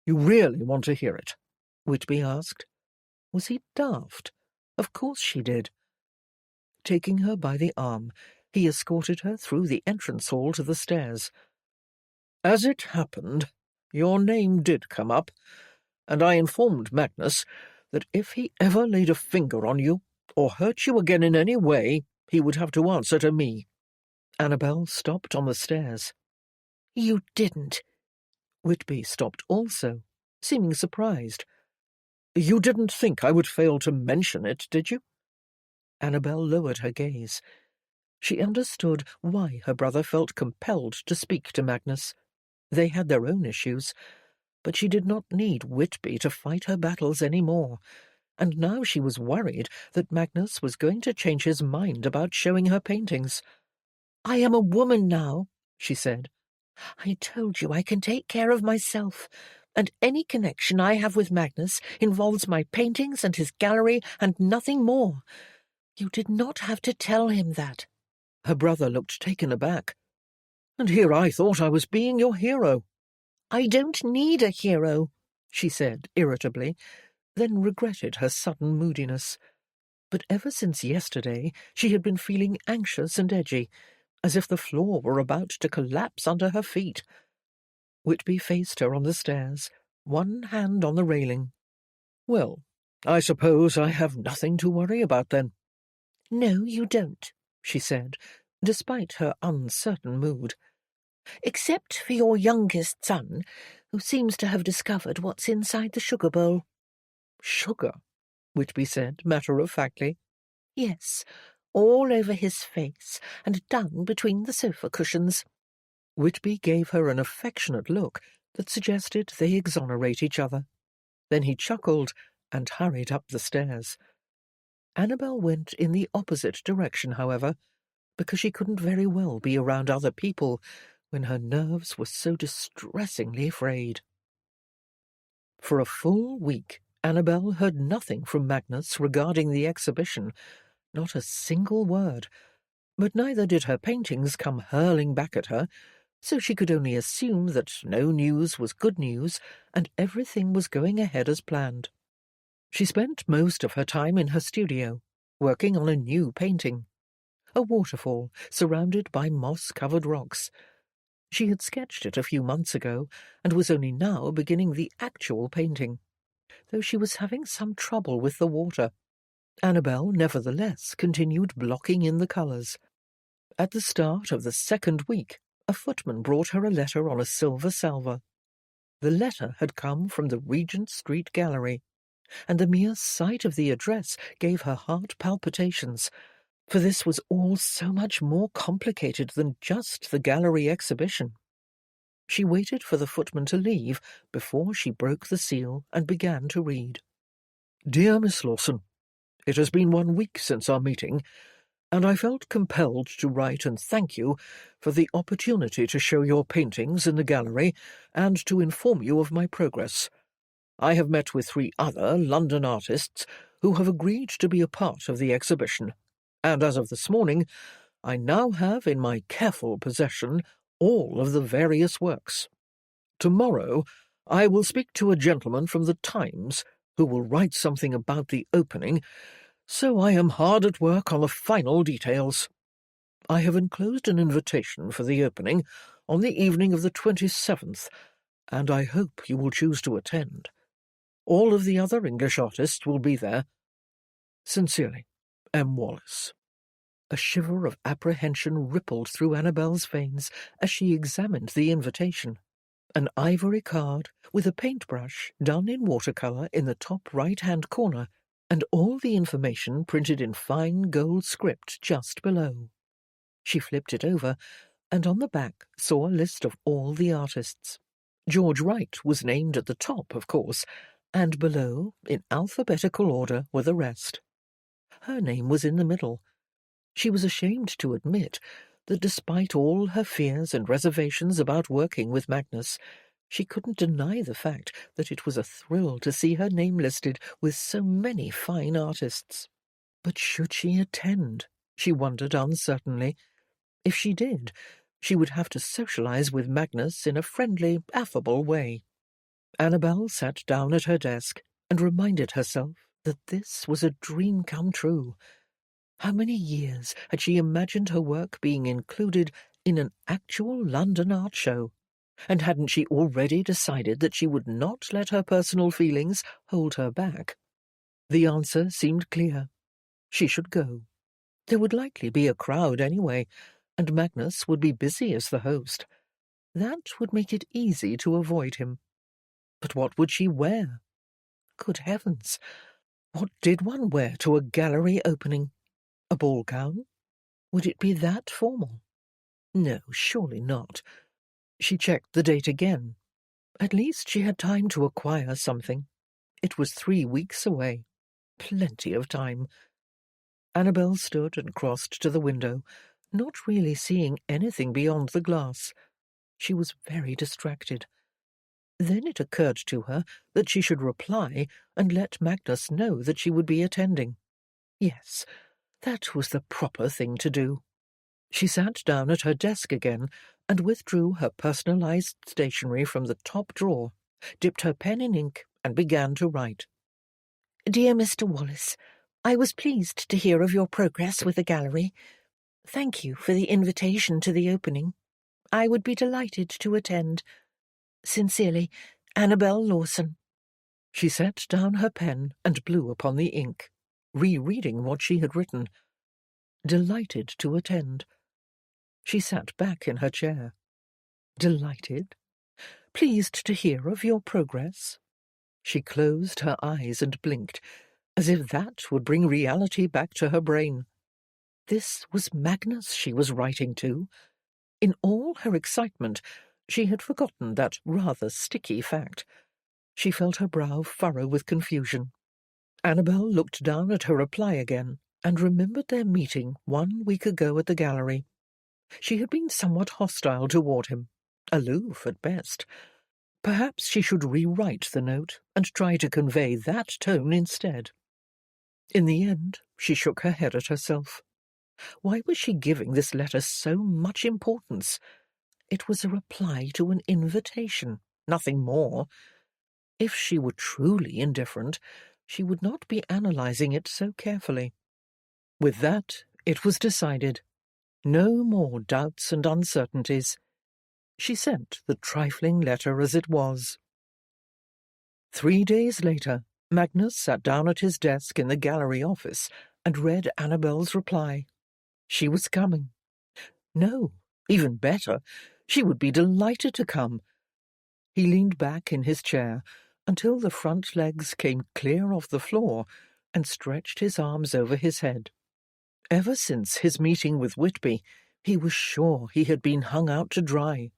"You really want to hear it?" Whitby asked. Was he daft? Of course she did. Taking her by the arm, he escorted her through the entrance hall to the stairs. "As it happened, your name did come up, and I informed Magnus that if he ever laid a finger on you or hurt you again in any way, he would have to answer to me." Annabel stopped on the stairs. "You didn't." Whitby stopped also, seeming surprised. "You didn't think I would fail to mention it, did you?" Annabel lowered her gaze. She understood why her brother felt compelled to speak to Magnus. They had their own issues, but she did not need Whitby to fight her battles any more, and now she was worried that Magnus was going to change his mind about showing her paintings. "I am a woman now," she said. "I told you I can take care of myself, and any connection I have with Magnus involves my paintings and his gallery and nothing more. You did not have to tell him that." Her brother looked taken aback. "And here I thought I was being your hero." "I don't need a hero," she said irritably, then regretted her sudden moodiness. But ever since yesterday she had been feeling anxious and edgy, as if the floor were about to collapse under her feet. Whitby faced her on the stairs, one hand on the railing. "Well, I suppose I have nothing to worry about then." "No, you don't," she said, despite her uncertain mood. "Except for your youngest son, who seems to have discovered what's inside the sugar bowl." "Sugar?" Whitby said, matter-of-factly. "Yes, all over his face and down between the sofa cushions." Whitby gave her an affectionate look that suggested they exonerate each other. Then he chuckled and hurried up the stairs. Annabel went in the opposite direction, however, because she couldn't very well be around other people when her nerves were so distressingly frayed. For a full week, Annabel heard nothing from Magnus regarding the exhibition, not a single word, but neither did her paintings come hurling back at her, so she could only assume that no news was good news and everything was going ahead as planned. She spent most of her time in her studio, working on a new painting, a waterfall surrounded by moss-covered rocks. She had sketched it a few months ago and was only now beginning the actual painting, though she was having some trouble with the water. Annabel, nevertheless, continued blocking in the colours. At the start of the second week, a footman brought her a letter on a silver salver. The letter had come from the Regent Street Gallery, and the mere sight of the address gave her heart palpitations, for this was all so much more complicated than just the gallery exhibition. She waited for the footman to leave before she broke the seal and began to read. "Dear Miss Lawson, it has been 1 week since our meeting, and I felt compelled to write and thank you for the opportunity to show your paintings in the gallery and to inform you of my progress. I have met with 3 other London artists who have agreed to be a part of the exhibition, and as of this morning, I now have in my careful possession all of the various works. Tomorrow I will speak to a gentleman from the Times who will write something about the opening, so I am hard at work on the final details. I have enclosed an invitation for the opening on the evening of the 27th, and I hope you will choose to attend. All of the other English artists will be there. Sincerely, M. Wallace. A shiver of apprehension rippled through Annabel's veins as she examined the invitation. An ivory card with a paintbrush done in watercolour in the top right-hand corner, and all the information printed in fine gold script just below. She flipped it over, and on the back saw a list of all the artists. George Wright was named at the top, of course, and below, in alphabetical order, were the rest. Her name was in the middle. She was ashamed to admit that despite all her fears and reservations about working with Magnus, she couldn't deny the fact that it was a thrill to see her name listed with so many fine artists. But should she attend? She wondered uncertainly. If she did, she would have to socialize with Magnus in a friendly, affable way. Annabel sat down at her desk and reminded herself that this was a dream come true. How many years had she imagined her work being included in an actual London art show? And hadn't she already decided that she would not let her personal feelings hold her back? The answer seemed clear. She should go. There would likely be a crowd anyway, and Magnus would be busy as the host. That would make it easy to avoid him. But what would she wear? Good heavens! What did one wear to a gallery opening? A ball gown? Would it be that formal? No, surely not. She checked the date again. At least she had time to acquire something. It was 3 weeks away. Plenty of time. Annabel stood and crossed to the window, not really seeing anything beyond the glass. She was very distracted. Then it occurred to her that she should reply and let Magnus know that she would be attending. Yes, that was the proper thing to do. She sat down at her desk again and withdrew her personalized stationery from the top drawer, dipped her pen in ink, and began to write. Dear Mr. Wallace, I was pleased to hear of your progress with the gallery. Thank you for the invitation to the opening. I would be delighted to attend. Sincerely, Annabel Lawson. She set down her pen and blew upon the ink, rereading what she had written. Delighted to attend. She sat back in her chair. Delighted? Pleased to hear of your progress? She closed her eyes and blinked, as if that would bring reality back to her brain. This was Magnus she was writing to. In all her excitement, she had forgotten that rather sticky fact. She felt her brow furrow with confusion. Annabel looked down at her reply again and remembered their meeting 1 week ago at the gallery. She had been somewhat hostile toward him, aloof at best. Perhaps she should rewrite the note and try to convey that tone instead. In the end, she shook her head at herself. Why was she giving this letter so much importance? It was a reply to an invitation, nothing more. If she were truly indifferent, she would not be analysing it so carefully. With that, it was decided. No more doubts and uncertainties. She sent the trifling letter as it was. 3 days later, Magnus sat down at his desk in the gallery office and read Annabel's reply. She was coming. No, even better, she would be delighted to come. He leaned back in his chair until the front legs came clear off the floor and stretched his arms over his head. Ever since his meeting with Whitby, he was sure he had been hung out to dry.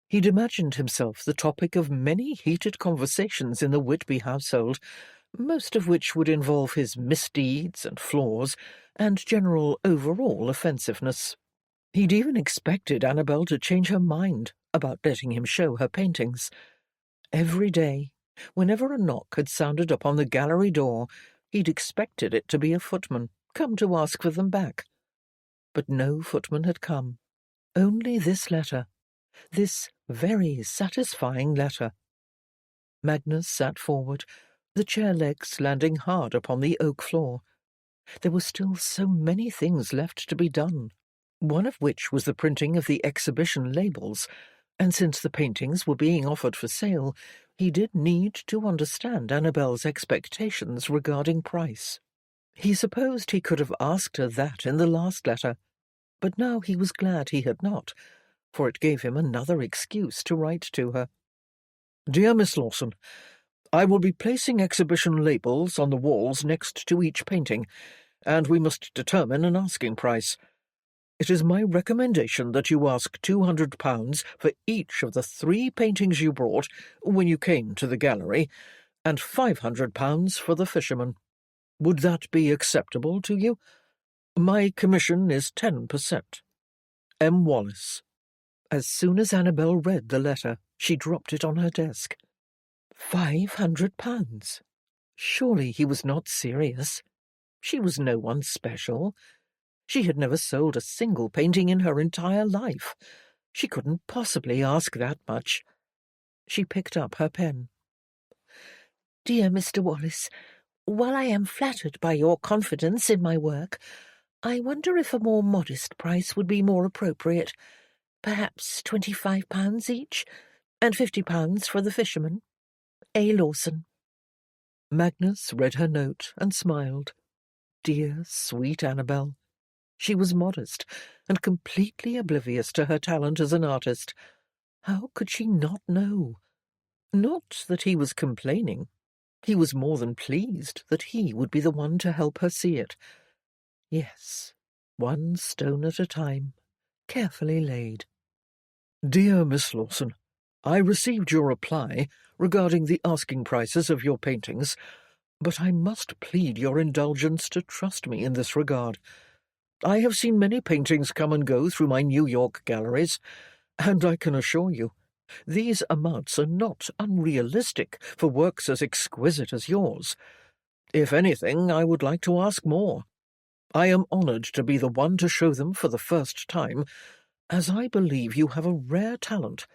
He'd imagined himself the topic of many heated conversations in the Whitby household, most of which would involve his misdeeds and flaws and general overall offensiveness. He'd even expected Annabel to change her mind about letting him show her paintings. Every day, whenever a knock had sounded upon the gallery door, he'd expected it to be a footman, come to ask for them back. But no footman had come. Only this letter. This very satisfying letter. Magnus sat forward, the chair legs landing hard upon the oak floor. There were still so many things left to be done, one of which was the printing of the exhibition labels, And since the paintings were being offered for sale, he did need to understand Annabel's expectations regarding price. He supposed he could have asked her that in the last letter, but now he was glad he had not, for it gave him another excuse to write to her. Dear Miss Lawson, I will be placing exhibition labels on the walls next to each painting, and we must determine an asking price. It is my recommendation that you ask £200 for each of the 3 paintings you brought when you came to the gallery, and £500 for the fisherman. Would that be acceptable to you? My commission is 10%. M. Wallace. As soon as Annabel read the letter, she dropped it on her desk. £500? Surely he was not serious. She was no one special. She had never sold a single painting in her entire life. She couldn't possibly ask that much. She picked up her pen. Dear Mr. Wallace, while I am flattered by your confidence in my work, I wonder if a more modest price would be more appropriate. Perhaps £25 each, and £50 for the fisherman. A. Lawson. Magnus read her note and smiled. Dear, sweet Annabel. She was modest and completely oblivious to her talent as an artist. How could she not know? Not that he was complaining. He was more than pleased that he would be the one to help her see it. Yes, one stone at a time, carefully laid. Dear Miss Lawson, I received your reply regarding the asking prices of your paintings, but I must plead your indulgence to trust me in this regard. I have seen many paintings come and go through my New York galleries, and I can assure you, these amounts are not unrealistic for works as exquisite as yours. If anything, I would like to ask more. I am honoured to be the one to show them for the first time, as I believe you have a rare talent.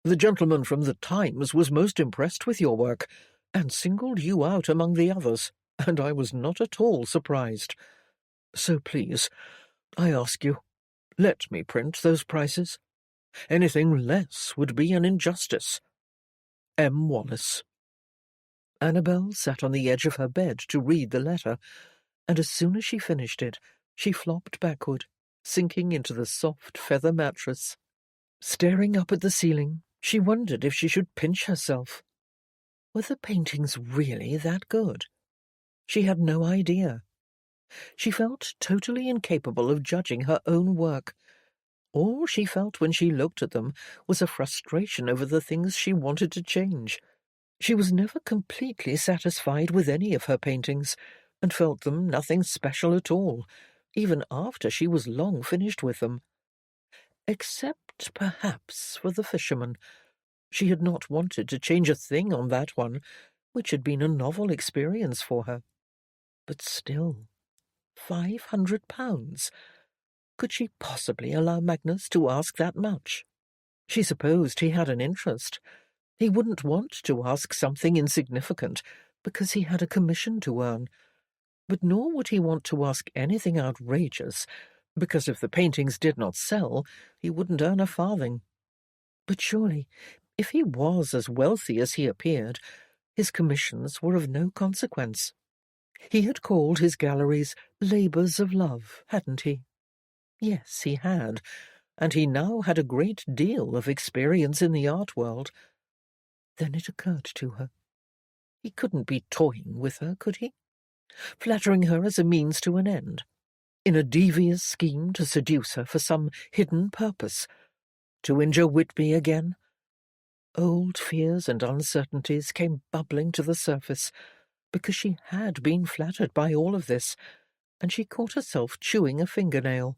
The gentleman from the Times was most impressed with your work, and singled you out among the others, and I was not at all surprised. So please, I ask you, let me print those prices. Anything less would be an injustice. M. Wallace. Annabel sat on the edge of her bed to read the letter, and as soon as she finished it, she flopped backward, sinking into the soft feather mattress. Staring up at the ceiling, she wondered if she should pinch herself. Were the paintings really that good? She had no idea. She felt totally incapable of judging her own work. All she felt when she looked at them was a frustration over the things she wanted to change. She was never completely satisfied with any of her paintings, and felt them nothing special at all, even after she was long finished with them. Except, perhaps, for the fisherman. She had not wanted to change a thing on that one, which had been a novel experience for her. But still, £500. Could she possibly allow Magnus to ask that much? She supposed he had an interest. He wouldn't want to ask something insignificant, because he had a commission to earn. But nor would he want to ask anything outrageous, because if the paintings did not sell, he wouldn't earn a farthing. But surely, if he was as wealthy as he appeared, his commissions were of no consequence. He had called his galleries labours of love, hadn't he? Yes, he had, and he now had a great deal of experience in the art world. Then it occurred to her. He couldn't be toying with her, could he? Flattering her as a means to an end, in a devious scheme to seduce her for some hidden purpose, to injure Whitby again? Old fears and uncertainties came bubbling to the surface, because she had been flattered by all of this, and she caught herself chewing a fingernail.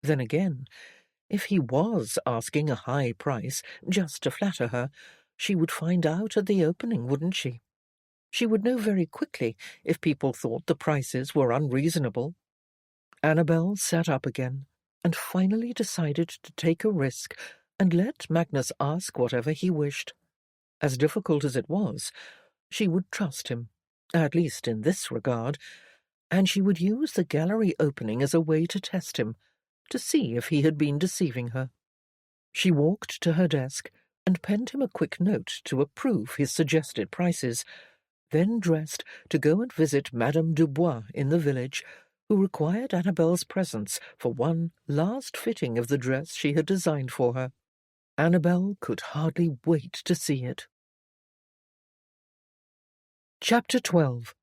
Then again, if he was asking a high price just to flatter her, she would find out at the opening, wouldn't she? She would know very quickly if people thought the prices were unreasonable. Annabel sat up again, and finally decided to take a risk and let Magnus ask whatever he wished. As difficult as it was, she would trust him, at least in this regard, and she would use the gallery opening as a way to test him, to see if he had been deceiving her. She walked to her desk and penned him a quick note to approve his suggested prices, then dressed to go and visit Madame Dubois in the village, who required Annabel's presence for one last fitting of the dress she had designed for her. Annabel could hardly wait to see it. Chapter 12.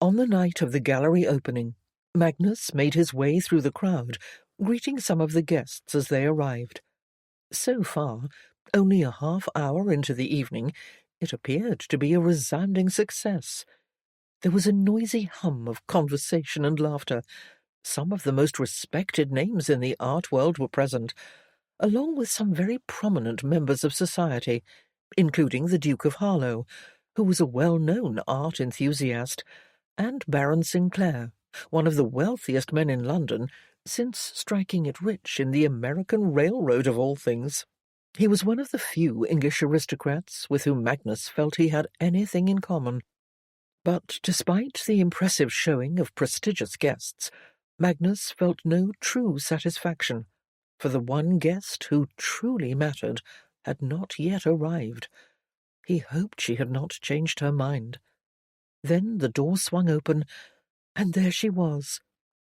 On the night of the gallery opening, Magnus made his way through the crowd, greeting some of the guests as they arrived. So far, only a half-hour into the evening, it appeared to be a resounding success. There was a noisy hum of conversation and laughter. Some of the most respected names in the art world were present, along with some very prominent members of society, including the Duke of Harlow, who was a well-known art enthusiast, and Baron Sinclair, one of the wealthiest men in London, since striking it rich in the American Railroad of all things. He was one of the few English aristocrats with whom Magnus felt he had anything in common. But despite the impressive showing of prestigious guests, Magnus felt no true satisfaction, for the one guest who truly mattered had not yet arrived. He hoped she had not changed her mind. Then the door swung open, and there she was,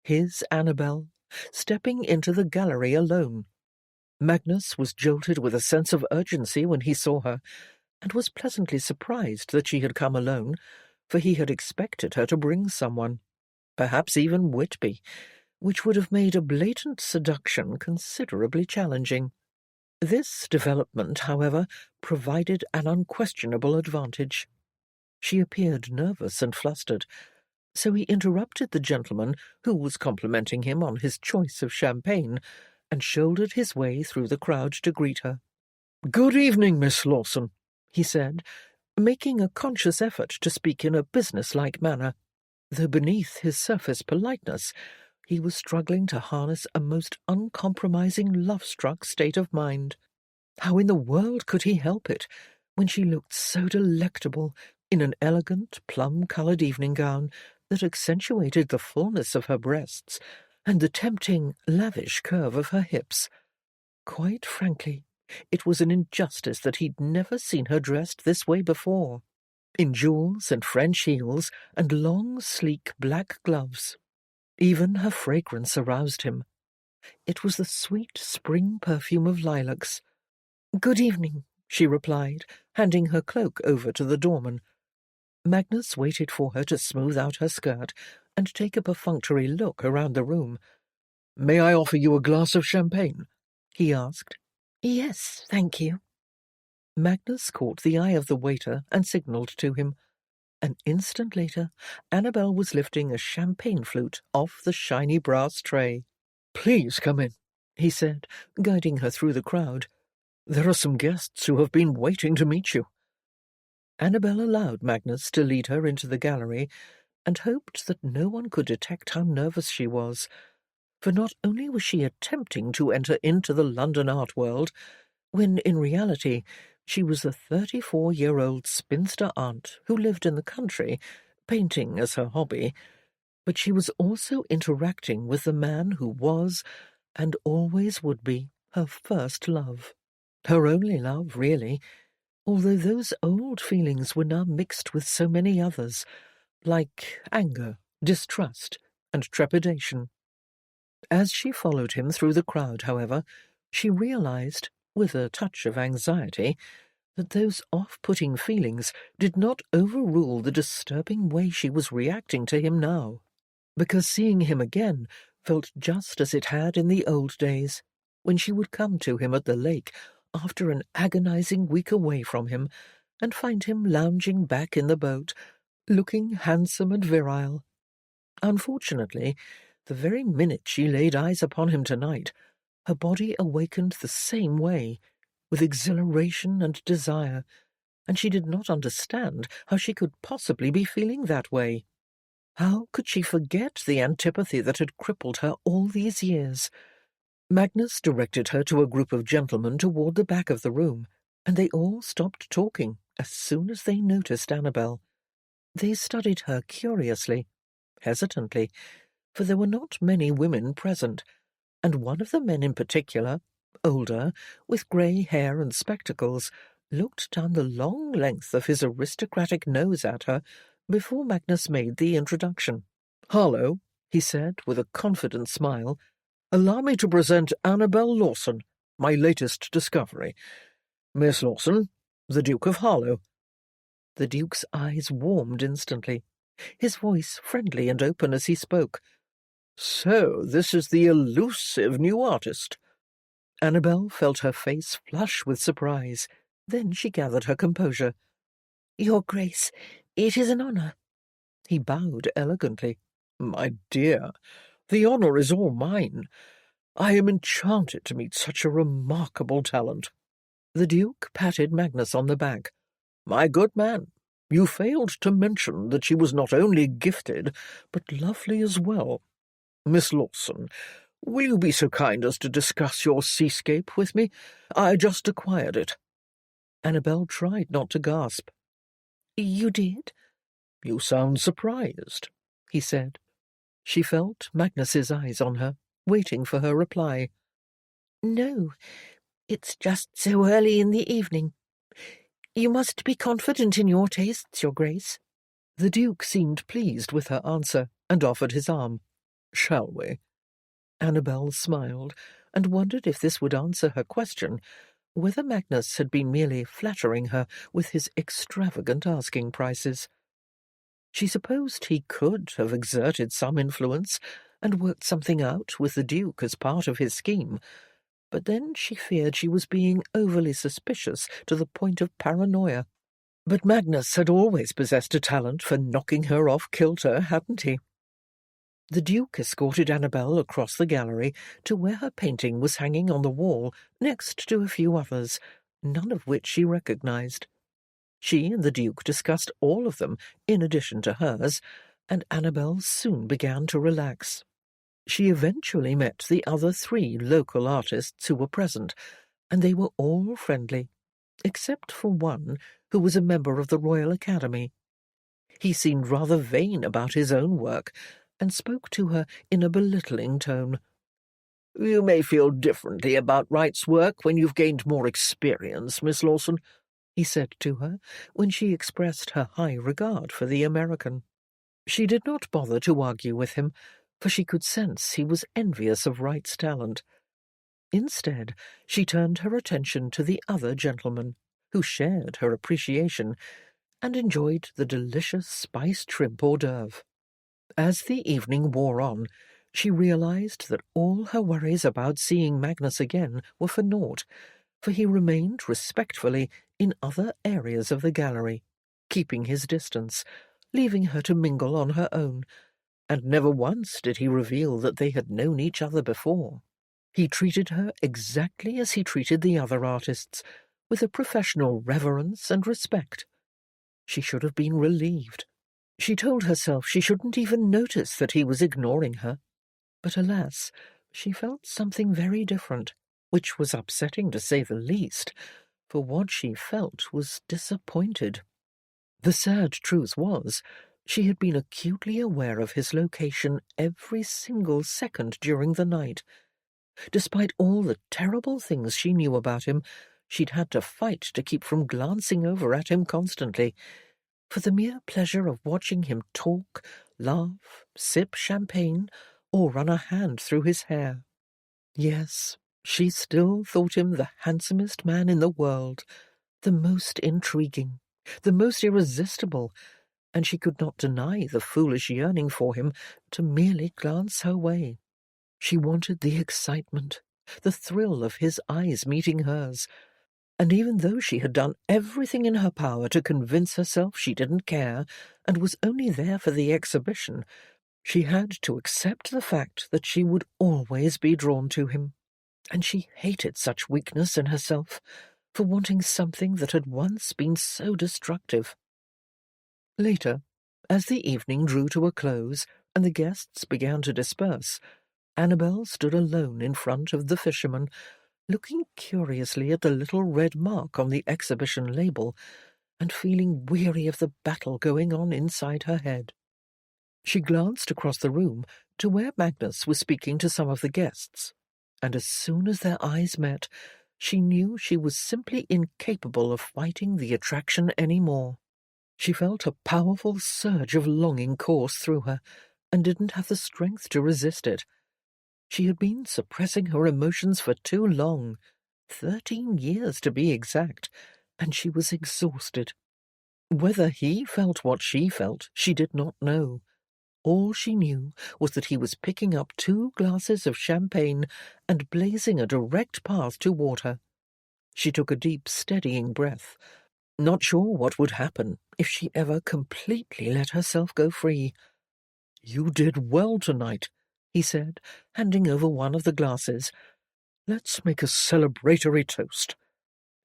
his Annabel, stepping into the gallery alone. Magnus was jolted with a sense of urgency when he saw her, and was pleasantly surprised that she had come alone, for he had expected her to bring someone, perhaps even Whitby, which would have made a blatant seduction considerably challenging. This development, however, provided an unquestionable advantage. She appeared nervous and flustered, so he interrupted the gentleman who was complimenting him on his choice of champagne, and shouldered his way through the crowd to greet her. "Good evening, Miss Lawson," he said, making a conscious effort to speak in a business-like manner, though beneath his surface politeness he was struggling to harness a most uncompromising love-struck state of mind. How in the world could he help it, when she looked so delectable in an elegant, plum-coloured evening gown that accentuated the fullness of her breasts and the tempting, lavish curve of her hips? Quite frankly, it was an injustice that he'd never seen her dressed this way before, in jewels and French heels and long, sleek black gloves. Even her fragrance aroused him. It was the sweet spring perfume of lilacs. "Good evening," she replied, handing her cloak over to the doorman. Magnus waited for her to smooth out her skirt and take a perfunctory look around the room. "May I offer you a glass of champagne?" he asked. "Yes, thank you." Magnus caught the eye of the waiter and signalled to him. An instant later, Annabel was lifting a champagne flute off the shiny brass tray. "Please come in," he said, guiding her through the crowd. "There are some guests who have been waiting to meet you." Annabel allowed Magnus to lead her into the gallery, and hoped that no one could detect how nervous she was, for not only was she attempting to enter into the London art world, when in reality she was the 34-year-old spinster aunt who lived in the country, painting as her hobby, but she was also interacting with the man who was, and always would be, her first love. Her only love, really, although those old feelings were now mixed with so many others, like anger, distrust, and trepidation. As she followed him through the crowd, however, she realized, with a touch of anxiety, that those off-putting feelings did not overrule the disturbing way she was reacting to him now, because seeing him again felt just as it had in the old days, when she would come to him at the lake after an agonizing week away from him, and find him lounging back in the boat, looking handsome and virile. Unfortunately, the very minute she laid eyes upon him tonight, her body awakened the same way, with exhilaration and desire, and she did not understand how she could possibly be feeling that way. How could she forget the antipathy that had crippled her all these years? Magnus directed her to a group of gentlemen toward the back of the room, and they all stopped talking as soon as they noticed Annabel. They studied her curiously, hesitantly, for there were not many women present, and one of the men in particular, older, with grey hair and spectacles, looked down the long length of his aristocratic nose at her before Magnus made the introduction. "Harlow," he said with a confident smile, "allow me to present Annabel Lawson, my latest discovery. Miss Lawson, the Duke of Harlow." The Duke's eyes warmed instantly, his voice friendly and open as he spoke. "So this is the elusive new artist." Annabel felt her face flush with surprise. Then she gathered her composure. "Your Grace, it is an honour." He bowed elegantly. "My dear, the honour is all mine. I am enchanted to meet such a remarkable talent." The Duke patted Magnus on the back. "My good man, you failed to mention that she was not only gifted, but lovely as well. Miss Lawson, will you be so kind as to discuss your seascape with me? I just acquired it." Annabel tried not to gasp. "You did?" "You sound surprised," he said. She felt Magnus's eyes on her, waiting for her reply. "No, it's just so early in the evening. You must be confident in your tastes, Your Grace." The Duke seemed pleased with her answer and offered his arm. "Shall we?" Annabel smiled and wondered if this would answer her question, whether Magnus had been merely flattering her with his extravagant asking prices. She supposed he could have exerted some influence and worked something out with the Duke as part of his scheme, but then she feared she was being overly suspicious to the point of paranoia. But Magnus had always possessed a talent for knocking her off kilter, hadn't he? The Duke escorted Annabel across the gallery to where her painting was hanging on the wall next to a few others, none of which she recognized. She and the Duke discussed all of them in addition to hers, and Annabel soon began to relax. She eventually met the other 3 local artists who were present, and they were all friendly, except for one who was a member of the Royal Academy. He seemed rather vain about his own work, and spoke to her in a belittling tone. "You may feel differently about Wright's work when you've gained more experience, Miss Lawson," he said to her when she expressed her high regard for the American. She did not bother to argue with him, for she could sense he was envious of Wright's talent. Instead, she turned her attention to the other gentleman, who shared her appreciation and enjoyed the delicious spiced shrimp hors d'oeuvre. As the evening wore on, she realized that all her worries about seeing Magnus again were for naught, for he remained respectfully in other areas of the gallery, keeping his distance, leaving her to mingle on her own, and never once did he reveal that they had known each other before. He treated her exactly as he treated the other artists, with a professional reverence and respect. She should have been relieved. She told herself she shouldn't even notice that he was ignoring her. But alas, she felt something very different, which was upsetting to say the least, for what she felt was disappointed. The sad truth was, she had been acutely aware of his location every single second during the night. Despite all the terrible things she knew about him, she'd had to fight to keep from glancing over at him constantly, for the mere pleasure of watching him talk, laugh, sip champagne, or run a hand through his hair. Yes, she still thought him the handsomest man in the world, the most intriguing, the most irresistible, and she could not deny the foolish yearning for him to merely glance her way. She wanted the excitement, the thrill of his eyes meeting hers, and even though she had done everything in her power to convince herself she didn't care and was only there for the exhibition, she had to accept the fact that she would always be drawn to him, and she hated such weakness in herself for wanting something that had once been so destructive. Later, as the evening drew to a close and the guests began to disperse, Annabel stood alone in front of the fisherman, looking curiously at the little red mark on the exhibition label and feeling weary of the battle going on inside her head. She glanced across the room to where Magnus was speaking to some of the guests, and as soon as their eyes met, she knew she was simply incapable of fighting the attraction any more. She felt a powerful surge of longing course through her, and didn't have the strength to resist it. She had been suppressing her emotions for too long, 13 years to be exact, and she was exhausted. Whether he felt what she felt, she did not know. All she knew was that he was picking up 2 glasses of champagne and blazing a direct path toward her. She took a deep, steadying breath, not sure what would happen if she ever completely let herself go free. "You did well tonight," he said, handing over one of the glasses. "Let's make a celebratory toast."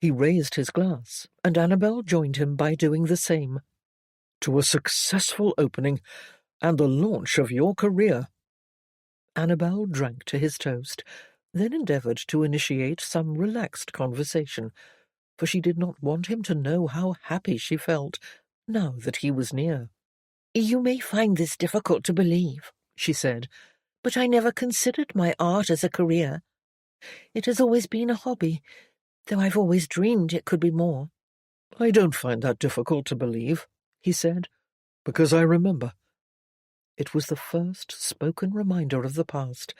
He raised his glass, and Annabel joined him by doing the same. "To a successful opening and the launch of your career." Annabel drank to his toast, then endeavoured to initiate some relaxed conversation, for she did not want him to know how happy she felt now that he was near. "You may find this difficult to believe," she said, "but I never considered my art as a career. It has always been a hobby, though I've always dreamed it could be more." "I don't find that difficult to believe," he said, "because I remember." It was the first spoken reminder of the past,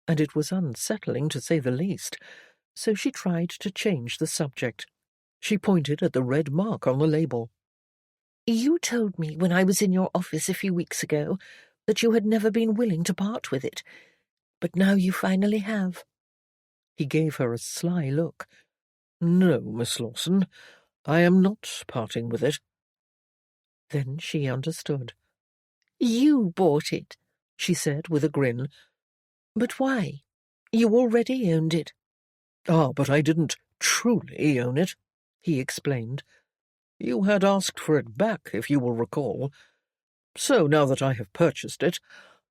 and it was unsettling to say the least, so she tried to change the subject. She pointed at the red mark on the label. "You told me when I was in your office a few weeks ago that you had never been willing to part with it, but now you finally have." He gave her a sly look. "No, Miss Lawson, I am not parting with it." Then she understood. "You bought it," she said with a grin. "But why? You already owned it." "Ah, but I didn't truly own it," he explained. "You had asked for it back, if you will recall. So now that I have purchased it,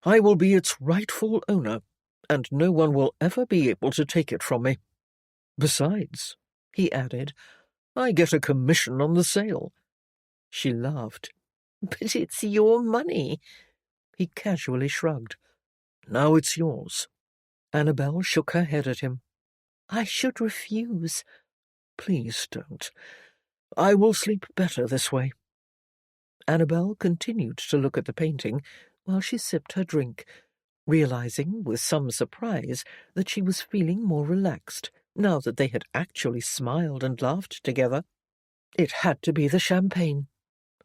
I will be its rightful owner, and no one will ever be able to take it from me. Besides," he added, "I get a commission on the sale." She laughed. "But it's your money." He casually shrugged. "Now it's yours." Annabel shook her head at him. "I should refuse." "Please don't. I will sleep better this way." Annabel continued to look at the painting while she sipped her drink, realizing with some surprise that she was feeling more relaxed now that they had actually smiled and laughed together. It had to be the champagne,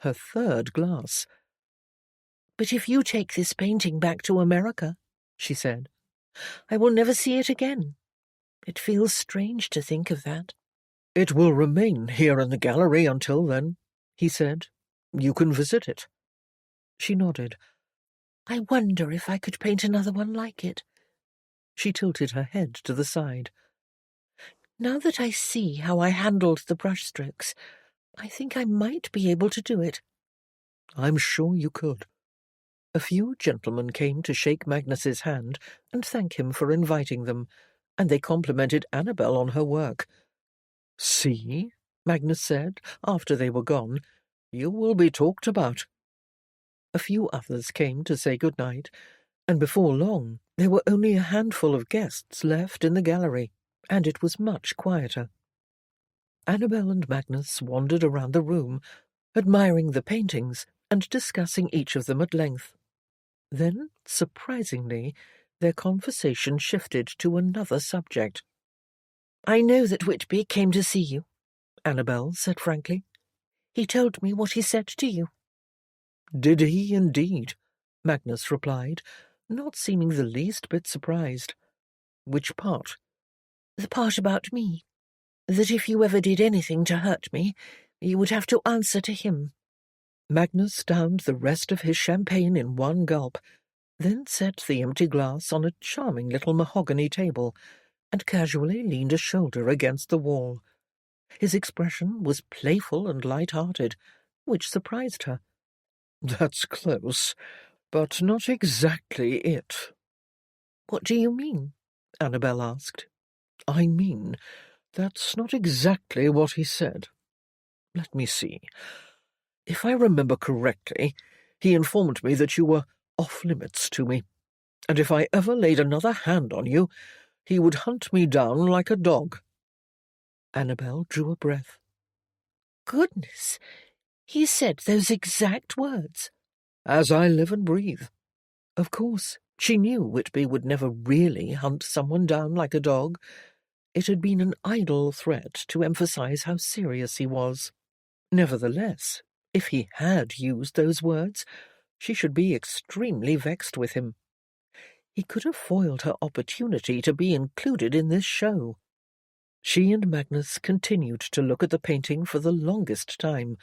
her 3rd glass. "But if you take this painting back to America," she said, "I will never see it again. It feels strange to think of that." "It will remain here in the gallery until then," he said. "You can visit it." She nodded. "I wonder if I could paint another one like it." She tilted her head to the side. "Now that I see how I handled the brushstrokes, I think I might be able to do it." "I'm sure you could." A few gentlemen came to shake Magnus's hand and thank him for inviting them, and they complimented Annabel on her work. "See," Magnus said, after they were gone, "you will be talked about." A few others came to say good night, and before long there were only a handful of guests left in the gallery, and it was much quieter. Annabel and Magnus wandered around the room, admiring the paintings and discussing each of them at length. Then, surprisingly, their conversation shifted to another subject. "I know that Whitby came to see you," Annabel said frankly. "He told me what he said to you." "Did he indeed?" Magnus replied, not seeming the least bit surprised. "Which part?" "The part about me. That if you ever did anything to hurt me, you would have to answer to him." Magnus downed the rest of his champagne in one gulp, then set the empty glass on a charming little mahogany table, and casually leaned a shoulder against the wall. His expression was playful and light-hearted, which surprised her. "That's close, but not exactly it." "What do you mean?" Annabel asked. "I mean, that's not exactly what he said. Let me see. If I remember correctly, he informed me that you were off-limits to me, and if I ever laid another hand on you, He would hunt me down like a dog." Annabel drew a breath. Goodness, he said those exact words. "As I live and breathe." Of course, she knew Whitby would never really hunt someone down like a dog. It had been an idle threat to emphasize how serious he was. Nevertheless, if he had used those words, she should be extremely vexed with him. He could have foiled her opportunity to be included in this show. She and Magnus continued to look at the painting for the longest time,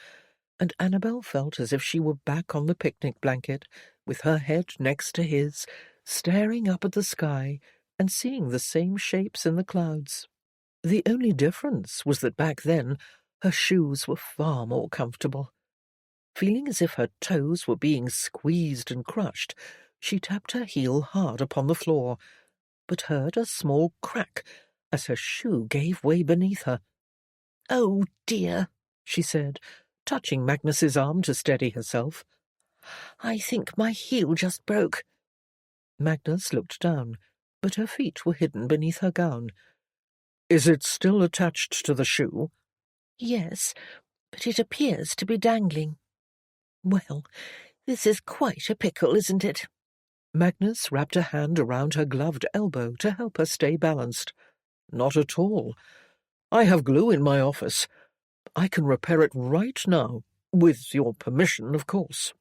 and Annabel felt as if she were back on the picnic blanket, with her head next to his, staring up at the sky and seeing the same shapes in the clouds. The only difference was that back then her shoes were far more comfortable. Feeling as if her toes were being squeezed and crushed, she tapped her heel hard upon the floor, but heard a small crack as her shoe gave way beneath her. "Oh, dear," she said, touching Magnus's arm to steady herself. "I think my heel just broke." Magnus looked down, but her feet were hidden beneath her gown. "Is it still attached to the shoe?" "Yes, but it appears to be dangling." "Well, this is quite a pickle, isn't it?" Magnus wrapped a hand around her gloved elbow to help her stay balanced. "Not at all. I have glue in my office. I can repair it right now, with your permission, of course."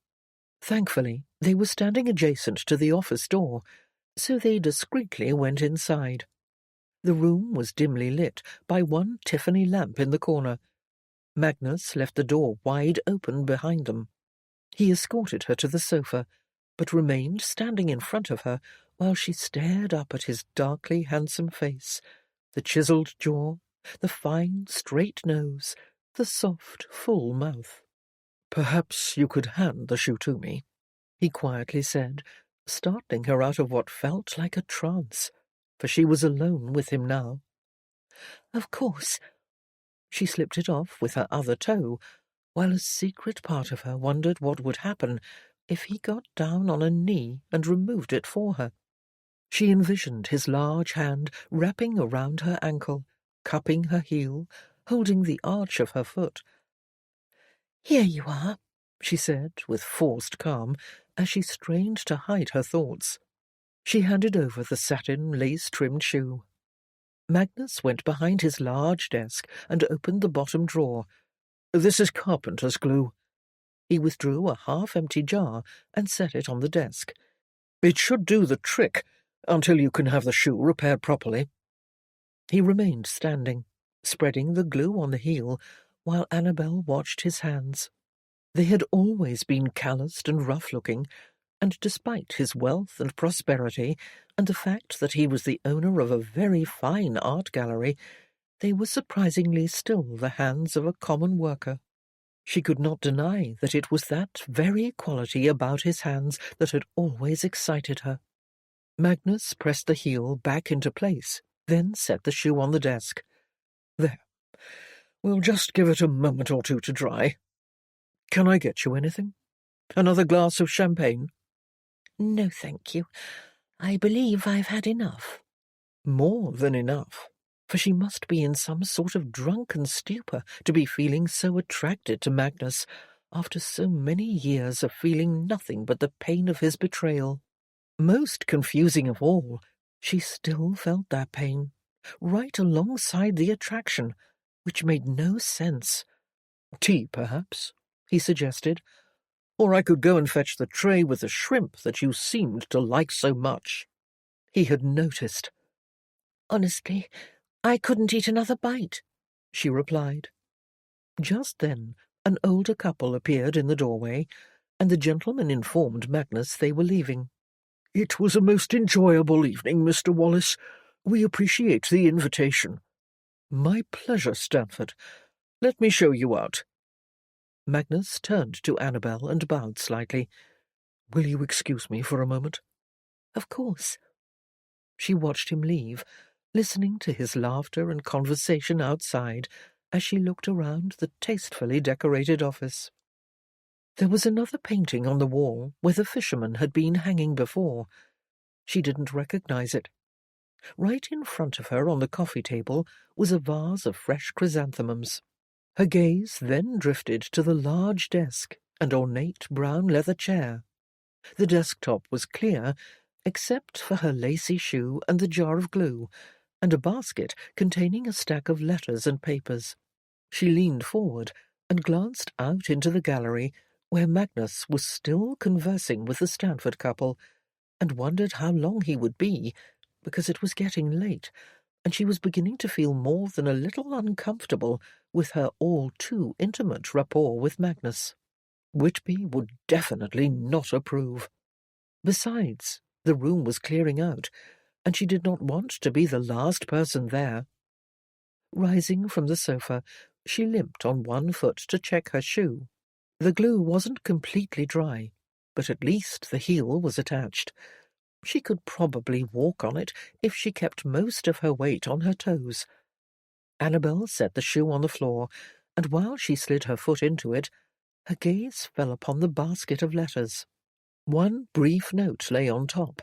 Thankfully, they were standing adjacent to the office door, so they discreetly went inside. The room was dimly lit by one Tiffany lamp in the corner. Magnus left the door wide open behind them. He escorted her to the sofa, but remained standing in front of her while she stared up at his darkly handsome face, the chiselled jaw, the fine, straight nose, the soft, full mouth. "Perhaps you could hand the shoe to me," he quietly said, startling her out of what felt like a trance, for she was alone with him now. "Of course." She slipped it off with her other toe, while a secret part of her wondered what would happen if he got down on a knee and removed it for her. She envisioned his large hand wrapping around her ankle, cupping her heel, holding the arch of her foot. "Here you are," she said, with forced calm, as she strained to hide her thoughts. She handed over the satin, lace-trimmed shoe. Magnus went behind his large desk and opened the bottom drawer. "This is carpenter's glue." He withdrew a half-empty jar and set it on the desk. "It should do the trick until you can have the shoe repaired properly." He remained standing, spreading the glue on the heel, while Annabel watched his hands. They had always been calloused and rough-looking, and despite his wealth and prosperity, and the fact that he was the owner of a very fine art gallery, they were surprisingly still the hands of a common worker. She could not deny that it was that very quality about his hands that had always excited her. Magnus pressed the heel back into place, then set the shoe on the desk. "There. We'll just give it a moment or two to dry. Can I get you anything? Another glass of champagne?" "No, thank you. I believe I've had enough." More than enough, for she must be in some sort of drunken stupor to be feeling so attracted to Magnus after so many years of feeling nothing but the pain of his betrayal. Most confusing of all, she still felt that pain, right alongside the attraction, which made no sense. "Tea, perhaps?" he suggested. "Or I could go and fetch the tray with the shrimp that you seemed to like so much." He had noticed. "Honestly, I couldn't eat another bite," she replied. Just then, an older couple appeared in the doorway, and the gentleman informed Magnus they were leaving. "It was a most enjoyable evening, Mr. Wallace. We appreciate the invitation." "My pleasure, Stanford. Let me show you out." Magnus turned to Annabel and bowed slightly. "Will you excuse me for a moment?" "Of course." She watched him leave, listening to his laughter and conversation outside as she looked around the tastefully decorated office. There was another painting on the wall where the fisherman had been hanging before. She didn't recognize it. Right in front of her on the coffee table was a vase of fresh chrysanthemums. Her gaze then drifted to the large desk and ornate brown leather chair. The desktop was clear, except for her lacy shoe and the jar of glue, and a basket containing a stack of letters and papers. She leaned forward and glanced out into the gallery, where Magnus was still conversing with the Stanford couple, and wondered how long he would be, because it was getting late, and she was beginning to feel more than a little uncomfortable with her all-too-intimate rapport with Magnus. Whitby would definitely not approve. Besides, the room was clearing out, and she did not want to be the last person there. Rising from the sofa, she limped on one foot to check her shoe. The glue wasn't completely dry, but at least the heel was attached. She could probably walk on it if she kept most of her weight on her toes. Annabel set the shoe on the floor, and while she slid her foot into it, her gaze fell upon the basket of letters. One brief note lay on top,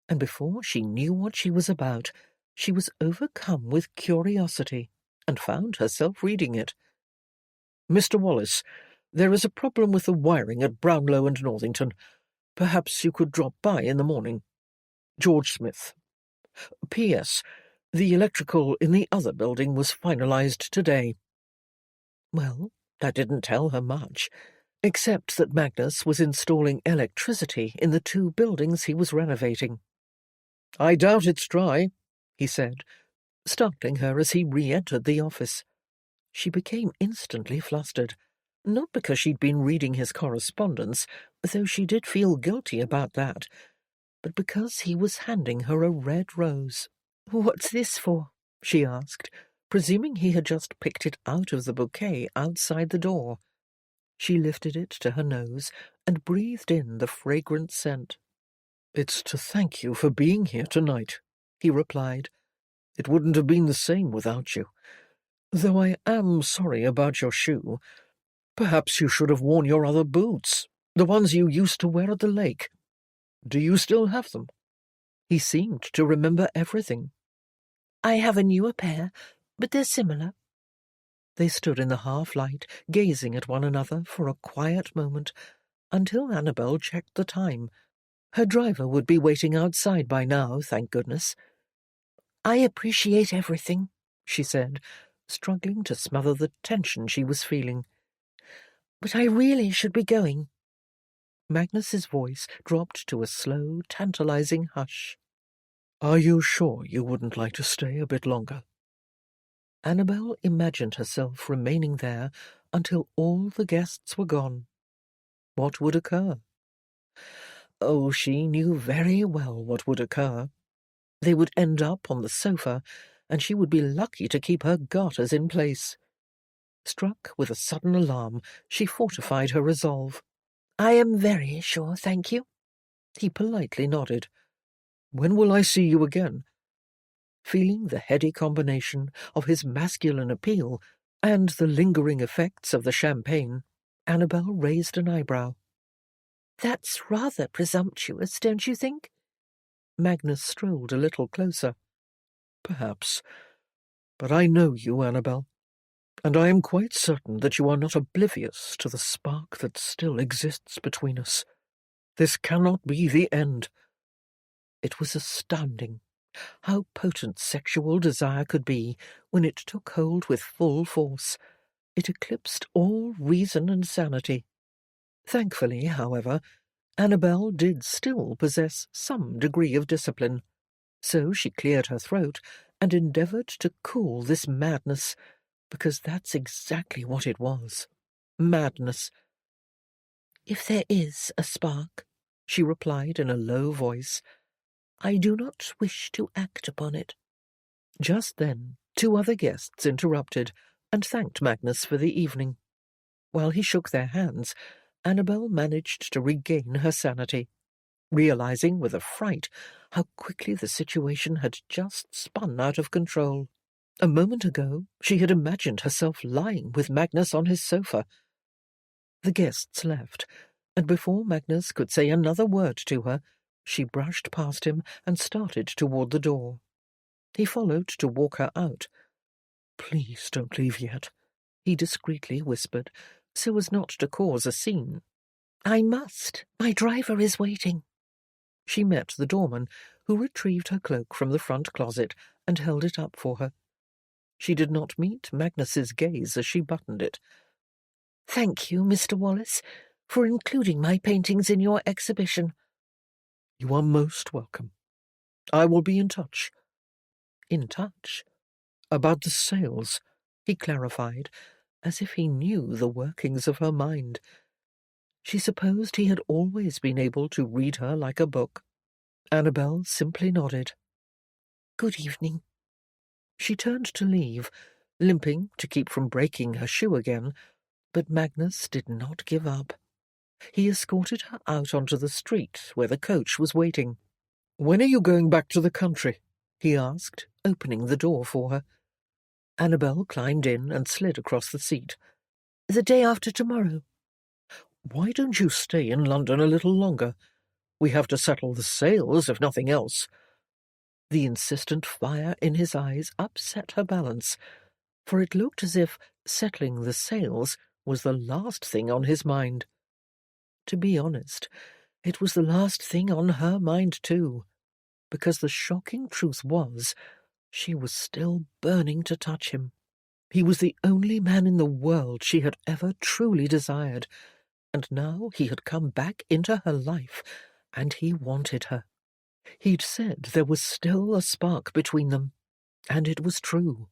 and before she knew what she was about, she was overcome with curiosity and found herself reading it. "Mr. Wallace, there is a problem with the wiring at Brownlow and Northington. Perhaps you could drop by in the morning. George Smith. P.S. The electrical in the other building was finalized today." Well, that didn't tell her much, except that Magnus was installing electricity in the 2 buildings he was renovating. "I doubt it's dry," he said, startling her as he re-entered the office. She became instantly flustered, not because she'd been reading his correspondence, though she did feel guilty about that, but because he was handing her a red rose. "What's this for?" she asked, presuming he had just picked it out of the bouquet outside the door. She lifted it to her nose and breathed in the fragrant scent. "It's to thank you for being here tonight," he replied. "It wouldn't have been the same without you. Though I am sorry about your shoe. Perhaps you should have worn your other boots, the ones you used to wear at the lake. Do you still have them?" He seemed to remember everything. "I have a newer pair, but they're similar." They stood in the half-light, gazing at one another for a quiet moment, until Annabel checked the time. Her driver would be waiting outside by now, thank goodness. "I appreciate everything," she said, struggling to smother the tension she was feeling. "But I really should be going." Magnus's voice dropped to a slow, tantalizing hush. "Are you sure you wouldn't like to stay a bit longer?" Annabel imagined herself remaining there until all the guests were gone. What would occur? Oh, she knew very well what would occur. They would end up on the sofa, and she would be lucky to keep her garters in place. Struck with a sudden alarm, she fortified her resolve. "I am very sure, thank you." He politely nodded. "When will I see you again?" Feeling the heady combination of his masculine appeal and the lingering effects of the champagne, Annabel raised an eyebrow. "That's rather presumptuous, don't you think?" Magnus strolled a little closer. "Perhaps. But I know you, Annabel, and I am quite certain that you are not oblivious to the spark that still exists between us. This cannot be the end." It was astounding how potent sexual desire could be when it took hold with full force. It eclipsed all reason and sanity. Thankfully, however, Annabel did still possess some degree of discipline, so she cleared her throat and endeavoured to cool this madness, because that's exactly what it was. Madness. "If there is a spark," she replied in a low voice, "I do not wish to act upon it." Just then, 2 other guests interrupted and thanked Magnus for the evening. While he shook their hands, Annabel managed to regain her sanity, realizing with a fright how quickly the situation had just spun out of control. A moment ago, she had imagined herself lying with Magnus on his sofa. The guests left, and before Magnus could say another word to her, she brushed past him and started toward the door. He followed to walk her out. "Please don't leave yet," he discreetly whispered, so as not to cause a scene. "I must. My driver is waiting." She met the doorman, who retrieved her cloak from the front closet and held it up for her. She did not meet Magnus's gaze as she buttoned it. "Thank you, Mr. Wallace, for including my paintings in your exhibition." "You are most welcome. I will be in touch." In touch? About the sales, he clarified, as if he knew the workings of her mind. She supposed he had always been able to read her like a book. Annabel simply nodded. "Good evening." She turned to leave, limping to keep from breaking her shoe again, but Magnus did not give up. He escorted her out onto the street where the coach was waiting. "When are you going back to the country?" he asked, opening the door for her. Annabel climbed in and slid across the seat. "The day after tomorrow." "Why don't you stay in London a little longer? We have to settle the sales, if nothing else." The insistent fire in his eyes upset her balance, for it looked as if settling the sales was the last thing on his mind. To be honest, it was the last thing on her mind too, because the shocking truth was she was still burning to touch him. He was the only man in the world she had ever truly desired, and now he had come back into her life, and he wanted her. He'd said there was still a spark between them, and it was true.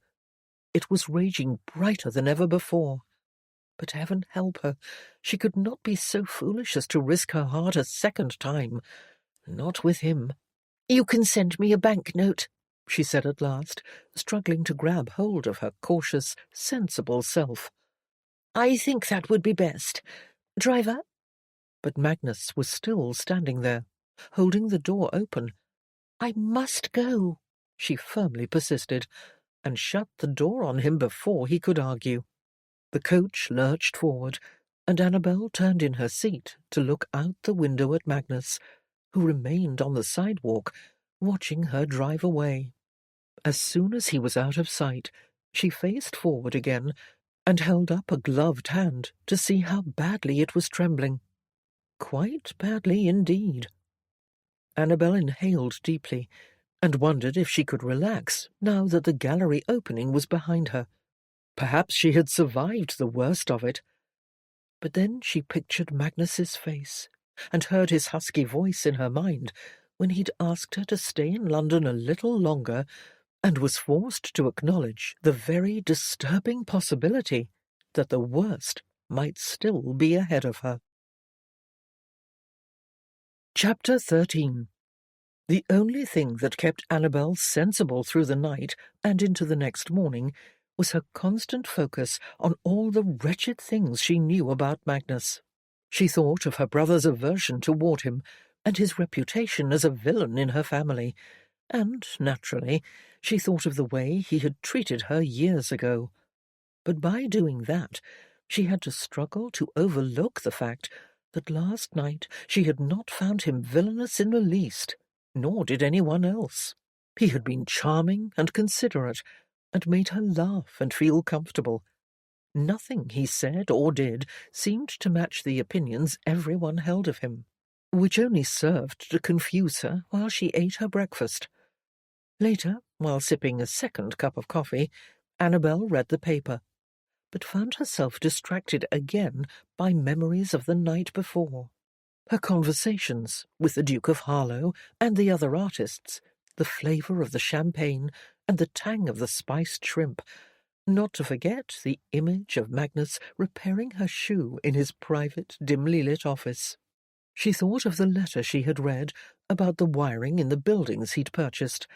It was raging brighter than ever before. But heaven help her, she could not be so foolish as to risk her heart a second time. Not with him. "You can send me a banknote," she said at last, struggling to grab hold of her cautious, sensible self. "I think that would be best. Driver?" But Magnus was still standing there, holding the door open. "I must go," she firmly persisted, and shut the door on him before he could argue. The coach lurched forward, and Annabel turned in her seat to look out the window at Magnus, who remained on the sidewalk, watching her drive away. As soon as he was out of sight, she faced forward again and held up a gloved hand to see how badly it was trembling. Quite badly indeed. Annabel inhaled deeply and wondered if she could relax now that the gallery opening was behind her. Perhaps she had survived the worst of it. But then she pictured Magnus's face and heard his husky voice in her mind when he'd asked her to stay in London a little longer, and was forced to acknowledge the very disturbing possibility that the worst might still be ahead of her. Chapter 13. The only thing that kept Annabel sensible through the night and into the next morning was her constant focus on all the wretched things she knew about Magnus. She thought of her brother's aversion toward him and his reputation as a villain in her family, and, naturally, she thought of the way he had treated her years ago. But by doing that, she had to struggle to overlook the fact that last night she had not found him villainous in the least, nor did anyone else. He had been charming and considerate, and made her laugh and feel comfortable. Nothing he said or did seemed to match the opinions everyone held of him, which only served to confuse her while she ate her breakfast. Later, while sipping a second cup of coffee, Annabel read the paper, but found herself distracted again by memories of the night before. Her conversations with the Duke of Harlow and the other artists, the flavour of the champagne and the tang of the spiced shrimp, not to forget the image of Magnus repairing her shoe in his private, dimly lit office. She thought of the letter she had read about the wiring in the buildings he'd purchased,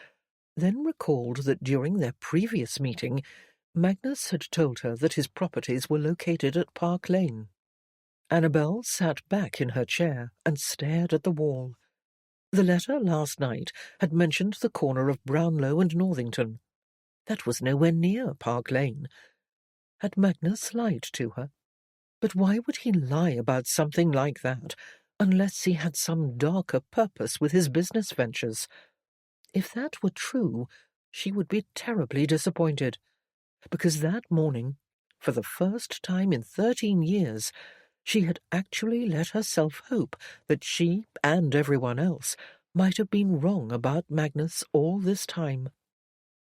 then recalled that during their previous meeting, Magnus had told her that his properties were located at Park Lane. Annabel sat back in her chair and stared at the wall. The letter last night had mentioned the corner of Brownlow and Northington. That was nowhere near Park Lane. Had Magnus lied to her? But why would he lie about something like that, unless he had some darker purpose with his business ventures? If that were true, she would be terribly disappointed, because that morning, for the first time in 13 years, she had actually let herself hope that she and everyone else might have been wrong about Magnus all this time.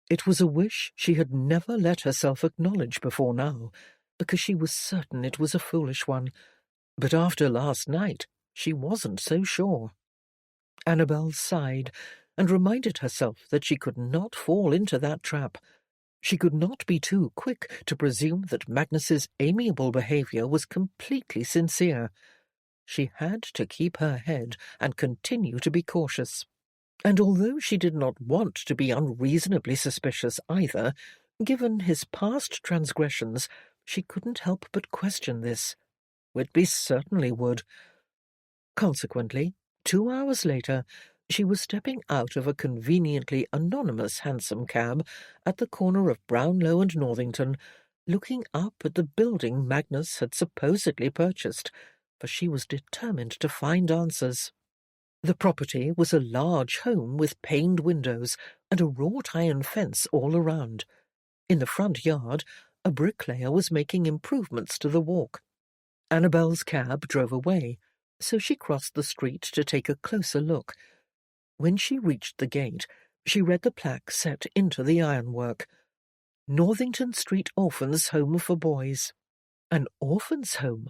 It was a wish she had never let herself acknowledge before now, because she was certain it was a foolish one. But after last night, she wasn't so sure. Annabel sighed and reminded herself that she could not fall into that trap. She could not be too quick to presume that Magnus's amiable behaviour was completely sincere. She had to keep her head and continue to be cautious. And although she did not want to be unreasonably suspicious either, given his past transgressions, she couldn't help but question this. Whitby certainly would. Consequently, 2 hours later, she was stepping out of a conveniently anonymous hansom cab at the corner of Brownlow and Northington, looking up at the building Magnus had supposedly purchased, for she was determined to find answers. The property was a large home with paned windows and a wrought-iron fence all around. In the front yard, a bricklayer was making improvements to the walk. Annabel's cab drove away, so she crossed the street to take a closer look. When she reached the gate, she read the plaque set into the ironwork. Northington Street Orphans' Home for Boys. An orphan's home?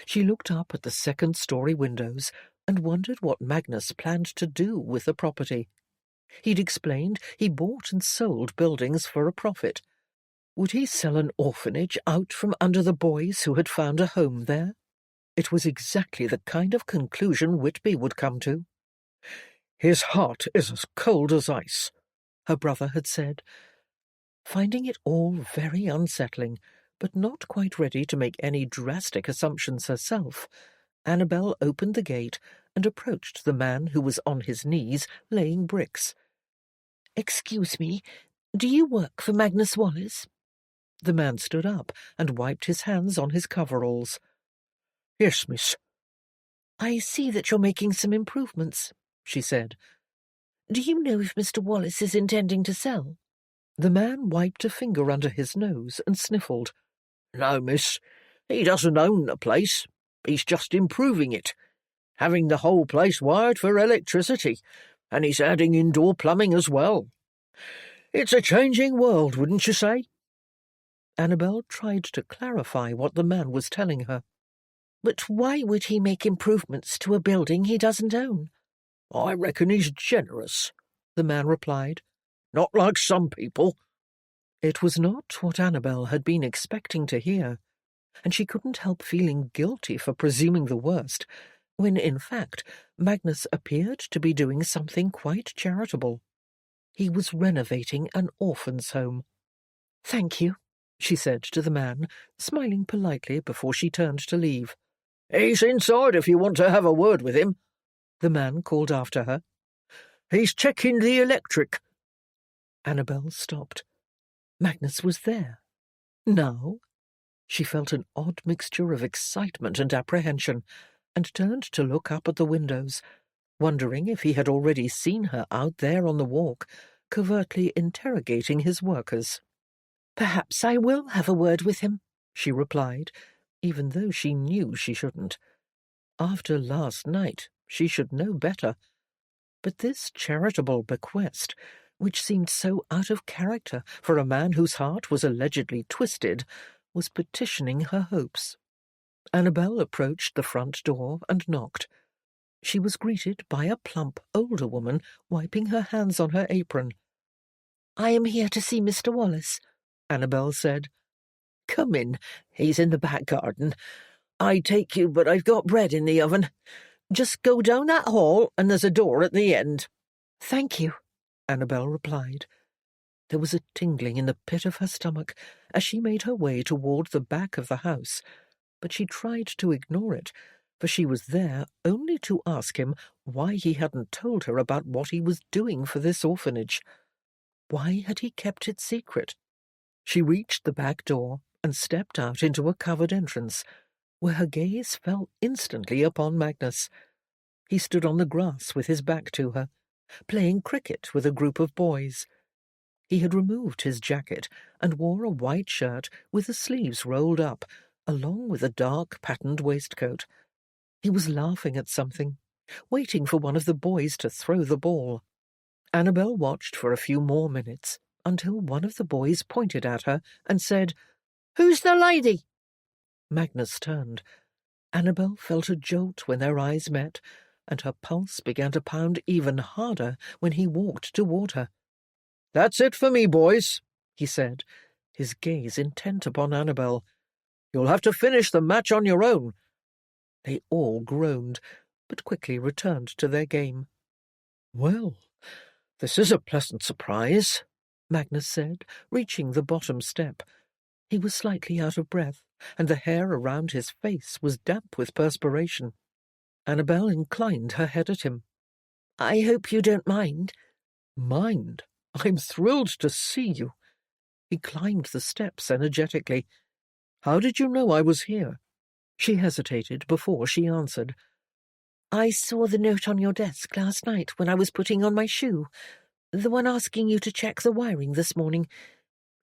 She looked up at the second-story windows and wondered what Magnus planned to do with the property. He'd explained he bought and sold buildings for a profit. Would he sell an orphanage out from under the boys who had found a home there? It was exactly the kind of conclusion Whitby would come to. "His heart is as cold as ice," her brother had said. Finding it all very unsettling, but not quite ready to make any drastic assumptions herself, Annabel opened the gate and approached the man who was on his knees laying bricks. "Excuse me, do you work for Magnus Wallace?" The man stood up and wiped his hands on his coveralls. "Yes, miss." "I see that you're making some improvements," she said. "Do you know if Mr. Wallace is intending to sell?" The man wiped a finger under his nose and sniffled. "No, miss. He doesn't own the place. He's just improving it, having the whole place wired for electricity, and he's adding indoor plumbing as well. It's a changing world, wouldn't you say?" Annabel tried to clarify what the man was telling her. "But why would he make improvements to a building he doesn't own?" "I reckon he's generous," the man replied. "Not like some people." It was not what Annabel had been expecting to hear, and she couldn't help feeling guilty for presuming the worst, when, in fact, Magnus appeared to be doing something quite charitable. He was renovating an orphan's home. "Thank you," she said to the man, smiling politely before she turned to leave. "He's inside if you want to have a word with him," the man called after her. "He's checking the electric." Annabel stopped. Magnus was there. Now? She felt an odd mixture of excitement and apprehension, and turned to look up at the windows, wondering if he had already seen her out there on the walk, covertly interrogating his workers. "Perhaps I will have a word with him," she replied, even though she knew she shouldn't. After last night, she should know better. But this charitable bequest, which seemed so out of character for a man whose heart was allegedly twisted, was petitioning her hopes. Annabel approached the front door and knocked. She was greeted by a plump older woman wiping her hands on her apron. "I am here to see Mr. Wallace," Annabel said. "Come in. He's in the back garden. I'd take you, but I've got bread in the oven. Just go down that hall, and there's a door at the end." "Thank you," Annabel replied. There was a tingling in the pit of her stomach as she made her way toward the back of the house, but she tried to ignore it, for she was there only to ask him why he hadn't told her about what he was doing for this orphanage. Why had he kept it secret? She reached the back door and stepped out into a covered entrance, where her gaze fell instantly upon Magnus. He stood on the grass with his back to her, playing cricket with a group of boys. He had removed his jacket and wore a white shirt with the sleeves rolled up, along with a dark patterned waistcoat. He was laughing at something, waiting for one of the boys to throw the ball. Annabel watched for a few more minutes, until one of the boys pointed at her and said, "Who's the lady?" Magnus turned. Annabel felt a jolt when their eyes met, and her pulse began to pound even harder when he walked toward her. "That's it for me, boys," he said, his gaze intent upon Annabel. "You'll have to finish the match on your own." They all groaned, but quickly returned to their game. "Well, this is a pleasant surprise," Magnus said, reaching the bottom step. He was slightly out of breath, and the hair around his face was damp with perspiration. Annabel inclined her head at him. "I hope you don't mind." "Mind? I'm thrilled to see you." He climbed the steps energetically. "How did you know I was here?" She hesitated before she answered. "I saw the note on your desk last night when I was putting on my shoe, the one asking you to check the wiring this morning.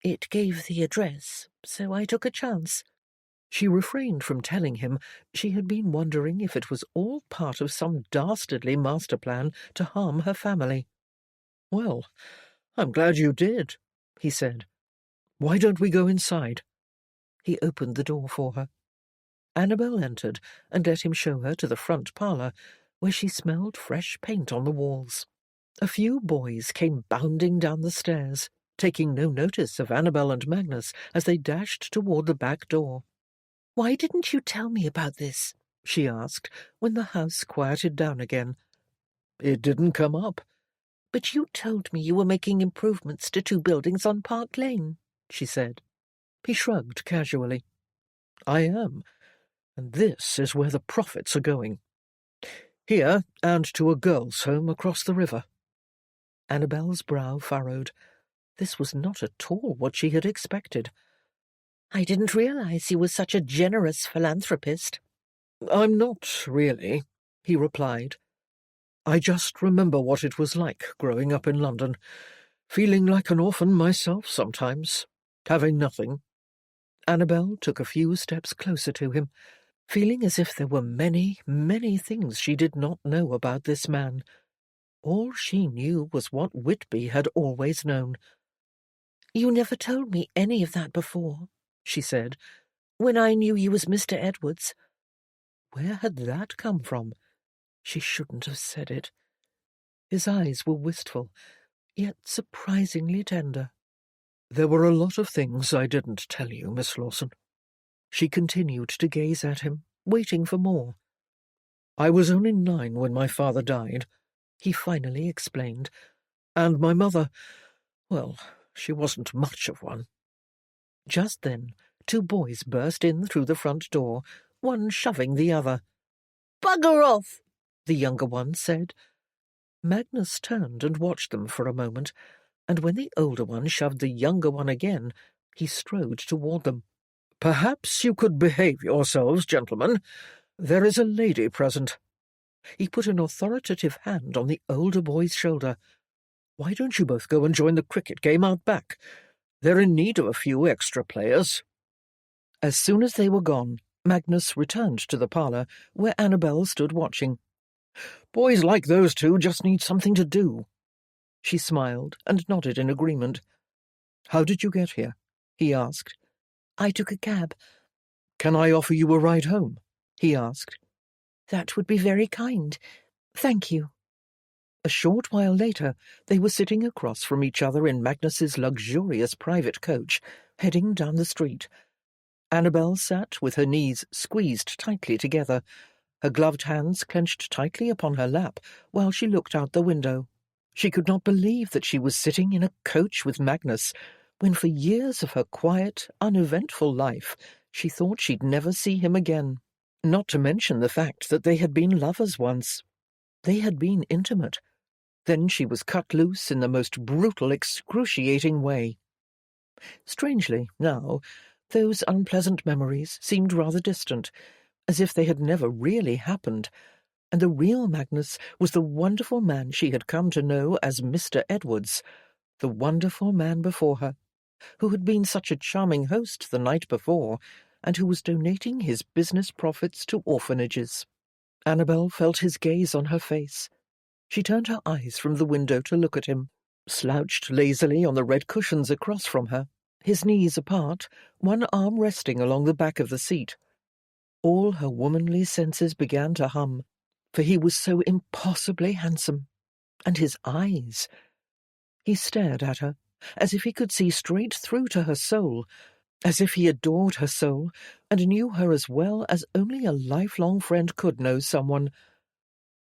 It gave the address, so I took a chance." She refrained from telling him she had been wondering if it was all part of some dastardly master plan to harm her family. "Well, I'm glad you did," he said. "Why don't we go inside?" He opened the door for her. Annabel entered and let him show her to the front parlour, where she smelled fresh paint on the walls. A few boys came bounding down the stairs, taking no notice of Annabel and Magnus as they dashed toward the back door. "Why didn't you tell me about this?" she asked, when the house quieted down again. "It didn't come up." "But you told me you were making improvements to 2 buildings on Park Lane," she said. He shrugged casually. "I am, and this is where the profits are going. Here, and to a girls' home across the river." Annabel's brow furrowed. This was not at all what she had expected. "I didn't realize you were such a generous philanthropist." "I'm not really," he replied. "I just remember what it was like growing up in London, feeling like an orphan myself sometimes, having nothing." Annabel took a few steps closer to him, feeling as if there were many, many things she did not know about this man. All she knew was what Whitby had always known. "You never told me any of that before," she said. "When I knew you was Mr. Edwards." Where had that come from? She shouldn't have said it. His eyes were wistful, yet surprisingly tender. "There were a lot of things I didn't tell you, Miss Lawson." She continued to gaze at him, waiting for more. "I was only 9 when my father died," he finally explained, "and my mother, well, she wasn't much of one." Just then, 2 boys burst in through the front door, one shoving the other. "Bugger off!" the younger one said. Magnus turned and watched them for a moment, and when the older one shoved the younger one again, he strode toward them. "Perhaps you could behave yourselves, gentlemen. There is a lady present." He put an authoritative hand on the older boy's shoulder. "Why don't you both go and join the cricket game out back? They're in need of a few extra players." As soon as they were gone, Magnus returned to the parlour, where Annabel stood watching. "Boys like those 2 just need something to do." She smiled and nodded in agreement. "How did you get here?" he asked. "I took a cab." "Can I offer you a ride home?" he asked. "That would be very kind. Thank you." A short while later, they were sitting across from each other in Magnus's luxurious private coach, heading down the street. Annabel sat with her knees squeezed tightly together, her gloved hands clenched tightly upon her lap while she looked out the window. She could not believe that she was sitting in a coach with Magnus, when for years of her quiet, uneventful life she thought she'd never see him again, not to mention the fact that they had been lovers once. They had been intimate. Then she was cut loose in the most brutal, excruciating way. Strangely, now, those unpleasant memories seemed rather distant, as if they had never really happened, and the real Magnus was the wonderful man she had come to know as Mr. Edwards, the wonderful man before her, who had been such a charming host the night before, and who was donating his business profits to orphanages. Annabel felt his gaze on her face. She turned her eyes from the window to look at him, slouched lazily on the red cushions across from her, his knees apart, one arm resting along the back of the seat. All her womanly senses began to hum, for he was so impossibly handsome. And his eyes! He stared at her, as if he could see straight through to her soul, as if he adored her soul, and knew her as well as only a lifelong friend could know someone.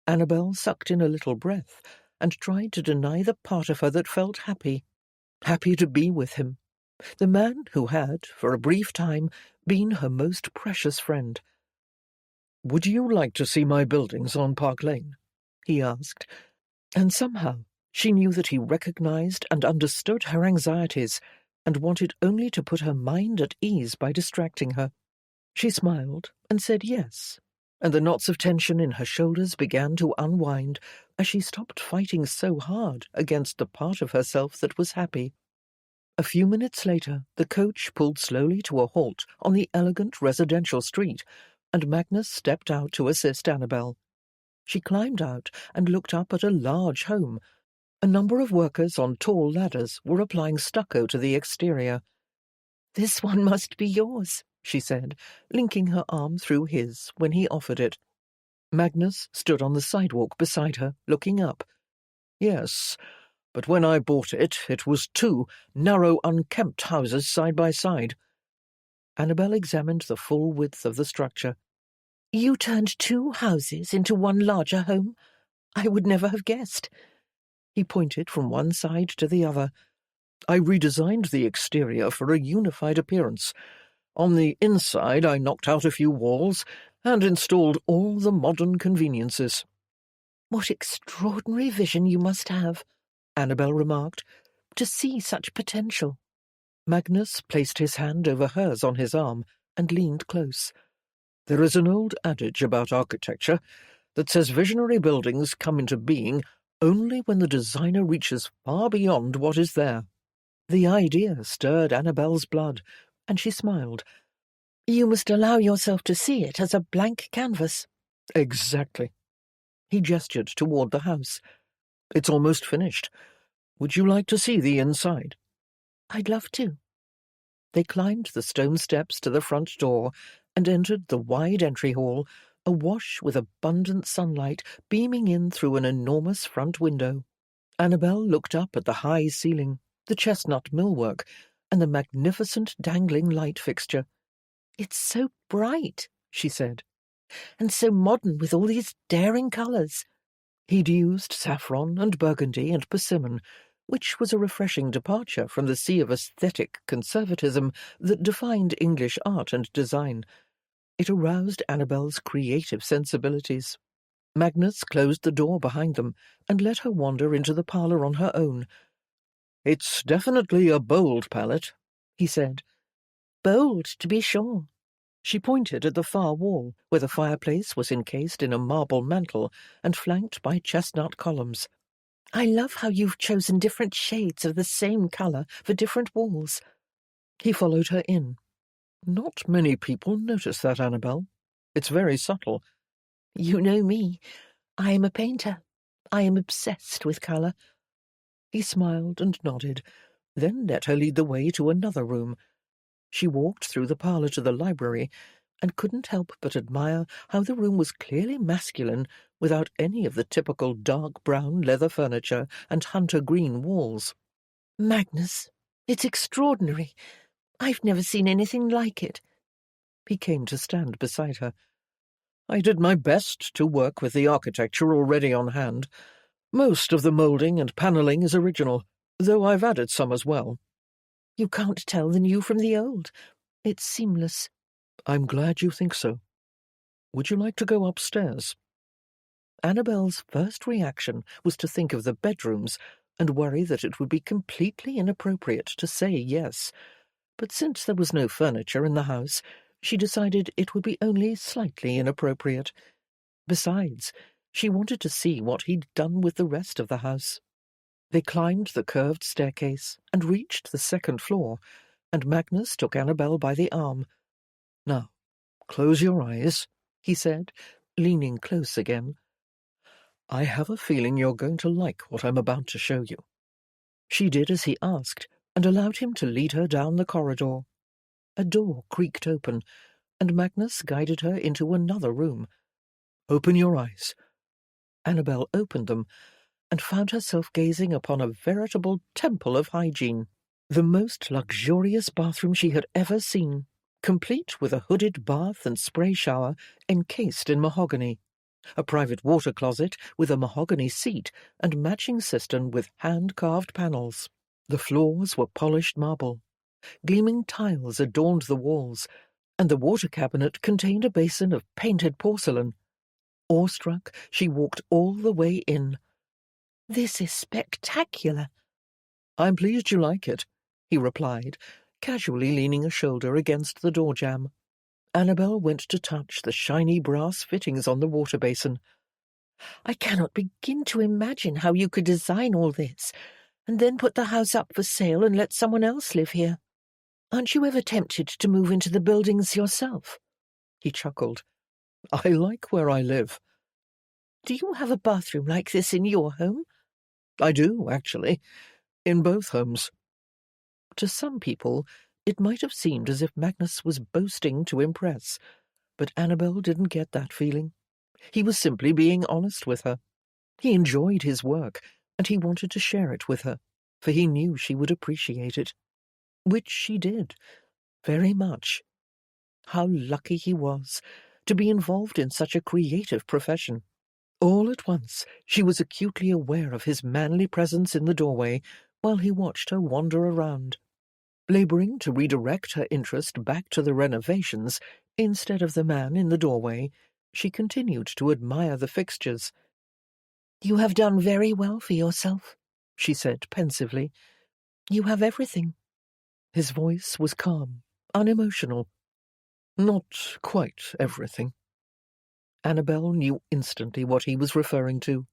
Annabel sucked in a little breath, and tried to deny the part of her that felt happy to be with him, the man who had, for a brief time, been her most precious friend. "Would you like to see my buildings on Park Lane?" he asked, and somehow she knew that he recognized and understood her anxieties, and wanted only to put her mind at ease by distracting her. She smiled and said yes, and the knots of tension in her shoulders began to unwind as she stopped fighting so hard against the part of herself that was happy. A few minutes later, the coach pulled slowly to a halt on the elegant residential street, and Magnus stepped out to assist Annabel. She climbed out and looked up at a large home. A number of workers on tall ladders were applying stucco to the exterior. "This one must be yours," she said, linking her arm through his when he offered it. Magnus stood on the sidewalk beside her, looking up. "Yes, but when I bought it, it was two narrow, unkempt houses side by side." Annabel examined the full width of the structure. "You turned two houses into one larger home? I would never have guessed." He pointed from one side to the other. "I redesigned the exterior for a unified appearance. On the inside I knocked out a few walls and installed all the modern conveniences." "What extraordinary vision you must have," Annabel remarked, "to see such potential." Magnus placed his hand over hers on his arm and leaned close. "There is an old adage about architecture that says visionary buildings come into being only when the designer reaches far beyond what is there." The idea stirred Annabel's blood, and she smiled. "You must allow yourself to see it as a blank canvas." "Exactly." He gestured toward the house. "It's almost finished. Would you like to see the inside?" "I'd love to." They climbed the stone steps to the front door and entered the wide entry hall, awash with abundant sunlight beaming in through an enormous front window. Annabel looked up at the high ceiling, the chestnut millwork, and the magnificent dangling light fixture. "It's so bright," she said, "and so modern with all these daring colours." He'd used saffron and burgundy and persimmon, which was a refreshing departure from the sea of aesthetic conservatism that defined English art and design. It aroused Annabel's creative sensibilities. Magnus closed the door behind them and let her wander into the parlour on her own. "It's definitely a bold palette," he said. "Bold, to be sure." She pointed at the far wall, where the fireplace was encased in a marble mantel and flanked by chestnut columns. "I love how you've chosen different shades of the same colour for different walls." He followed her in. "Not many people notice that, Annabel. It's very subtle." "You know me. I am a painter. I am obsessed with colour." He smiled and nodded, then let her lead the way to another room. She walked through the parlour to the library, and couldn't help but admire how the room was clearly masculine without any of the typical dark brown leather furniture and hunter green walls. "Magnus, it's extraordinary. I've never seen anything like it." He came to stand beside her. "I did my best to work with the architecture already on hand. Most of the moulding and panelling is original, though I've added some as well." "You can't tell the new from the old. It's seamless." "I'm glad you think so. Would you like to go upstairs?" Annabel's first reaction was to think of the bedrooms and worry that it would be completely inappropriate to say yes. But since there was no furniture in the house, she decided it would be only slightly inappropriate. Besides, she wanted to see what he'd done with the rest of the house. They climbed the curved staircase and reached the second floor, and Magnus took Annabel by the arm. "Now, close your eyes," he said, leaning close again. "I have a feeling you're going to like what I'm about to show you." She did as he asked, and allowed him to lead her down the corridor. A door creaked open, and Magnus guided her into another room. "Open your eyes." Annabel opened them, and found herself gazing upon a veritable temple of hygiene. The most luxurious bathroom she had ever seen, complete with a hooded bath and spray shower encased in mahogany, a private water closet with a mahogany seat and matching cistern with hand-carved panels. The floors were polished marble. Gleaming tiles adorned the walls, and the water cabinet contained a basin of painted porcelain. Awestruck, she walked all the way in. "This is spectacular." "I'm pleased you like it," he replied, casually leaning a shoulder against the door jamb. Annabel went to touch the shiny brass fittings on the water basin. "I cannot begin to imagine how you could design all this, and then put the house up for sale and let someone else live here. Aren't you ever tempted to move into the buildings yourself?" He chuckled. "I like where I live." "Do you have a bathroom like this in your home?" "I do, actually, in both homes." To some people, it might have seemed as if Magnus was boasting to impress, but Annabel didn't get that feeling. He was simply being honest with her. He enjoyed his work, and he wanted to share it with her, for he knew she would appreciate it. Which she did, very much. How lucky he was to be involved in such a creative profession. All at once, she was acutely aware of his manly presence in the doorway while he watched her wander around. Labouring to redirect her interest back to the renovations instead of the man in the doorway, she continued to admire the fixtures. "You have done very well for yourself," she said pensively. "You have everything." His voice was calm, unemotional. "Not quite everything." Annabel knew instantly what he was referring to,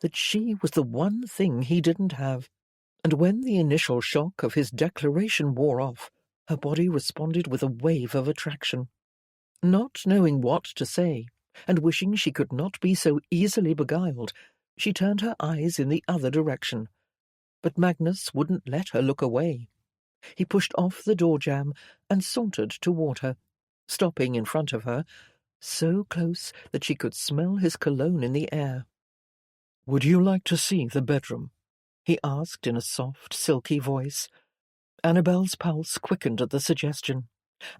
that she was the one thing he didn't have, and when the initial shock of his declaration wore off, her body responded with a wave of attraction. Not knowing what to say, and wishing she could not be so easily beguiled, she turned her eyes in the other direction. But Magnus wouldn't let her look away. He pushed off the door jamb and sauntered toward her, stopping in front of her, so close that she could smell his cologne in the air. "Would you like to see the bedroom?" he asked in a soft, silky voice. Annabel's pulse quickened at the suggestion,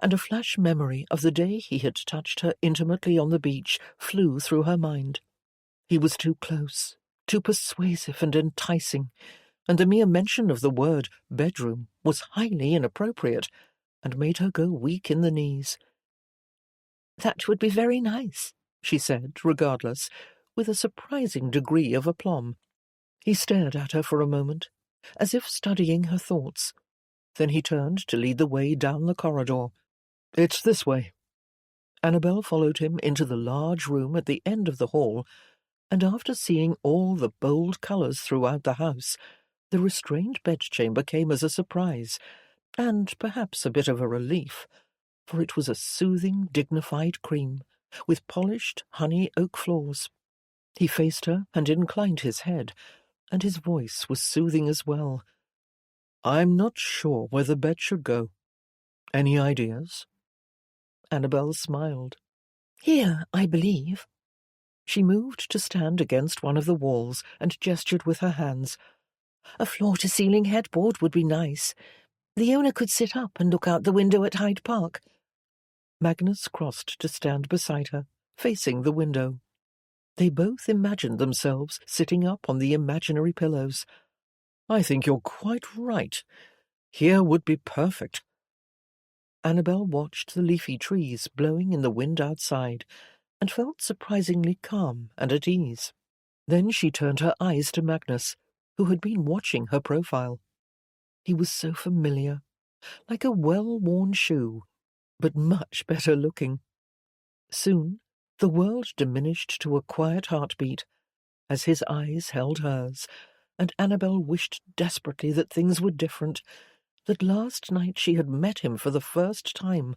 and a flash memory of the day he had touched her intimately on the beach flew through her mind. He was too close, too persuasive and enticing, and the mere mention of the word bedroom was highly inappropriate, and made her go weak in the knees. "That would be very nice," she said, regardless, with a surprising degree of aplomb. He stared at her for a moment, as if studying her thoughts. Then he turned to lead the way down the corridor. "It's this way." Annabel followed him into the large room at the end of the hall, and after seeing all the bold colours throughout the house, the restrained bedchamber came as a surprise, and perhaps a bit of a relief, for it was a soothing, dignified cream, with polished honey oak floors. He faced her and inclined his head, and his voice was soothing as well. "I'm not sure where the bed should go. Any ideas?" Annabel smiled. "Here, I believe." She moved to stand against one of the walls and gestured with her hands. "A floor-to-ceiling headboard would be nice. The owner could sit up and look out the window at Hyde Park." Magnus crossed to stand beside her, facing the window. They both imagined themselves sitting up on the imaginary pillows. "I think you're quite right. Here would be perfect." Annabel watched the leafy trees blowing in the wind outside, and felt surprisingly calm and at ease. Then she turned her eyes to Magnus, who had been watching her profile. He was so familiar, like a well-worn shoe, but much better looking. Soon the world diminished to a quiet heartbeat, as his eyes held hers, and Annabel wished desperately that things were different, that last night she had met him for the first time,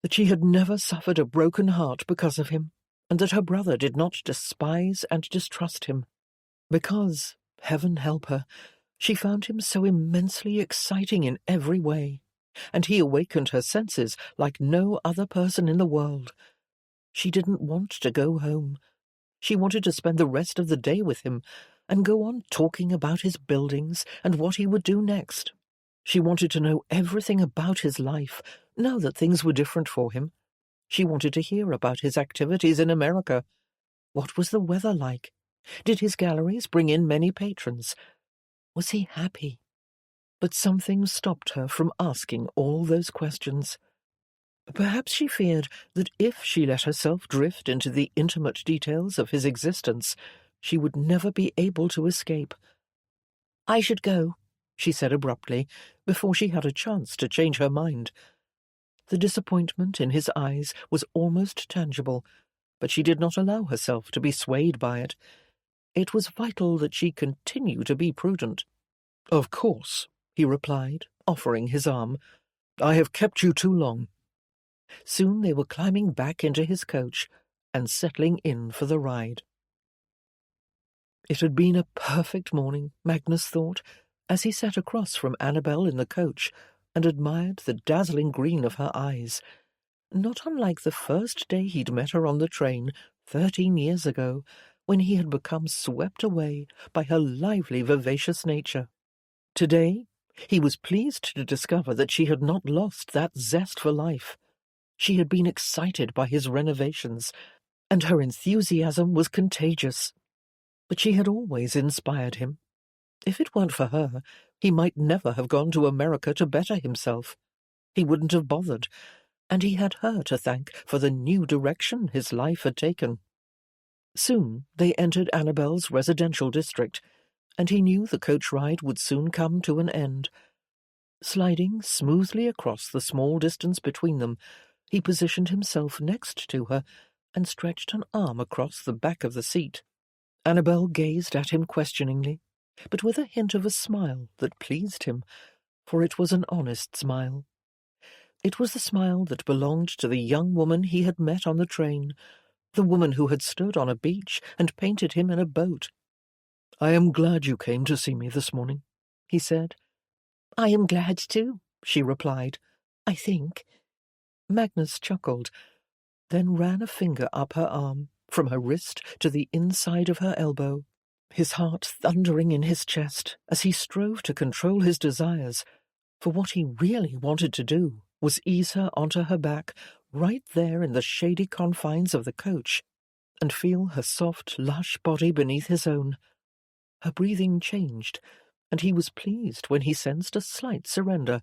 that she had never suffered a broken heart because of him, and that her brother did not despise and distrust him. Because, heaven help her, she found him so immensely exciting in every way, and he awakened her senses like no other person in the world. She didn't want to go home. She wanted to spend the rest of the day with him and go on talking about his buildings and what he would do next. She wanted to know everything about his life, now that things were different for him. She wanted to hear about his activities in America. What was the weather like? Did his galleries bring in many patrons? Was he happy? But something stopped her from asking all those questions. Perhaps she feared that if she let herself drift into the intimate details of his existence, she would never be able to escape. "I should go," she said abruptly, before she had a chance to change her mind. The disappointment in his eyes was almost tangible, but she did not allow herself to be swayed by it. It was vital that she continue to be prudent. "Of course," he replied, offering his arm. "I have kept you too long." Soon they were climbing back into his coach and settling in for the ride. It had been a perfect morning, Magnus thought, as he sat across from Annabel in the coach and admired the dazzling green of her eyes, not unlike the first day he'd met her on the train 13 years ago, when he had become swept away by her lively, vivacious nature. Today, he was pleased to discover that she had not lost that zest for life. She had been excited by his renovations, and her enthusiasm was contagious. But she had always inspired him. If it weren't for her, he might never have gone to America to better himself. He wouldn't have bothered, and he had her to thank for the new direction his life had taken. Soon they entered Annabel's residential district, and he knew the coach ride would soon come to an end. Sliding smoothly across the small distance between them, he positioned himself next to her and stretched an arm across the back of the seat. Annabel gazed at him questioningly, but with a hint of a smile that pleased him, for it was an honest smile. It was the smile that belonged to the young woman he had met on the train, the woman who had stood on a beach and painted him in a boat. "I am glad you came to see me this morning," he said. "I am glad too," she replied. "I think." Magnus chuckled, then ran a finger up her arm, from her wrist to the inside of her elbow, his heart thundering in his chest as he strove to control his desires, for what he really wanted to do was ease her onto her back, right there in the shady confines of the coach, and feel her soft, lush body beneath his own. Her breathing changed, and he was pleased when he sensed a slight surrender.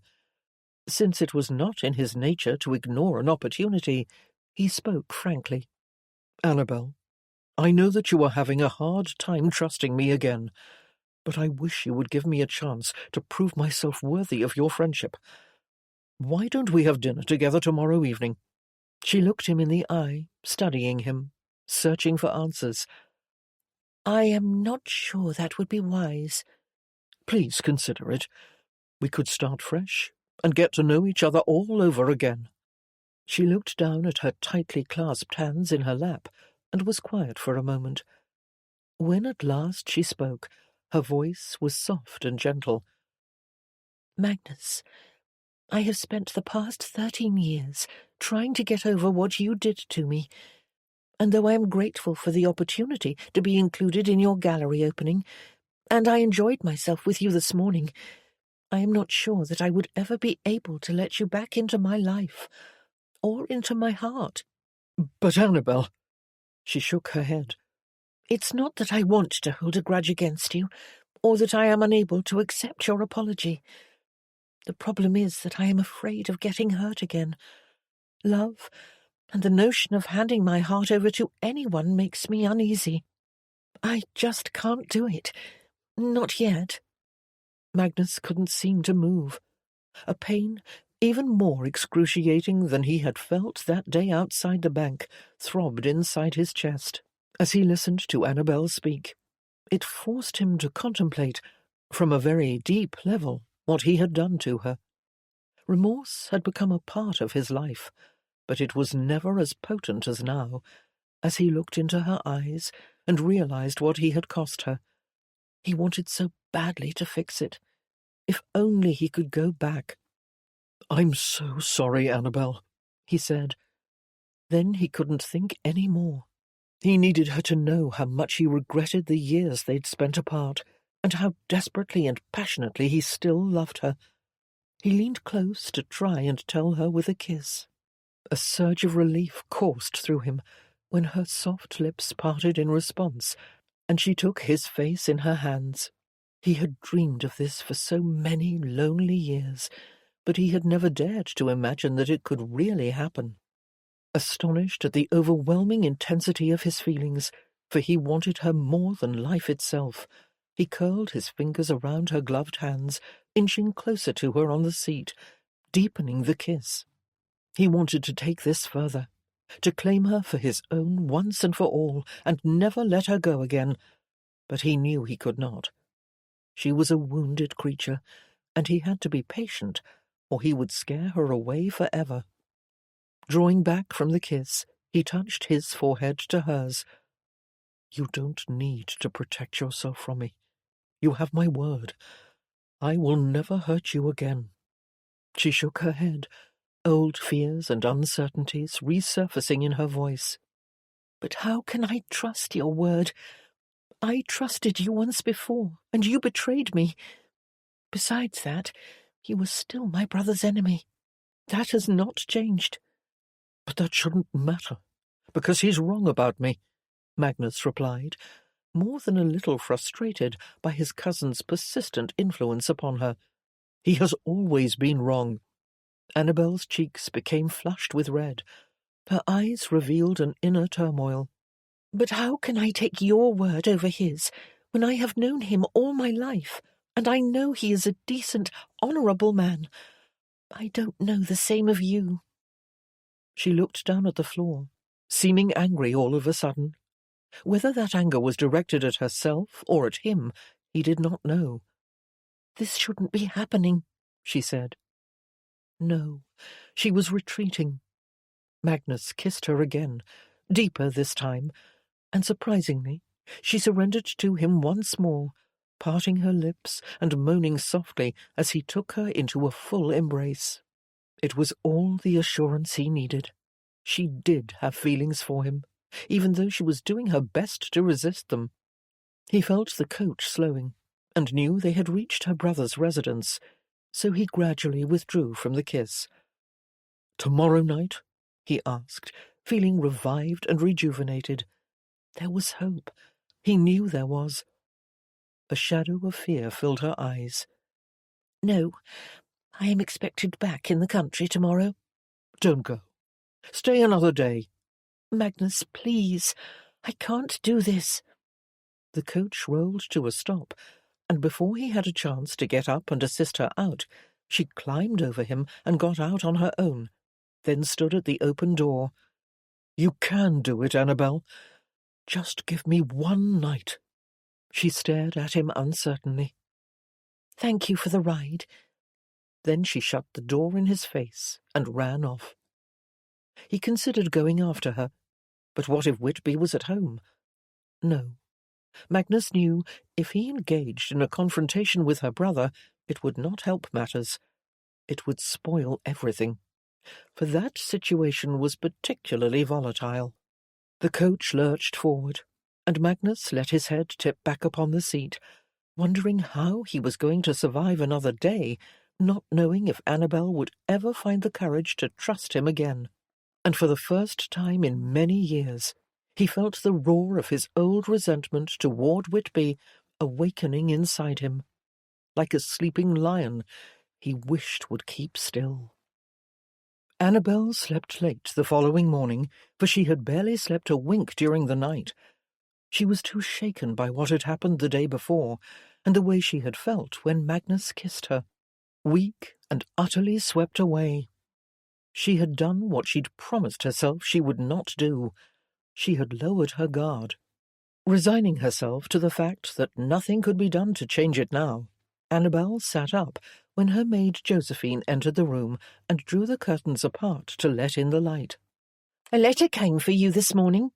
Since it was not in his nature to ignore an opportunity, he spoke frankly. "Annabel, I know that you are having a hard time trusting me again, but I wish you would give me a chance to prove myself worthy of your friendship. Why don't we have dinner together tomorrow evening?" She looked him in the eye, studying him, searching for answers. "I am not sure that would be wise." "Please consider it. We could start fresh and get to know each other all over again." She looked down at her tightly clasped hands in her lap and was quiet for a moment. When at last she spoke, her voice was soft and gentle. "Magnus, I have spent the past 13 years trying to get over what you did to me, and though I am grateful for the opportunity to be included in your gallery opening, and I enjoyed myself with you this morning, I am not sure that I would ever be able to let you back into my life, or into my heart." "But Annabel—" She shook her head. "It's not that I want to hold a grudge against you, or that I am unable to accept your apology. The problem is that I am afraid of getting hurt again. Love, and the notion of handing my heart over to anyone makes me uneasy. I just can't do it. Not yet." Magnus couldn't seem to move. A pain, even more excruciating than he had felt that day outside the bank, throbbed inside his chest as he listened to Annabel speak. It forced him to contemplate, from a very deep level, what he had done to her. Remorse had become a part of his life, but it was never as potent as now, as he looked into her eyes and realized what he had cost her. He wanted so badly to fix it. If only he could go back. "I'm so sorry, Annabel," he said. Then he couldn't think any more. He needed her to know how much he regretted the years they'd spent apart, and how desperately and passionately he still loved her. He leaned close to try and tell her with a kiss. A surge of relief coursed through him when her soft lips parted in response, and she took his face in her hands. He had dreamed of this for so many lonely years, but he had never dared to imagine that it could really happen. Astonished at the overwhelming intensity of his feelings, for he wanted her more than life itself, he curled his fingers around her gloved hands, inching closer to her on the seat, deepening the kiss. He wanted to take this further, to claim her for his own once and for all, and never let her go again, but he knew he could not. She was a wounded creature, and he had to be patient, or he would scare her away forever. Drawing back from the kiss, he touched his forehead to hers. "You don't need to protect yourself from me. You have my word. I will never hurt you again." She shook her head, old fears and uncertainties resurfacing in her voice. "But how can I trust your word? I trusted you once before, and you betrayed me. Besides that, you were still my brother's enemy. That has not changed." "But that shouldn't matter, because he's wrong about me," Magnus replied, more than a little frustrated by his cousin's persistent influence upon her. "He has always been wrong." Annabel's cheeks became flushed with red. Her eyes revealed an inner turmoil. "But how can I take your word over his, when I have known him all my life, and I know he is a decent, honourable man? I don't know the same of you." She looked down at the floor, seeming angry all of a sudden. Whether that anger was directed at herself or at him, he did not know. "This shouldn't be happening," she said. No, she was retreating. Magnus kissed her again, deeper this time, and surprisingly, she surrendered to him once more, parting her lips and moaning softly as he took her into a full embrace. It was all the assurance he needed. She did have feelings for him, even though she was doing her best to resist them. He felt the coach slowing, and knew they had reached her brother's residence, so he gradually withdrew from the kiss. "Tomorrow night?" he asked, feeling revived and rejuvenated. There was hope. He knew there was. A shadow of fear filled her eyes. "No, I am expected back in the country tomorrow." "Don't go. Stay another day." "Magnus, please. I can't do this." The coach rolled to a stop, and before he had a chance to get up and assist her out, she climbed over him and got out on her own, then stood at the open door. "You can do it, Annabel. Just give me one night." She stared at him uncertainly. "Thank you for the ride." Then she shut the door in his face and ran off. He considered going after her, but what if Whitby was at home? No. Magnus knew if he engaged in a confrontation with her brother, it would not help matters. It would spoil everything, for that situation was particularly volatile. The coach lurched forward, and Magnus let his head tip back upon the seat, wondering how he was going to survive another day, not knowing if Annabel would ever find the courage to trust him again. And for the first time in many years, he felt the roar of his old resentment toward Whitby awakening inside him. Like a sleeping lion, he wished would keep still. Annabel slept late the following morning, for she had barely slept a wink during the night. She was too shaken by what had happened the day before, and the way she had felt when Magnus kissed her. Weak and utterly swept away. She had done what she'd promised herself she would not do. She had lowered her guard. Resigning herself to the fact that nothing could be done to change it now, Annabel sat up when her maid Josephine entered the room and drew the curtains apart to let in the light. "A letter came for you this morning."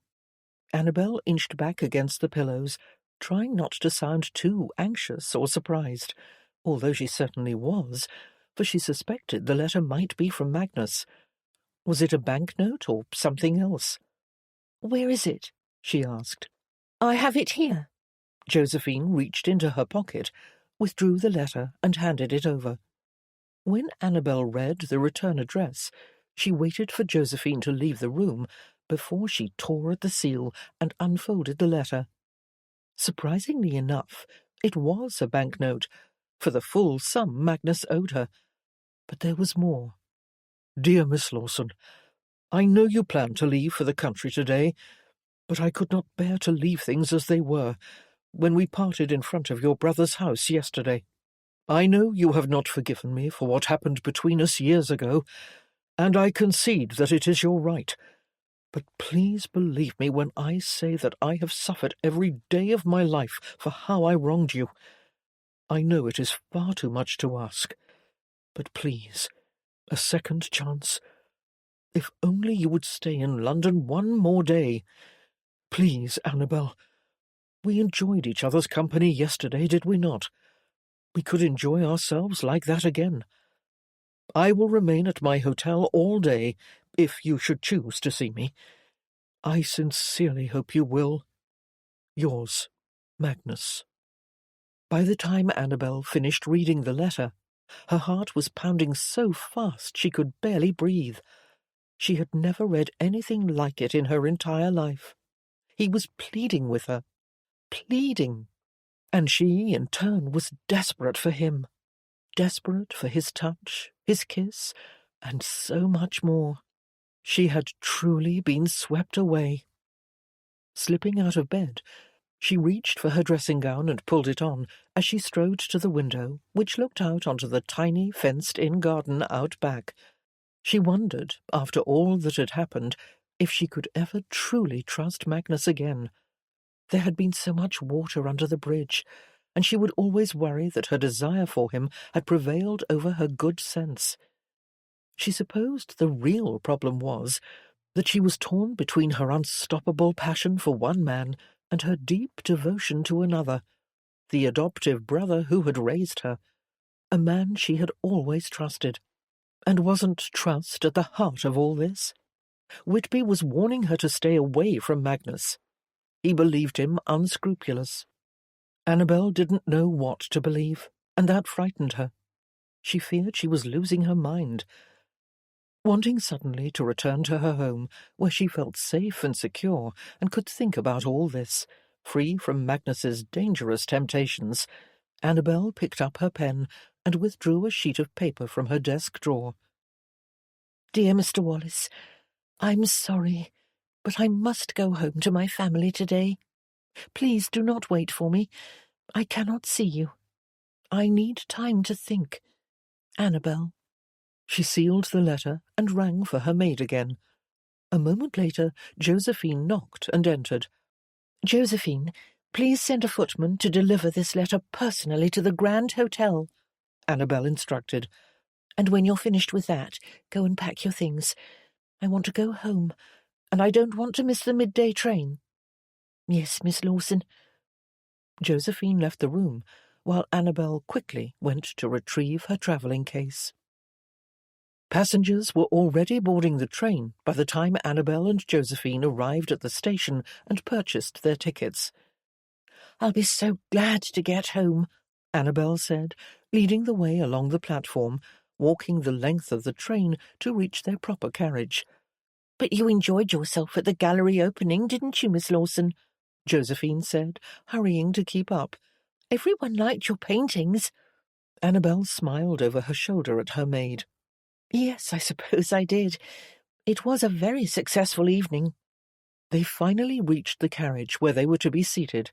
Annabel inched back against the pillows, trying not to sound too anxious or surprised, although she certainly was, for she suspected the letter might be from Magnus. Was it a banknote or something else? "Where is it?" she asked. "I have it here." Josephine reached into her pocket, withdrew the letter and handed it over. When Annabel read the return address, she waited for Josephine to leave the room before she tore at the seal and unfolded the letter. Surprisingly enough, it was a banknote, for the full sum Magnus owed her. But there was more. "Dear Miss Lawson, I know you plan to leave for the country today, but I could not bear to leave things as they were when we parted in front of your brother's house yesterday. I know you have not forgiven me for what happened between us years ago, and I concede that it is your right. But please believe me when I say that I have suffered every day of my life for how I wronged you. I know it is far too much to ask, but please, a second chance. If only you would stay in London one more day. Please, Annabel. We enjoyed each other's company yesterday, did we not? We could enjoy ourselves like that again. I will remain at my hotel all day, if you should choose to see me. I sincerely hope you will. Yours, Magnus." By the time Annabel finished reading the letter, her heart was pounding so fast she could barely breathe. She had never read anything like it in her entire life. He was pleading with her. Pleading. And she, in turn, was desperate for him. Desperate for his touch, his kiss, and so much more. She had truly been swept away. Slipping out of bed, she reached for her dressing gown and pulled it on as she strode to the window, which looked out onto the tiny fenced-in garden out back. She wondered, after all that had happened, if she could ever truly trust Magnus again. There had been so much water under the bridge, and she would always worry that her desire for him had prevailed over her good sense. She supposed the real problem was that she was torn between her unstoppable passion for one man and her deep devotion to another, the adoptive brother who had raised her, a man she had always trusted. And wasn't trust at the heart of all this? Whitby was warning her to stay away from Magnus. He believed him unscrupulous. Annabel didn't know what to believe, and that frightened her. She feared she was losing her mind. Wanting suddenly to return to her home, where she felt safe and secure and could think about all this, free from Magnus's dangerous temptations, Annabel picked up her pen and withdrew a sheet of paper from her desk drawer. "Dear Mr. Wallace, I'm sorry, but I must go home to my family today. Please do not wait for me. I cannot see you. I need time to think. Annabel." She sealed the letter and rang for her maid again. A moment later, Josephine knocked and entered. "Josephine, please send a footman to deliver this letter personally to the Grand Hotel," Annabel instructed. "And when you're finished with that, go and pack your things. I want to go home, and I don't want to miss the midday train." "Yes, Miss Lawson." Josephine left the room, while Annabel quickly went to retrieve her travelling case. Passengers were already boarding the train by the time Annabel and Josephine arrived at the station and purchased their tickets. "I'll be so glad to get home," Annabel said, leading the way along the platform, walking the length of the train to reach their proper carriage. "But you enjoyed yourself at the gallery opening, didn't you, Miss Lawson?" Josephine said, hurrying to keep up. "Everyone liked your paintings." Annabel smiled over her shoulder at her maid. "Yes, I suppose I did. It was a very successful evening." They finally reached the carriage where they were to be seated,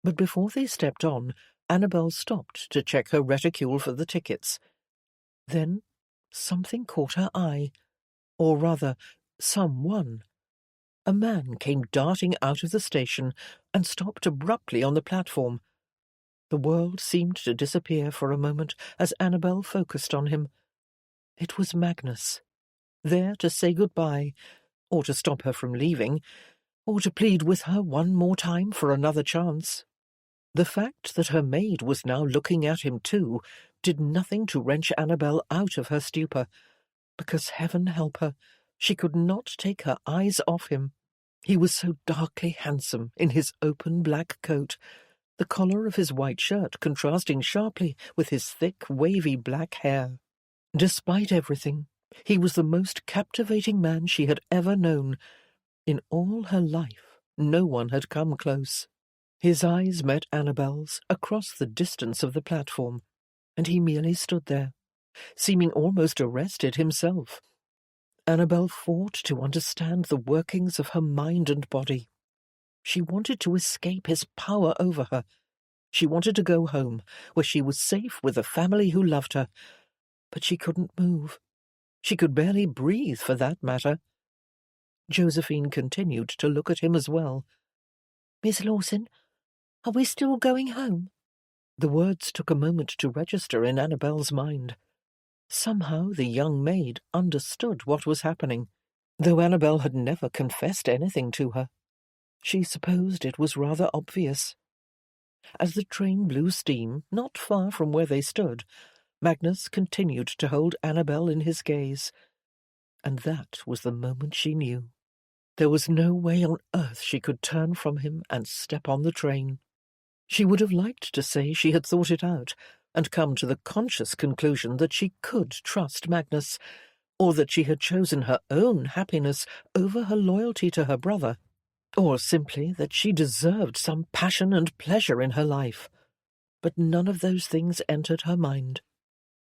but before they stepped on, Annabel stopped to check her reticule for the tickets. Then something caught her eye, or rather, someone. a man came darting out of the station and stopped abruptly on the platform. The world seemed to disappear for a moment as Annabel focused on him. It was Magnus, there to say goodbye, or to stop her from leaving, or to plead with her one more time for another chance. The fact that her maid was now looking at him too did nothing to wrench Annabel out of her stupor, because heaven help her, she could not take her eyes off him. He was so darkly handsome in his open black coat, the collar of his white shirt contrasting sharply with his thick, wavy black hair. Despite everything, he was the most captivating man she had ever known. In all her life, no one had come close. His eyes met Annabel's across the distance of the platform, and he merely stood there, seeming almost arrested himself. Annabel fought to understand the workings of her mind and body. She wanted to escape his power over her. She wanted to go home, where she was safe with a family who loved her. But she couldn't move. She could barely breathe, for that matter. Josephine continued to look at him as well. "Miss Lawson, are we still going home?" The words took a moment to register in Annabel's mind. Somehow the young maid understood what was happening, though Annabel had never confessed anything to her. She supposed it was rather obvious. As the train blew steam, not far from where they stood, Magnus continued to hold Annabel in his gaze. And that was the moment she knew. There was no way on earth she could turn from him and step on the train. She would have liked to say she had thought it out and come to the conscious conclusion that she could trust Magnus, or that she had chosen her own happiness over her loyalty to her brother, or simply that she deserved some passion and pleasure in her life. But none of those things entered her mind.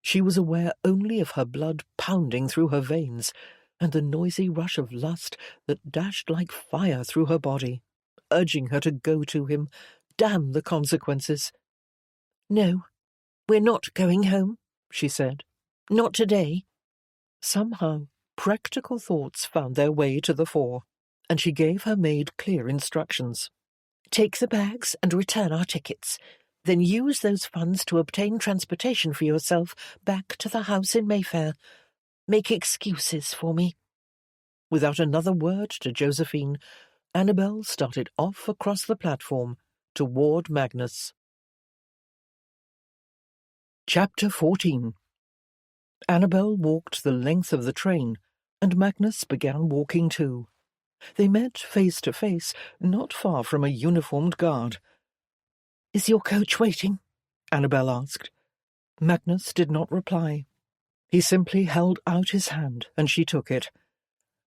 She was aware only of her blood pounding through her veins and the noisy rush of lust that dashed like fire through her body, urging her to go to him. Damn the consequences. "No, we're not going home," she said. "Not today." Somehow, practical thoughts found their way to the fore, and she gave her maid clear instructions. "Take the bags and return our tickets. Then use those funds to obtain transportation for yourself back to the house in Mayfair. Make excuses for me." Without another word to Josephine, Annabel started off across the platform toward Magnus. Chapter 14. Annabel walked the length of the train, and Magnus began walking too. They met face to face, not far from a uniformed guard. "Is your coach waiting?" Annabel asked. Magnus did not reply. He simply held out his hand, and she took it.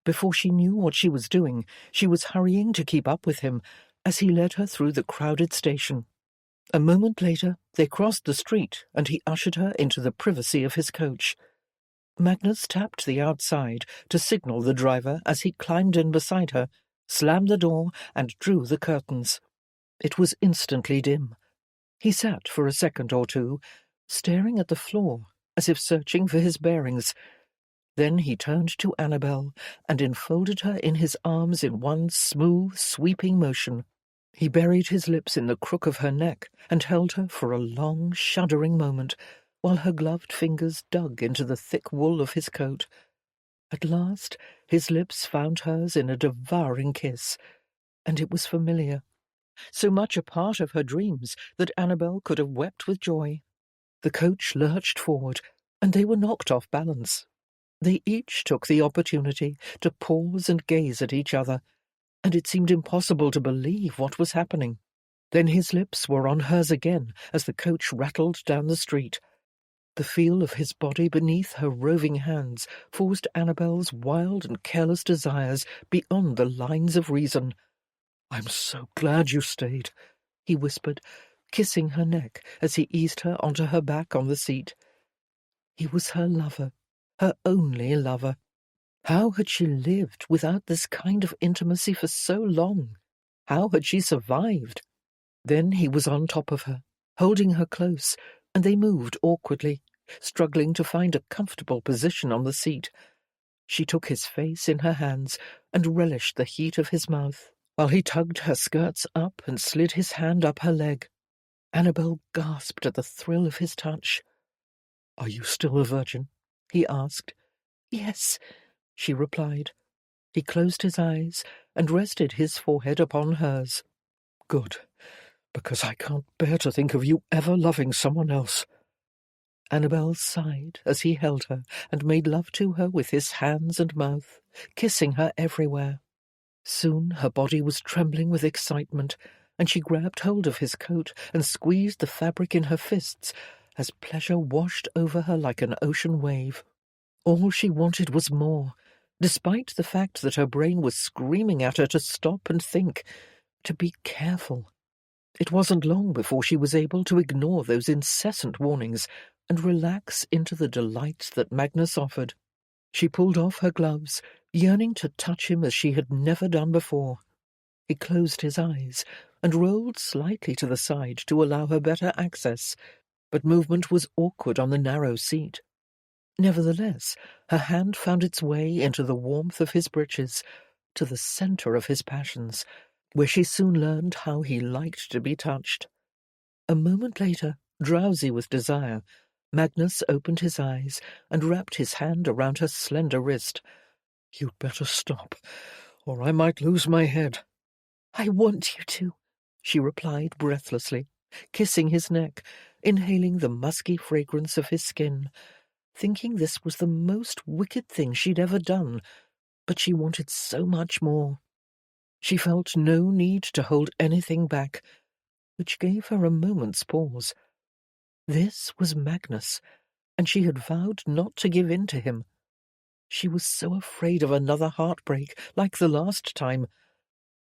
Before she knew what she was doing, she was hurrying to keep up with him as he led her through the crowded station. A moment later, they crossed the street, and he ushered her into the privacy of his coach. Magnus tapped the outside to signal the driver as he climbed in beside her, slammed the door, and drew the curtains. It was instantly dim. He sat for a second or two, staring at the floor, as if searching for his bearings. Then he turned to Annabel and enfolded her in his arms in one smooth, sweeping motion. He buried his lips in the crook of her neck and held her for a long, shuddering moment, while her gloved fingers dug into the thick wool of his coat. At last his lips found hers in a devouring kiss, and it was familiar, so much a part of her dreams that Annabel could have wept with joy. The coach lurched forward, and they were knocked off balance. They each took the opportunity to pause and gaze at each other, and it seemed impossible to believe what was happening. Then his lips were on hers again as the coach rattled down the street. The feel of his body beneath her roving hands forced Annabel's wild and careless desires beyond the lines of reason. "I'm so glad you stayed," he whispered, kissing her neck as he eased her onto her back on the seat. He was her lover, her only lover. How had she lived without this kind of intimacy for so long? How had she survived? Then he was on top of her, holding her close, and they moved awkwardly, struggling to find a comfortable position on the seat. She took his face in her hands and relished the heat of his mouth, while he tugged her skirts up and slid his hand up her leg. Annabel gasped at the thrill of his touch. "Are you still a virgin?" he asked. "Yes," she replied. He closed his eyes and rested his forehead upon hers. "Good, because I can't bear to think of you ever loving someone else." Annabel sighed as he held her and made love to her with his hands and mouth, kissing her everywhere. Soon her body was trembling with excitement, and she grabbed hold of his coat and squeezed the fabric in her fists as pleasure washed over her like an ocean wave. All she wanted was more, despite the fact that her brain was screaming at her to stop and think, to be careful. It wasn't long before she was able to ignore those incessant warnings and relax into the delight that Magnus offered. She pulled off her gloves, yearning to touch him as she had never done before. He closed his eyes and rolled slightly to the side to allow her better access, but movement was awkward on the narrow seat. Nevertheless, her hand found its way into the warmth of his breeches, to the centre of his passions, where she soon learned how he liked to be touched. A moment later, drowsy with desire, Magnus opened his eyes and wrapped his hand around her slender wrist. "You'd better stop, or I might lose my head." "I want you to," she replied breathlessly, kissing his neck, inhaling the musky fragrance of his skin, thinking this was the most wicked thing she'd ever done, but she wanted so much more. She felt no need to hold anything back, which gave her a moment's pause. This was Magnus, and she had vowed not to give in to him. She was so afraid of another heartbreak, like the last time.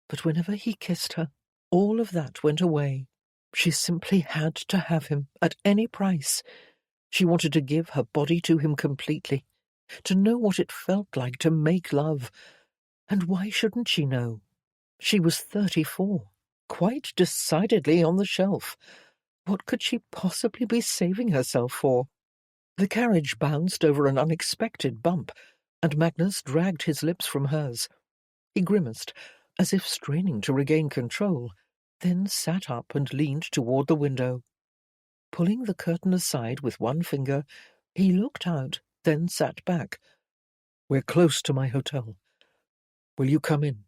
But whenever he kissed her, all of that went away. She simply had to have him, at any price. She wanted to give her body to him completely, to know what it felt like to make love. And why shouldn't she know? She was 34, quite decidedly on the shelf. What could she possibly be saving herself for? The carriage bounced over an unexpected bump, and Magnus dragged his lips from hers. He grimaced, as if straining to regain control, then sat up and leaned toward the window. Pulling the curtain aside with one finger, he looked out, then sat back. "We're close to my hotel. Will you come in?"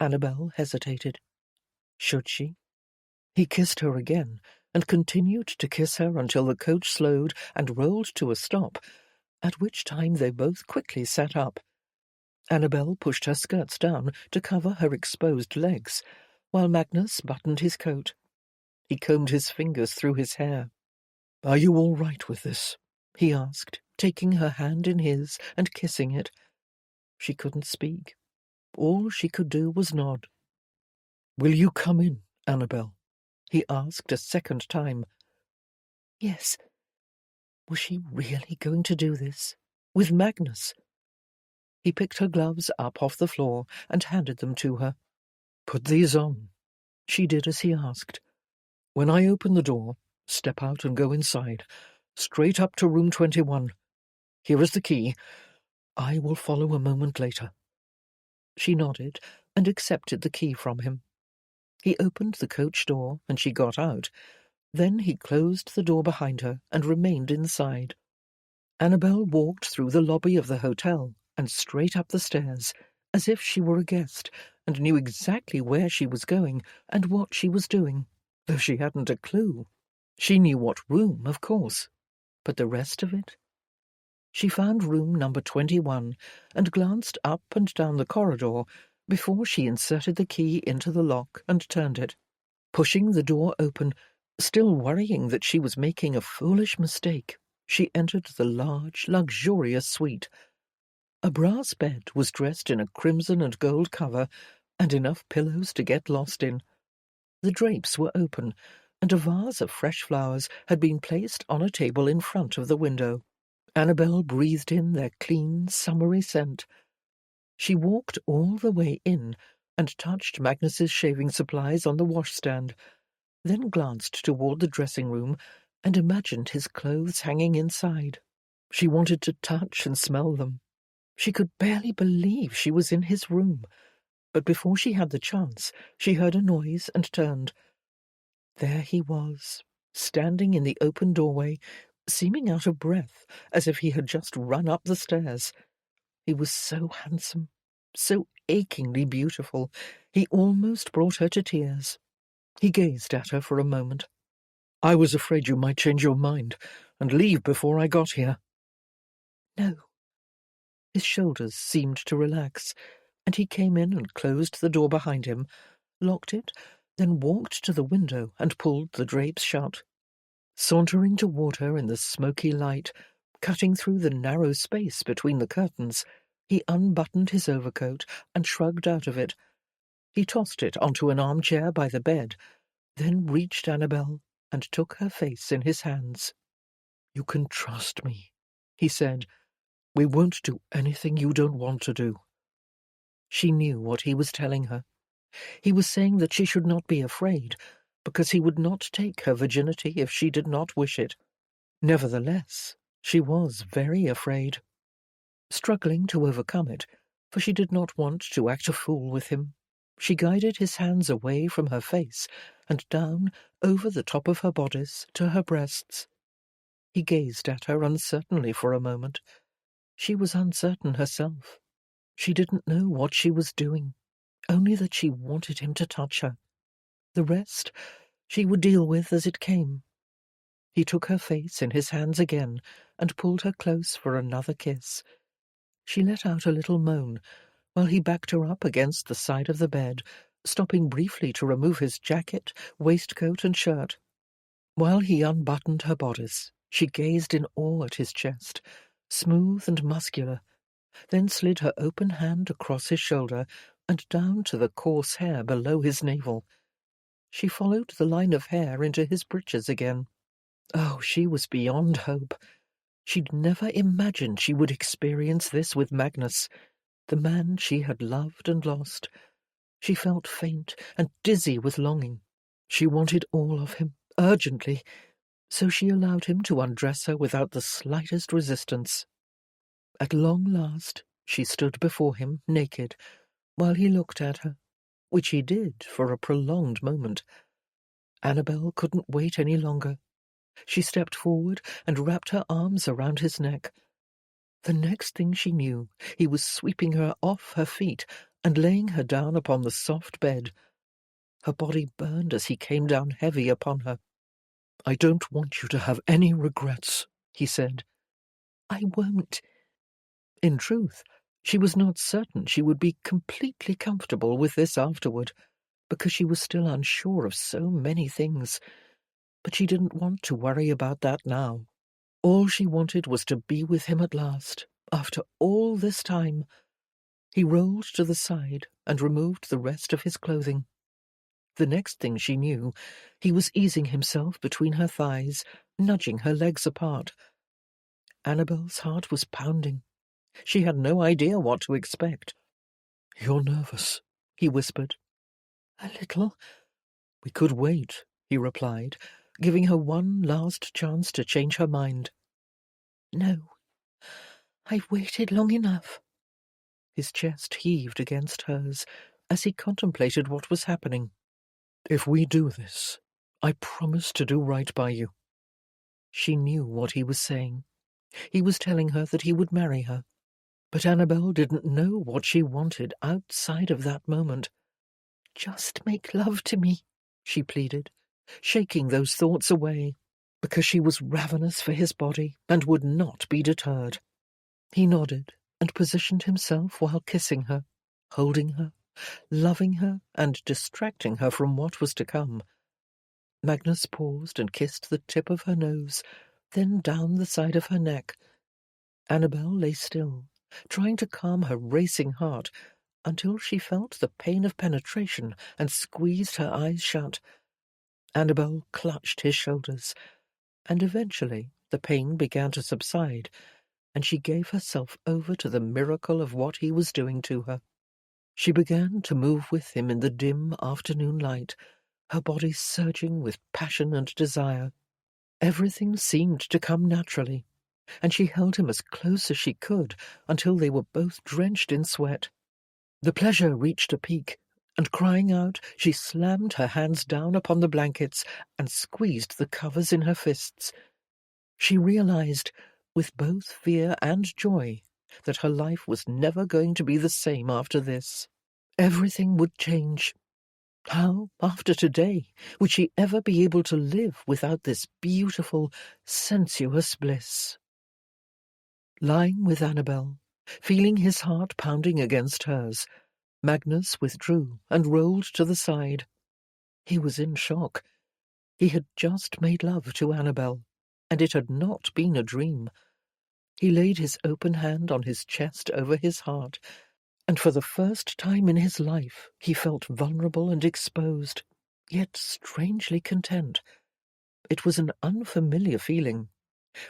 Annabel hesitated. Should she? He kissed her again, and continued to kiss her until the coach slowed and rolled to a stop, at which time they both quickly sat up. Annabel pushed her skirts down to cover her exposed legs, while Magnus buttoned his coat. He combed his fingers through his hair. "Are you all right with this?" he asked, taking her hand in his and kissing it. She couldn't speak. All she could do was nod. "Will you come in, Annabel?" he asked a second time. Yes. Was she really going to do this? With Magnus? He picked her gloves up off the floor and handed them to her. "Put these on." She did as he asked. "When I open the door, step out and go inside, straight up to room 21. Here is the key. I will follow a moment later." She nodded and accepted the key from him. He opened the coach door and she got out. Then he closed the door behind her and remained inside. Annabel walked through the lobby of the hotel and straight up the stairs, as if she were a guest, and knew exactly where she was going and what she was doing, though she hadn't a clue. She knew what room, of course, but the rest of it? She found room number 21 and glanced up and down the corridor before she inserted the key into the lock and turned it. Pushing the door open, still worrying that she was making a foolish mistake, she entered the large, luxurious suite. A brass bed was dressed in a crimson and gold cover, and enough pillows to get lost in. The drapes were open, and a vase of fresh flowers had been placed on a table in front of the window. Annabel breathed in their clean, summery scent. She walked all the way in and touched Magnus's shaving supplies on the washstand, then glanced toward the dressing-room and imagined his clothes hanging inside. She wanted to touch and smell them. She could barely believe she was in his room, but before she had the chance, she heard a noise and turned. There he was, standing in the open doorway, seeming out of breath, as if he had just run up the stairs. He was so handsome, so achingly beautiful, he almost brought her to tears. He gazed at her for a moment. "I was afraid you might change your mind and leave before I got here." "No." His shoulders seemed to relax, and he came in and closed the door behind him, locked it, then walked to the window and pulled the drapes shut. Sauntering toward her in the smoky light, cutting through the narrow space between the curtains, he unbuttoned his overcoat and shrugged out of it. He tossed it onto an armchair by the bed, then reached Annabel and took her face in his hands. "You can trust me," he said. "We won't do anything you don't want to do." She knew what he was telling her. He was saying that she should not be afraid, because he would not take her virginity if she did not wish it. Nevertheless, she was very afraid. Struggling to overcome it, for she did not want to act a fool with him, she guided his hands away from her face and down over the top of her bodice to her breasts. He gazed at her uncertainly for a moment. She was uncertain herself. She didn't know what she was doing, only that she wanted him to touch her. The rest she would deal with as it came. He took her face in his hands again and pulled her close for another kiss. She let out a little moan, while he backed her up against the side of the bed, stopping briefly to remove his jacket, waistcoat, and shirt. While he unbuttoned her bodice, she gazed in awe at his chest, smooth and muscular, then slid her open hand across his shoulder and down to the coarse hair below his navel. She followed the line of hair into his breeches again. Oh, she was beyond hope. She'd never imagined she would experience this with Magnus, the man she had loved and lost. She felt faint and dizzy with longing. She wanted all of him, urgently, so she allowed him to undress her without the slightest resistance. At long last, she stood before him, naked, while he looked at her, which he did for a prolonged moment. Annabel couldn't wait any longer. She stepped forward and wrapped her arms around his neck. The next thing she knew, he was sweeping her off her feet and laying her down upon the soft bed. Her body burned as he came down heavy upon her. "I don't want you to have any regrets," he said. "I won't." In truth, she was not certain she would be completely comfortable with this afterward, because she was still unsure of so many things. But she didn't want to worry about that now. All she wanted was to be with him at last, after all this time. He rolled to the side and removed the rest of his clothing. The next thing she knew, he was easing himself between her thighs, nudging her legs apart. Annabel's heart was pounding. She had no idea what to expect. "You're nervous," he whispered. "A little." "We could wait," he replied, giving her one last chance to change her mind. "No, I've waited long enough." His chest heaved against hers as he contemplated what was happening. "If we do this, I promise to do right by you." She knew what he was saying. He was telling her that he would marry her. But Annabel didn't know what she wanted outside of that moment. "Just make love to me," she pleaded, shaking those thoughts away, because she was ravenous for his body and would not be deterred. He nodded and positioned himself while kissing her, holding her, loving her, and distracting her from what was to come. Magnus paused and kissed the tip of her nose, then down the side of her neck. Annabel lay still, trying to calm her racing heart, until she felt the pain of penetration and squeezed her eyes shut. Annabel clutched his shoulders, and eventually the pain began to subside, and she gave herself over to the miracle of what he was doing to her. She began to move with him in the dim afternoon light, her body surging with passion and desire. Everything seemed to come naturally. and she held him as close as she could until they were both drenched in sweat. The pleasure reached a peak, and crying out, she slammed her hands down upon the blankets and squeezed the covers in her fists. She realized, with both fear and joy, that her life was never going to be the same after this. Everything would change. How, after today, would she ever be able to live without this beautiful, sensuous bliss? Lying with Annabel, feeling his heart pounding against hers, Magnus withdrew and rolled to the side. He was in shock. He had just made love to Annabel, and it had not been a dream. He laid his open hand on his chest over his heart, and for the first time in his life he felt vulnerable and exposed, yet strangely content. It was an unfamiliar feeling,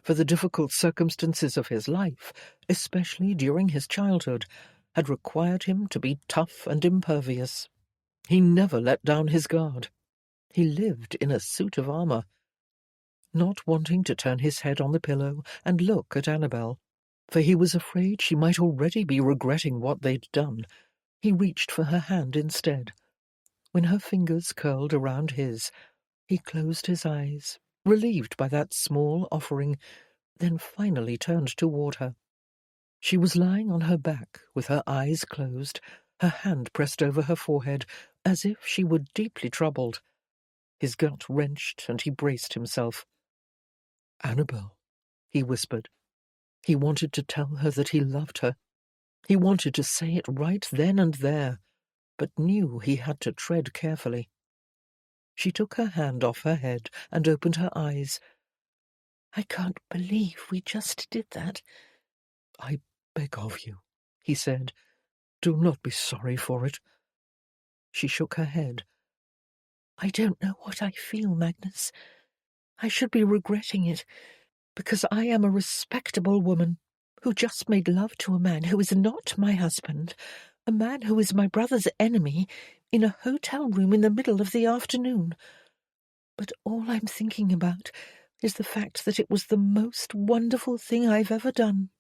for the difficult circumstances of his life, especially during his childhood, had required him to be tough and impervious. He never let down his guard. He lived in a suit of armour. Not wanting to turn his head on the pillow and look at Annabel, for he was afraid she might already be regretting what they'd done, he reached for her hand instead. When her fingers curled around his, he closed his eyes, relieved by that small offering, then finally turned toward her. She was lying on her back, with her eyes closed, her hand pressed over her forehead, as if she were deeply troubled. His gut wrenched, and he braced himself. "Annabel," he whispered. He wanted to tell her that he loved her. He wanted to say it right then and there, but knew he had to tread carefully. She took her hand off her head and opened her eyes. "I can't believe we just did that." "I beg of you," he said. "Do not be sorry for it." She shook her head. "I don't know what I feel, Magnus. I should be regretting it, because I am a respectable woman who just made love to a man who is not my husband, a man who is my brother's enemy, in a hotel room in the middle of the afternoon. But all I'm thinking about is the fact that it was the most wonderful thing I've ever done."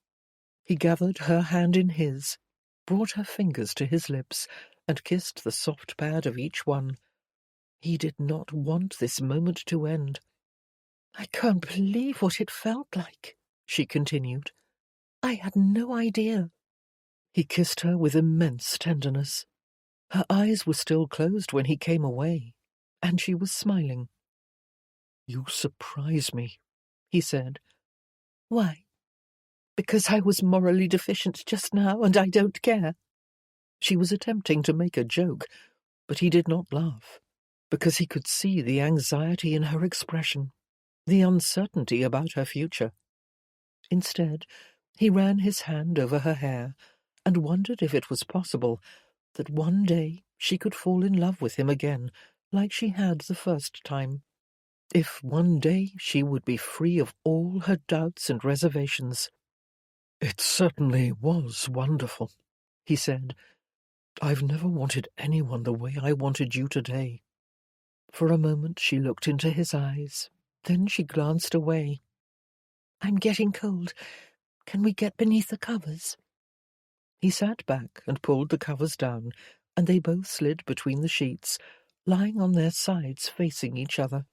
He gathered her hand in his, brought her fingers to his lips, and kissed the soft pad of each one. He did not want this moment to end. "I can't believe what it felt like," she continued. "I had no idea." He kissed her with immense tenderness. Her eyes were still closed when he came away, and she was smiling. "You surprise me," he said. "Why? Because I was morally deficient just now, and I don't care." She was attempting to make a joke, but he did not laugh, because he could see the anxiety in her expression, the uncertainty about her future. Instead, he ran his hand over her hair and wondered if it was possible that one day she could fall in love with him again, like she had the first time. If one day she would be free of all her doubts and reservations. "It certainly was wonderful," he said. "I've never wanted anyone the way I wanted you today." For a moment she looked into his eyes, then she glanced away. "I'm getting cold. Can we get beneath the covers?" He sat back and pulled the covers down, and they both slid between the sheets, lying on their sides facing each other.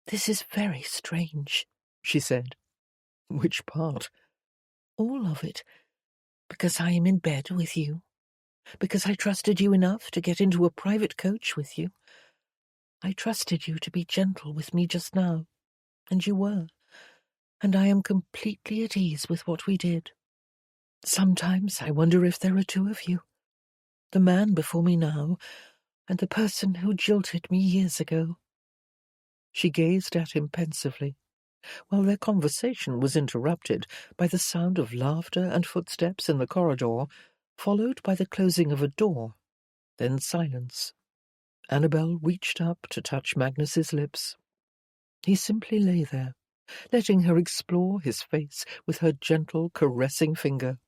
"This is very strange," she said. "Which part?" "All of it. Because I am in bed with you. Because I trusted you enough to get into a private coach with you. I trusted you to be gentle with me just now, and you were, and I am completely at ease with what we did. Sometimes I wonder if there are two of you, the man before me now, and the person who jilted me years ago." She gazed at him pensively, while their conversation was interrupted by the sound of laughter and footsteps in the corridor, followed by the closing of a door, then silence. Annabel reached up to touch Magnus's lips. He simply lay there, letting her explore his face with her gentle, caressing finger.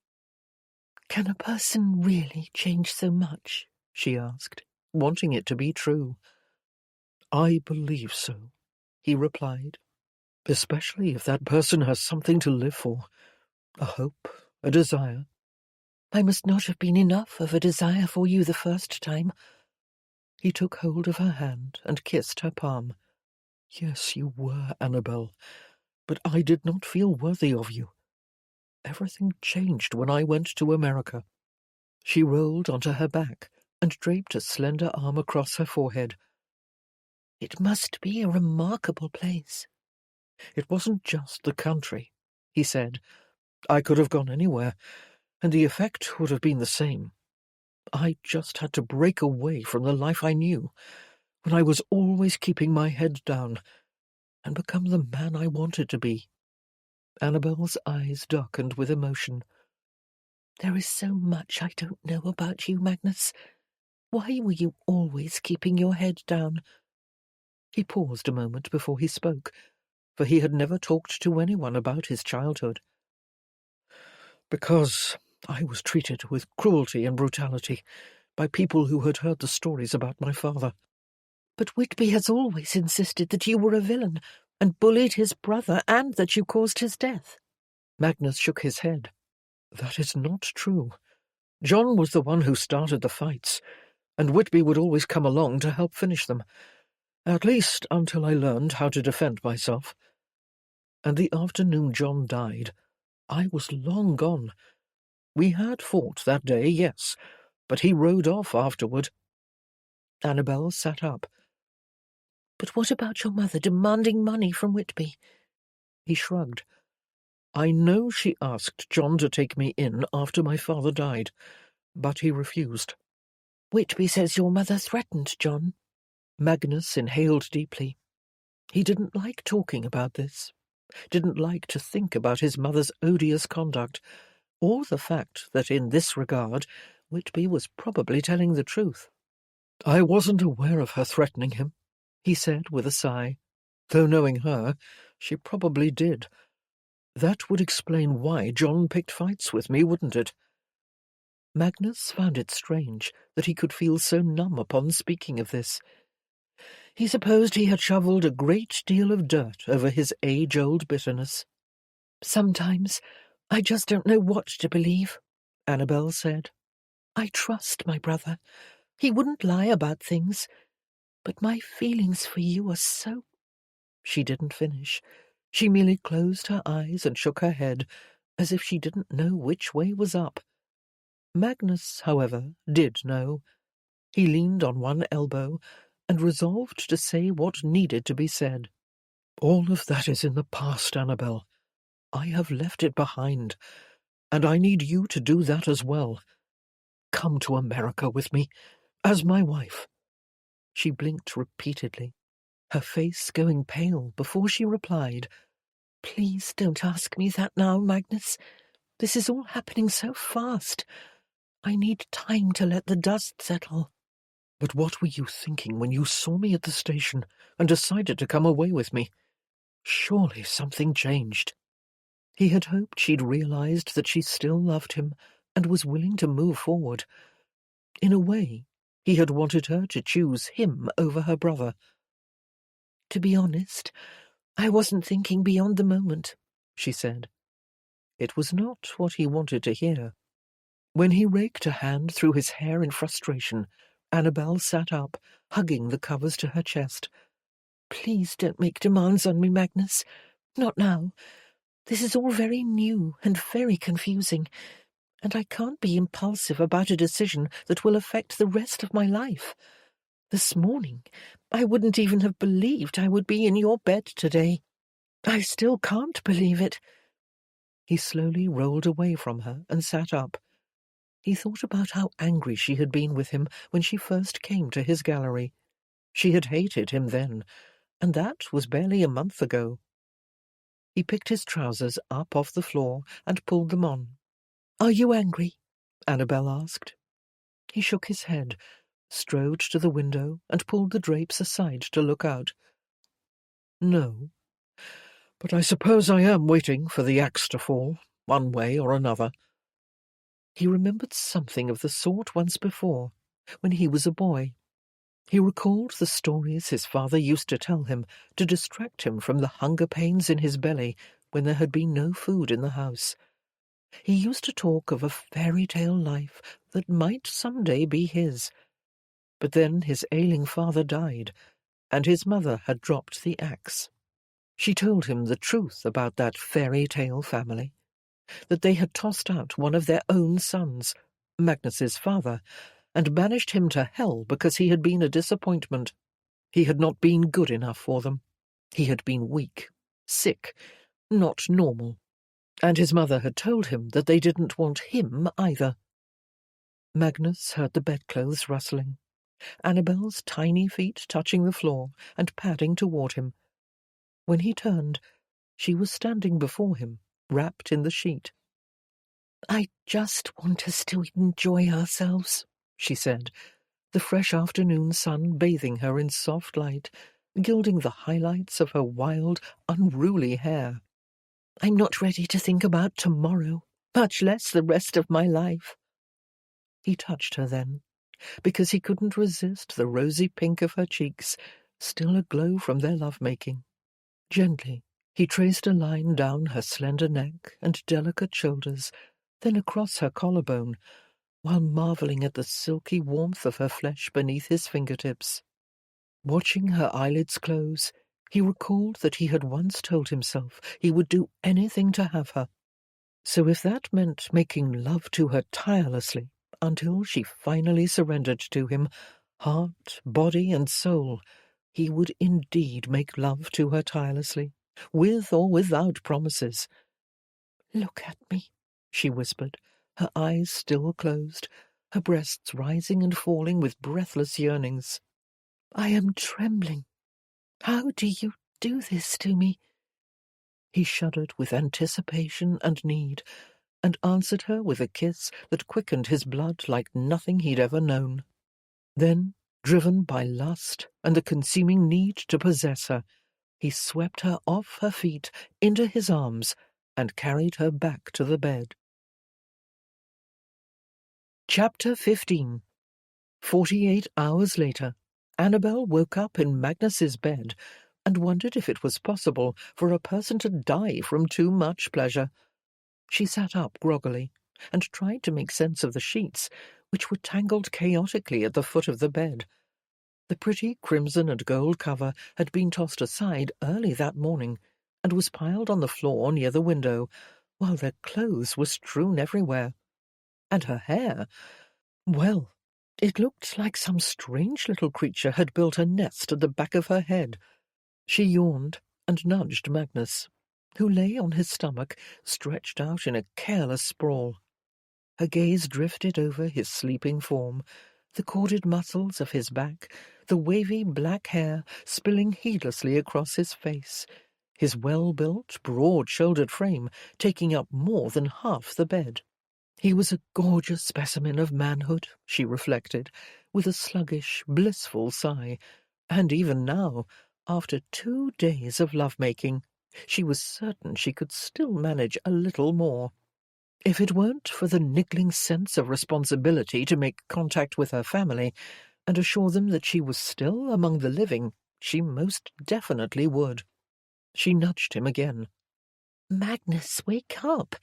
"Can a person really change so much?" she asked, wanting it to be true. "I believe so," he replied. especially if that person has something to live for, a hope, a desire. I must not have been enough of a desire for you the first time. He took hold of her hand and kissed her palm. Yes, you were, Annabel, but I did not feel worthy of you. Everything changed when I went to America. She rolled onto her back and draped a slender arm across her forehead. It must be a remarkable place. It wasn't just the country, he said. I could have gone anywhere, and the effect would have been the same. I just had to break away from the life I knew, when I was always keeping my head down, and become the man I wanted to be. Annabel's eyes darkened with emotion. There is so much I don't know about you, Magnus. Why were you always keeping your head down? He paused a moment before he spoke, for he had never talked to anyone about his childhood. Because I was treated with cruelty and brutality by people who had heard the stories about my father. But Whitby has always insisted that you were a villain and bullied his brother and that you caused his death. Magnus shook his head. That is not true. John was the one who started the fights, and Whitby would always come along to help finish them, at least until I learned how to defend myself. And the afternoon John died, I was long gone. We had fought that day, yes, but he rode off afterward. Annabel sat up. But what about your mother demanding money from Whitby? He shrugged. I know she asked John to take me in after my father died, but he refused. Whitby says your mother threatened John. Magnus inhaled deeply. He didn't like talking about this, didn't like to think about his mother's odious conduct, or the fact that in this regard Whitby was probably telling the truth. I wasn't aware of her threatening him, he said with a sigh, though knowing her, she probably did. That would explain why John picked fights with me, wouldn't it? Magnus found it strange that he could feel so numb upon speaking of this. He supposed he had shovelled a great deal of dirt over his age-old bitterness. Sometimes I just don't know what to believe, Annabel said. I trust my brother. He wouldn't lie about things. But my feelings for you are so... She didn't finish. She merely closed her eyes and shook her head, as if she didn't know which way was up. Magnus, however, did know. He leaned on one elbow and resolved to say what needed to be said. All of that is in the past, Annabel. I have left it behind, and I need you to do that as well. Come to America with me, as my wife. She blinked repeatedly, her face going pale before she replied, Please don't ask me that now, Magnus. This is all happening so fast. I need time to let the dust settle. But what were you thinking when you saw me at the station and decided to come away with me? Surely something changed. He had hoped she'd realized that she still loved him and was willing to move forward. In a way, he had wanted her to choose him over her brother. To be honest, I wasn't thinking beyond the moment, she said. It was not what he wanted to hear. When he raked a hand through his hair in frustration, Annabel sat up, hugging the covers to her chest. Please don't make demands on me, Magnus. Not now. This is all very new and very confusing, and I can't be impulsive about a decision that will affect the rest of my life. This morning, I wouldn't even have believed I would be in your bed today. I still can't believe it. He slowly rolled away from her and sat up. He thought about how angry she had been with him when she first came to his gallery. She had hated him then, and that was barely a month ago. He picked his trousers up off the floor and pulled them on. Are you angry? Annabel asked. He shook his head, strode to the window and pulled the drapes aside to look out. No, but I suppose I am waiting for the axe to fall, one way or another. He remembered something of the sort once before, when he was a boy. He recalled the stories his father used to tell him to distract him from the hunger pains in his belly when there had been no food in the house. He used to talk of a fairy tale life that might some day be his. But then his ailing father died, and his mother had dropped the axe. She told him the truth about that fairy tale family, that they had tossed out one of their own sons, Magnus's father, and banished him to hell because he had been a disappointment. He had not been good enough for them. He had been weak, sick, not normal. And his mother had told him that they didn't want him either. Magnus heard the bedclothes rustling, Annabel's tiny feet touching the floor and padding toward him. When he turned, she was standing before him, wrapped in the sheet. "I just want us to enjoy ourselves," she said, the fresh afternoon sun bathing her in soft light, gilding the highlights of her wild, unruly hair. "I'm not ready to think about tomorrow, much less the rest of my life." He touched her then, because he couldn't resist the rosy pink of her cheeks, still aglow from their love-making. Gently, he traced a line down her slender neck and delicate shoulders, then across her collarbone, while marvelling at the silky warmth of her flesh beneath his fingertips. Watching her eyelids close, he recalled that he had once told himself he would do anything to have her. So if that meant making love to her tirelessly until she finally surrendered to him, heart, body, and soul, he would indeed make love to her tirelessly, with or without promises. "Look at me," she whispered, her eyes still closed, her breasts rising and falling with breathless yearnings. "I am trembling. How do you do this to me?" He shuddered with anticipation and need, and answered her with a kiss that quickened his blood like nothing he'd ever known. Then, driven by lust and the consuming need to possess her, he swept her off her feet into his arms and carried her back to the bed. Chapter 15. 48 hours later, Annabel woke up in Magnus's bed and wondered if it was possible for a person to die from too much pleasure. She sat up groggily and tried to make sense of the sheets, which were tangled chaotically at the foot of the bed. The pretty crimson and gold cover had been tossed aside early that morning and was piled on the floor near the window, while their clothes were strewn everywhere. And her hair, well, it looked like some strange little creature had built a nest at the back of her head. She yawned and nudged Magnus, who lay on his stomach, stretched out in a careless sprawl. Her gaze drifted over his sleeping form, the corded muscles of his back, the wavy black hair spilling heedlessly across his face, his well-built, broad-shouldered frame taking up more than half the bed. He was a gorgeous specimen of manhood, she reflected, with a sluggish, blissful sigh, and even now, after 2 days of love-making, she was certain she could still manage a little more. If it weren't for the niggling sense of responsibility to make contact with her family and assure them that she was still among the living, she most definitely would. She nudged him again. "Magnus, wake up.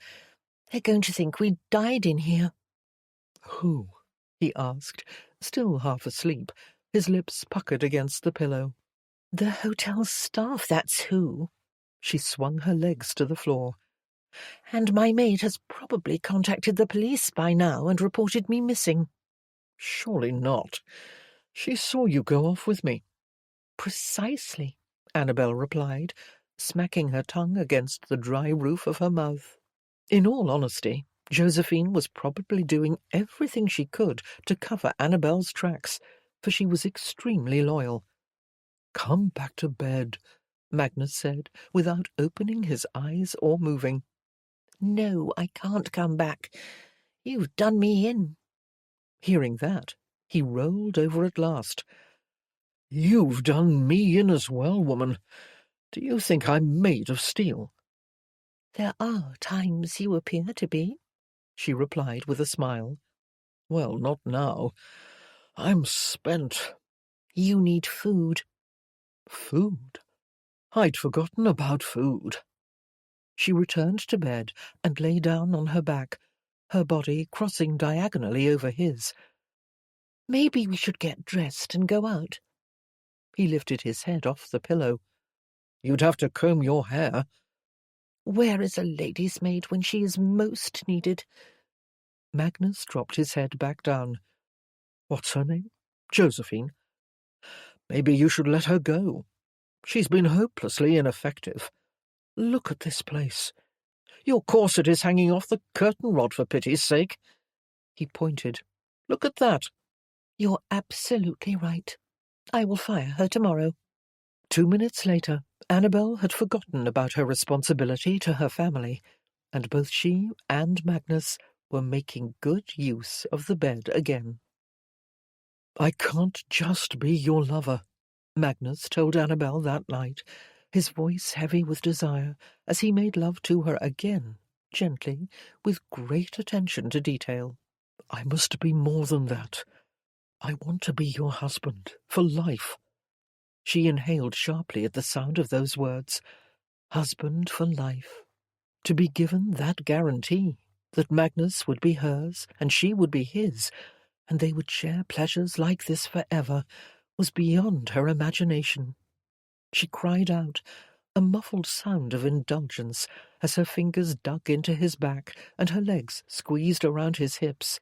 They're going to think we died in here." "Who?" he asked, still half asleep, his lips puckered against the pillow. "The hotel staff, that's who." She swung her legs to the floor. "And my maid has probably contacted the police by now and reported me missing." "Surely not. She saw you go off with me." "Precisely," Annabel replied, smacking her tongue against the dry roof of her mouth. In all honesty, Josephine was probably doing everything she could to cover Annabel's tracks, for she was extremely loyal. "Come back to bed," Magnus said, without opening his eyes or moving. "No, I can't come back. You've done me in." Hearing that, he rolled over at last. "You've done me in as well, woman. Do you think I'm made of steel?" "There are times you appear to be," she replied with a smile. "Well, not now. I'm spent." You need food. Food? I'd forgotten about food. She returned to bed and lay down on her back, her body crossing diagonally over his. Maybe we should get dressed and go out. He lifted his head off the pillow. You'd have to comb your hair. Where is a lady's maid when she is most needed? Magnus dropped his head back down. What's her name? Josephine. Maybe you should let her go. She's been hopelessly ineffective. Look at this place. Your corset is hanging off the curtain rod, for pity's sake. He pointed. Look at that. You're absolutely right. I will fire her tomorrow. 2 minutes later, Annabel had forgotten about her responsibility to her family, and both she and Magnus were making good use of the bed again. I can't just be your lover, Magnus told Annabel that night, his voice heavy with desire as he made love to her again, gently, with great attention to detail. I must be more than that. I want to be your husband, for life. She inhaled sharply at the sound of those words. Husband for life. To be given that guarantee, that Magnus would be hers and she would be his, and they would share pleasures like this forever, was beyond her imagination. She cried out, a muffled sound of indulgence, as her fingers dug into his back and her legs squeezed around his hips.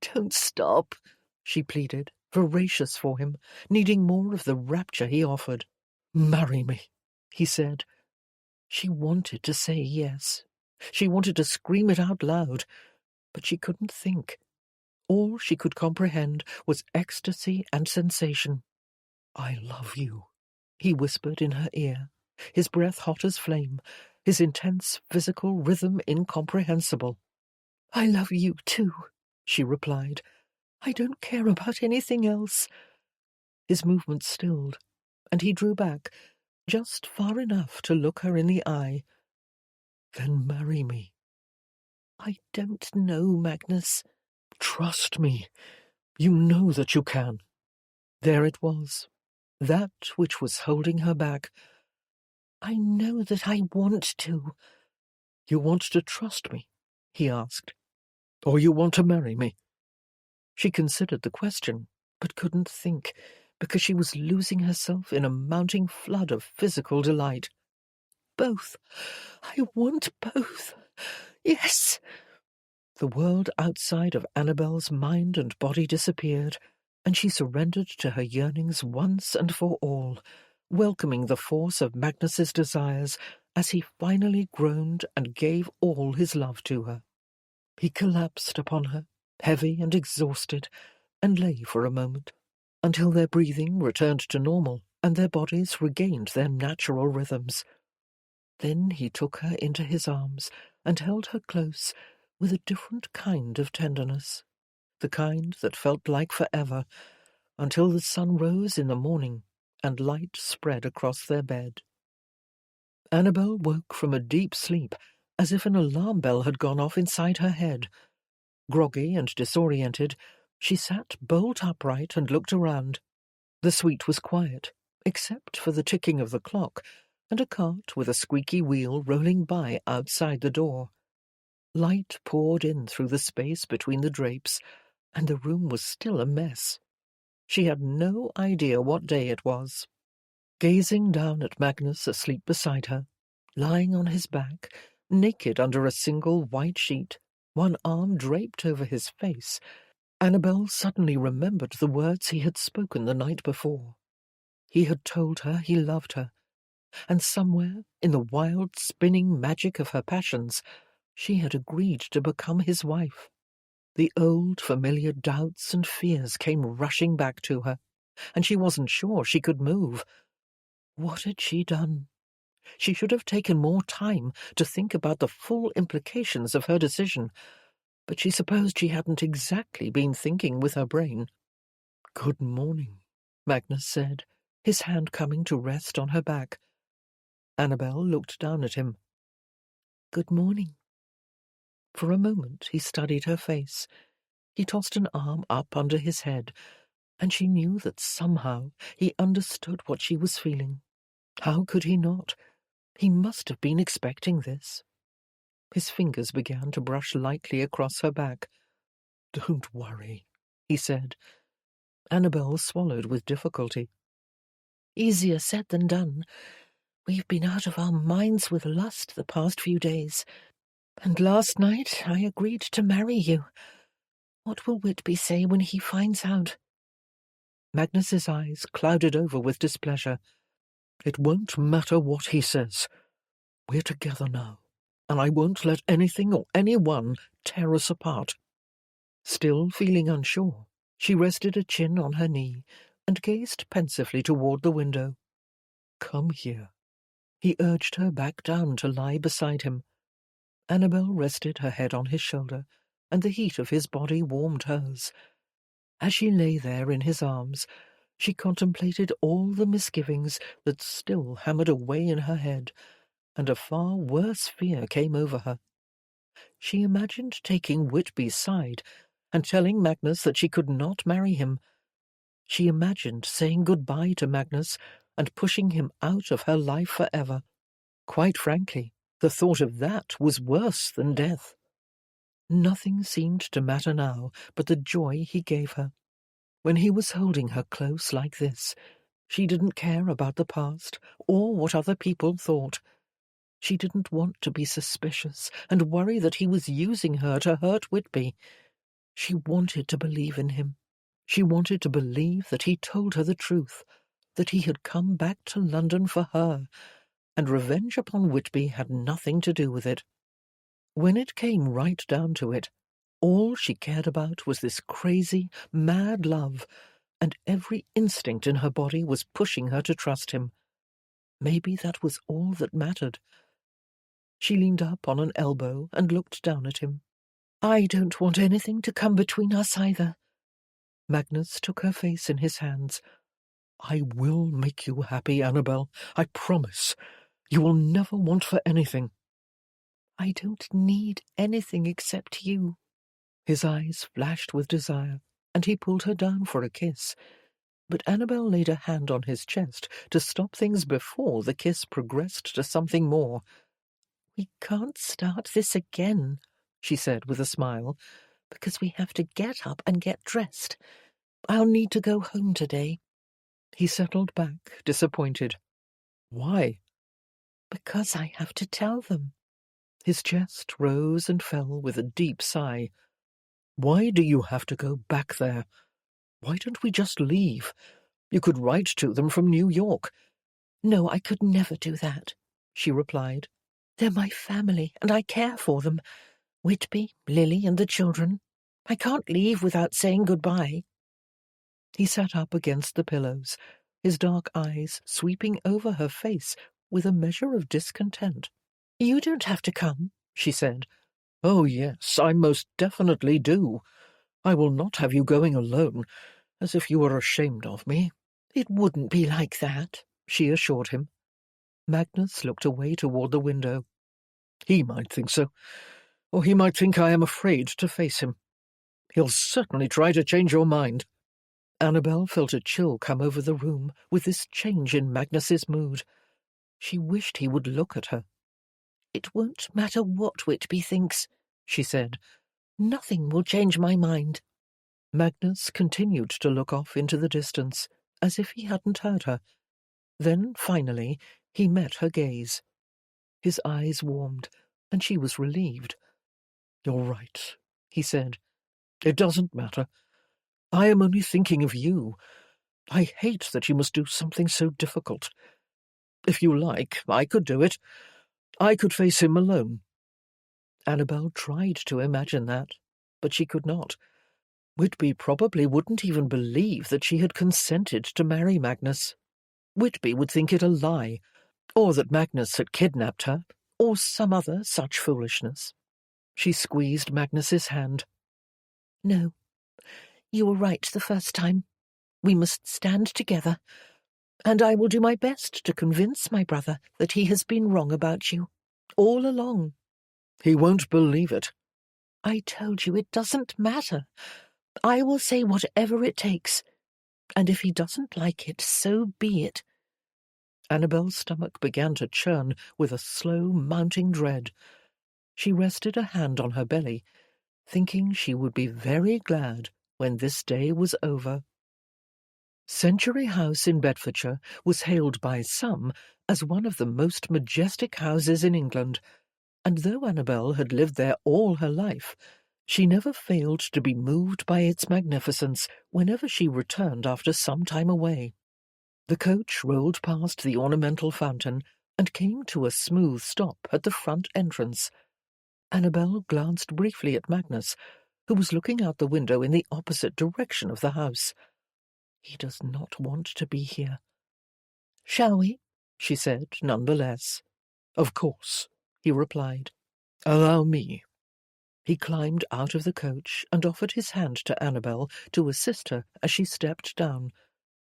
Don't stop, she pleaded, voracious for him, needing more of the rapture he offered. Marry me, he said. She wanted to say yes. She wanted to scream it out loud, but she couldn't think. All she could comprehend was ecstasy and sensation. I love you, he whispered in her ear, his breath hot as flame, his intense physical rhythm incomprehensible. I love you too, she replied. I don't care about anything else. His movements stilled, and he drew back, just far enough to look her in the eye. Then marry me. I don't know, Magnus. Trust me. You know that you can. There it was, that which was holding her back. I know that I want to. You want to trust me? He asked. Or you want to marry me? She considered the question, but couldn't think, because she was losing herself in a mounting flood of physical delight. Both. I want both. Yes. The world outside of Annabel's mind and body disappeared, and she surrendered to her yearnings once and for all, welcoming the force of Magnus's desires as he finally groaned and gave all his love to her. He collapsed upon her, heavy and exhausted, and lay for a moment, until their breathing returned to normal and their bodies regained their natural rhythms. Then he took her into his arms and held her close with a different kind of tenderness, the kind that felt like forever, until the sun rose in the morning and light spread across their bed. Annabel woke from a deep sleep, as if an alarm bell had gone off inside her head. Groggy and disoriented, she sat bolt upright and looked around. The suite was quiet, except for the ticking of the clock, and a cart with a squeaky wheel rolling by outside the door. Light poured in through the space between the drapes, and the room was still a mess. She had no idea what day it was. Gazing down at Magnus asleep beside her, lying on his back, naked under a single white sheet, one arm draped over his face, Annabel suddenly remembered the words he had spoken the night before. He had told her he loved her, and somewhere, in the wild, spinning magic of her passions, she had agreed to become his wife. The old, familiar doubts and fears came rushing back to her, and she wasn't sure she could move. What had she done? She should have taken more time to think about the full implications of her decision, but she supposed she hadn't exactly been thinking with her brain. Good morning, Magnus said, his hand coming to rest on her back. Annabel looked down at him. Good morning. For a moment he studied her face. He tossed an arm up under his head, and she knew that somehow he understood what she was feeling. How could he not? He must have been expecting this. His fingers began to brush lightly across her back. "Don't worry," he said. Annabel swallowed with difficulty. "Easier said than done. We've been out of our minds with lust the past few days. And last night I agreed to marry you. What will Whitby say when he finds out?" Magnus's eyes clouded over with displeasure. "It won't matter what he says. We're together now, and I won't let anything or anyone tear us apart." Still feeling unsure, she rested a chin on her knee and gazed pensively toward the window. "Come here." He urged her back down to lie beside him. Annabel rested her head on his shoulder, and the heat of his body warmed hers. As she lay there in his arms, she contemplated all the misgivings that still hammered away in her head, and a far worse fear came over her. She imagined taking Whitby's side and telling Magnus that she could not marry him. She imagined saying goodbye to Magnus and pushing him out of her life forever. Quite frankly, the thought of that was worse than death. Nothing seemed to matter now but the joy he gave her. When he was holding her close like this, she didn't care about the past or what other people thought. She didn't want to be suspicious and worry that he was using her to hurt Whitby. She wanted to believe in him. She wanted to believe that he told her the truth, that he had come back to London for her, and revenge upon Whitby had nothing to do with it. When it came right down to it, all she cared about was this crazy, mad love, and every instinct in her body was pushing her to trust him. Maybe that was all that mattered. She leaned up on an elbow and looked down at him. "I don't want anything to come between us either." Magnus took her face in his hands. "I will make you happy, Annabel. I promise. You will never want for anything." "I don't need anything except you." His eyes flashed with desire, and he pulled her down for a kiss. But Annabel laid a hand on his chest to stop things before the kiss progressed to something more. "We can't start this again," she said with a smile, "because we have to get up and get dressed. I'll need to go home today." He settled back, disappointed. "Why?" "Because I have to tell them." His chest rose and fell with a deep sigh. "Why do you have to go back there? Why don't we just leave? You could write to them from New York." "No, I could never do that," she replied. "They're my family, and I care for them. Whitby, Lily, and the children. I can't leave without saying goodbye." He sat up against the pillows, his dark eyes sweeping over her face with a measure of discontent. "You don't have to come," she said. "Oh, yes, I most definitely do. I will not have you going alone, as if you were ashamed of me." "It wouldn't be like that," she assured him. Magnus looked away toward the window. "He might think so, or he might think I am afraid to face him. He'll certainly try to change your mind." Annabel felt a chill come over the room with this change in Magnus's mood. She wished he would look at her. "It won't matter what Whitby thinks," she said. "Nothing will change my mind." Magnus continued to look off into the distance, as if he hadn't heard her. Then, finally, he met her gaze. His eyes warmed, and she was relieved. "You're right," he said. "It doesn't matter. I am only thinking of you. I hate that you must do something so difficult. If you like, I could do it. I could face him alone." Annabel tried to imagine that, but she could not. Whitby probably wouldn't even believe that she had consented to marry Magnus. Whitby would think it a lie, or that Magnus had kidnapped her, or some other such foolishness. She squeezed Magnus's hand. "No, you were right the first time. We must stand together, and I will do my best to convince my brother that he has been wrong about you, all along." "He won't believe it." "I told you it doesn't matter. I will say whatever it takes. And if he doesn't like it, so be it. Annabel's stomach began to churn with a slow mounting dread. She rested a hand on her belly, thinking she would be very glad when this day was over. Century House in Bedfordshire was hailed by some as one of the most majestic houses in England, and though Annabel had lived there all her life, she never failed to be moved by its magnificence whenever she returned after some time away. The coach rolled past the ornamental fountain and came to a smooth stop at the front entrance. Annabel glanced briefly at Magnus, who was looking out the window in the opposite direction of the house. He does not want to be here. "Shall we?" she said, nonetheless. "Of course," he replied. "Allow me." He climbed out of the coach and offered his hand to Annabel to assist her as she stepped down.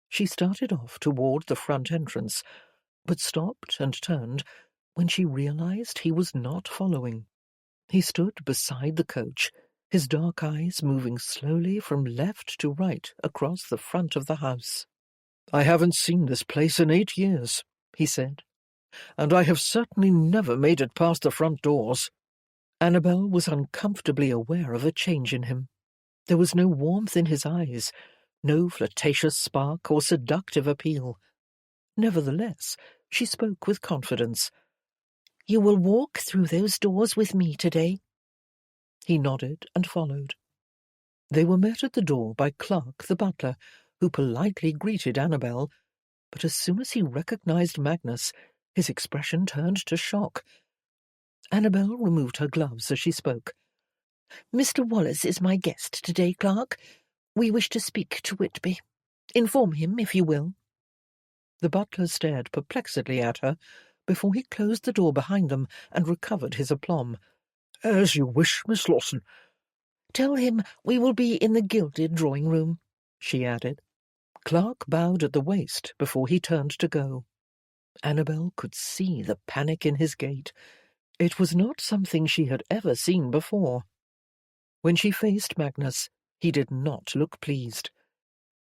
She started off toward the front entrance, but stopped and turned when she realized he was not following. He stood beside the coach, his dark eyes moving slowly from left to right across the front of the house. "I haven't seen this place in 8 years," he said, "and I have certainly never made it past the front doors." Annabel was uncomfortably aware of a change in him. There was no warmth in his eyes, no flirtatious spark or seductive appeal. Nevertheless, she spoke with confidence. "You will walk through those doors with me today." He nodded and followed. They were met at the door by Clark, the butler, who politely greeted Annabel, but as soon as he recognized Magnus, his expression turned to shock. Annabel removed her gloves as she spoke. "Mr. Wallace is my guest today, Clark. We wish to speak to Whitby. Inform him, if you will." The butler stared perplexedly at her before he closed the door behind them and recovered his aplomb. "As you wish, Miss Lawson." "Tell him we will be in the gilded drawing-room," she added. Clark bowed at the waist before he turned to go. Annabel could see the panic in his gait. It was not something she had ever seen before. When she faced Magnus, he did not look pleased.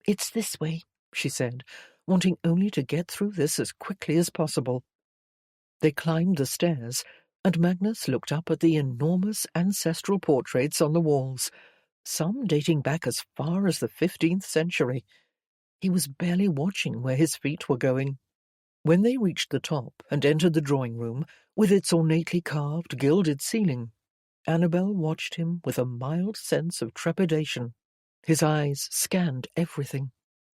"It's this way," she said, wanting only to get through this as quickly as possible. They climbed the stairs, and Magnus looked up at the enormous ancestral portraits on the walls, some dating back as far as the 15th century. He was barely watching where his feet were going. When they reached the top and entered the drawing-room, with its ornately carved gilded ceiling, Annabel watched him with a mild sense of trepidation. His eyes scanned everything,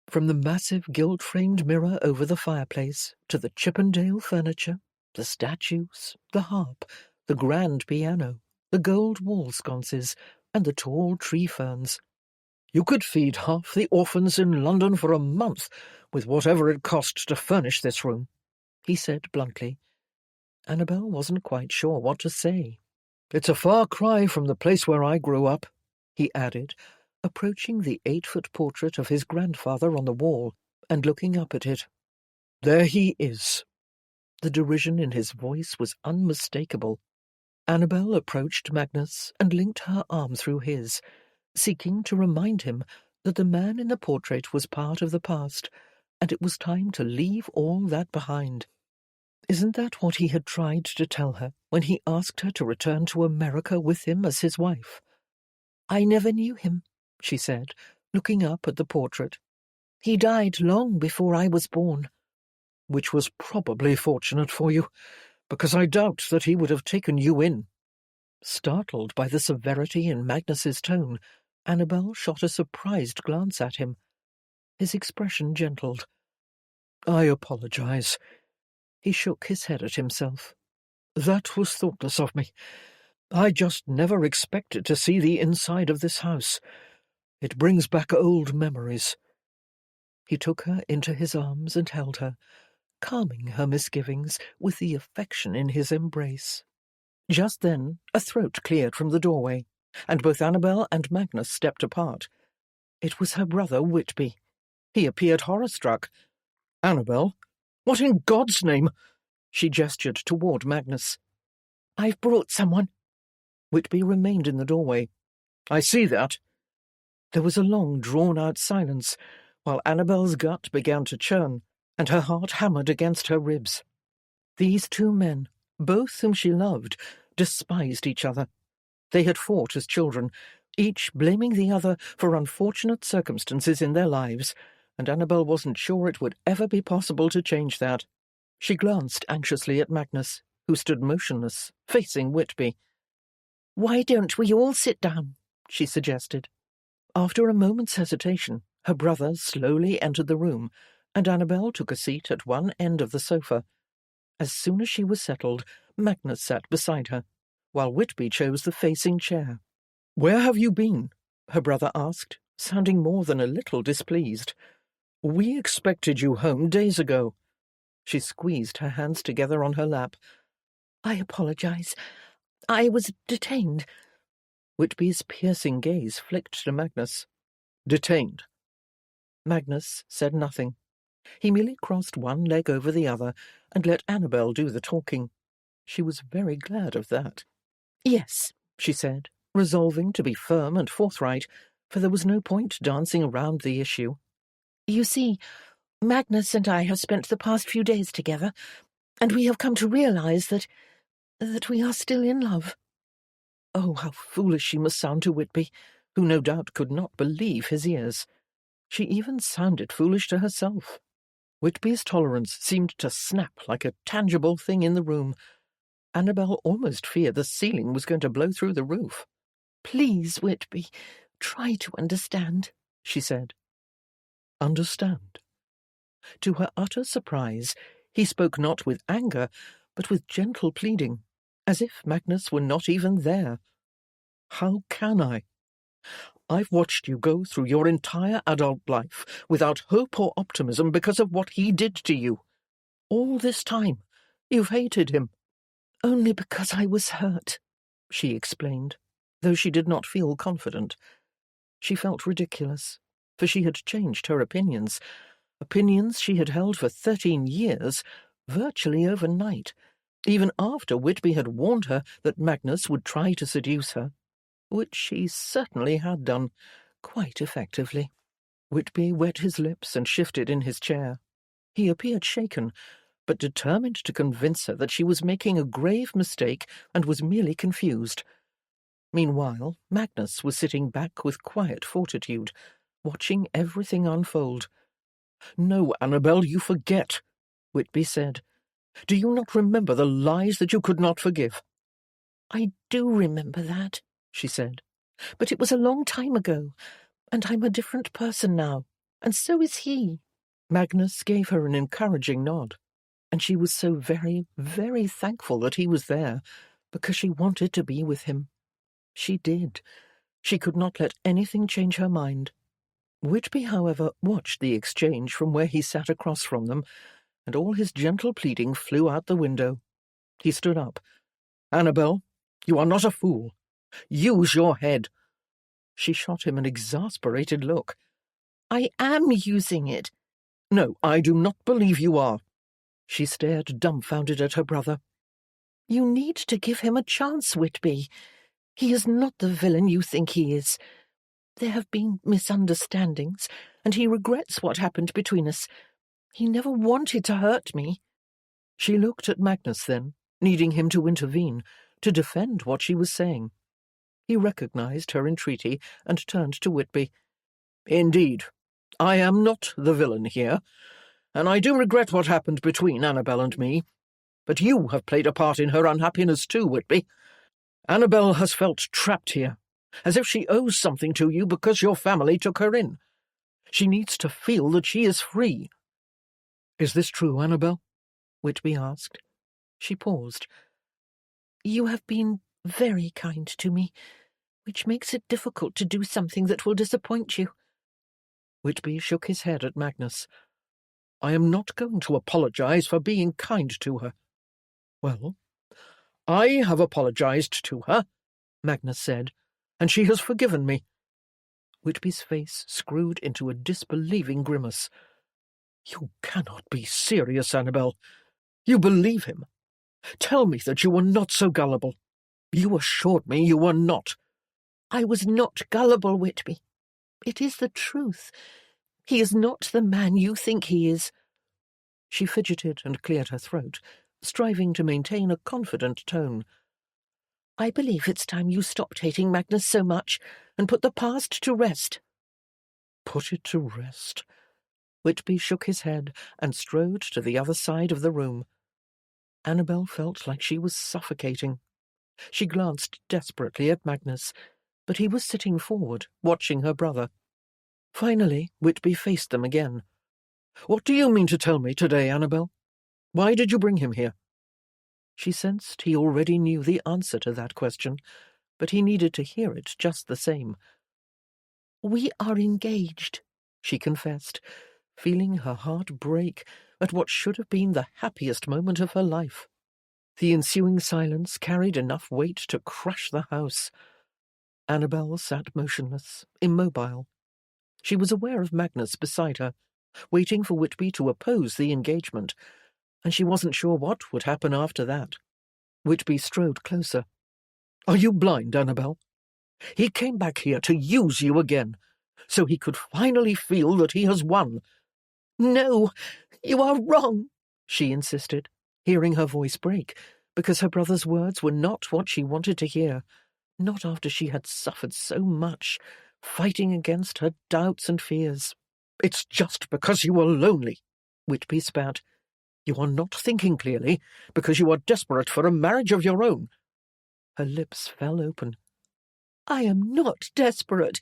from the massive gilt-framed mirror over the fireplace to the Chippendale furniture, the statues, the harp, the grand piano, the gold wall sconces, and the tall tree ferns. "You could feed half the orphans in London for a month with whatever it cost to furnish this room," he said bluntly. Annabel wasn't quite sure what to say. "It's a far cry from the place where I grew up," he added, approaching the 8-foot portrait of his grandfather on the wall and looking up at it. "There he is." The derision in his voice was unmistakable. Annabel approached Magnus and linked her arm through his, seeking to remind him that the man in the portrait was part of the past, and it was time to leave all that behind. Isn't that what he had tried to tell her when he asked her to return to America with him as his wife? "I never knew him," she said, looking up at the portrait. "He died long before I was born." "Which was probably fortunate for you, because I doubt that he would have taken you in." Startled by the severity in Magnus's tone, Annabel shot a surprised glance at him. His expression gentled. "I apologize." He shook his head at himself. "That was thoughtless of me. I just never expected to see the inside of this house. It brings back old memories." He took her into his arms and held her, calming her misgivings with the affection in his embrace. Just then a throat cleared from the doorway, and both Annabel and Magnus stepped apart. It was her brother Whitby. He appeared horror-struck. "Annabel, what in God's name?" She gestured toward Magnus. "I've brought someone." Whitby remained in the doorway. "I see that." There was a long, drawn-out silence, while Annabel's gut began to churn, and her heart hammered against her ribs. These two men, both whom she loved, despised each other. They had fought as children, each blaming the other for unfortunate circumstances in their lives, and Annabel wasn't sure it would ever be possible to change that. She glanced anxiously at Magnus, who stood motionless, facing Whitby. "Why don't we all sit down?" she suggested. After a moment's hesitation, her brother slowly entered the room, and Annabel took a seat at one end of the sofa. As soon as she was settled, Magnus sat beside her, while Whitby chose the facing chair. "Where have you been?" her brother asked, sounding more than a little displeased. "We expected you home days ago." She squeezed her hands together on her lap. "I apologize. I was detained." Whitby's piercing gaze flicked to Magnus. "Detained?" Magnus said nothing. He merely crossed one leg over the other and let Annabel do the talking. She was very glad of that. "Yes," she said, resolving to be firm and forthright, for there was no point dancing around the issue. "You see, Magnus and I have spent the past few days together, and we have come to realize that we are still in love." Oh, how foolish she must sound to Whitby, who no doubt could not believe his ears. She even sounded foolish to herself. Whitby's tolerance seemed to snap like a tangible thing in the room. Annabel almost feared the ceiling was going to blow through the roof. "Please, Whitby, try to understand," she said. Understand? To her utter surprise, he spoke not with anger, but with gentle pleading, as if Magnus were not even there. "How can I? I've watched you go through your entire adult life without hope or optimism because of what he did to you. All this time, you've hated him." "Only because I was hurt," she explained, though she did not feel confident. She felt ridiculous, for she had changed her opinions she had held for 13 years, virtually overnight, even after Whitby had warned her that Magnus would try to seduce her, which she certainly had done, quite effectively. Whitby wet his lips and shifted in his chair. He appeared shaken, but determined to convince her that she was making a grave mistake and was merely confused. Meanwhile, Magnus was sitting back with quiet fortitude, watching everything unfold. "No, Annabel, you forget," Whitby said. "Do you not remember the lies that you could not forgive?" "I do remember that," she said. "But it was a long time ago, and I'm a different person now, and so is he." Magnus gave her an encouraging nod, and she was so very, very thankful that he was there, because she wanted to be with him. She did. She could not let anything change her mind. Whitby, however, watched the exchange from where he sat across from them, and all his gentle pleading flew out the window. He stood up. "Annabel, you are not a fool. Use your head." She shot him an exasperated look. "I am using it." "No, I do not believe you are." She stared dumbfounded at her brother. "You need to give him a chance, Whitby. He is not the villain you think he is. There have been misunderstandings, and he regrets what happened between us. He never wanted to hurt me." She looked at Magnus then, needing him to intervene, to defend what she was saying. He recognized her entreaty and turned to Whitby. "Indeed, I am not the villain here, and I do regret what happened between Annabel and me. But you have played a part in her unhappiness too, Whitby. Annabel has felt trapped here, as if she owes something to you because your family took her in. She needs to feel that she is free." "Is this true, Annabel?" Whitby asked. She paused. "You have been very kind to me, which makes it difficult to do something that will disappoint you." Whitby shook his head at Magnus. "I am not going to apologize for being kind to her." "Well, I have apologized to her," Magnus said, "and she has forgiven me." Whitby's face screwed into a disbelieving grimace. "You cannot be serious, Annabel. You believe him. Tell me that you were not so gullible. You assured me you were not." "I was not gullible, Whitby. It is the truth. He is not the man you think he is." She fidgeted and cleared her throat, striving to maintain a confident tone. "I believe it's time you stopped hating Magnus so much and put the past to rest." Put it to rest? Whitby shook his head and strode to the other side of the room. Annabel felt like she was suffocating. She glanced desperately at Magnus, but he was sitting forward, watching her brother. Finally, Whitby faced them again. "What do you mean to tell me today, Annabel? Why did you bring him here?" She sensed he already knew the answer to that question, but he needed to hear it just the same. "We are engaged," she confessed, feeling her heart break at what should have been the happiest moment of her life. The ensuing silence carried enough weight to crush the house. Annabel sat motionless, immobile. She was aware of Magnus beside her, waiting for Whitby to oppose the engagement, and she wasn't sure what would happen after that. Whitby strode closer. "Are you blind, Annabel? He came back here to use you again, so he could finally feel that he has won." "No, you are wrong," she insisted, hearing her voice break, because her brother's words were not what she wanted to hear, not after she had suffered so much, fighting against her doubts and fears. "It's just because you are lonely," Whitby spat. "You are not thinking clearly because you are desperate for a marriage of your own." Her lips fell open. "I am not desperate."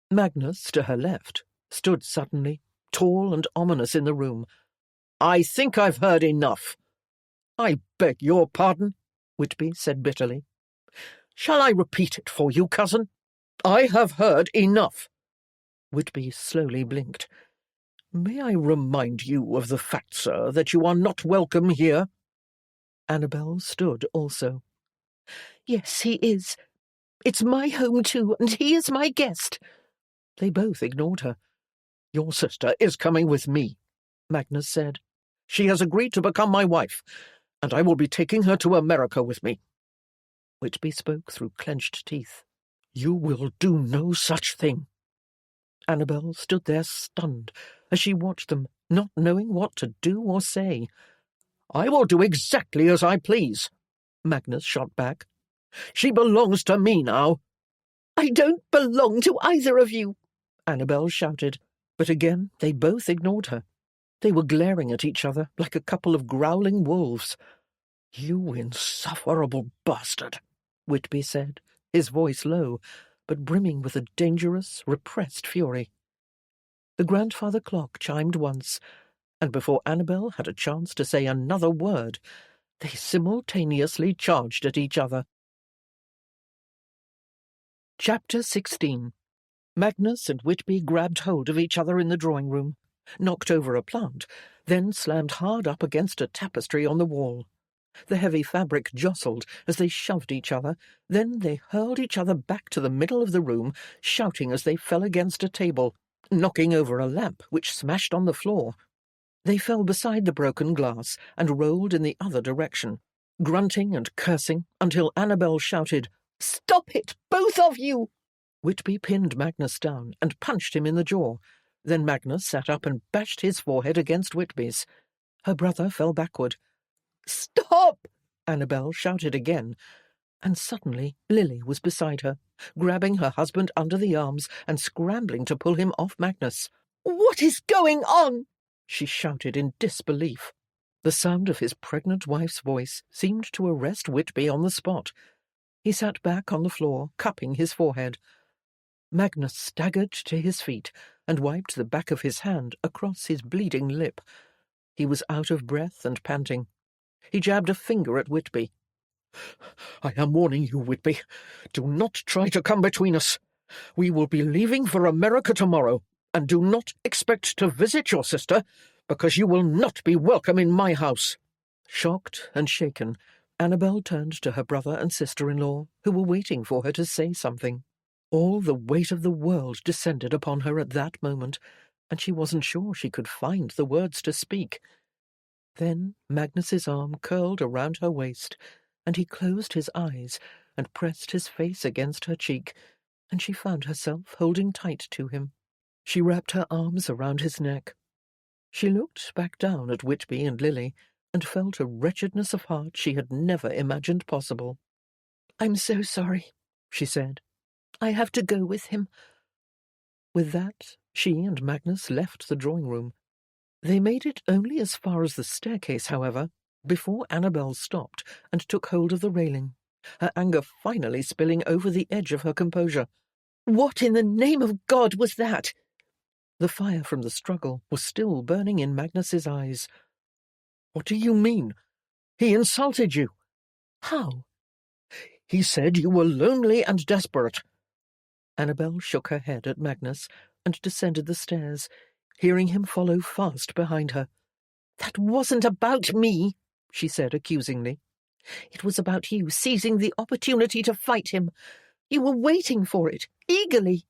Magnus, to her left, stood suddenly, tall and ominous in the room. "I think I've heard enough." "I beg your pardon," Whitby said bitterly. "Shall I repeat it for you, cousin? I have heard enough." Whitby slowly blinked. "May I remind you of the fact, sir, that you are not welcome here?" Annabel stood also. "Yes, he is. It's my home too, and he is my guest." They both ignored her. "Your sister is coming with me," Magnus said. "She has agreed to become my wife, and I will be taking her to America with me." Whitby spoke through clenched teeth. "You will do no such thing." Annabel stood there stunned as she watched them, not knowing what to do or say. "I will do exactly as I please," Magnus shot back. "She belongs to me now." "I don't belong to either of you," Annabel shouted, but again they both ignored her. They were glaring at each other like a couple of growling wolves. "You insufferable bastard," Whitby said, his voice low, but brimming with a dangerous, repressed fury. The grandfather clock chimed once, and before Annabel had a chance to say another word, they simultaneously charged at each other. Chapter 16. Magnus and Whitby grabbed hold of each other in the drawing-room, knocked over a plant, then slammed hard up against a tapestry on the wall. The heavy fabric jostled as they shoved each other, then they hurled each other back to the middle of the room, shouting as they fell against a table, knocking over a lamp which smashed on the floor. They fell beside the broken glass and rolled in the other direction, grunting and cursing until Annabel shouted, "Stop it, both of you!" Whitby pinned Magnus down and punched him in the jaw. Then Magnus sat up and bashed his forehead against Whitby's. Her brother fell backward. "Stop!" Annabel shouted again, and suddenly Lily was beside her, grabbing her husband under the arms and scrambling to pull him off Magnus. "What is going on?" she shouted in disbelief. The sound of his pregnant wife's voice seemed to arrest Whitby on the spot. He sat back on the floor, cupping his forehead. Magnus staggered to his feet and wiped the back of his hand across his bleeding lip. He was out of breath and panting. He jabbed a finger at Whitby. "I am warning you, Whitby. Do not try to come between us. We will be leaving for America tomorrow, and do not expect to visit your sister, because you will not be welcome in my house." Shocked and shaken, Annabel turned to her brother and sister-in-law, who were waiting for her to say something. All the weight of the world descended upon her at that moment, and she wasn't sure she could find the words to speak. Then Magnus's arm curled around her waist, and he closed his eyes and pressed his face against her cheek, and she found herself holding tight to him. She wrapped her arms around his neck. She looked back down at Whitby and Lily and felt a wretchedness of heart she had never imagined possible. "I'm so sorry," she said. "I have to go with him." With that, she and Magnus left the drawing-room. They made it only as far as the staircase, however, before Annabel stopped and took hold of the railing, her anger finally spilling over the edge of her composure. "What in the name of God was that?" The fire from the struggle was still burning in Magnus's eyes. "What do you mean? He insulted you." "How?" "He said you were lonely and desperate." Annabel shook her head at Magnus and descended the stairs, hearing him follow fast behind her. "That wasn't about me," she said accusingly. "It was about you seizing the opportunity to fight him. You were waiting for it, eagerly."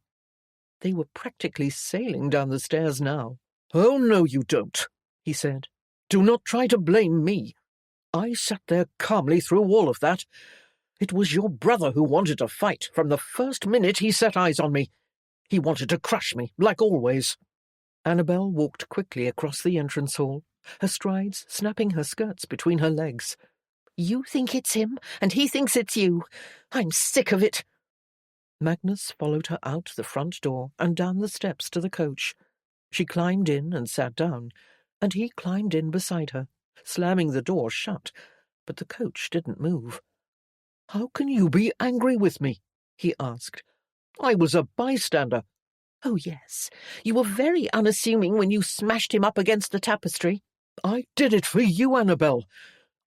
They were practically sailing down the stairs now. "Oh, no, you don't," he said. "Do not try to blame me. I sat there calmly through all of that. It was your brother who wanted to fight from the first minute he set eyes on me. He wanted to crush me, like always." Annabel walked quickly across the entrance hall, her strides snapping her skirts between her legs. "You think it's him, and he thinks it's you. I'm sick of it." Magnus followed her out the front door and down the steps to the coach. She climbed in and sat down, and he climbed in beside her, slamming the door shut, but the coach didn't move. "How can you be angry with me?" he asked. "I was a bystander." "Oh, yes, you were very unassuming when you smashed him up against the tapestry." "I did it for you, Annabel.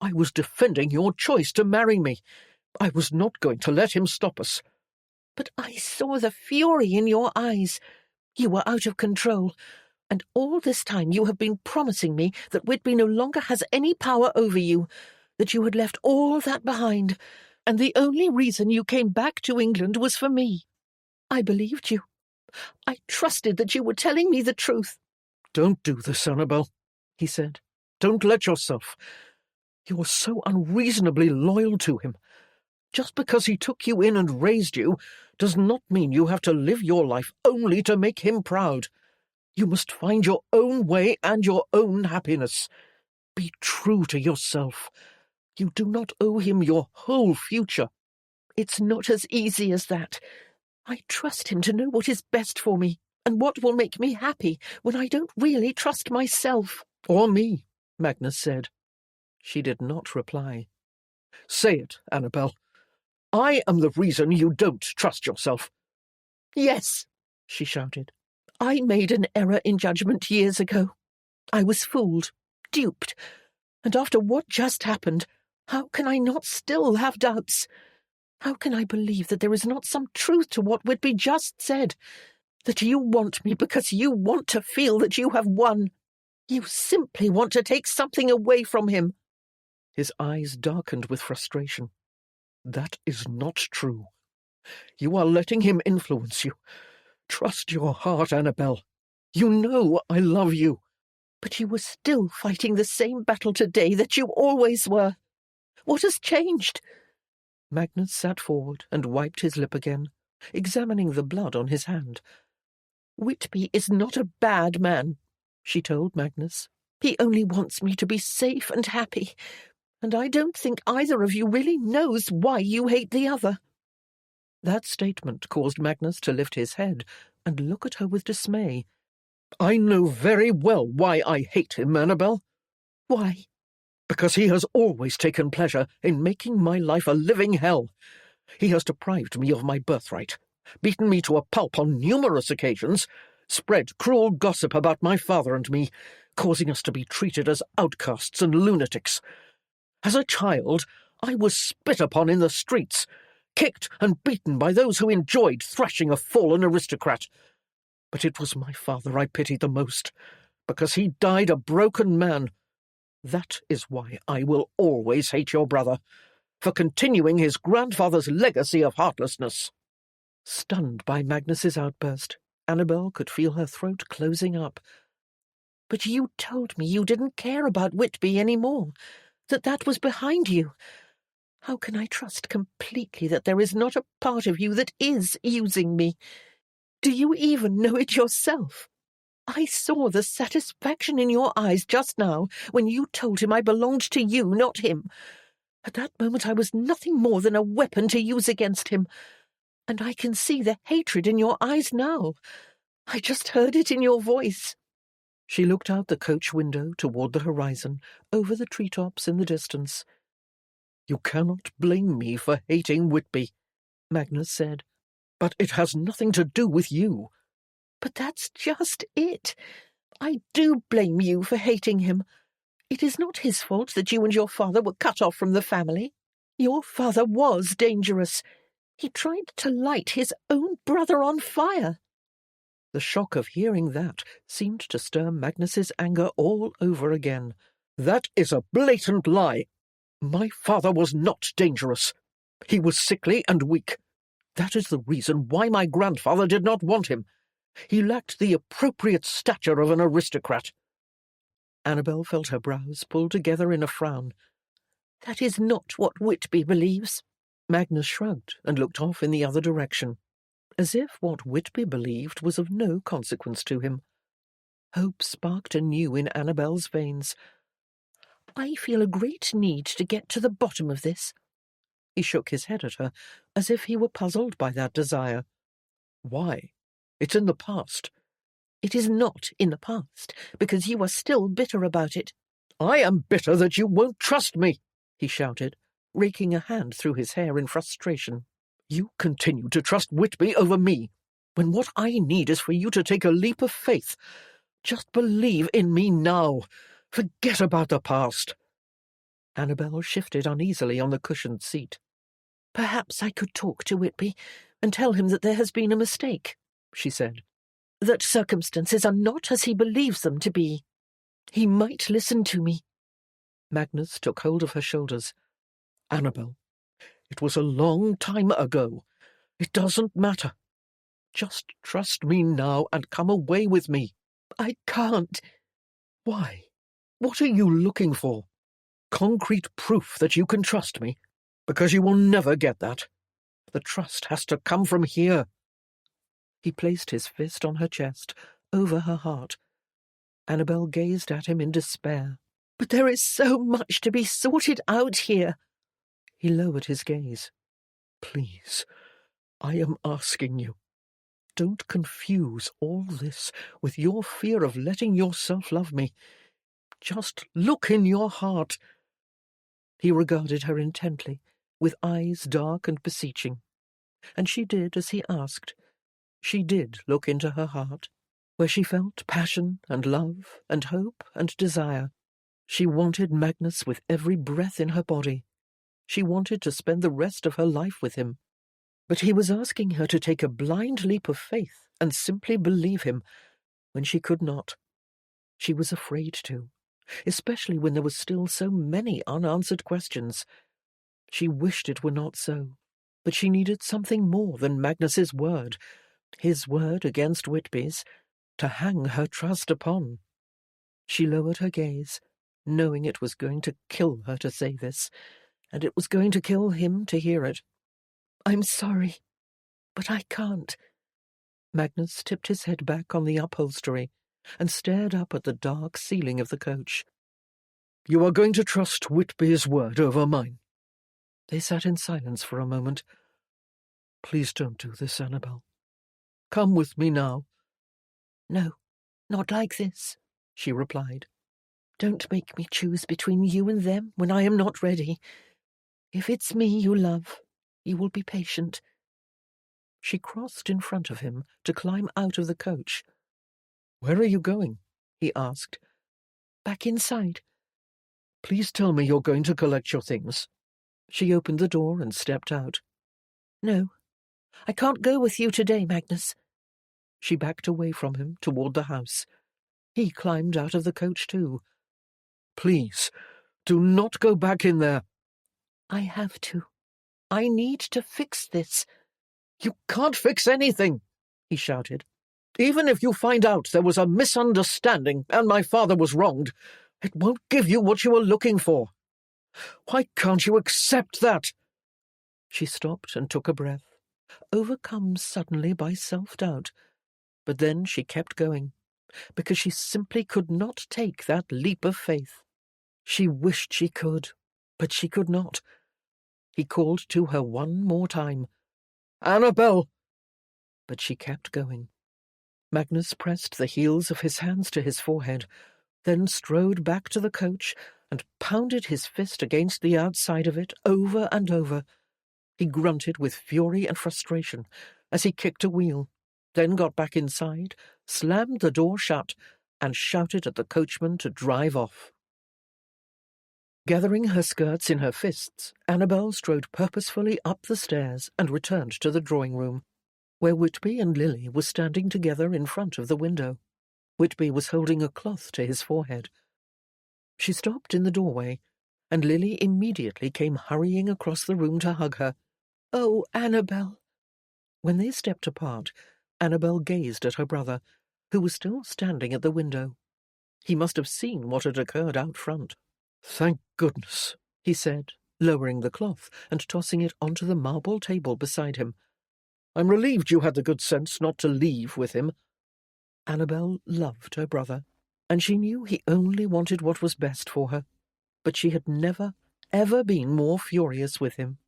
I was defending your choice to marry me. I was not going to let him stop us." "But I saw the fury in your eyes. You were out of control, and all this time you have been promising me that Whitby no longer has any power over you, that you had left all that behind, and the only reason you came back to England was for me. I believed you. I trusted that you were telling me the truth." "Don't do this, Annabel," he said. "Don't let yourself. You're so unreasonably loyal to him. Just because he took you in and raised you does not mean you have to live your life only to make him proud. You must find your own way and your own happiness. Be true to yourself. You do not owe him your whole future." "It's not as easy as that. I trust him to know what is best for me and what will make me happy when I don't really trust myself." "Or me," Magnus said. She did not reply. "Say it, Annabel. I am the reason you don't trust yourself." "Yes," she shouted. "I made an error in judgment years ago. I was fooled, duped, and after what just happened, how can I not still have doubts? How can I believe that there is not some truth to what Whitby just said? That you want me because you want to feel that you have won. You simply want to take something away from him." His eyes darkened with frustration. "That is not true. You are letting him influence you. Trust your heart, Annabel. You know I love you." "But you were still fighting the same battle today that you always were. What has changed?" Magnus sat forward and wiped his lip again, examining the blood on his hand. "Whitby is not a bad man," she told Magnus. "He only wants me to be safe and happy, and I don't think either of you really knows why you hate the other." That statement caused Magnus to lift his head and look at her with dismay. "I know very well why I hate him, Annabel." "Why?" "Because he has always taken pleasure in making my life a living hell. He has deprived me of my birthright, beaten me to a pulp on numerous occasions, spread cruel gossip about my father and me, causing us to be treated as outcasts and lunatics. As a child, I was spit upon in the streets, kicked and beaten by those who enjoyed thrashing a fallen aristocrat. But it was my father I pitied the most, because he died a broken man. That is why I will always hate your brother, for continuing his grandfather's legacy of heartlessness." Stunned by Magnus's outburst, Annabel could feel her throat closing up. "But you told me you didn't care about Whitby any more, that was behind you. How can I trust completely that there is not a part of you that is using me? Do you even know it yourself? I saw the satisfaction in your eyes just now when you told him I belonged to you, not him. At that moment I was nothing more than a weapon to use against him. And I can see the hatred in your eyes now. I just heard it in your voice." She looked out the coach window toward the horizon, over the treetops in the distance. "You cannot blame me for hating Whitby," Magnus said. "But it has nothing to do with you." "But that's just it. I do blame you for hating him. It is not his fault that you and your father were cut off from the family. Your father was dangerous. He tried to light his own brother on fire." The shock of hearing that seemed to stir Magnus's anger all over again. "That is a blatant lie. My father was not dangerous. He was sickly and weak. That is the reason why my grandfather did not want him. He lacked the appropriate stature of an aristocrat." Annabel felt her brows pull together in a frown. "That is not what Whitby believes." Magnus shrugged and looked off in the other direction, as if what Whitby believed was of no consequence to him. Hope sparked anew in Annabel's veins. "I feel a great need to get to the bottom of this." He shook his head at her, as if he were puzzled by that desire. "Why? It's in the past." "It is not in the past, because you are still bitter about it." "I am bitter that you won't trust me," he shouted, raking a hand through his hair in frustration. "You continue to trust Whitby over me, when what I need is for you to take a leap of faith. Just believe in me now. Forget about the past." Annabel shifted uneasily on the cushioned seat. "Perhaps I could talk to Whitby and tell him that there has been a mistake," she said. "That circumstances are not as he believes them to be. He might listen to me." Magnus took hold of her shoulders. "Annabel, it was a long time ago. It doesn't matter. Just trust me now and come away with me." "I can't." "Why? What are you looking for? Concrete proof that you can trust me? Because you will never get that. The trust has to come from here." He placed his fist on her chest, over her heart. Annabel gazed at him in despair. "But there is so much to be sorted out here." He lowered his gaze. "Please, I am asking you. Don't confuse all this with your fear of letting yourself love me. Just look in your heart." He regarded her intently, with eyes dark and beseeching. And she did as he asked. She did look into her heart, where she felt passion and love and hope and desire. She wanted Magnus with every breath in her body. She wanted to spend the rest of her life with him. But he was asking her to take a blind leap of faith and simply believe him, when she could not. She was afraid to, especially when there were still so many unanswered questions. She wished it were not so, but she needed something more than Magnus's word, his word against Whitby's, to hang her trust upon. She lowered her gaze, knowing it was going to kill her to say this, and it was going to kill him to hear it. "I'm sorry, but I can't." Magnus tipped his head back on the upholstery and stared up at the dark ceiling of the coach. "You are going to trust Whitby's word over mine." They sat in silence for a moment. "Please don't do this, Annabel. Come with me now." "No, not like this," she replied. "Don't make me choose between you and them when I am not ready. If it's me you love, you will be patient." She crossed in front of him to climb out of the coach. "Where are you going?" he asked. "Back inside." "Please tell me you're going to collect your things." She opened the door and stepped out. "No, I can't go with you today, Magnus." She backed away from him toward the house. He climbed out of the coach too. "Please, do not go back in there." "I have to. I need to fix this." "You can't fix anything," he shouted. "Even if you find out there was a misunderstanding and my father was wronged, it won't give you what you are looking for. Why can't you accept that?" She stopped and took a breath, overcome suddenly by self-doubt. But then she kept going, because she simply could not take that leap of faith. She wished she could, but she could not. He called to her one more time, "Annabel!" But she kept going. Magnus pressed the heels of his hands to his forehead, then strode back to the coach and pounded his fist against the outside of it over and over. He grunted with fury and frustration as he kicked a wheel, then got back inside, slammed the door shut, and shouted at the coachman to drive off. Gathering her skirts in her fists, Annabel strode purposefully up the stairs and returned to the drawing-room, where Whitby and Lily were standing together in front of the window. Whitby was holding a cloth to his forehead. She stopped in the doorway, and Lily immediately came hurrying across the room to hug her. "Oh, Annabel!" When they stepped apart, Annabel gazed at her brother, who was still standing at the window. He must have seen what had occurred out front. "Thank goodness," he said, lowering the cloth and tossing it onto the marble table beside him. "I'm relieved you had the good sense not to leave with him." Annabel loved her brother, and she knew he only wanted what was best for her, but she had never, ever been more furious with him.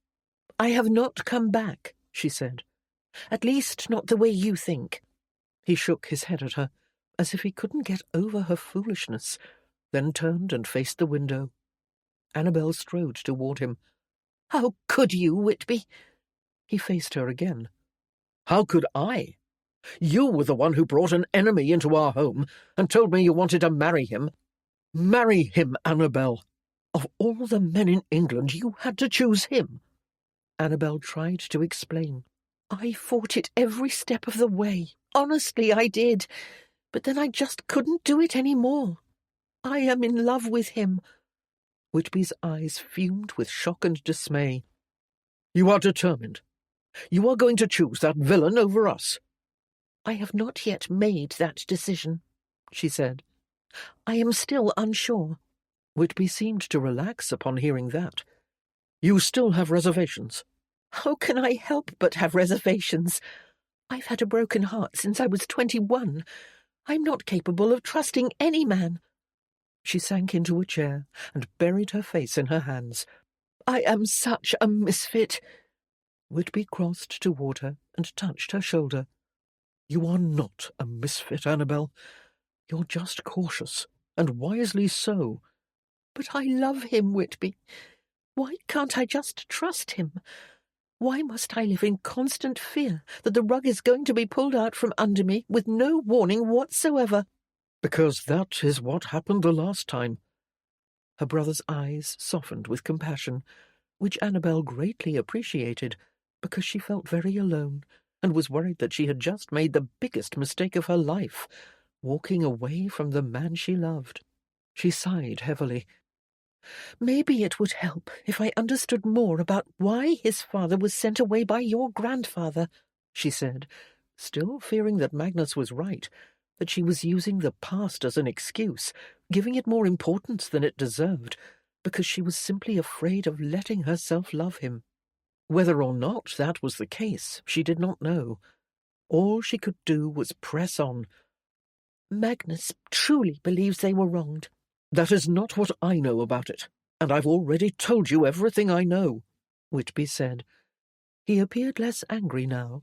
"I have not come back," she said. "At least not the way you think." He shook his head at her, as if he couldn't get over her foolishness, then turned and faced the window. Annabel strode toward him. "How could you, Whitby?" He faced her again. "How could I? You were the one who brought an enemy into our home and told me you wanted to marry him. Marry him, Annabel. Of all the men in England, you had to choose him." Annabel tried to explain. "I fought it every step of the way. Honestly, I did. But then I just couldn't do it any more. I am in love with him." Whitby's eyes fumed with shock and dismay. "You are determined. You are going to choose that villain over us." "I have not yet made that decision," she said. "I am still unsure." Whitby seemed to relax upon hearing that. "You still have reservations?" "How can I help but have reservations? I've had a broken heart since I was 21. I'm not capable of trusting any man." She sank into a chair and buried her face in her hands. "I am such a misfit." Whitby crossed toward her and touched her shoulder. "You are not a misfit, Annabel. You're just cautious, and wisely so." "But I love him, Whitby. Why can't I just trust him? Why must I live in constant fear that the rug is going to be pulled out from under me with no warning whatsoever?" "Because that is what happened the last time." Her brother's eyes softened with compassion, which Annabel greatly appreciated, because she felt very alone and was worried that she had just made the biggest mistake of her life, walking away from the man she loved. She sighed heavily. "Maybe it would help if I understood more about why his father was sent away by your grandfather," she said, still fearing that Magnus was right, that she was using the past as an excuse, giving it more importance than it deserved, because she was simply afraid of letting herself love him. Whether or not that was the case, she did not know. All she could do was press on. "Magnus truly believes they were wronged." "That is not what I know about it, and I've already told you everything I know," Whitby said. He appeared less angry now,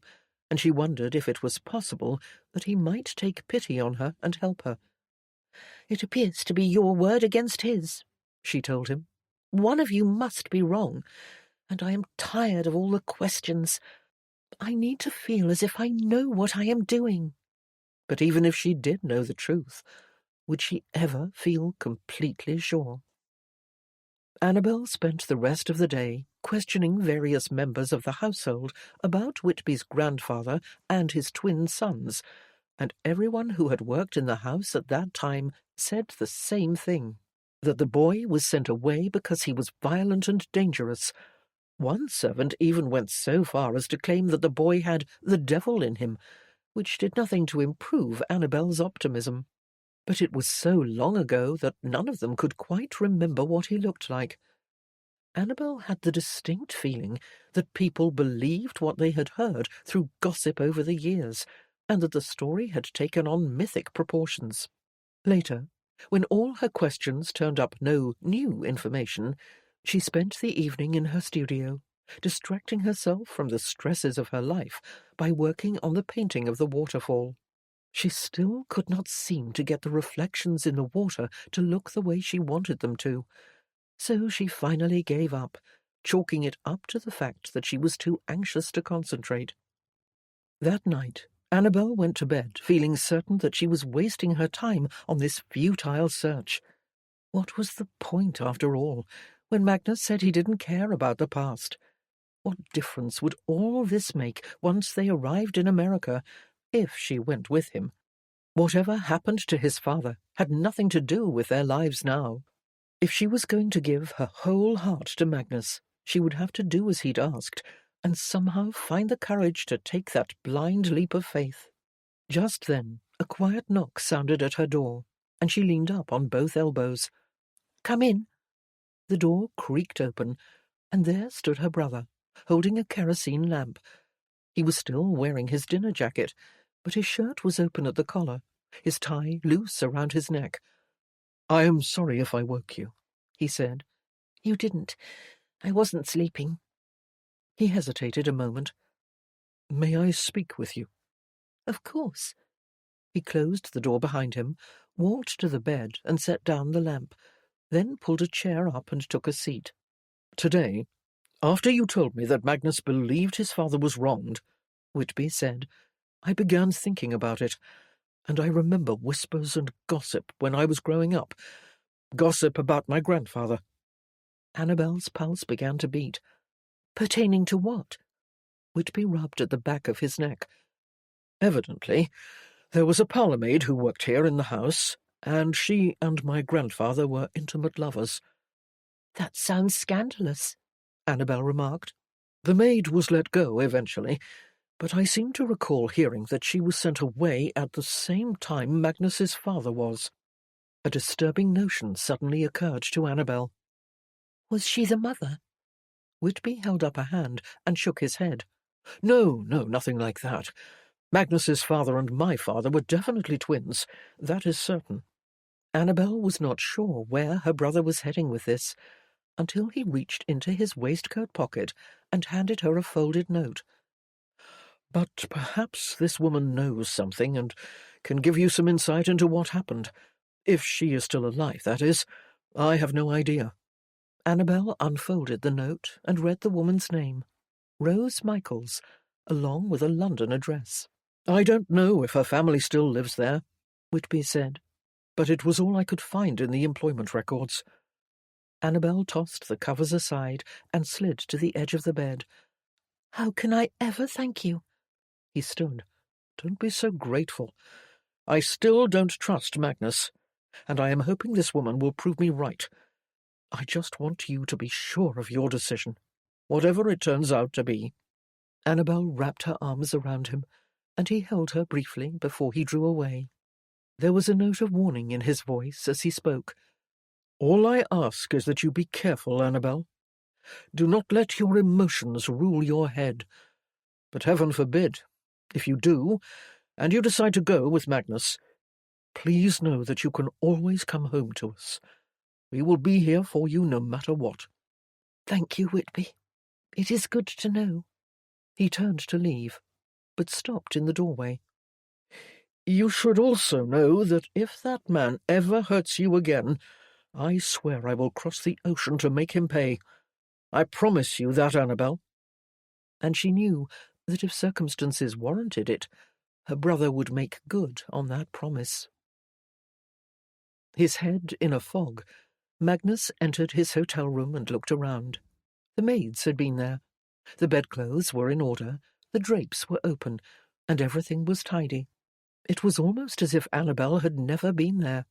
and she wondered if it was possible that he might take pity on her and help her. "It appears to be your word against his," she told him. "One of you must be wrong, and I am tired of all the questions. I need to feel as if I know what I am doing." But even if she did know the truth, would she ever feel completely sure? Annabel spent the rest of the day questioning various members of the household about Whitby's grandfather and his twin sons, and everyone who had worked in the house at that time said the same thing, that the boy was sent away because he was violent and dangerous. One servant even went so far as to claim that the boy had the devil in him, which did nothing to improve Annabel's optimism. But it was so long ago that none of them could quite remember what he looked like. Annabel had the distinct feeling that people believed what they had heard through gossip over the years, and that the story had taken on mythic proportions. Later, when all her questions turned up no new information, she spent the evening in her studio, distracting herself from the stresses of her life by working on the painting of the waterfall. She still could not seem to get the reflections in the water to look the way she wanted them to, so she finally gave up, chalking it up to the fact that she was too anxious to concentrate. That night, Annabel went to bed feeling certain that she was wasting her time on this futile search. What was the point, after all, when Magnus said he didn't care about the past? What difference would all this make once they arrived in America, if she went with him? Whatever happened to his father had nothing to do with their lives now. If she was going to give her whole heart to Magnus, she would have to do as he'd asked, and somehow find the courage to take that blind leap of faith. Just then, a quiet knock sounded at her door, and she leaned up on both elbows. "Come in." The door creaked open, and there stood her brother, holding a kerosene lamp. He was still wearing his dinner jacket, but his shirt was open at the collar, his tie loose around his neck. "I am sorry if I woke you," he said. "You didn't. I wasn't sleeping." He hesitated a moment. "May I speak with you?" "Of course." He closed the door behind him, walked to the bed and set down the lamp, then pulled a chair up and took a seat. "Today, after you told me that Magnus believed his father was wronged," Whitby said, "I began thinking about it, and I remember whispers and gossip when I was growing up. Gossip about my grandfather." Annabel's pulse began to beat. "Pertaining to what?" Whitby rubbed at the back of his neck. "Evidently, there was a parlour-maid who worked here in the house, and she and my grandfather were intimate lovers." "That sounds scandalous," Annabel remarked. "The maid was let go eventually, but I seem to recall hearing that she was sent away at the same time Magnus's father was." A disturbing notion suddenly occurred to Annabel. "Was she the mother?" Whitby held up a hand and shook his head. No, nothing like that. Magnus's father and my father were definitely twins, that is certain." Annabel was not sure where her brother was heading with this, until he reached into his waistcoat pocket and handed her a folded note. "But perhaps this woman knows something and can give you some insight into what happened. If she is still alive, that is. I have no idea." Annabel unfolded the note and read the woman's name, Rose Michaels, along with a London address. "I don't know if her family still lives there," Whitby said, "but it was all I could find in the employment records." Annabel tossed the covers aside and slid to the edge of the bed. "How can I ever thank you?" He stood. "Don't be so grateful. I still don't trust Magnus, and I am hoping this woman will prove me right. I just want you to be sure of your decision, whatever it turns out to be." Annabel wrapped her arms around him, and he held her briefly before he drew away. There was a note of warning in his voice as he spoke. "All I ask is that you be careful, Annabel. Do not let your emotions rule your head. But heaven forbid, if you do, and you decide to go with Magnus, please know that you can always come home to us. We will be here for you no matter what." "Thank you, Whitby. It is good to know." He turned to leave, but stopped in the doorway. "You should also know that if that man ever hurts you again, I swear I will cross the ocean to make him pay. I promise you that, Annabel." And she knew that if circumstances warranted it, her brother would make good on that promise. His head in a fog, Magnus entered his hotel room and looked around. The maids had been there. The bedclothes were in order, the drapes were open, and everything was tidy. It was almost as if Annabel had never been there.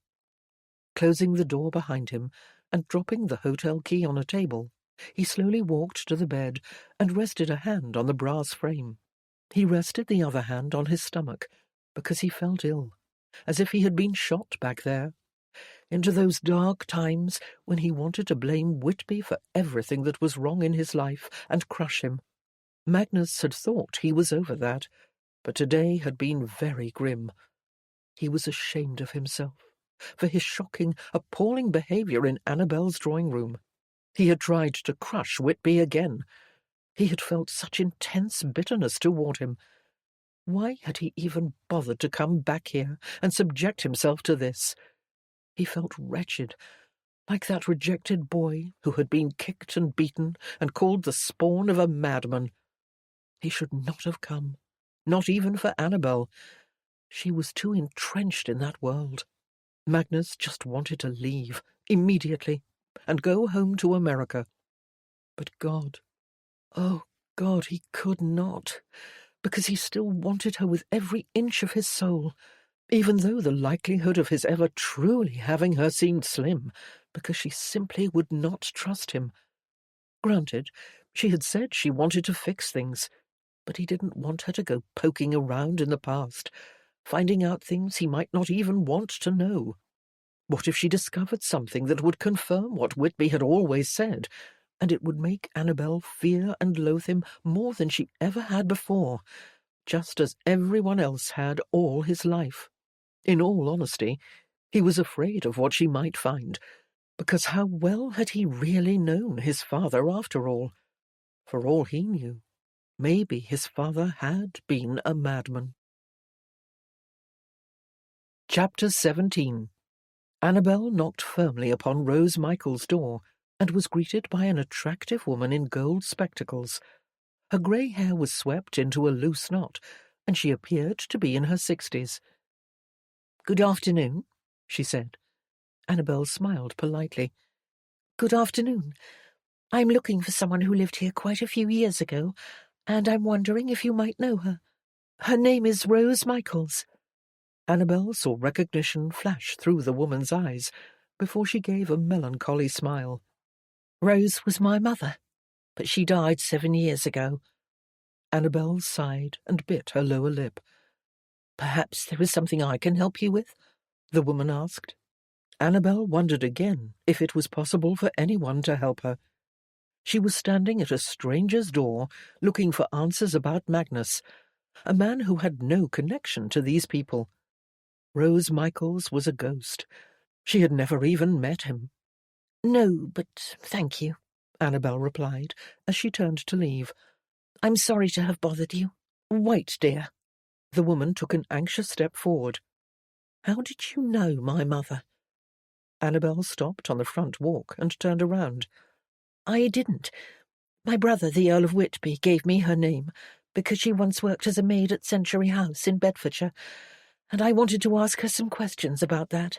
Closing the door behind him and dropping the hotel key on a table, he slowly walked to the bed and rested a hand on the brass frame. He rested the other hand on his stomach, because he felt ill, as if he had been shot back there, into those dark times when he wanted to blame Whitby for everything that was wrong in his life and crush him. Magnus had thought he was over that, but today had been very grim. He was ashamed of himself for his shocking, appalling behaviour in Annabel's drawing-room. He had tried to crush Whitby again. He had felt such intense bitterness toward him. Why had he even bothered to come back here and subject himself to this? He felt wretched, like that rejected boy who had been kicked and beaten and called the spawn of a madman. He should not have come, not even for Annabel. She was too entrenched in that world. Magnus just wanted to leave, immediately, and go home to America. But God, oh God, he could not, because he still wanted her with every inch of his soul, even though the likelihood of his ever truly having her seemed slim, because she simply would not trust him. Granted, she had said she wanted to fix things, but he didn't want her to go poking around in the past, finding out things he might not even want to know. What if she discovered something that would confirm what Whitby had always said, and it would make Annabel fear and loathe him more than she ever had before, just as everyone else had all his life? In all honesty, he was afraid of what she might find, because how well had he really known his father after all? For all he knew, maybe his father had been a madman. Chapter 17. Annabel knocked firmly upon Rose Michael's door and was greeted by an attractive woman in gold spectacles. Her grey hair was swept into a loose knot, and she appeared to be in her 60s. "Good afternoon," she said. Annabel smiled politely. "Good afternoon. I'm looking for someone who lived here quite a few years ago, and I'm wondering if you might know her. Her name is Rose Michaels." Annabel saw recognition flash through the woman's eyes before she gave a melancholy smile. "Rose was my mother, but she died 7 years ago." Annabel sighed and bit her lower lip. "Perhaps there is something I can help you with?" the woman asked. Annabel wondered again if it was possible for anyone to help her. She was standing at a stranger's door, looking for answers about Magnus, a man who had no connection to these people. Rose Michaels was a ghost. She had never even met him. "No, but thank you," Annabel replied, as she turned to leave. "I'm sorry to have bothered you." "Wait, dear." The woman took an anxious step forward. "How did you know my mother?" Annabel stopped on the front walk and turned around. "I didn't. My brother, the Earl of Whitby, gave me her name, because she once worked as a maid at Century House in Bedfordshire, and I wanted to ask her some questions about that.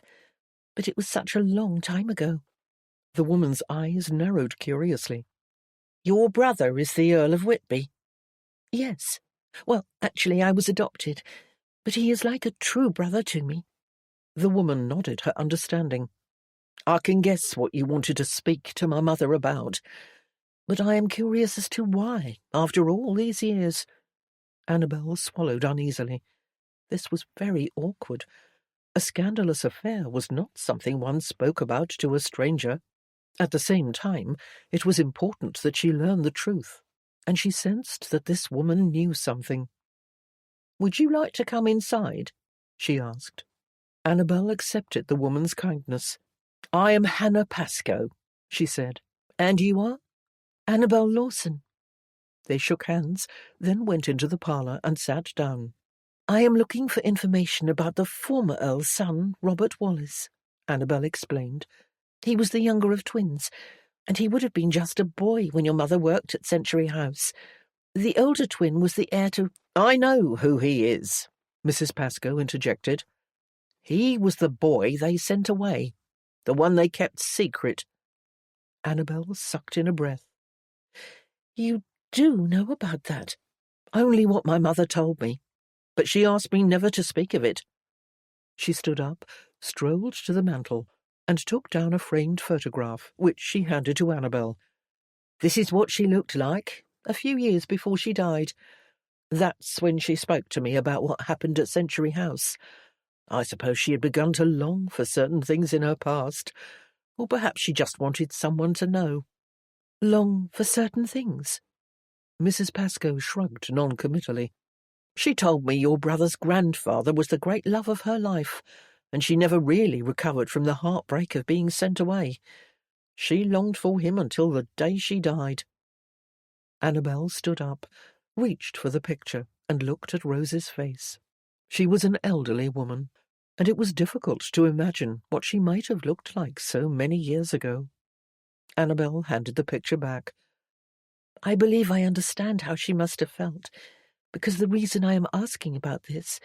But it was such a long time ago." The woman's eyes narrowed curiously. "Your brother is the Earl of Whitby?" "Yes. Well, actually, I was adopted, but he is like a true brother to me." The woman nodded her understanding. "I can guess what you wanted to speak to my mother about, but I am curious as to why, after all these years." Annabel swallowed uneasily. This was very awkward. A scandalous affair was not something one spoke about to a stranger. At the same time, it was important that she learn the truth, and she sensed that this woman knew something. "Would you like to come inside?" she asked. Annabel accepted the woman's kindness. "I am Hannah Pascoe," she said. "And you are?" "Annabel Lawson." They shook hands, then went into the parlour and sat down. "I am looking for information about the former Earl's son, Robert Wallace," Annabel explained. "He was the younger of twins, and he would have been just a boy when your mother worked at Century House. The older twin was the heir to—" "I know who he is," Mrs. Pascoe interjected. "He was the boy they sent away, the one they kept secret." Annabel sucked in a breath. "You do know about that?" "Only what my mother told me, but she asked me never to speak of it." She stood up, strolled to the mantel, and took down a framed photograph, which she handed to Annabel. "This is what she looked like a few years before she died. That's when she spoke to me about what happened at Century House. I suppose she had begun to long for certain things in her past, or perhaps she just wanted someone to know." "Long for certain things?" Mrs. Pascoe shrugged non-committally. She told me your brother's grandfather was the great love of her life, and she never really recovered from the heartbreak of being sent away. She longed for him until the day she died." Annabel stood up, reached for the picture, and looked at Rose's face. She was an elderly woman, and it was difficult to imagine what she might have looked like so many years ago. Annabel handed the picture back. "I believe I understand how she must have felt, because the reason I am asking about this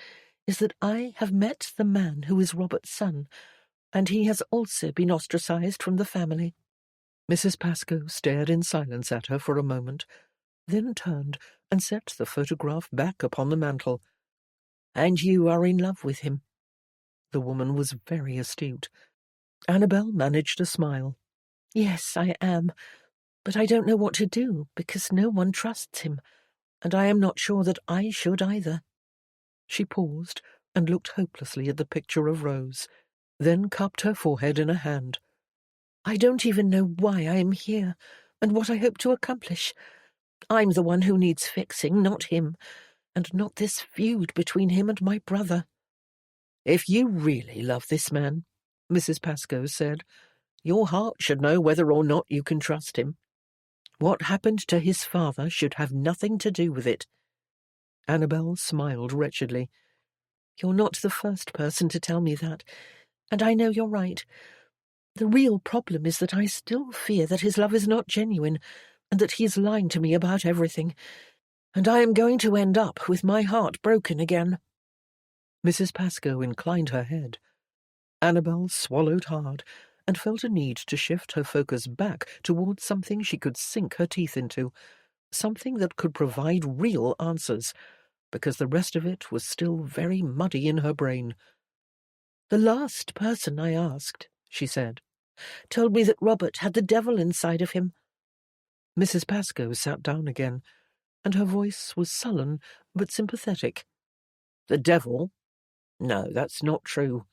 is that I have met the man who is Robert's son, and he has also been ostracized from the family." Mrs. Pascoe stared in silence at her for a moment, then turned and set the photograph back upon the mantel. "And you are in love with him?" The woman was very astute. Annabel managed a smile. "Yes, I am, but I don't know what to do, because no one trusts him, and I am not sure that I should either." She paused and looked hopelessly at the picture of Rose, then cupped her forehead in a hand. "I don't even know why I am here, and what I hope to accomplish. I'm the one who needs fixing, not him, and not this feud between him and my brother." "If you really love this man," Mrs. Pascoe said, "your heart should know whether or not you can trust him. What happened to his father should have nothing to do with it." Annabel smiled wretchedly. "You're not the first person to tell me that, and I know you're right. The real problem is that I still fear that his love is not genuine, and that he is lying to me about everything, and I am going to end up with my heart broken again." Mrs. Pascoe inclined her head. Annabel swallowed hard and felt a need to shift her focus back towards something she could sink her teeth into, something that could provide real answers, because the rest of it was still very muddy in her brain. "The last person I asked," she said, "told me that Robert had the devil inside of him." Mrs. Pascoe sat down again, and her voice was sullen but sympathetic. "The devil? No, that's not true."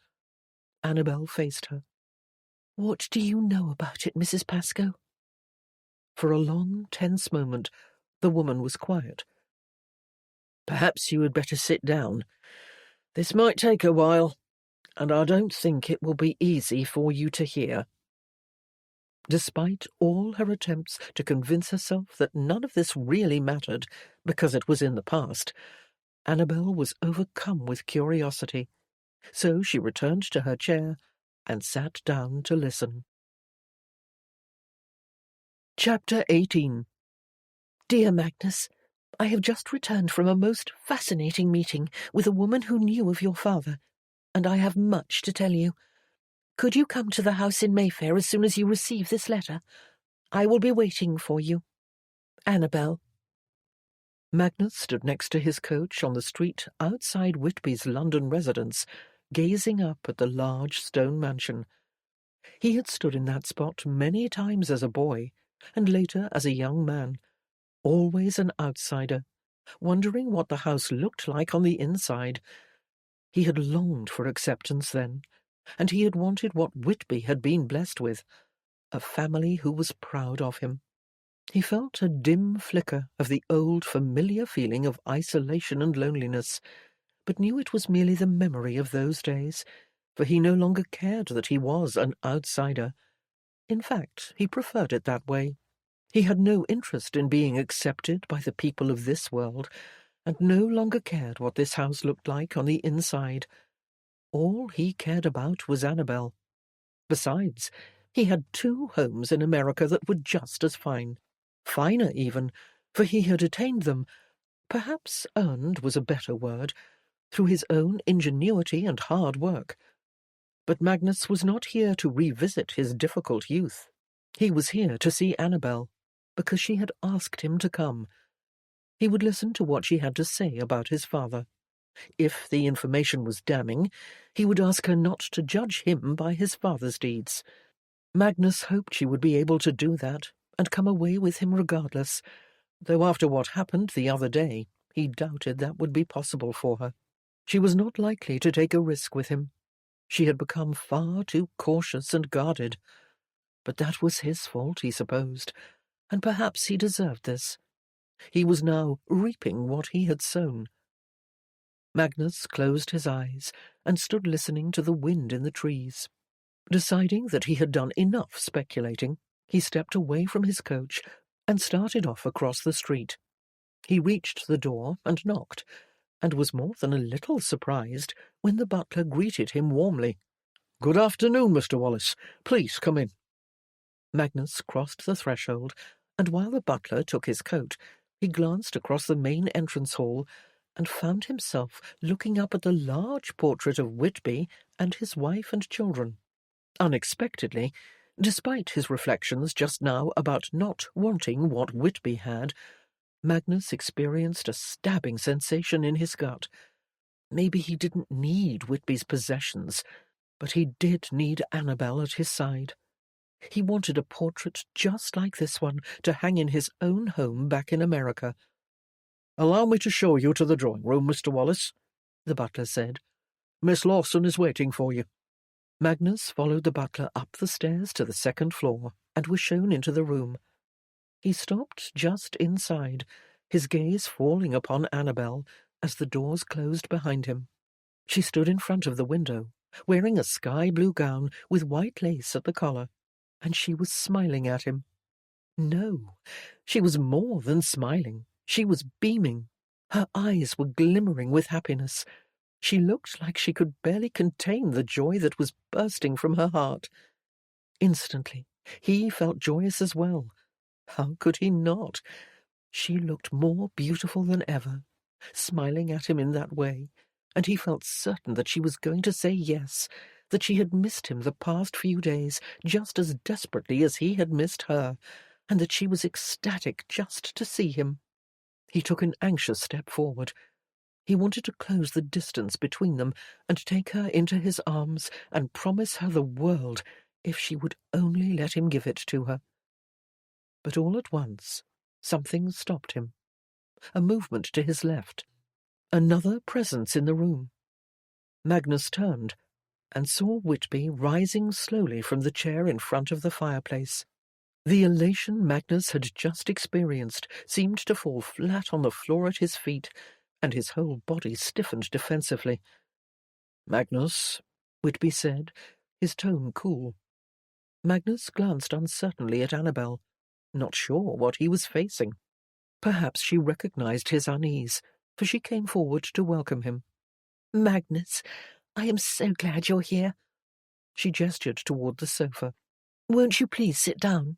Annabel faced her. "What do you know about it, Mrs. Pascoe?" For a long, tense moment, the woman was quiet. "Perhaps you had better sit down. This might take a while, and I don't think it will be easy for you to hear." Despite all her attempts to convince herself that none of this really mattered because it was in the past, Annabel was overcome with curiosity, so she returned to her chair and sat down to listen. Chapter 18. "Dear Magnus, I have just returned from a most fascinating meeting with a woman who knew of your father, and I have much to tell you. Could you come to the house in Mayfair as soon as you receive this letter? I will be waiting for you. Annabel." Magnus stood next to his coach on the street outside Whitby's London residence, gazing up at the large stone mansion. He had stood in that spot many times as a boy, and later as a young man, always an outsider, wondering what the house looked like on the inside. He had longed for acceptance then, and he had wanted what Whitby had been blessed with, a family who was proud of him. He felt a dim flicker of the old familiar feeling of isolation and loneliness, but knew it was merely the memory of those days, for he no longer cared that he was an outsider. In fact, he preferred it that way. He had no interest in being accepted by the people of this world, and no longer cared what this house looked like on the inside. All he cared about was Annabel. Besides, he had 2 homes in America that were just as fine. Finer even, for he had attained them, perhaps earned was a better word, through his own ingenuity and hard work. But Magnus was not here to revisit his difficult youth. He was here to see Annabel, because she had asked him to come. He would listen to what she had to say about his father. If the information was damning, he would ask her not to judge him by his father's deeds. Magnus hoped she would be able to do that, and come away with him regardless, though after what happened the other day, he doubted that would be possible for her. She was not likely to take a risk with him. She had become far too cautious and guarded. But that was his fault, he supposed, and perhaps he deserved this. He was now reaping what he had sown. Magnus closed his eyes and stood listening to the wind in the trees. Deciding that he had done enough speculating, he stepped away from his coach and started off across the street. He reached the door and knocked, and was more than a little surprised when the butler greeted him warmly. "Good afternoon, Mr. Wallace. Please come in." Magnus crossed the threshold, and while the butler took his coat, he glanced across the main entrance hall and found himself looking up at the large portrait of Whitby and his wife and children. Unexpectedly, despite his reflections just now about not wanting what Whitby had, Magnus experienced a stabbing sensation in his gut. Maybe he didn't need Whitby's possessions, but he did need Annabel at his side. He wanted a portrait just like this one to hang in his own home back in America. "Allow me to show you to the drawing-room, Mr. Wallace," the butler said. "Miss Lawson is waiting for you." Magnus followed the butler up the stairs to the second floor and was shown into the room. He stopped just inside, his gaze falling upon Annabel as the doors closed behind him. She stood in front of the window, wearing a sky-blue gown with white lace at the collar, and she was smiling at him. No, she was more than smiling. She was beaming. Her eyes were glimmering with happiness. She looked like she could barely contain the joy that was bursting from her heart. Instantly, he felt joyous as well. How could he not? She looked more beautiful than ever, smiling at him in that way, and he felt certain that she was going to say yes, that she had missed him the past few days just as desperately as he had missed her, and that she was ecstatic just to see him. He took an anxious step forward. He wanted to close the distance between them and take her into his arms and promise her the world if she would only let him give it to her. But all at once, something stopped him. A movement to his left. Another presence in the room. Magnus turned and saw Whitby rising slowly from the chair in front of the fireplace. The elation Magnus had just experienced seemed to fall flat on the floor at his feet, and his whole body stiffened defensively. "Magnus," Whitby said, his tone cool. Magnus glanced uncertainly at Annabel, not sure what he was facing. Perhaps she recognized his unease, for she came forward to welcome him. "Magnus, I am so glad you're here." She gestured toward the sofa. "Won't you please sit down?"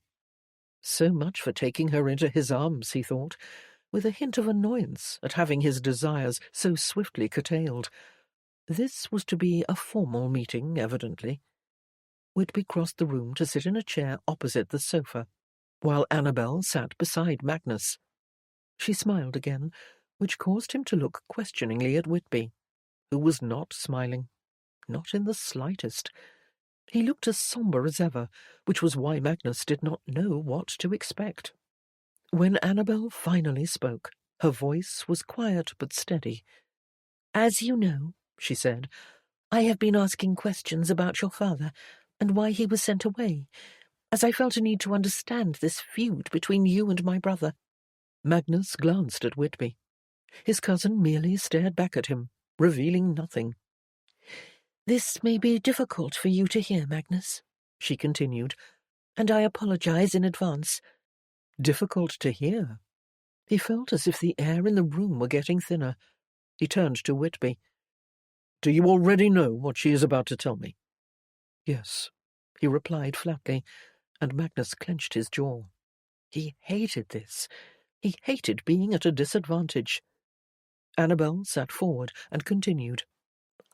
So much for taking her into his arms, he thought, with a hint of annoyance at having his desires so swiftly curtailed. This was to be a formal meeting, evidently. Whitby crossed the room to sit in a chair opposite the sofa, while Annabel sat beside Magnus. She smiled again, which caused him to look questioningly at Whitby, who was not smiling, not in the slightest. He looked as sombre as ever, which was why Magnus did not know what to expect. When Annabel finally spoke, her voice was quiet but steady. "As you know," she said, "I have been asking questions about your father and why he was sent away, as I felt a need to understand this feud between you and my brother." Magnus glanced at Whitby. His cousin merely stared back at him, revealing nothing. "This may be difficult for you to hear, Magnus," she continued, "and I apologize in advance." Difficult to hear? He felt as if the air in the room were getting thinner. He turned to Whitby. "Do you already know what she is about to tell me?" "Yes," he replied flatly, and Magnus clenched his jaw. He hated this. He hated being at a disadvantage. Annabel sat forward and continued.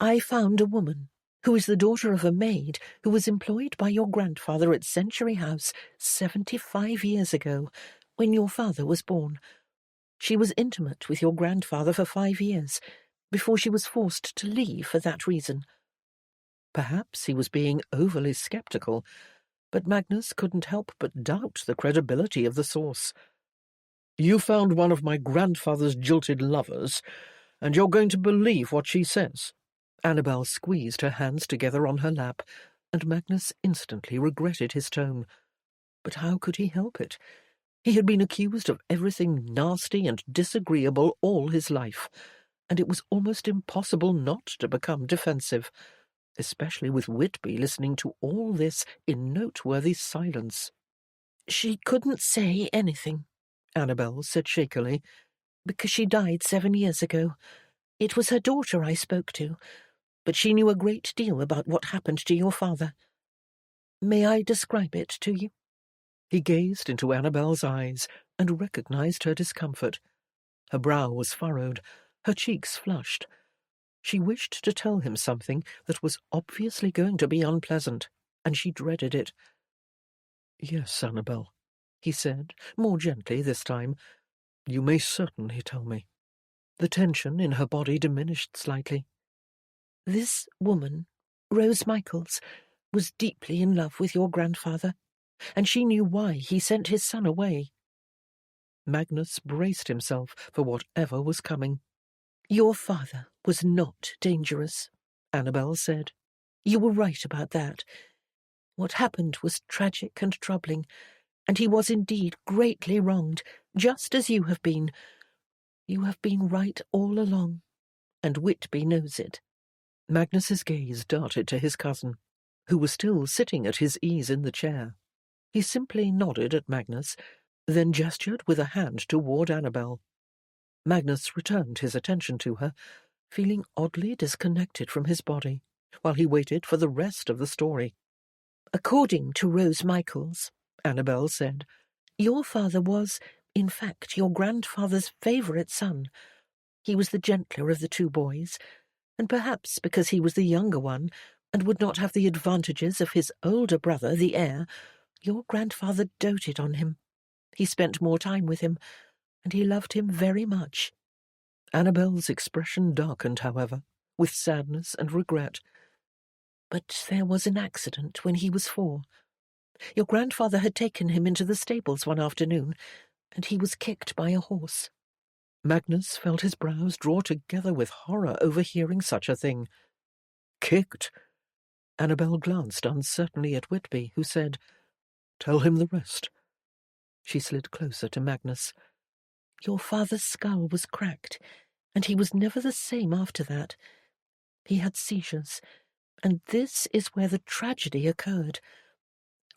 "I found a woman who is the daughter of a maid who was employed by your grandfather at Century House 75 years ago, when your father was born. She was intimate with your grandfather for 5 years, before she was forced to leave for that reason." Perhaps he was being overly sceptical, but Magnus couldn't help but doubt the credibility of the source. "You found one of my grandfather's jilted lovers, and you're going to believe what she says." Annabel squeezed her hands together on her lap, and Magnus instantly regretted his tone. But how could he help it? He had been accused of everything nasty and disagreeable all his life, and it was almost impossible not to become defensive, especially with Whitby listening to all this in noteworthy silence. "She couldn't say anything," Annabel said shakily. "because she died 7 years ago. It was her daughter I spoke to, but she knew a great deal about what happened to your father. May I describe it to you?" He gazed into Annabel's eyes and recognized her discomfort. Her brow was furrowed, her cheeks flushed. She wished to tell him something that was obviously going to be unpleasant, and she dreaded it. "Yes, Annabel," he said, more gently this time. "You may certainly tell me." The tension in her body diminished slightly. "This woman, Rose Michaels, was deeply in love with your grandfather, and she knew why he sent his son away." Magnus braced himself for whatever was coming. "Your father was not dangerous," Annabel said. "You were right about that. What happened was tragic and troubling, and he was indeed greatly wronged, just as you have been. You have been right all along, and Whitby knows it." Magnus's gaze darted to his cousin, who was still sitting at his ease in the chair. He simply nodded at Magnus, then gestured with a hand toward Annabel. Magnus returned his attention to her, feeling oddly disconnected from his body, while he waited for the rest of the story. "According to Rose Michaels," Annabel said, "your father was, in fact, your grandfather's favourite son. He was the gentler of the two boys, and perhaps because he was the younger one, and would not have the advantages of his older brother, the heir, your grandfather doted on him. He spent more time with him, and he loved him very much." Annabel's expression darkened, however, with sadness and regret. "But there was an accident when he was 4. Your grandfather had taken him into the stables one afternoon, and he was kicked by a horse." Magnus felt his brows draw together with horror over hearing such a thing. "Kicked?" Annabel glanced uncertainly at Whitby, who said, "Tell him the rest." She slid closer to Magnus. "Your father's skull was cracked, and he was never the same after that. He had seizures, and this is where the tragedy occurred.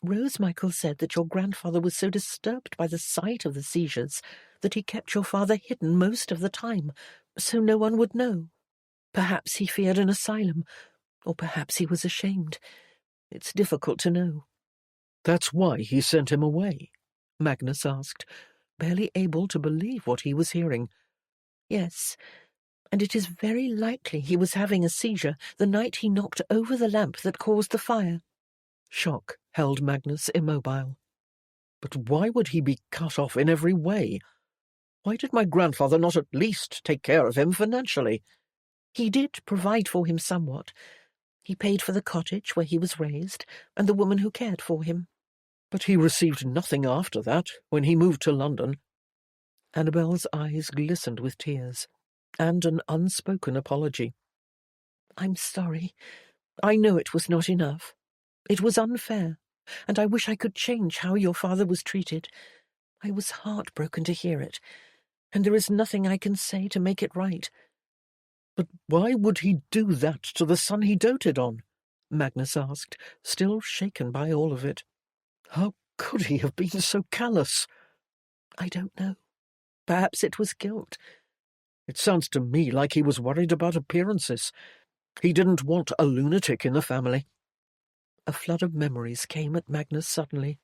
Rose Michael said that your grandfather was so disturbed by the sight of the seizures that he kept your father hidden most of the time, so no one would know. Perhaps he feared an asylum, or perhaps he was ashamed. It's difficult to know." "That's why he sent him away?" Magnus asked, barely able to believe what he was hearing. "Yes, and it is very likely he was having a seizure the night he knocked over the lamp that caused the fire." Shock held Magnus immobile. "But why would he be cut off in every way? Why did my grandfather not at least take care of him financially?" "He did provide for him somewhat. He paid for the cottage where he was raised, and the woman who cared for him." "But he received nothing after that, when he moved to London." Annabel's eyes glistened with tears, and an unspoken apology. "I'm sorry. I know it was not enough. It was unfair, and I wish I could change how your father was treated. I was heartbroken to hear it, and there is nothing I can say to make it right." "But why would he do that to the son he doted on?" Magnus asked, still shaken by all of it. "How could he have been so callous?" "I don't know. Perhaps it was guilt." "It sounds to me like he was worried about appearances. He didn't want a lunatic in the family." A flood of memories came at Magnus suddenly.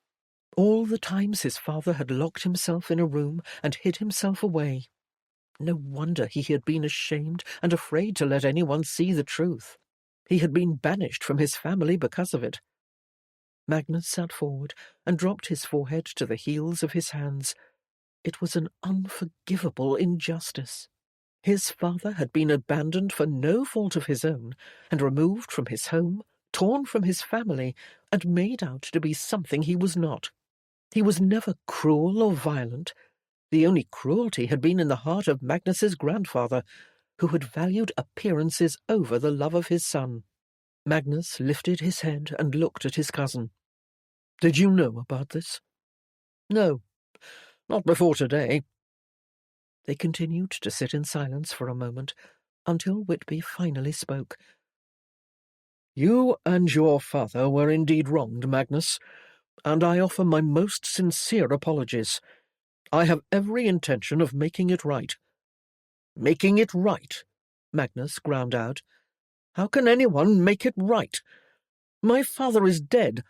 All the times his father had locked himself in a room and hid himself away. No wonder he had been ashamed and afraid to let anyone see the truth. He had been banished from his family because of it. Magnus sat forward and dropped his forehead to the heels of his hands. It was an unforgivable injustice. His father had been abandoned for no fault of his own, and removed from his home, torn from his family, and made out to be something he was not. He was never cruel or violent. The only cruelty had been in the heart of Magnus's grandfather, who had valued appearances over the love of his son. Magnus lifted his head and looked at his cousin. "Did you know about this?" "No, not before today." They continued to sit in silence for a moment, until Whitby finally spoke. "You and your father were indeed wronged, Magnus, and I offer my most sincere apologies. I have every intention of making it right." "Making it right?" Magnus ground out. "How can anyone make it right? My father is dead,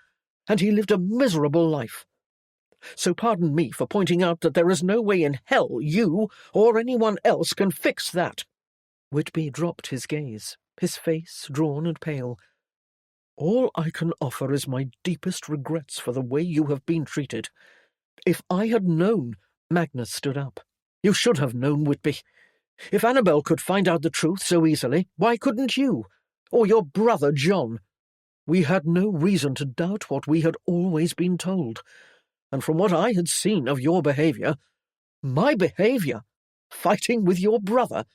and he lived a miserable life. So pardon me for pointing out that there is no way in hell you or anyone else can fix that." Whitby dropped his gaze, his face drawn and pale. "All I can offer is my deepest regrets for the way you have been treated. If I had known—" Magnus stood up. "You should have known, Whitby. If Annabel could find out the truth so easily, why couldn't you? Or your brother John? We had no reason to doubt what we had always been told. And from what I had seen of your behaviour— my behaviour? Fighting with your brother?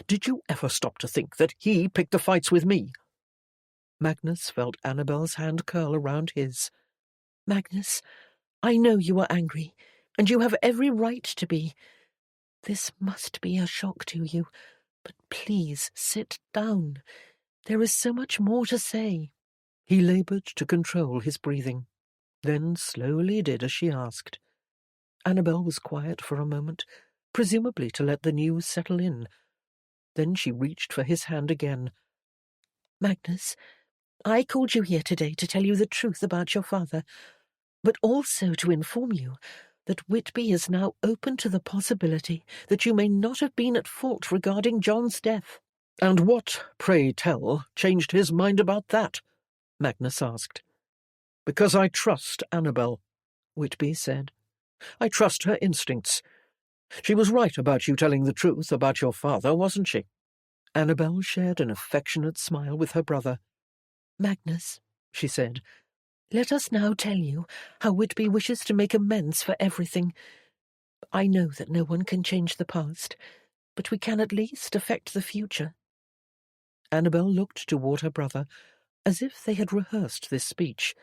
Did you ever stop to think that he picked the fights with me?" Magnus felt Annabel's hand curl around his. "Magnus, I know you are angry, and you have every right to be. This must be a shock to you, but please sit down. There is so much more to say." He laboured to control his breathing, then slowly did as she asked. Annabel was quiet for a moment, presumably to let the news settle in. Then she reached for his hand again. "Magnus, I called you here today to tell you the truth about your father, but also to inform you that Whitby is now open to the possibility that you may not have been at fault regarding John's death." "And what, pray tell, changed his mind about that?" Magnus asked. "Because I trust Annabel," Whitby said. "I trust her instincts. She was right about you telling the truth about your father, wasn't she?" Annabel shared an affectionate smile with her brother. "Magnus," she said, "let us now tell you how Whitby wishes to make amends for everything. I know that no one can change the past, but we can at least affect the future." Annabel looked toward her brother, as if they had rehearsed this speech,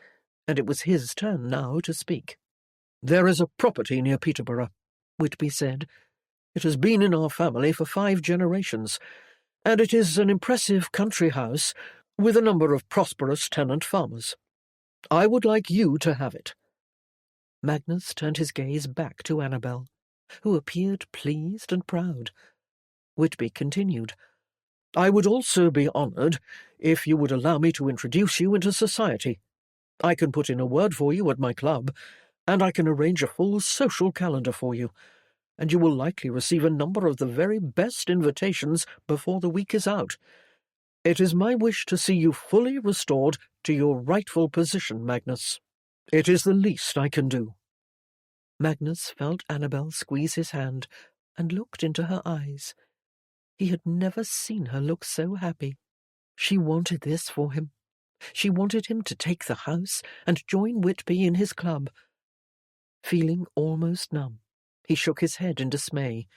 and it was his turn now to speak. "There is a property near Peterborough," Whitby said. "It has been in our family for 5 generations, and it is an impressive country house with a number of prosperous tenant farmers. I would like you to have it." Magnus turned his gaze back to Annabel, who appeared pleased and proud. Whitby continued. "I would also be honoured if you would allow me to introduce you into society. I can put in a word for you at my club, and I can arrange a full social calendar for you, and you will likely receive a number of the very best invitations before the week is out. It is my wish to see you fully restored to your rightful position, Magnus. It is the least I can do." Magnus felt Annabel squeeze his hand and looked into her eyes. He had never seen her look so happy. She wanted this for him. She wanted him to take the house and join Whitby in his club. Feeling almost numb, he shook his head in dismay.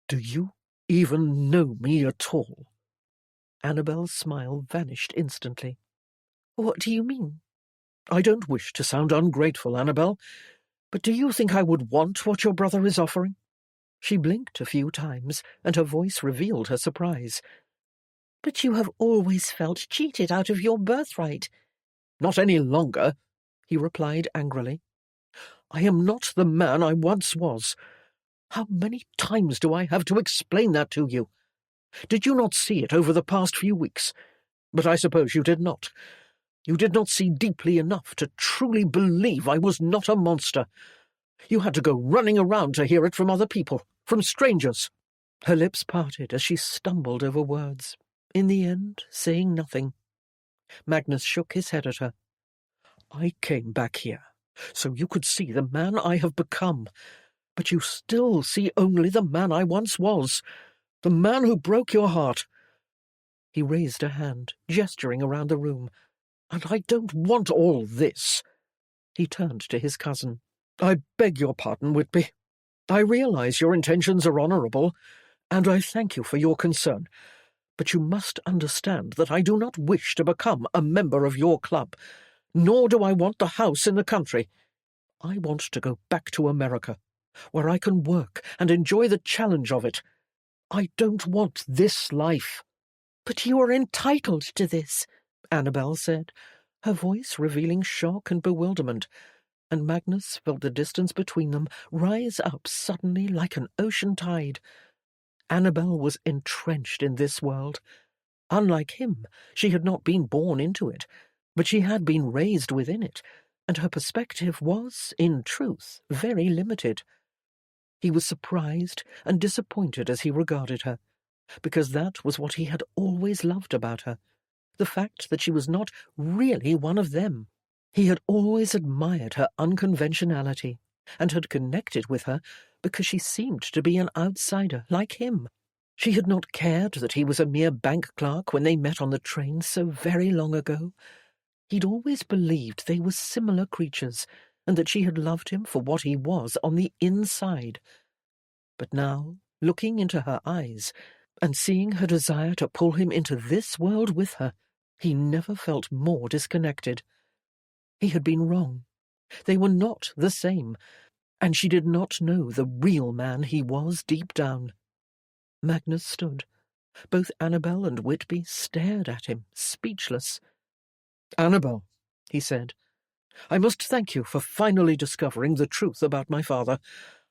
"Do you even know me at all?" Annabel's smile vanished instantly. "What do you mean?" "I don't wish to sound ungrateful, Annabel, but do you think I would want what your brother is offering?" She blinked a few times, and her voice revealed her surprise. "But you have always felt cheated out of your birthright." "Not any longer," he replied angrily. "I am not the man I once was. How many times do I have to explain that to you? Did you not see it over the past few weeks? But I suppose you did not. You did not see deeply enough to truly believe I was not a monster. You had to go running around to hear it from other people, from strangers." Her lips parted as she stumbled over words, in the end saying nothing. Magnus shook his head at her. "I came back here so you could see the man I have become, but you still see only the man I once was, the man who broke your heart." He raised a hand, gesturing around the room. "And I don't want all this." He turned to his cousin. "I beg your pardon, Whitby. I realize your intentions are honourable, and I thank you for your concern. But you must understand that I do not wish to become a member of your club, nor do I want the house in the country. I want to go back to America, where I can work and enjoy the challenge of it. I don't want this life." "But you are entitled to this," Annabel said, her voice revealing shock and bewilderment, and Magnus felt the distance between them rise up suddenly like an ocean tide. Annabel was entrenched in this world. Unlike him, she had not been born into it, but she had been raised within it, and her perspective was, in truth, very limited. He was surprised and disappointed as he regarded her, because that was what he had always loved about her, the fact that she was not really one of them. He had always admired her unconventionality, and had connected with her because she seemed to be an outsider like him. She had not cared that he was a mere bank clerk when they met on the train so very long ago. He'd always believed they were similar creatures, and that she had loved him for what he was on the inside. But now, looking into her eyes, and seeing her desire to pull him into this world with her, he never felt more disconnected. He had been wrong. They were not the same, and she did not know the real man he was deep down. Magnus stood. Both Annabel and Whitby stared at him, speechless. "Annabel," he said, "I must thank you for finally discovering the truth about my father.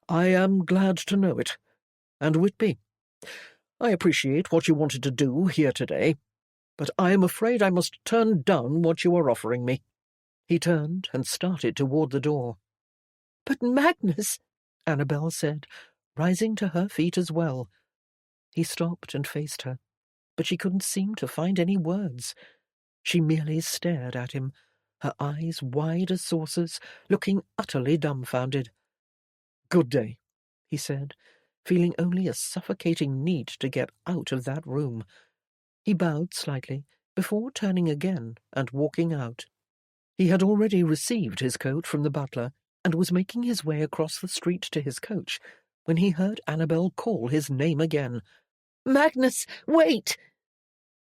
I am glad to know it. And Whitby, I appreciate what you wanted to do here today, but I am afraid I must turn down what you are offering me." He turned and started toward the door. "But Magnus," Annabel said, rising to her feet as well. He stopped and faced her, but she couldn't seem to find any words. She merely stared at him, her eyes wide as saucers, looking utterly dumbfounded. "Good day," he said, feeling only a suffocating need to get out of that room. He bowed slightly, before turning again and walking out. He had already received his coat from the butler, and was making his way across the street to his coach, when he heard Annabel call his name again. "Magnus, wait!"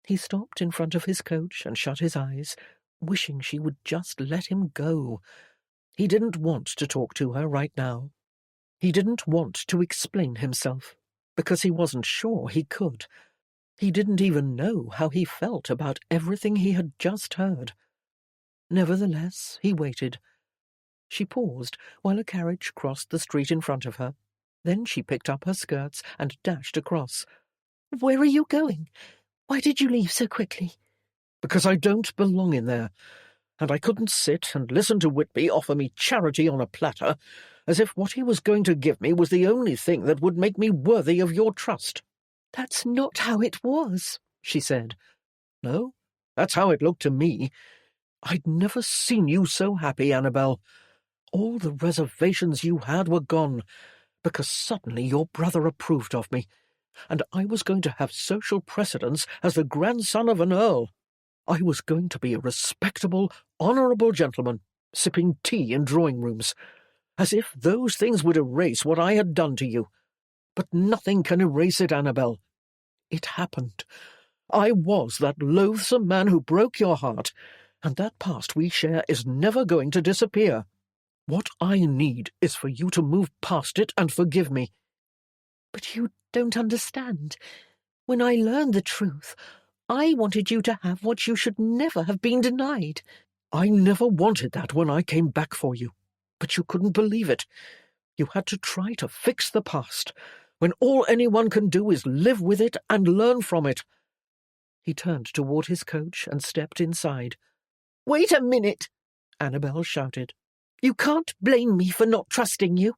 He stopped in front of his coach and shut his eyes, wishing she would just let him go. He didn't want to talk to her right now. He didn't want to explain himself, because he wasn't sure he could. He didn't even know how he felt about everything he had just heard. Nevertheless, he waited. She paused while a carriage crossed the street in front of her. Then she picked up her skirts and dashed across. "Where are you going? Why did you leave so quickly?" "Because I don't belong in there, and I couldn't sit and listen to Whitby offer me charity on a platter, as if what he was going to give me was the only thing that would make me worthy of your trust." "That's not how it was," she said. "No, that's how it looked to me. I'd never seen you so happy, Annabel. All the reservations you had were gone, because suddenly your brother approved of me, and I was going to have social precedence as the grandson of an earl. I was going to be a respectable, honourable gentleman, sipping tea in drawing-rooms, as if those things would erase what I had done to you. But nothing can erase it, Annabel. It happened. I was that loathsome man who broke your heart, and that past we share is never going to disappear. What I need is for you to move past it and forgive me." "But you don't understand. When I learned the truth, I wanted you to have what you should never have been denied." "I never wanted that when I came back for you, but you couldn't believe it. You had to try to fix the past, when all anyone can do is live with it and learn from it." He turned toward his coach and stepped inside. "Wait a minute," Annabel shouted. "You can't blame me for not trusting you.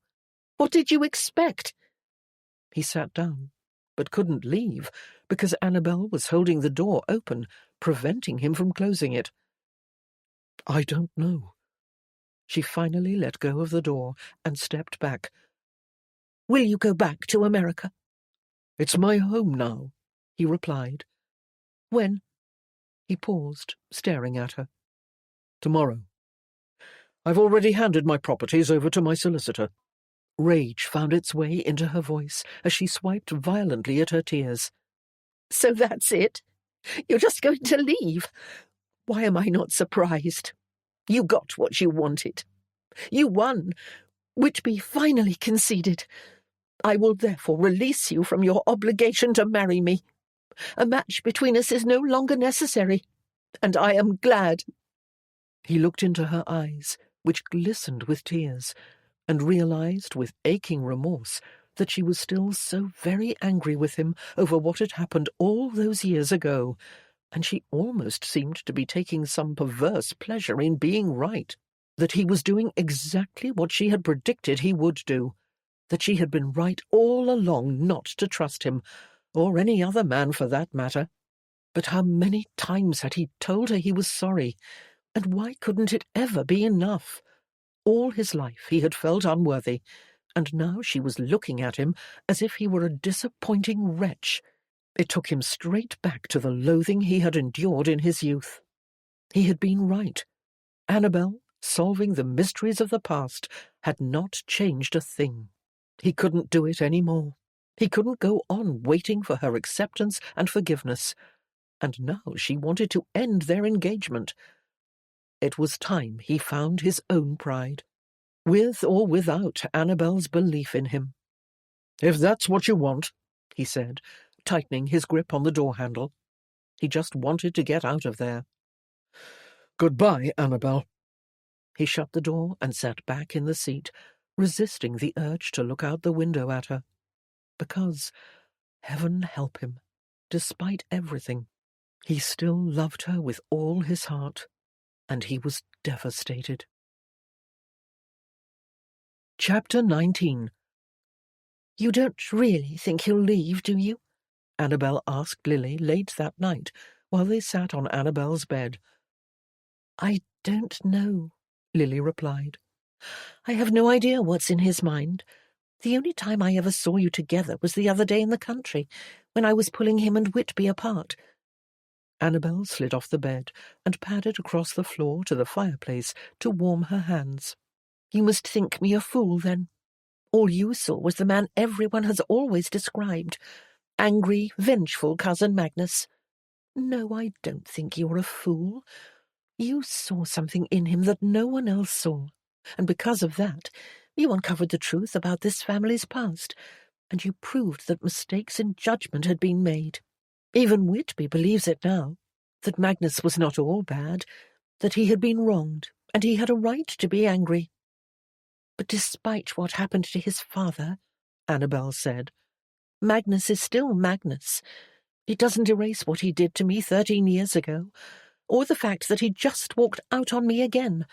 What did you expect?" He sat down, but couldn't leave, because Annabel was holding the door open, preventing him from closing it. "I don't know." She finally let go of the door and stepped back. "Will you go back to America?" "It's my home now," he replied. "When?" He paused, staring at her. "Tomorrow. I've already handed my properties over to my solicitor." Rage found its way into her voice as she swiped violently at her tears. "So that's it? You're just going to leave? Why am I not surprised? You got what you wanted. You won. Whitby finally conceded. I will therefore release you from your obligation to marry me. A match between us is no longer necessary, and I am glad." He looked into her eyes, which glistened with tears, and realized with aching remorse that she was still so very angry with him over what had happened all those years ago, and she almost seemed to be taking some perverse pleasure in being right, that he was doing exactly what she had predicted he would do, that she had been right all along not to trust him, or any other man for that matter. But how many times had he told her he was sorry, and why couldn't it ever be enough? All his life he had felt unworthy, and now she was looking at him as if he were a disappointing wretch. It took him straight back to the loathing he had endured in his youth. He had been right. Annabel, solving the mysteries of the past, had not changed a thing. He couldn't do it any more. He couldn't go on waiting for her acceptance and forgiveness. And now she wanted to end their engagement. It was time he found his own pride, with or without Annabel's belief in him. "If that's what you want," he said, tightening his grip on the door-handle. He just wanted to get out of there. "Goodbye, Annabel." He shut the door and sat back in the seat, resisting the urge to look out the window at her. Because, heaven help him, despite everything, he still loved her with all his heart, and he was devastated. Chapter 19. "You don't really think he'll leave, do you?" Annabel asked Lily late that night, while they sat on Annabel's bed. "I don't know," Lily replied. "I have no idea what's in his mind. The only time I ever saw you together was the other day in the country, when I was pulling him and Whitby apart." Annabel slid off the bed and padded across the floor to the fireplace to warm her hands. "You must think me a fool, then. All you saw was the man everyone has always described. Angry, vengeful cousin Magnus. No, I don't think you're a fool. You saw something in him that no one else saw, and because of that, you uncovered the truth about this family's past, and you proved that mistakes in judgment had been made. Even Whitby believes it now, that Magnus was not all bad, that he had been wronged, and he had a right to be angry. But despite what happened to his father," Annabel said, "Magnus is still Magnus. It doesn't erase what he did to me 13 years ago, or the fact that he just walked out on me again.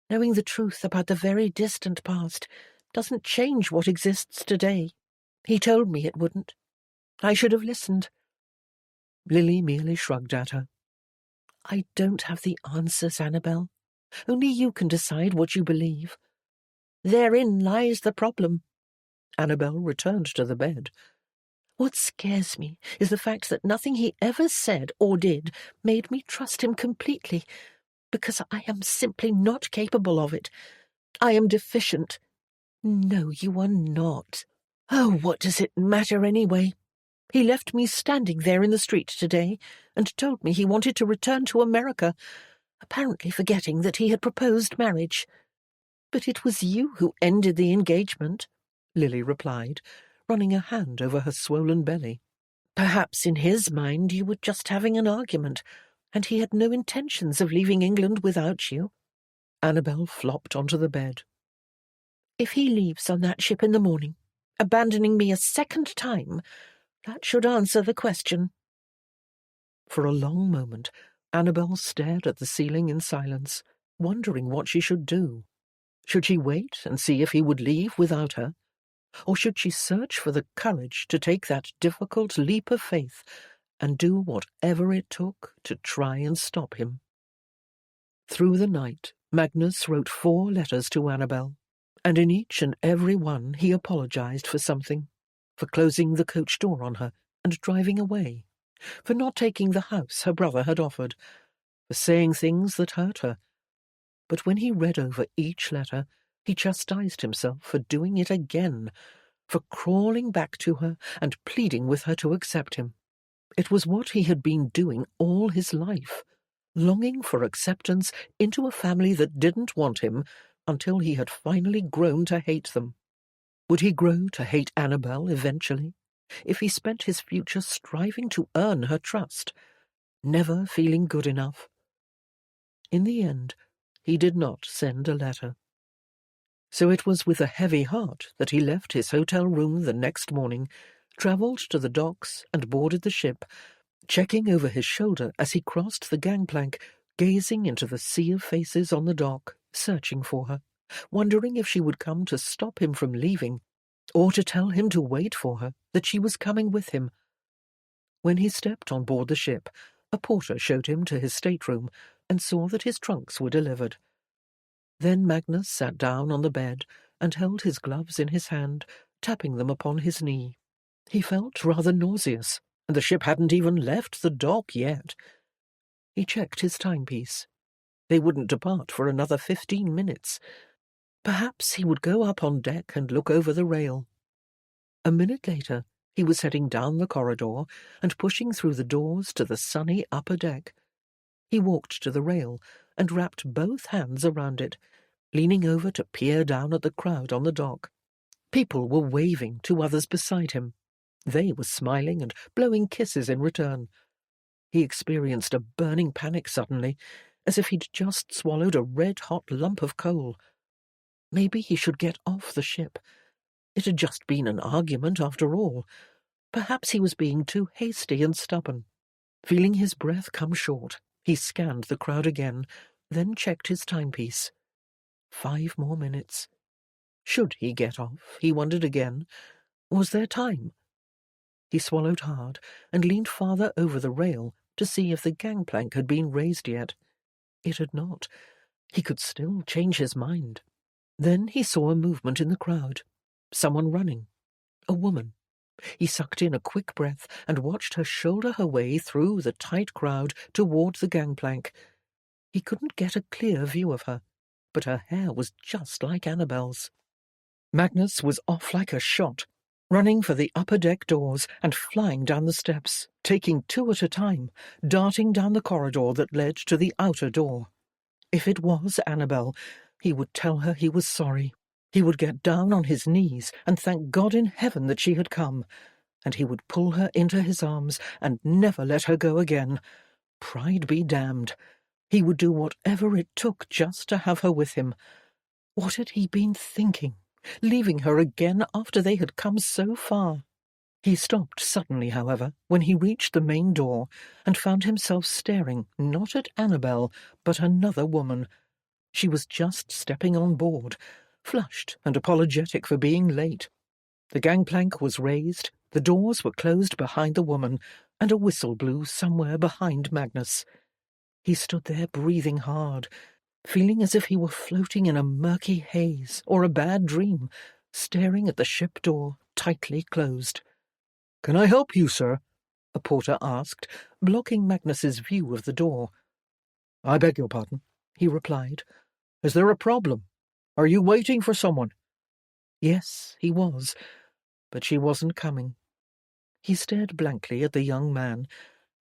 Knowing the truth about the very distant past doesn't change what exists today. He told me it wouldn't. I should have listened." Lily merely shrugged at her. "I don't have the answers, Annabel. Only you can decide what you believe. Therein lies the problem." Annabel returned to the bed. "What scares me is the fact that nothing he ever said or did made me trust him completely, because I am simply not capable of it. I am deficient." "No, you are not." "Oh, what does it matter anyway? He left me standing there in the street today and told me he wanted to return to America, apparently forgetting that he had proposed marriage." "But it was you who ended the engagement," Lily replied, running a hand over her swollen belly. "Perhaps in his mind you were just having an argument, and he had no intentions of leaving England without you." Annabel flopped onto the bed. "If he leaves on that ship in the morning, abandoning me a second time, that should answer the question." For a long moment, Annabel stared at the ceiling in silence, wondering what she should do. Should she wait and see if he would leave without her? Or should she search for the courage to take that difficult leap of faith and do whatever it took to try and stop him? Through the night, Magnus wrote 4 letters to Annabel, and in each and every one he apologized for something, for closing the coach door on her and driving away, for not taking the house her brother had offered, for saying things that hurt her. But when he read over each letter, he chastised himself for doing it again, for crawling back to her and pleading with her to accept him. It was what he had been doing all his life, longing for acceptance into a family that didn't want him until he had finally grown to hate them. Would he grow to hate Annabel eventually, if he spent his future striving to earn her trust, never feeling good enough? In the end, he did not send a letter. So it was with a heavy heart that he left his hotel room the next morning, travelled to the docks and boarded the ship, checking over his shoulder as he crossed the gangplank, gazing into the sea of faces on the dock, searching for her, wondering if she would come to stop him from leaving, or to tell him to wait for her, that she was coming with him. When he stepped on board the ship, a porter showed him to his stateroom and saw that his trunks were delivered. Then Magnus sat down on the bed and held his gloves in his hand, tapping them upon his knee. He felt rather nauseous, and the ship hadn't even left the dock yet. He checked his timepiece. They wouldn't depart for another 15 minutes. Perhaps he would go up on deck and look over the rail. A minute later, he was heading down the corridor and pushing through the doors to the sunny upper deck. He walked to the rail and wrapped both hands around it, leaning over to peer down at the crowd on the dock. People were waving to others beside him. They were smiling and blowing kisses in return. He experienced a burning panic suddenly, as if he'd just swallowed a red-hot lump of coal. Maybe he should get off the ship. It had just been an argument after all. Perhaps he was being too hasty and stubborn. Feeling his breath come short, he scanned the crowd again, then checked his timepiece. 5 more minutes. Should he get off, he wondered again. Was there time? He swallowed hard and leaned farther over the rail to see if the gangplank had been raised yet. It had not. He could still change his mind. Then he saw a movement in the crowd. Someone running. A woman. He sucked in a quick breath and watched her shoulder her way through the tight crowd toward the gangplank. He couldn't get a clear view of her, but her hair was just like Annabel's. Magnus was off like a shot, running for the upper deck doors and flying down the steps, taking 2 at a time, darting down the corridor that led to the outer door. If it was Annabel, he would tell her he was sorry. He would get down on his knees and thank God in heaven that she had come, and he would pull her into his arms and never let her go again. Pride be damned. He would do whatever it took just to have her with him. What had he been thinking, leaving her again after they had come so far? He stopped suddenly, however, when he reached the main door and found himself staring not at Annabel, but another woman. She was just stepping on board, flushed and apologetic for being late. The gangplank was raised, the doors were closed behind the woman, and a whistle blew somewhere behind Magnus. He stood there breathing hard, feeling as if he were floating in a murky haze or a bad dream, staring at the ship door tightly closed. "Can I help you, sir?" a porter asked, blocking Magnus's view of the door. "I beg your pardon," he replied. "Is there a problem? Are you waiting for someone?" Yes, he was, but she wasn't coming. He stared blankly at the young man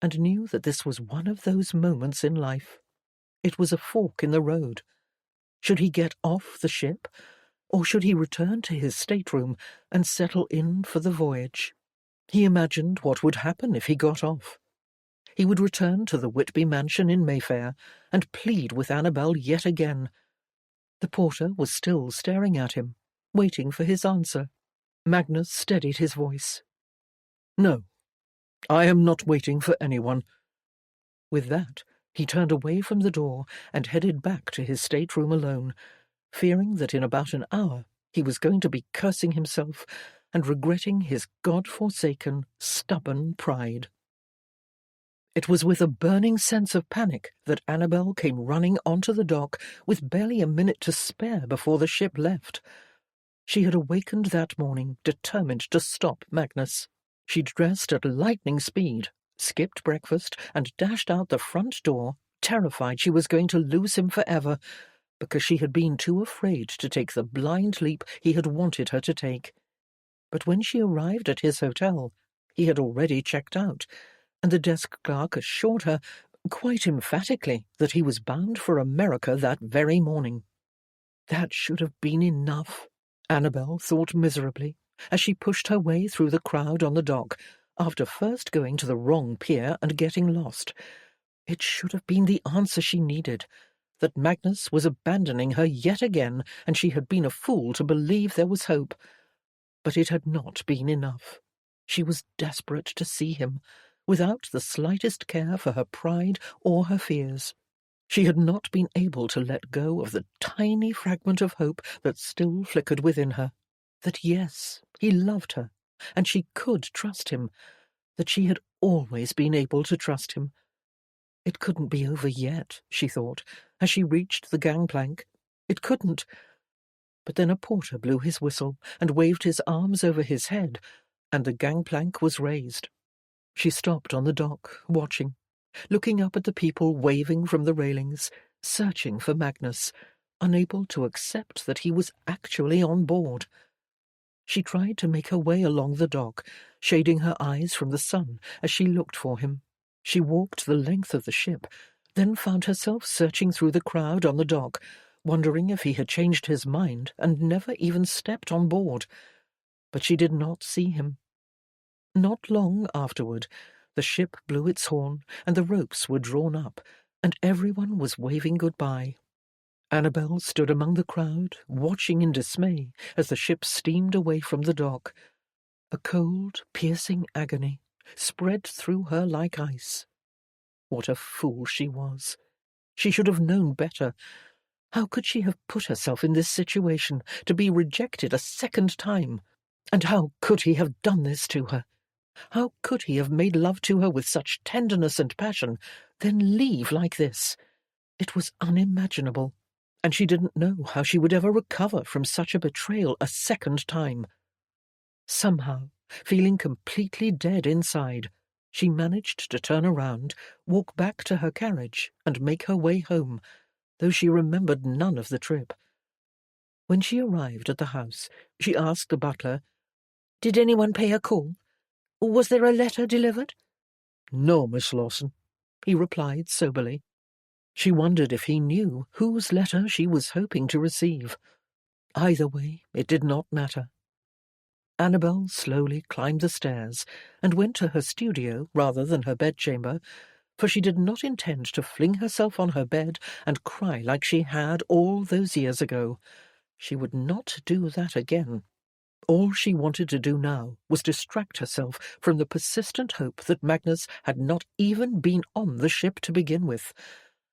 and knew that this was one of those moments in life. It was a fork in the road. Should he get off the ship, or should he return to his stateroom and settle in for the voyage? He imagined what would happen if he got off. He would return to the Whitby mansion in Mayfair and plead with Annabel yet again. The porter was still staring at him, waiting for his answer. Magnus steadied his voice. "No, I am not waiting for anyone." With that, he turned away from the door and headed back to his stateroom alone, fearing that in about an hour he was going to be cursing himself and regretting his God-forsaken, stubborn pride. It was with a burning sense of panic that Annabel came running onto the dock with barely a minute to spare before the ship left. She had awakened that morning determined to stop Magnus. She'd dressed at lightning speed, skipped breakfast, and dashed out the front door, terrified she was going to lose him forever, because she had been too afraid to take the blind leap he had wanted her to take. But when she arrived at his hotel, he had already checked out, and the desk clerk assured her, quite emphatically, that he was bound for America that very morning. That should have been enough. Annabel thought miserably as she pushed her way through the crowd on the dock, after first going to the wrong pier and getting lost. It should have been the answer she needed, that Magnus was abandoning her yet again, and she had been a fool to believe there was hope. But it had not been enough. She was desperate to see him, without the slightest care for her pride or her fears. She had not been able to let go of the tiny fragment of hope that still flickered within her, that yes, he loved her, and she could trust him, that she had always been able to trust him. It couldn't be over yet, she thought, as she reached the gangplank. It couldn't. But then a porter blew his whistle and waved his arms over his head, and the gangplank was raised. She stopped on the dock, watching, looking up at the people waving from the railings, searching for Magnus, unable to accept that he was actually on board. She tried to make her way along the dock, shading her eyes from the sun as she looked for him. She walked the length of the ship, then found herself searching through the crowd on the dock, wondering if he had changed his mind and never even stepped on board. But she did not see him. Not long afterward, the ship blew its horn, and the ropes were drawn up, and everyone was waving goodbye. Annabel stood among the crowd, watching in dismay as the ship steamed away from the dock. A cold, piercing agony spread through her like ice. What a fool she was! She should have known better. How could she have put herself in this situation, to be rejected a second time? And how could he have done this to her? How could he have made love to her with such tenderness and passion, then leave like this? It was unimaginable, and she didn't know how she would ever recover from such a betrayal a second time. Somehow, feeling completely dead inside, she managed to turn around, walk back to her carriage, and make her way home, though she remembered none of the trip. When she arrived at the house, she asked the butler, "Did anyone pay a call? Was there a letter delivered?" "No, Miss Lawson," he replied soberly. She wondered if he knew whose letter she was hoping to receive. Either way, it did not matter. Annabel slowly climbed the stairs and went to her studio rather than her bedchamber, for she did not intend to fling herself on her bed and cry like she had all those years ago. She would not do that again. All she wanted to do now was distract herself from the persistent hope that Magnus had not even been on the ship to begin with,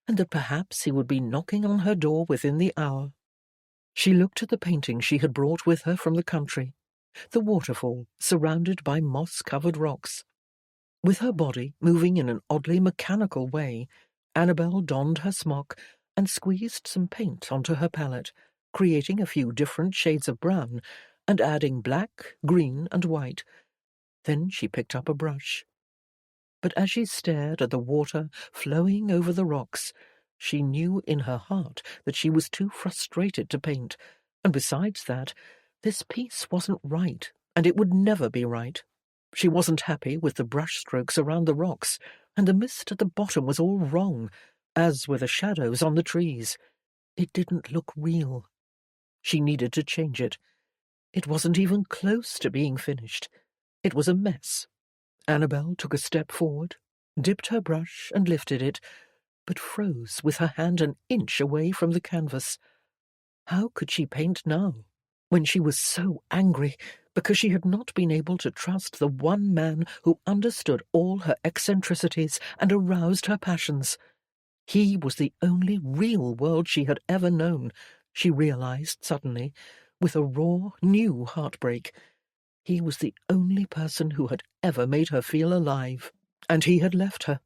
and that perhaps he would be knocking on her door within the hour. She looked at the painting she had brought with her from the country, the waterfall surrounded by moss-covered rocks. With her body moving in an oddly mechanical way, Annabel donned her smock and squeezed some paint onto her palette, creating a few different shades of brown and adding black, green, and white. Then she picked up a brush. But as she stared at the water flowing over the rocks, she knew in her heart that she was too frustrated to paint, and besides that, this piece wasn't right, and it would never be right. She wasn't happy with the brushstrokes around the rocks, and the mist at the bottom was all wrong, as were the shadows on the trees. It didn't look real. She needed to change it. It wasn't even close to being finished. It was a mess. Annabel took a step forward, dipped her brush and lifted it, but froze with her hand an inch away from the canvas. How could she paint now, when she was so angry because she had not been able to trust the one man who understood all her eccentricities and aroused her passions? He was the only real world she had ever known, she realized suddenly, with a raw, new heartbreak. He was the only person who had ever made her feel alive, and he had left her.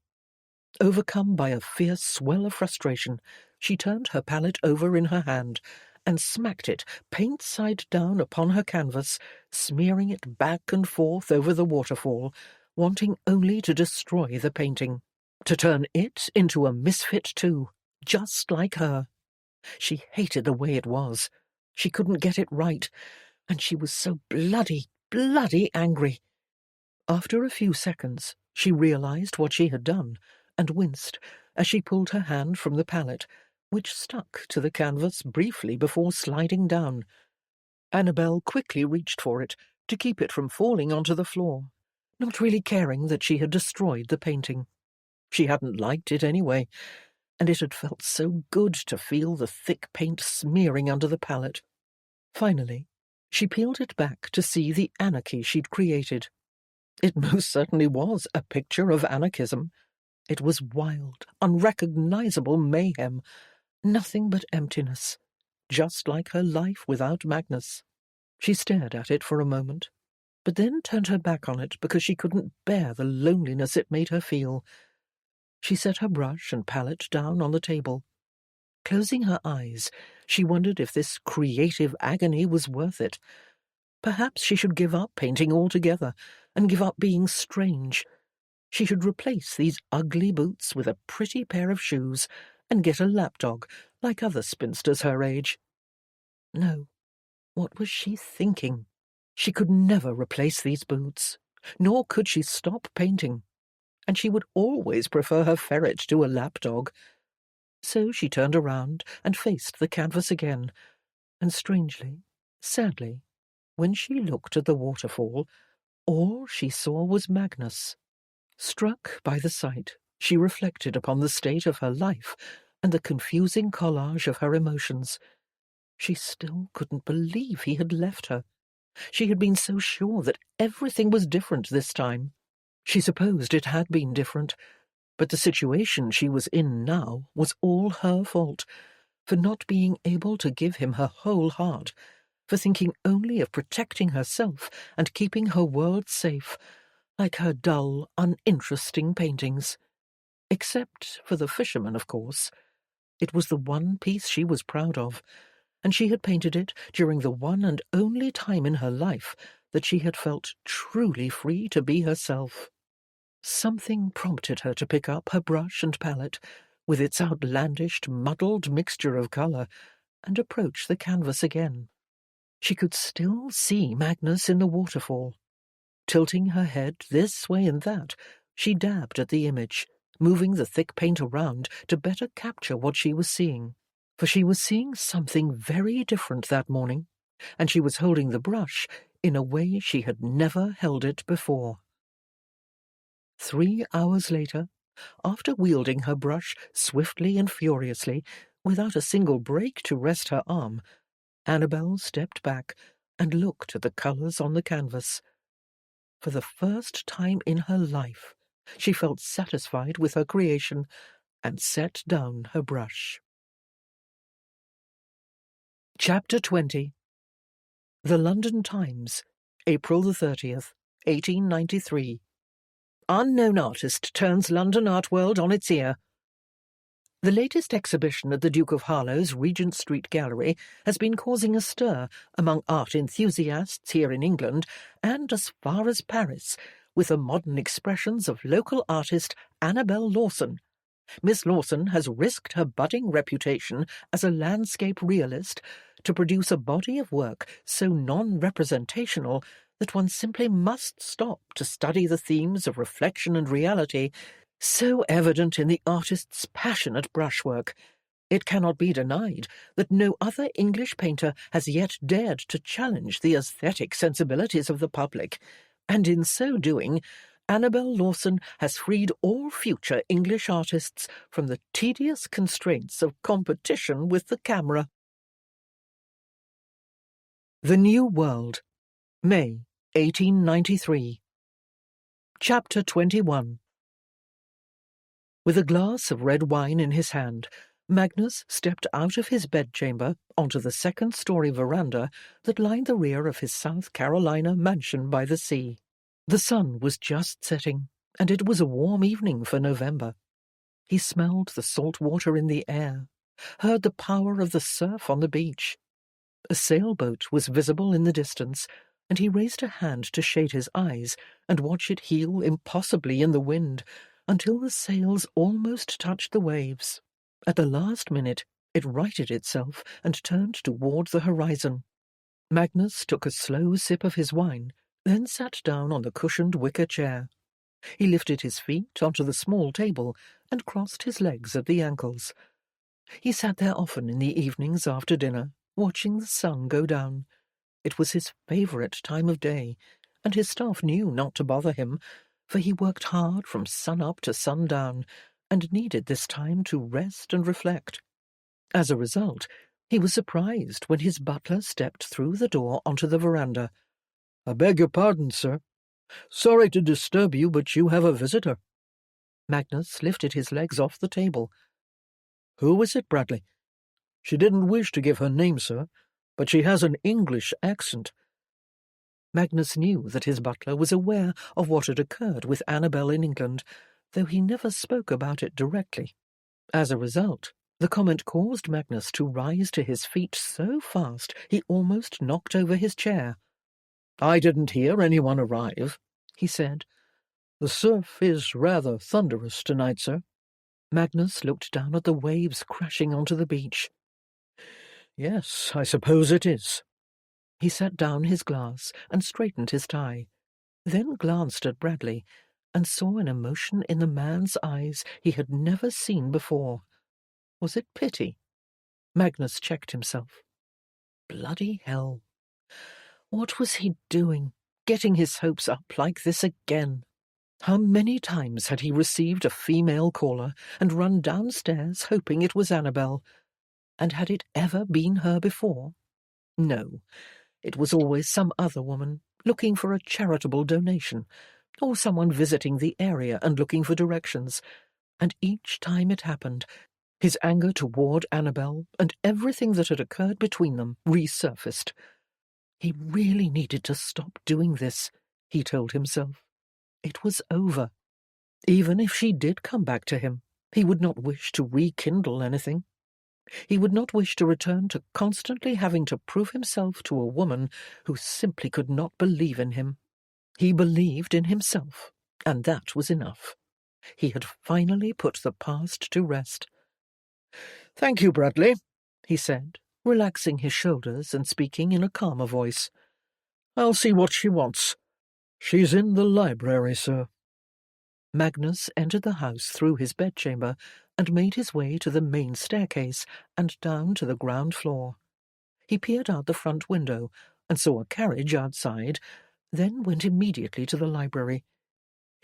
Overcome by a fierce swell of frustration, she turned her palette over in her hand and smacked it paint side down upon her canvas, smearing it back and forth over the waterfall, wanting only to destroy the painting, to turn it into a misfit too, just like her. She hated the way it was. She couldn't get it right, and she was so bloody angry. After a few seconds, she realized what she had done, and winced as she pulled her hand from the palette, which stuck to the canvas briefly before sliding down. Annabel quickly reached for it to keep it from falling onto the floor, not really caring that she had destroyed the painting. She hadn't liked it anyway, and it had felt so good to feel the thick paint smearing under the palette. Finally, she peeled it back to see the anarchy she'd created. It most certainly was a picture of anarchism. It was wild, unrecognizable mayhem, nothing but emptiness, just like her life without Magnus. She stared at it for a moment, but then turned her back on it because she couldn't bear the loneliness it made her feel. She set her brush and palette down on the table. Closing her eyes, she wondered if this creative agony was worth it. Perhaps she should give up painting altogether and give up being strange. She should replace these ugly boots with a pretty pair of shoes and get a lapdog, like other spinsters her age. No, what was she thinking? She could never replace these boots, nor could she stop painting, and she would always prefer her ferret to a lapdog. So she turned around and faced the canvas again, and strangely, sadly, when she looked at the waterfall, all she saw was Magnus. Struck by the sight, she reflected upon the state of her life and the confusing collage of her emotions. She still couldn't believe he had left her. She had been so sure that everything was different this time. She supposed it had been different, but the situation she was in now was all her fault, for not being able to give him her whole heart, for thinking only of protecting herself and keeping her world safe, like her dull, uninteresting paintings. Except for the fisherman, of course. It was the one piece she was proud of, and she had painted it during the one and only time in her life that she had felt truly free to be herself. Something prompted her to pick up her brush and palette, with its outlandish, muddled mixture of colour, and approach the canvas again. She could still see Magnus in the waterfall. Tilting her head this way and that, she dabbed at the image, moving the thick paint around to better capture what she was seeing. For she was seeing something very different that morning, and she was holding the brush in a way she had never held it before. 3 hours later, after wielding her brush swiftly and furiously, without a single break to rest her arm, Annabel stepped back and looked at the colours on the canvas. For the first time in her life, she felt satisfied with her creation and set down her brush. Chapter 20. The London Times, April the 30th, 1893. Unknown artist turns London art world on its ear. The latest exhibition at the Duke of Harlow's Regent Street Gallery has been causing a stir among art enthusiasts here in England and as far as Paris, with the modern expressions of local artist Annabel Lawson. Miss Lawson has risked her budding reputation as a landscape realist to produce a body of work so non-representational that one simply must stop to study the themes of reflection and reality, so evident in the artist's passionate brushwork. It cannot be denied that no other English painter has yet dared to challenge the aesthetic sensibilities of the public, and in so doing, Annabel Lawson has freed all future English artists from the tedious constraints of competition with the camera. The New World, May 1893. Chapter 21. With a glass of red wine in his hand, Magnus stepped out of his bedchamber onto the second-story veranda that lined the rear of his South Carolina mansion by the sea. The sun was just setting, and it was a warm evening for November. He smelled the salt water in the air, heard the power of the surf on the beach. A sailboat was visible in the distance, and he raised a hand to shade his eyes and watch it heel impossibly in the wind until the sails almost touched the waves. At the last minute, it righted itself and turned toward the horizon. Magnus took a slow sip of his wine, then sat down on the cushioned wicker chair. He lifted his feet onto the small table and crossed his legs at the ankles. He sat there often in the evenings after dinner, watching the sun go down. It was his favourite time of day, and his staff knew not to bother him, for he worked hard from sun-up to sundown, and needed this time to rest and reflect. As a result, he was surprised when his butler stepped through the door onto the veranda. "I beg your pardon, sir. Sorry to disturb you, but you have a visitor." Magnus lifted his legs off the table. "Who is it, Bradley?" "She didn't wish to give her name, sir, but she has an English accent." Magnus knew that his butler was aware of what had occurred with Annabel in England, though he never spoke about it directly. As a result, the comment caused Magnus to rise to his feet so fast he almost knocked over his chair. "I didn't hear anyone arrive," he said. "The surf is rather thunderous tonight, sir." Magnus looked down at the waves crashing onto the beach. "Yes, I suppose it is." He set down his glass and straightened his tie, then glanced at Bradley and saw an emotion in the man's eyes he had never seen before. Was it pity? Magnus checked himself. Bloody hell. What was he doing, getting his hopes up like this again? How many times had he received a female caller and run downstairs hoping it was Annabel? And had it ever been her before? No, it was always some other woman, looking for a charitable donation, or someone visiting the area and looking for directions. And each time it happened, his anger toward Annabel and everything that had occurred between them resurfaced. He really needed to stop doing this, he told himself. It was over. Even if she did come back to him, he would not wish to rekindle anything. He would not wish to return to constantly having to prove himself to a woman who simply could not believe in him. He believed in himself, and that was enough. He had finally put the past to rest. "Thank you, Bradley," he said, relaxing his shoulders and speaking in a calmer voice. "I'll see what she wants. She's in the library, sir." Magnus entered the house through his bedchamber and made his way to the main staircase and down to the ground floor. He peered out the front window and saw a carriage outside, then went immediately to the library.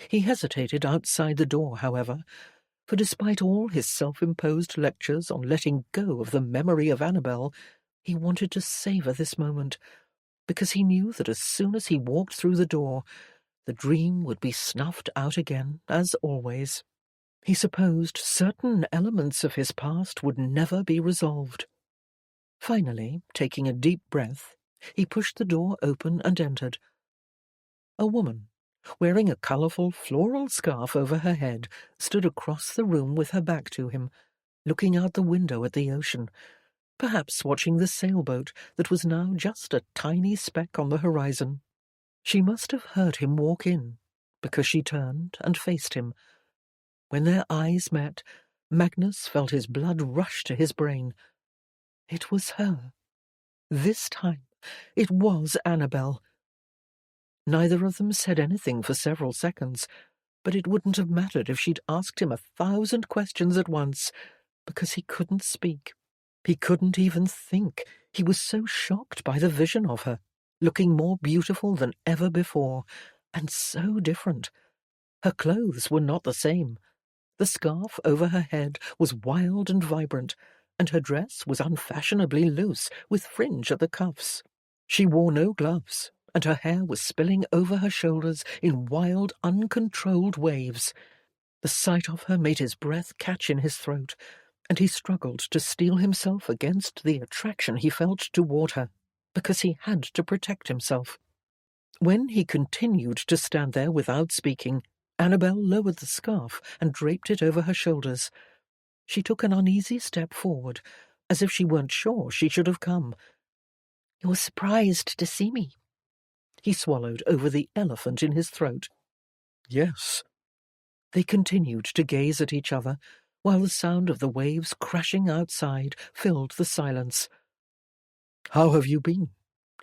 He hesitated outside the door, however, for despite all his self-imposed lectures on letting go of the memory of Annabel, he wanted to savour this moment, because he knew that as soon as he walked through the door, the dream would be snuffed out again, as always. He supposed certain elements of his past would never be resolved. Finally, taking a deep breath, he pushed the door open and entered. A woman, wearing a colourful floral scarf over her head, stood across the room with her back to him, looking out the window at the ocean, perhaps watching the sailboat that was now just a tiny speck on the horizon. She must have heard him walk in, because she turned and faced him. When their eyes met, Magnus felt his blood rush to his brain. It was her. This time, it was Annabel. Neither of them said anything for several seconds, but it wouldn't have mattered if she'd asked him 1,000 questions at once, because he couldn't speak. He couldn't even think. He was so shocked by the vision of her, looking more beautiful than ever before, and so different. Her clothes were not the same. The scarf over her head was wild and vibrant, and her dress was unfashionably loose, with fringe at the cuffs. She wore no gloves, and her hair was spilling over her shoulders in wild, uncontrolled waves. The sight of her made his breath catch in his throat, and he struggled to steel himself against the attraction he felt toward her, because he had to protect himself. When he continued to stand there without speaking, Annabel lowered the scarf and draped it over her shoulders. She took an uneasy step forward, as if she weren't sure she should have come. "You're surprised to see me?" He swallowed over the elephant in his throat. "Yes." They continued to gaze at each other, while the sound of the waves crashing outside filled the silence. "How have you been?"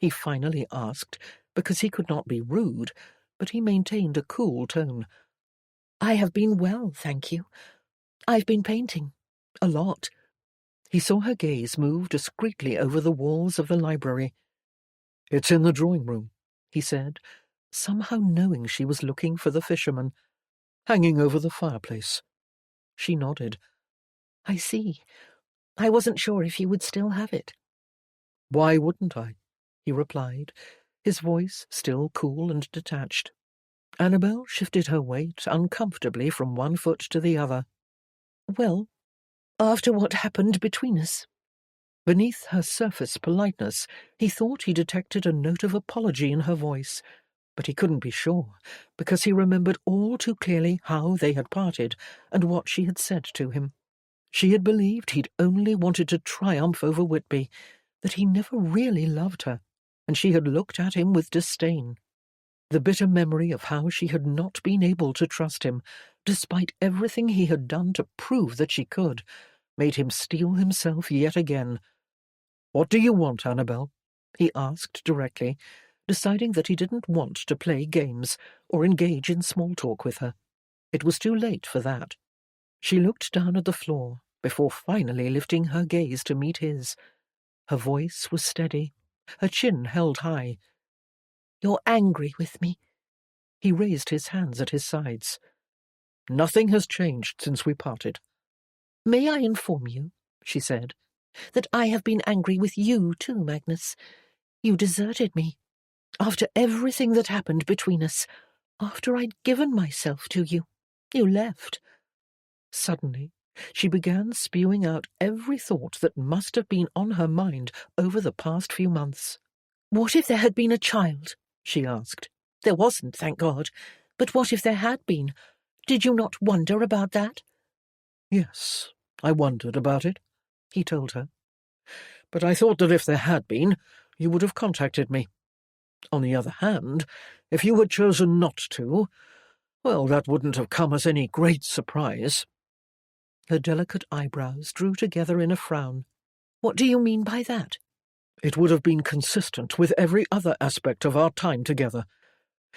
he finally asked, because he could not be rude, but he maintained a cool tone. "I have been well, thank you. I've been painting. A lot." He saw her gaze move discreetly over the walls of the library. "It's in the drawing-room," he said, somehow knowing she was looking for the fisherman, "hanging over the fireplace." She nodded. "I see. I wasn't sure if you would still have it." "Why wouldn't I?" he replied, his voice still cool and detached. Annabel shifted her weight uncomfortably from one foot to the other. "Well, after what happened between us." Beneath her surface politeness, he thought he detected a note of apology in her voice, but he couldn't be sure, because he remembered all too clearly how they had parted and what she had said to him. She had believed he'd only wanted to triumph over Whitby, that he never really loved her, and she had looked at him with disdain. The bitter memory of how she had not been able to trust him, despite everything he had done to prove that she could, made him steel himself yet again. "What do you want, Annabel?" he asked directly, deciding that he didn't want to play games or engage in small talk with her. It was too late for that. She looked down at the floor before finally lifting her gaze to meet his. Her voice was steady, her chin held high. "You're angry with me." He raised his hands at his sides. "Nothing has changed since we parted." "May I inform you," she said, "that I have been angry with you too, Magnus. You deserted me. After everything that happened between us, after I'd given myself to you, you left." Suddenly, she began spewing out every thought that must have been on her mind over the past few months. "What if there had been a child?" she asked. "There wasn't, thank God. But what if there had been? Did you not wonder about that?" "Yes, I wondered about it," he told her. "But I thought that if there had been, you would have contacted me. On the other hand, if you had chosen not to, well, that wouldn't have come as any great surprise." Her delicate eyebrows drew together in a frown. "What do you mean by that?" "It would have been consistent with every other aspect of our time together.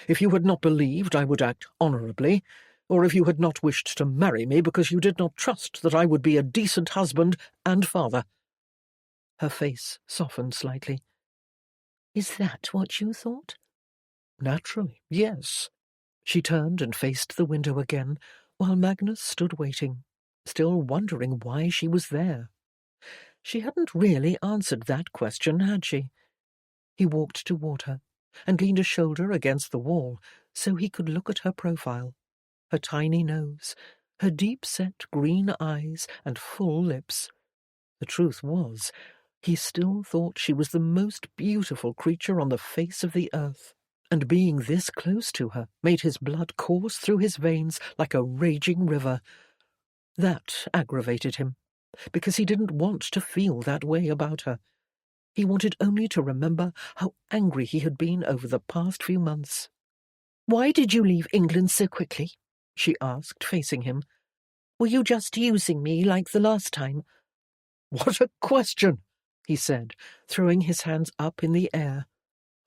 If you had not believed I would act honourably, or if you had not wished to marry me because you did not trust that I would be a decent husband and father." Her face softened slightly. "Is that what you thought?" "Naturally, yes." She turned and faced the window again, while Magnus stood waiting, still wondering why she was there. She hadn't really answered that question, had she? He walked toward her and leaned a shoulder against the wall so he could look at her profile, her tiny nose, her deep-set green eyes and full lips. The truth was, he still thought she was the most beautiful creature on the face of the earth, and being this close to her made his blood course through his veins like a raging river. That aggravated him, because he didn't want to feel that way about her. He wanted only to remember how angry he had been over the past few months. "Why did you leave England so quickly?" she asked, facing him. "Were you just using me like the last time?" "What a question!" he said, throwing his hands up in the air.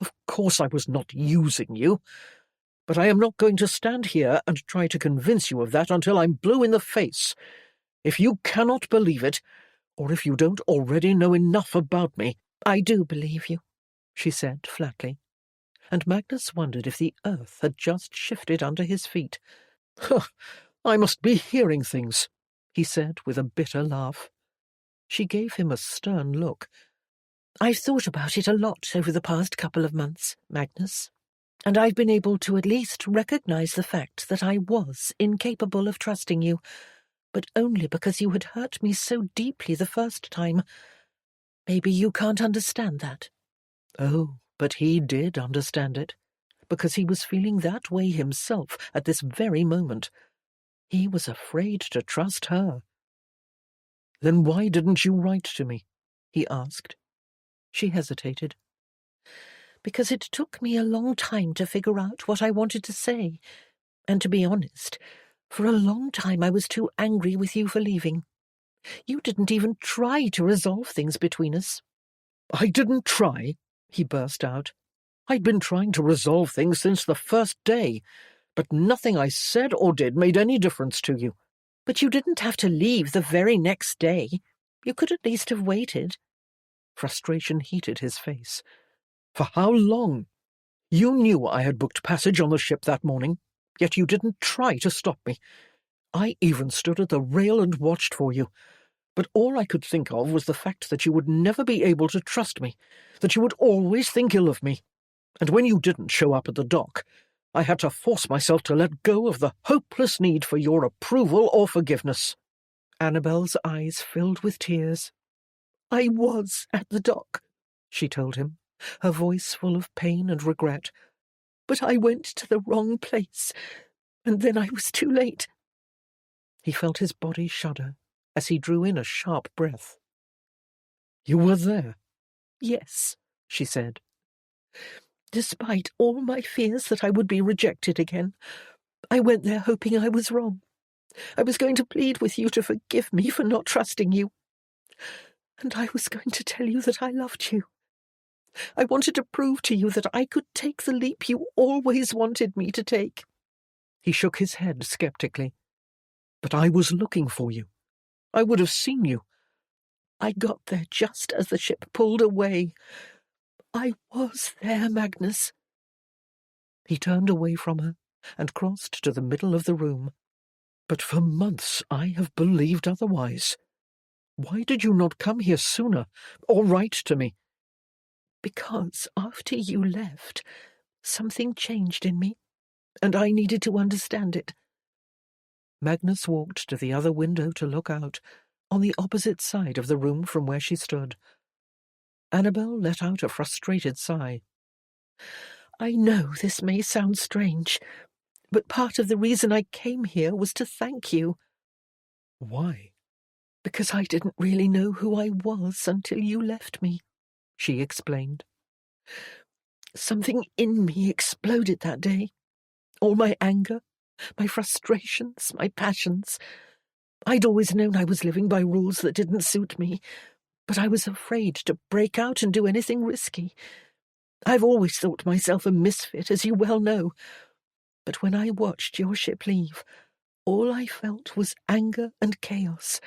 "Of course I was not using you. But I am not going to stand here and try to convince you of that until I'm blue in the face. If you cannot believe it, or if you don't already know enough about me—" "I do believe you," she said flatly, and Magnus wondered if the earth had just shifted under his feet. "I must be hearing things," he said with a bitter laugh. She gave him a stern look. "I've thought about it a lot over the past couple of months, Magnus, and I've been able to at least recognize the fact that I was incapable of trusting you, but only because you had hurt me so deeply the first time. Maybe you can't understand that." Oh, but he did understand it, because he was feeling that way himself at this very moment. He was afraid to trust her. "Then why didn't you write to me?" he asked. She hesitated. "Because it took me a long time to figure out what I wanted to say, and to be honest, for a long time I was too angry with you for leaving. You didn't even try to resolve things between us." "I didn't try," he burst out. "I'd been trying to resolve things since the first day, but nothing I said or did made any difference to you." "But you didn't have to leave the very next day. You could at least have waited." Frustration heated his face. For how long? You knew I had booked passage on the ship that morning, yet you didn't try to stop me. I even stood at the rail and watched for you, but all I could think of was the fact that you would never be able to trust me, that you would always think ill of me. And when you didn't show up at the dock, I had to force myself to let go of the hopeless need for your approval or forgiveness." Annabel's eyes filled with tears. "I was at the dock," she told him, her voice full of pain and regret. "But I went to the wrong place, and then I was too late." He felt his body shudder as he drew in a sharp breath. "You were there?" "Yes," she said. "Despite all my fears that I would be rejected again, I went there hoping I was wrong. I was going to plead with you to forgive me for not trusting you. And I was going to tell you that I loved you. I wanted to prove to you that I could take the leap you always wanted me to take." He shook his head skeptically. "But I was looking for you. I would have seen you." "I got there just as the ship pulled away. I was there, Magnus." He turned away from her and crossed to the middle of the room. "But for months I have believed otherwise. Why did you not come here sooner, or write to me?" "Because after you left, something changed in me, and I needed to understand it." Magnus walked to the other window to look out, on the opposite side of the room from where she stood. Annabel let out a frustrated sigh. "I know this may sound strange, but part of the reason I came here was to thank you." "Why?" "Because I didn't really know who I was until you left me," she explained. "Something in me exploded that day. All my anger, my frustrations, my passions. I'd always known I was living by rules that didn't suit me, but I was afraid to break out and do anything risky. I've always thought myself a misfit, as you well know. But when I watched your ship leave, all I felt was anger and chaos,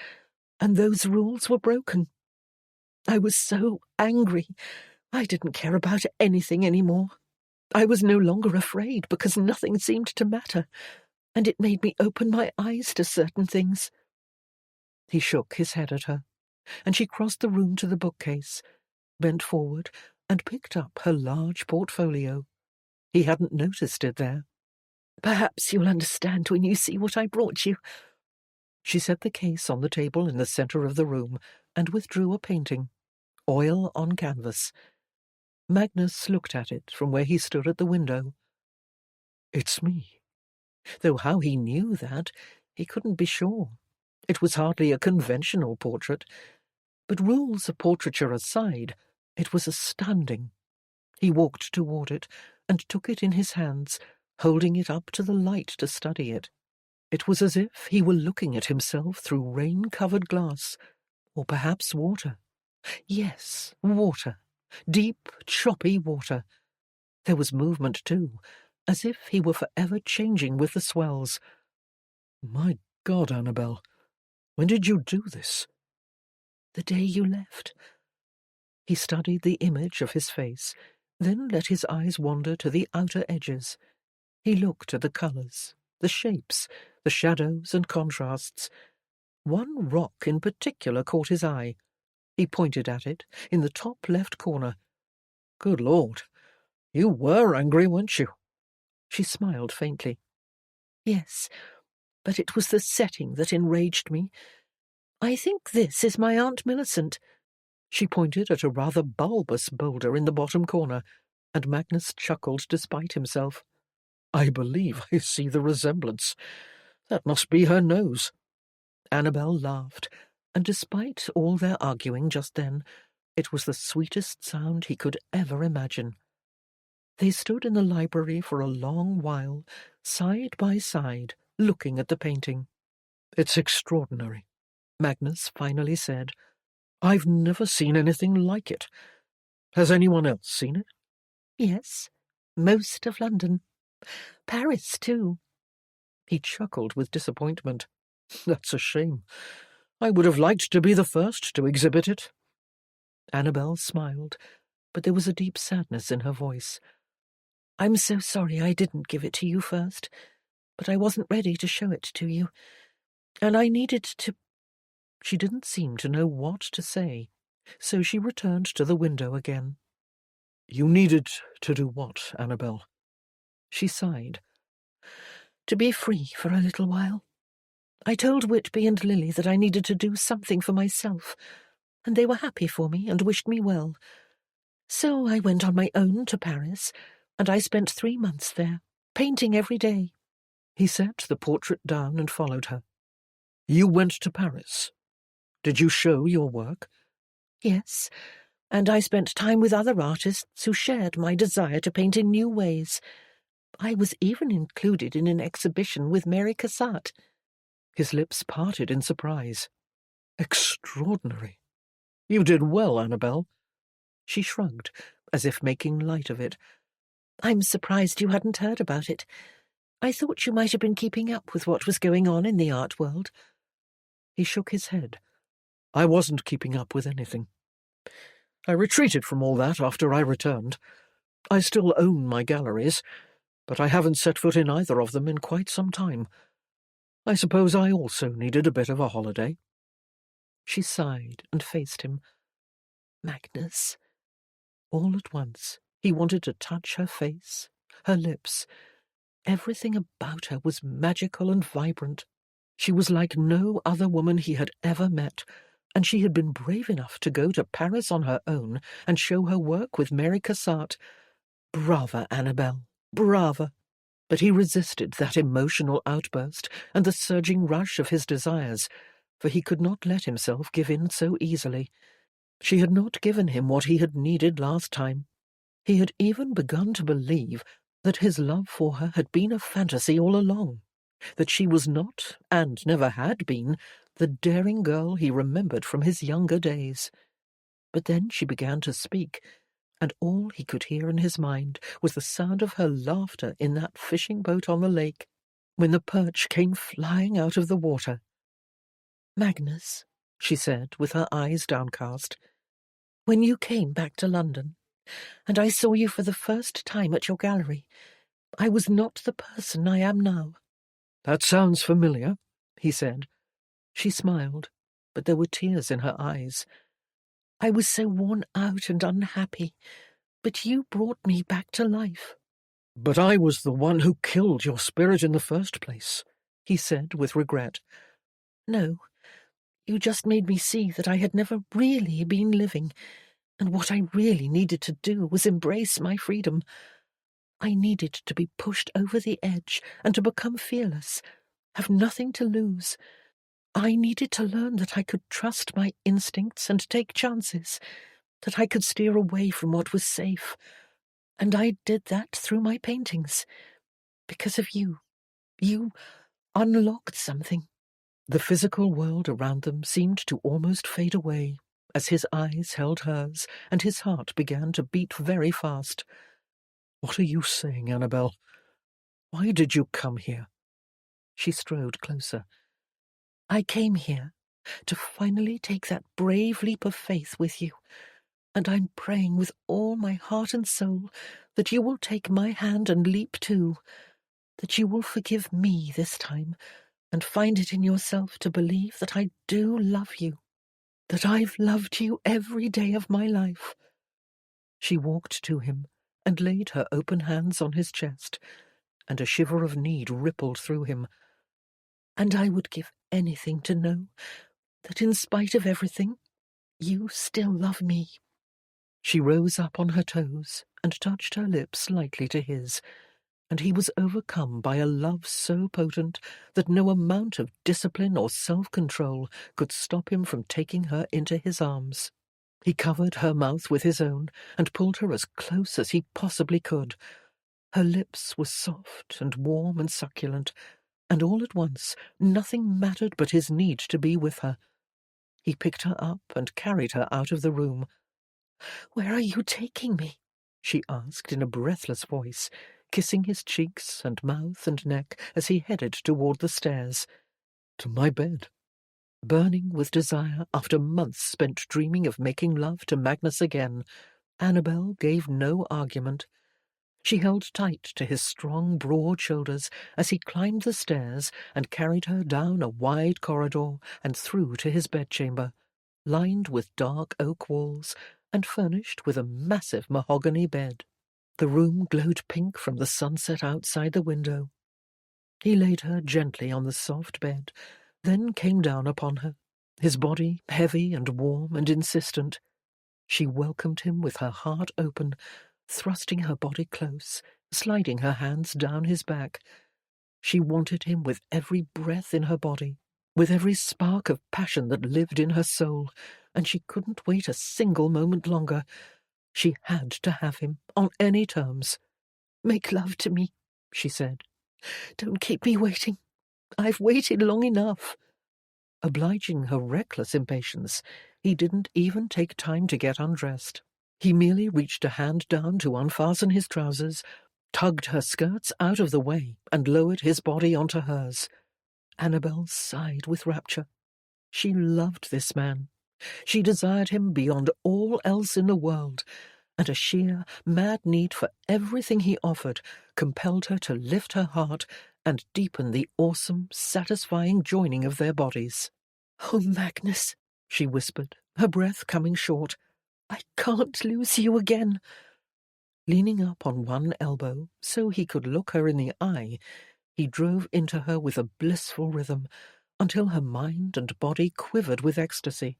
and those rules were broken. I was so angry, I didn't care about anything anymore. I was no longer afraid because nothing seemed to matter, and it made me open my eyes to certain things." He shook his head at her, and she crossed the room to the bookcase, bent forward, and picked up her large portfolio. He hadn't noticed it there. "Perhaps you'll understand when you see what I brought you." She set the case on the table in the centre of the room and withdrew a painting, oil on canvas. Magnus looked at it from where he stood at the window. "It's me." Though how he knew that, he couldn't be sure. It was hardly a conventional portrait, but rules of portraiture aside, it was astounding. He walked toward it and took it in his hands, holding it up to the light to study it. It was as if he were looking at himself through rain-covered glass, or perhaps water. Yes, water. Deep, choppy water. There was movement, too, as if he were forever changing with the swells. "My God, Annabel, when did you do this?" "The day you left." He studied the image of his face, then let his eyes wander to the outer edges. He looked at the colours, the shapes, the shadows and contrasts. One rock in particular caught his eye. He pointed at it, in the top left corner. "Good Lord, you were angry, weren't you?" She smiled faintly. "Yes, but it was the setting that enraged me. I think this is my Aunt Millicent." She pointed at a rather bulbous boulder in the bottom corner, and Magnus chuckled despite himself. "I believe I see the resemblance. That must be her nose." Annabel laughed, and despite all their arguing just then, it was the sweetest sound he could ever imagine. They stood in the library for a long while, side by side, looking at the painting. "It's extraordinary," Magnus finally said. "I've never seen anything like it. Has anyone else seen it?" "Yes, most of London. Paris, too." He chuckled with disappointment. "That's a shame. I would have liked to be the first to exhibit it." Annabel smiled, but there was a deep sadness in her voice. "I'm so sorry I didn't give it to you first, but I wasn't ready to show it to you, and I needed to—" She didn't seem to know what to say, so she returned to the window again. "You needed to do what, Annabel?" She sighed. "To be free for a little while. I told Whitby and Lily that I needed to do something for myself, and they were happy for me and wished me well. So I went on my own to Paris, and I spent 3 months there, painting every day." He set the portrait down and followed her. "You went to Paris? Did you show your work?" "Yes, and I spent time with other artists who shared my desire to paint in new ways. I was even included in an exhibition with Mary Cassatt." His lips parted in surprise. "Extraordinary. You did well, Annabel." She shrugged, as if making light of it. "I'm surprised you hadn't heard about it. I thought you might have been keeping up with what was going on in the art world." He shook his head. "I wasn't keeping up with anything. I retreated from all that after I returned. I still own my galleries, but I haven't set foot in either of them in quite some time. I suppose I also needed a bit of a holiday." She sighed and faced him. "Magnus." All at once he wanted to touch her face, her lips. Everything about her was magical and vibrant. She was like no other woman he had ever met, and she had been brave enough to go to Paris on her own and show her work with Mary Cassatt. Brava, Annabel, brava! But he resisted that emotional outburst and the surging rush of his desires, for he could not let himself give in so easily. She had not given him what he had needed last time. He had even begun to believe that his love for her had been a fantasy all along, that she was not, and never had been, the daring girl he remembered from his younger days. But then she began to speak, and all he could hear in his mind was the sound of her laughter in that fishing boat on the lake, when the perch came flying out of the water. "Magnus," she said, with her eyes downcast, "when you came back to London, and I saw you for the first time at your gallery, I was not the person I am now." "That sounds familiar," he said. She smiled, but there were tears in her eyes. "I was so worn out and unhappy, but you brought me back to life." "But I was the one who killed your spirit in the first place," he said with regret. "No, you just made me see that I had never really been living, and what I really needed to do was embrace my freedom. I needed to be pushed over the edge and to become fearless, have nothing to lose. I needed to learn that I could trust my instincts and take chances, that I could steer away from what was safe. And I did that through my paintings. Because of you. You unlocked something." The physical world around them seemed to almost fade away as his eyes held hers and his heart began to beat very fast. "What are you saying, Annabel? Why did you come here?" She strode closer. "I came here to finally take that brave leap of faith with you, and I'm praying with all my heart and soul that you will take my hand and leap too, that you will forgive me this time and find it in yourself to believe that I do love you, that I've loved you every day of my life." She walked to him and laid her open hands on his chest, and a shiver of need rippled through him. "And I would give anything to know that in spite of everything, you still love me." She rose up on her toes and touched her lips lightly to his, and he was overcome by a love so potent that no amount of discipline or self-control could stop him from taking her into his arms. He covered her mouth with his own and pulled her as close as he possibly could. Her lips were soft and warm and succulent, and all at once nothing mattered but his need to be with her. He picked her up and carried her out of the room. "Where are you taking me?" she asked in a breathless voice, kissing his cheeks and mouth and neck as he headed toward the stairs. "To my bed." Burning with desire after months spent dreaming of making love to Magnus again, Annabel gave no argument. She held tight to his strong, broad shoulders as he climbed the stairs and carried her down a wide corridor and through to his bedchamber, lined with dark oak walls and furnished with a massive mahogany bed. The room glowed pink from the sunset outside the window. He laid her gently on the soft bed, then came down upon her, his body heavy and warm and insistent. She welcomed him with her heart open, thrusting her body close, sliding her hands down his back. She wanted him with every breath in her body, with every spark of passion that lived in her soul, and she couldn't wait a single moment longer. She had to have him, on any terms. "Make love to me," she said. "Don't keep me waiting. I've waited long enough." Obliging her reckless impatience, he didn't even take time to get undressed. He merely reached a hand down to unfasten his trousers, tugged her skirts out of the way, and lowered his body onto hers. Annabel sighed with rapture. She loved this man. She desired him beyond all else in the world, and a sheer, mad need for everything he offered compelled her to lift her heart and deepen the awesome, satisfying joining of their bodies. "Oh, Magnus," she whispered, her breath coming short, "I can't lose you again." Leaning up on one elbow so he could look her in the eye, he drove into her with a blissful rhythm until her mind and body quivered with ecstasy.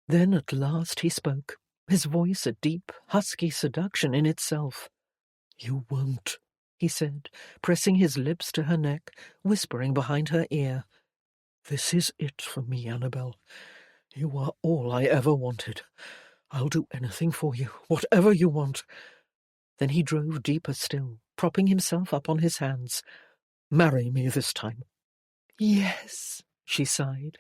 Then at last he spoke, his voice a deep, husky seduction in itself. "You won't," he said, pressing his lips to her neck, whispering behind her ear. "This is it for me, Annabel. You are all I ever wanted. I'll do anything for you, whatever you want." Then he drove deeper still, propping himself up on his hands. "Marry me this time." "Yes," she sighed.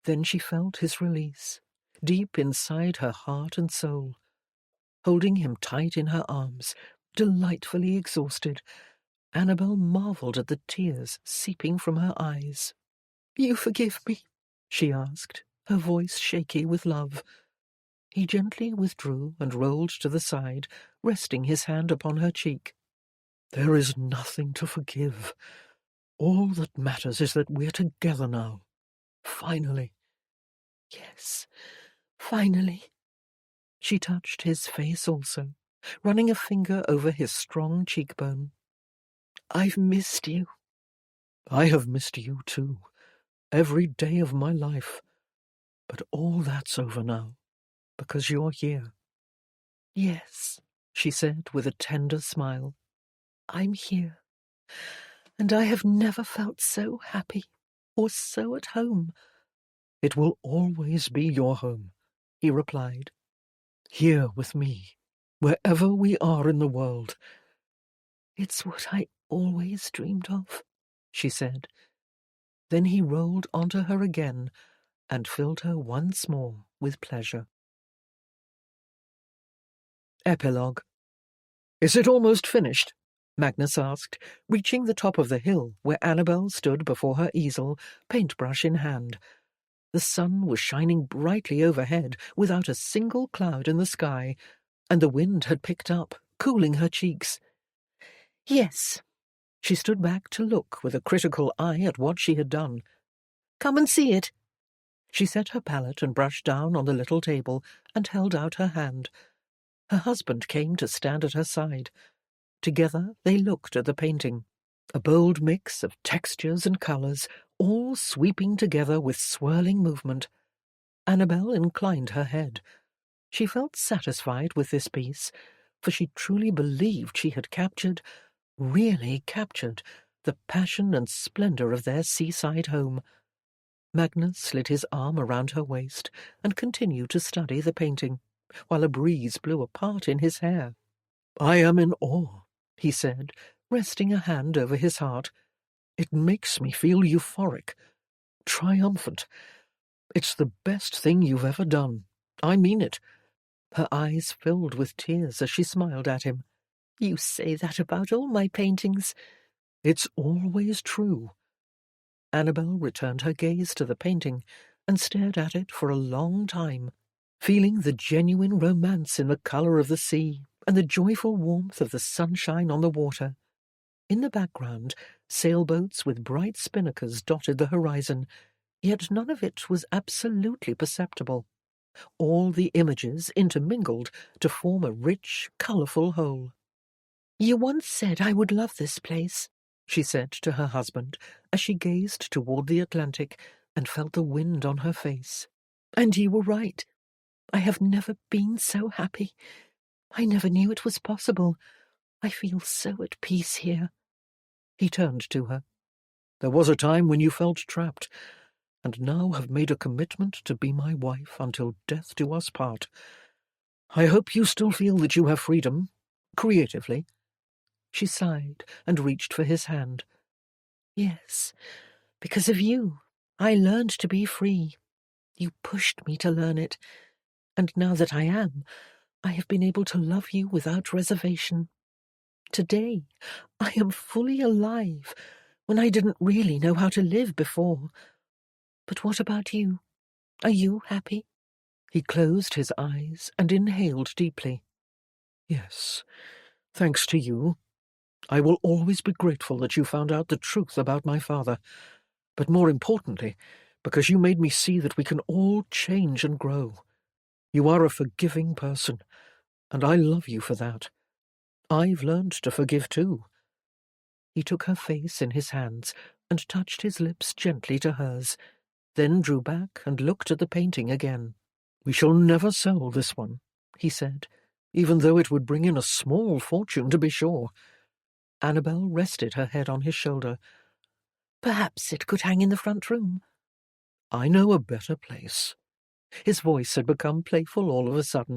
Then she felt his release, deep inside her heart and soul. Holding him tight in her arms, delightfully exhausted, Annabel marvelled at the tears seeping from her eyes. "You forgive me?" she asked, her voice shaky with love. He gently withdrew and rolled to the side, resting his hand upon her cheek. "There is nothing to forgive. All that matters is that we're together now. Finally." "Yes, finally." She touched his face also, running a finger over his strong cheekbone. "I've missed you." "I have missed you too, every day of my life. But all that's over now, because you're here." "Yes," she said with a tender smile. "I'm here, and I have never felt so happy or so at home." "It will always be your home," he replied. "Here with me, wherever we are in the world." "It's what I always dreamed of," she said. Then he rolled onto her again and filled her once more with pleasure. Epilogue. "Is it almost finished?" Magnus asked, reaching the top of the hill where Annabel stood before her easel, paintbrush in hand. The sun was shining brightly overhead without a single cloud in the sky, and the wind had picked up, cooling her cheeks. "Yes." She stood back to look with a critical eye at what she had done. "Come and see it." She set her palette and brush down on the little table and held out her hand. Her husband came to stand at her side. Together they looked at the painting, a bold mix of textures and colours, all sweeping together with swirling movement. Annabel inclined her head. She felt satisfied with this piece, for she truly believed she had captured, really captured, the passion and splendour of their seaside home. Magnus slid his arm around her waist and continued to study the painting, while a breeze blew apart in his hair. "I am in awe," he said, resting a hand over his heart. "It makes me feel euphoric, triumphant. It's the best thing you've ever done. I mean it." Her eyes filled with tears as she smiled at him. "You say that about all my paintings." "It's always true." Annabel returned her gaze to the painting and stared at it for a long time. feeling the genuine romance in the colour of the sea and the joyful warmth of the sunshine on the water. In the background, sailboats with bright spinnakers dotted the horizon, yet none of it was absolutely perceptible. All the images intermingled to form a rich, colourful whole. "You once said I would love this place," she said to her husband as she gazed toward the Atlantic and felt the wind on her face. "And you were right. I have never been so happy. I never knew it was possible. I feel so at peace here." He turned to her. "There was a time when you felt trapped, and now have made a commitment to be my wife until death do us part. I hope you still feel that you have freedom, creatively." She sighed and reached for his hand. "Yes, because of you, I learned to be free. You pushed me to learn it, and now that I am, I have been able to love you without reservation. Today, I am fully alive, when I didn't really know how to live before. But what about you? Are you happy?" He closed his eyes and inhaled deeply. "Yes, thanks to you. I will always be grateful that you found out the truth about my father, but more importantly, because you made me see that we can all change and grow. You are a forgiving person, and I love you for that. I've learned to forgive too." He took her face in his hands and touched his lips gently to hers, then drew back and looked at the painting again. "We shall never sell this one," he said, "even though it would bring in a small fortune, to be sure." Annabel rested her head on his shoulder. "Perhaps it could hang in the front room." "I know a better place." His voice had become playful all of a sudden.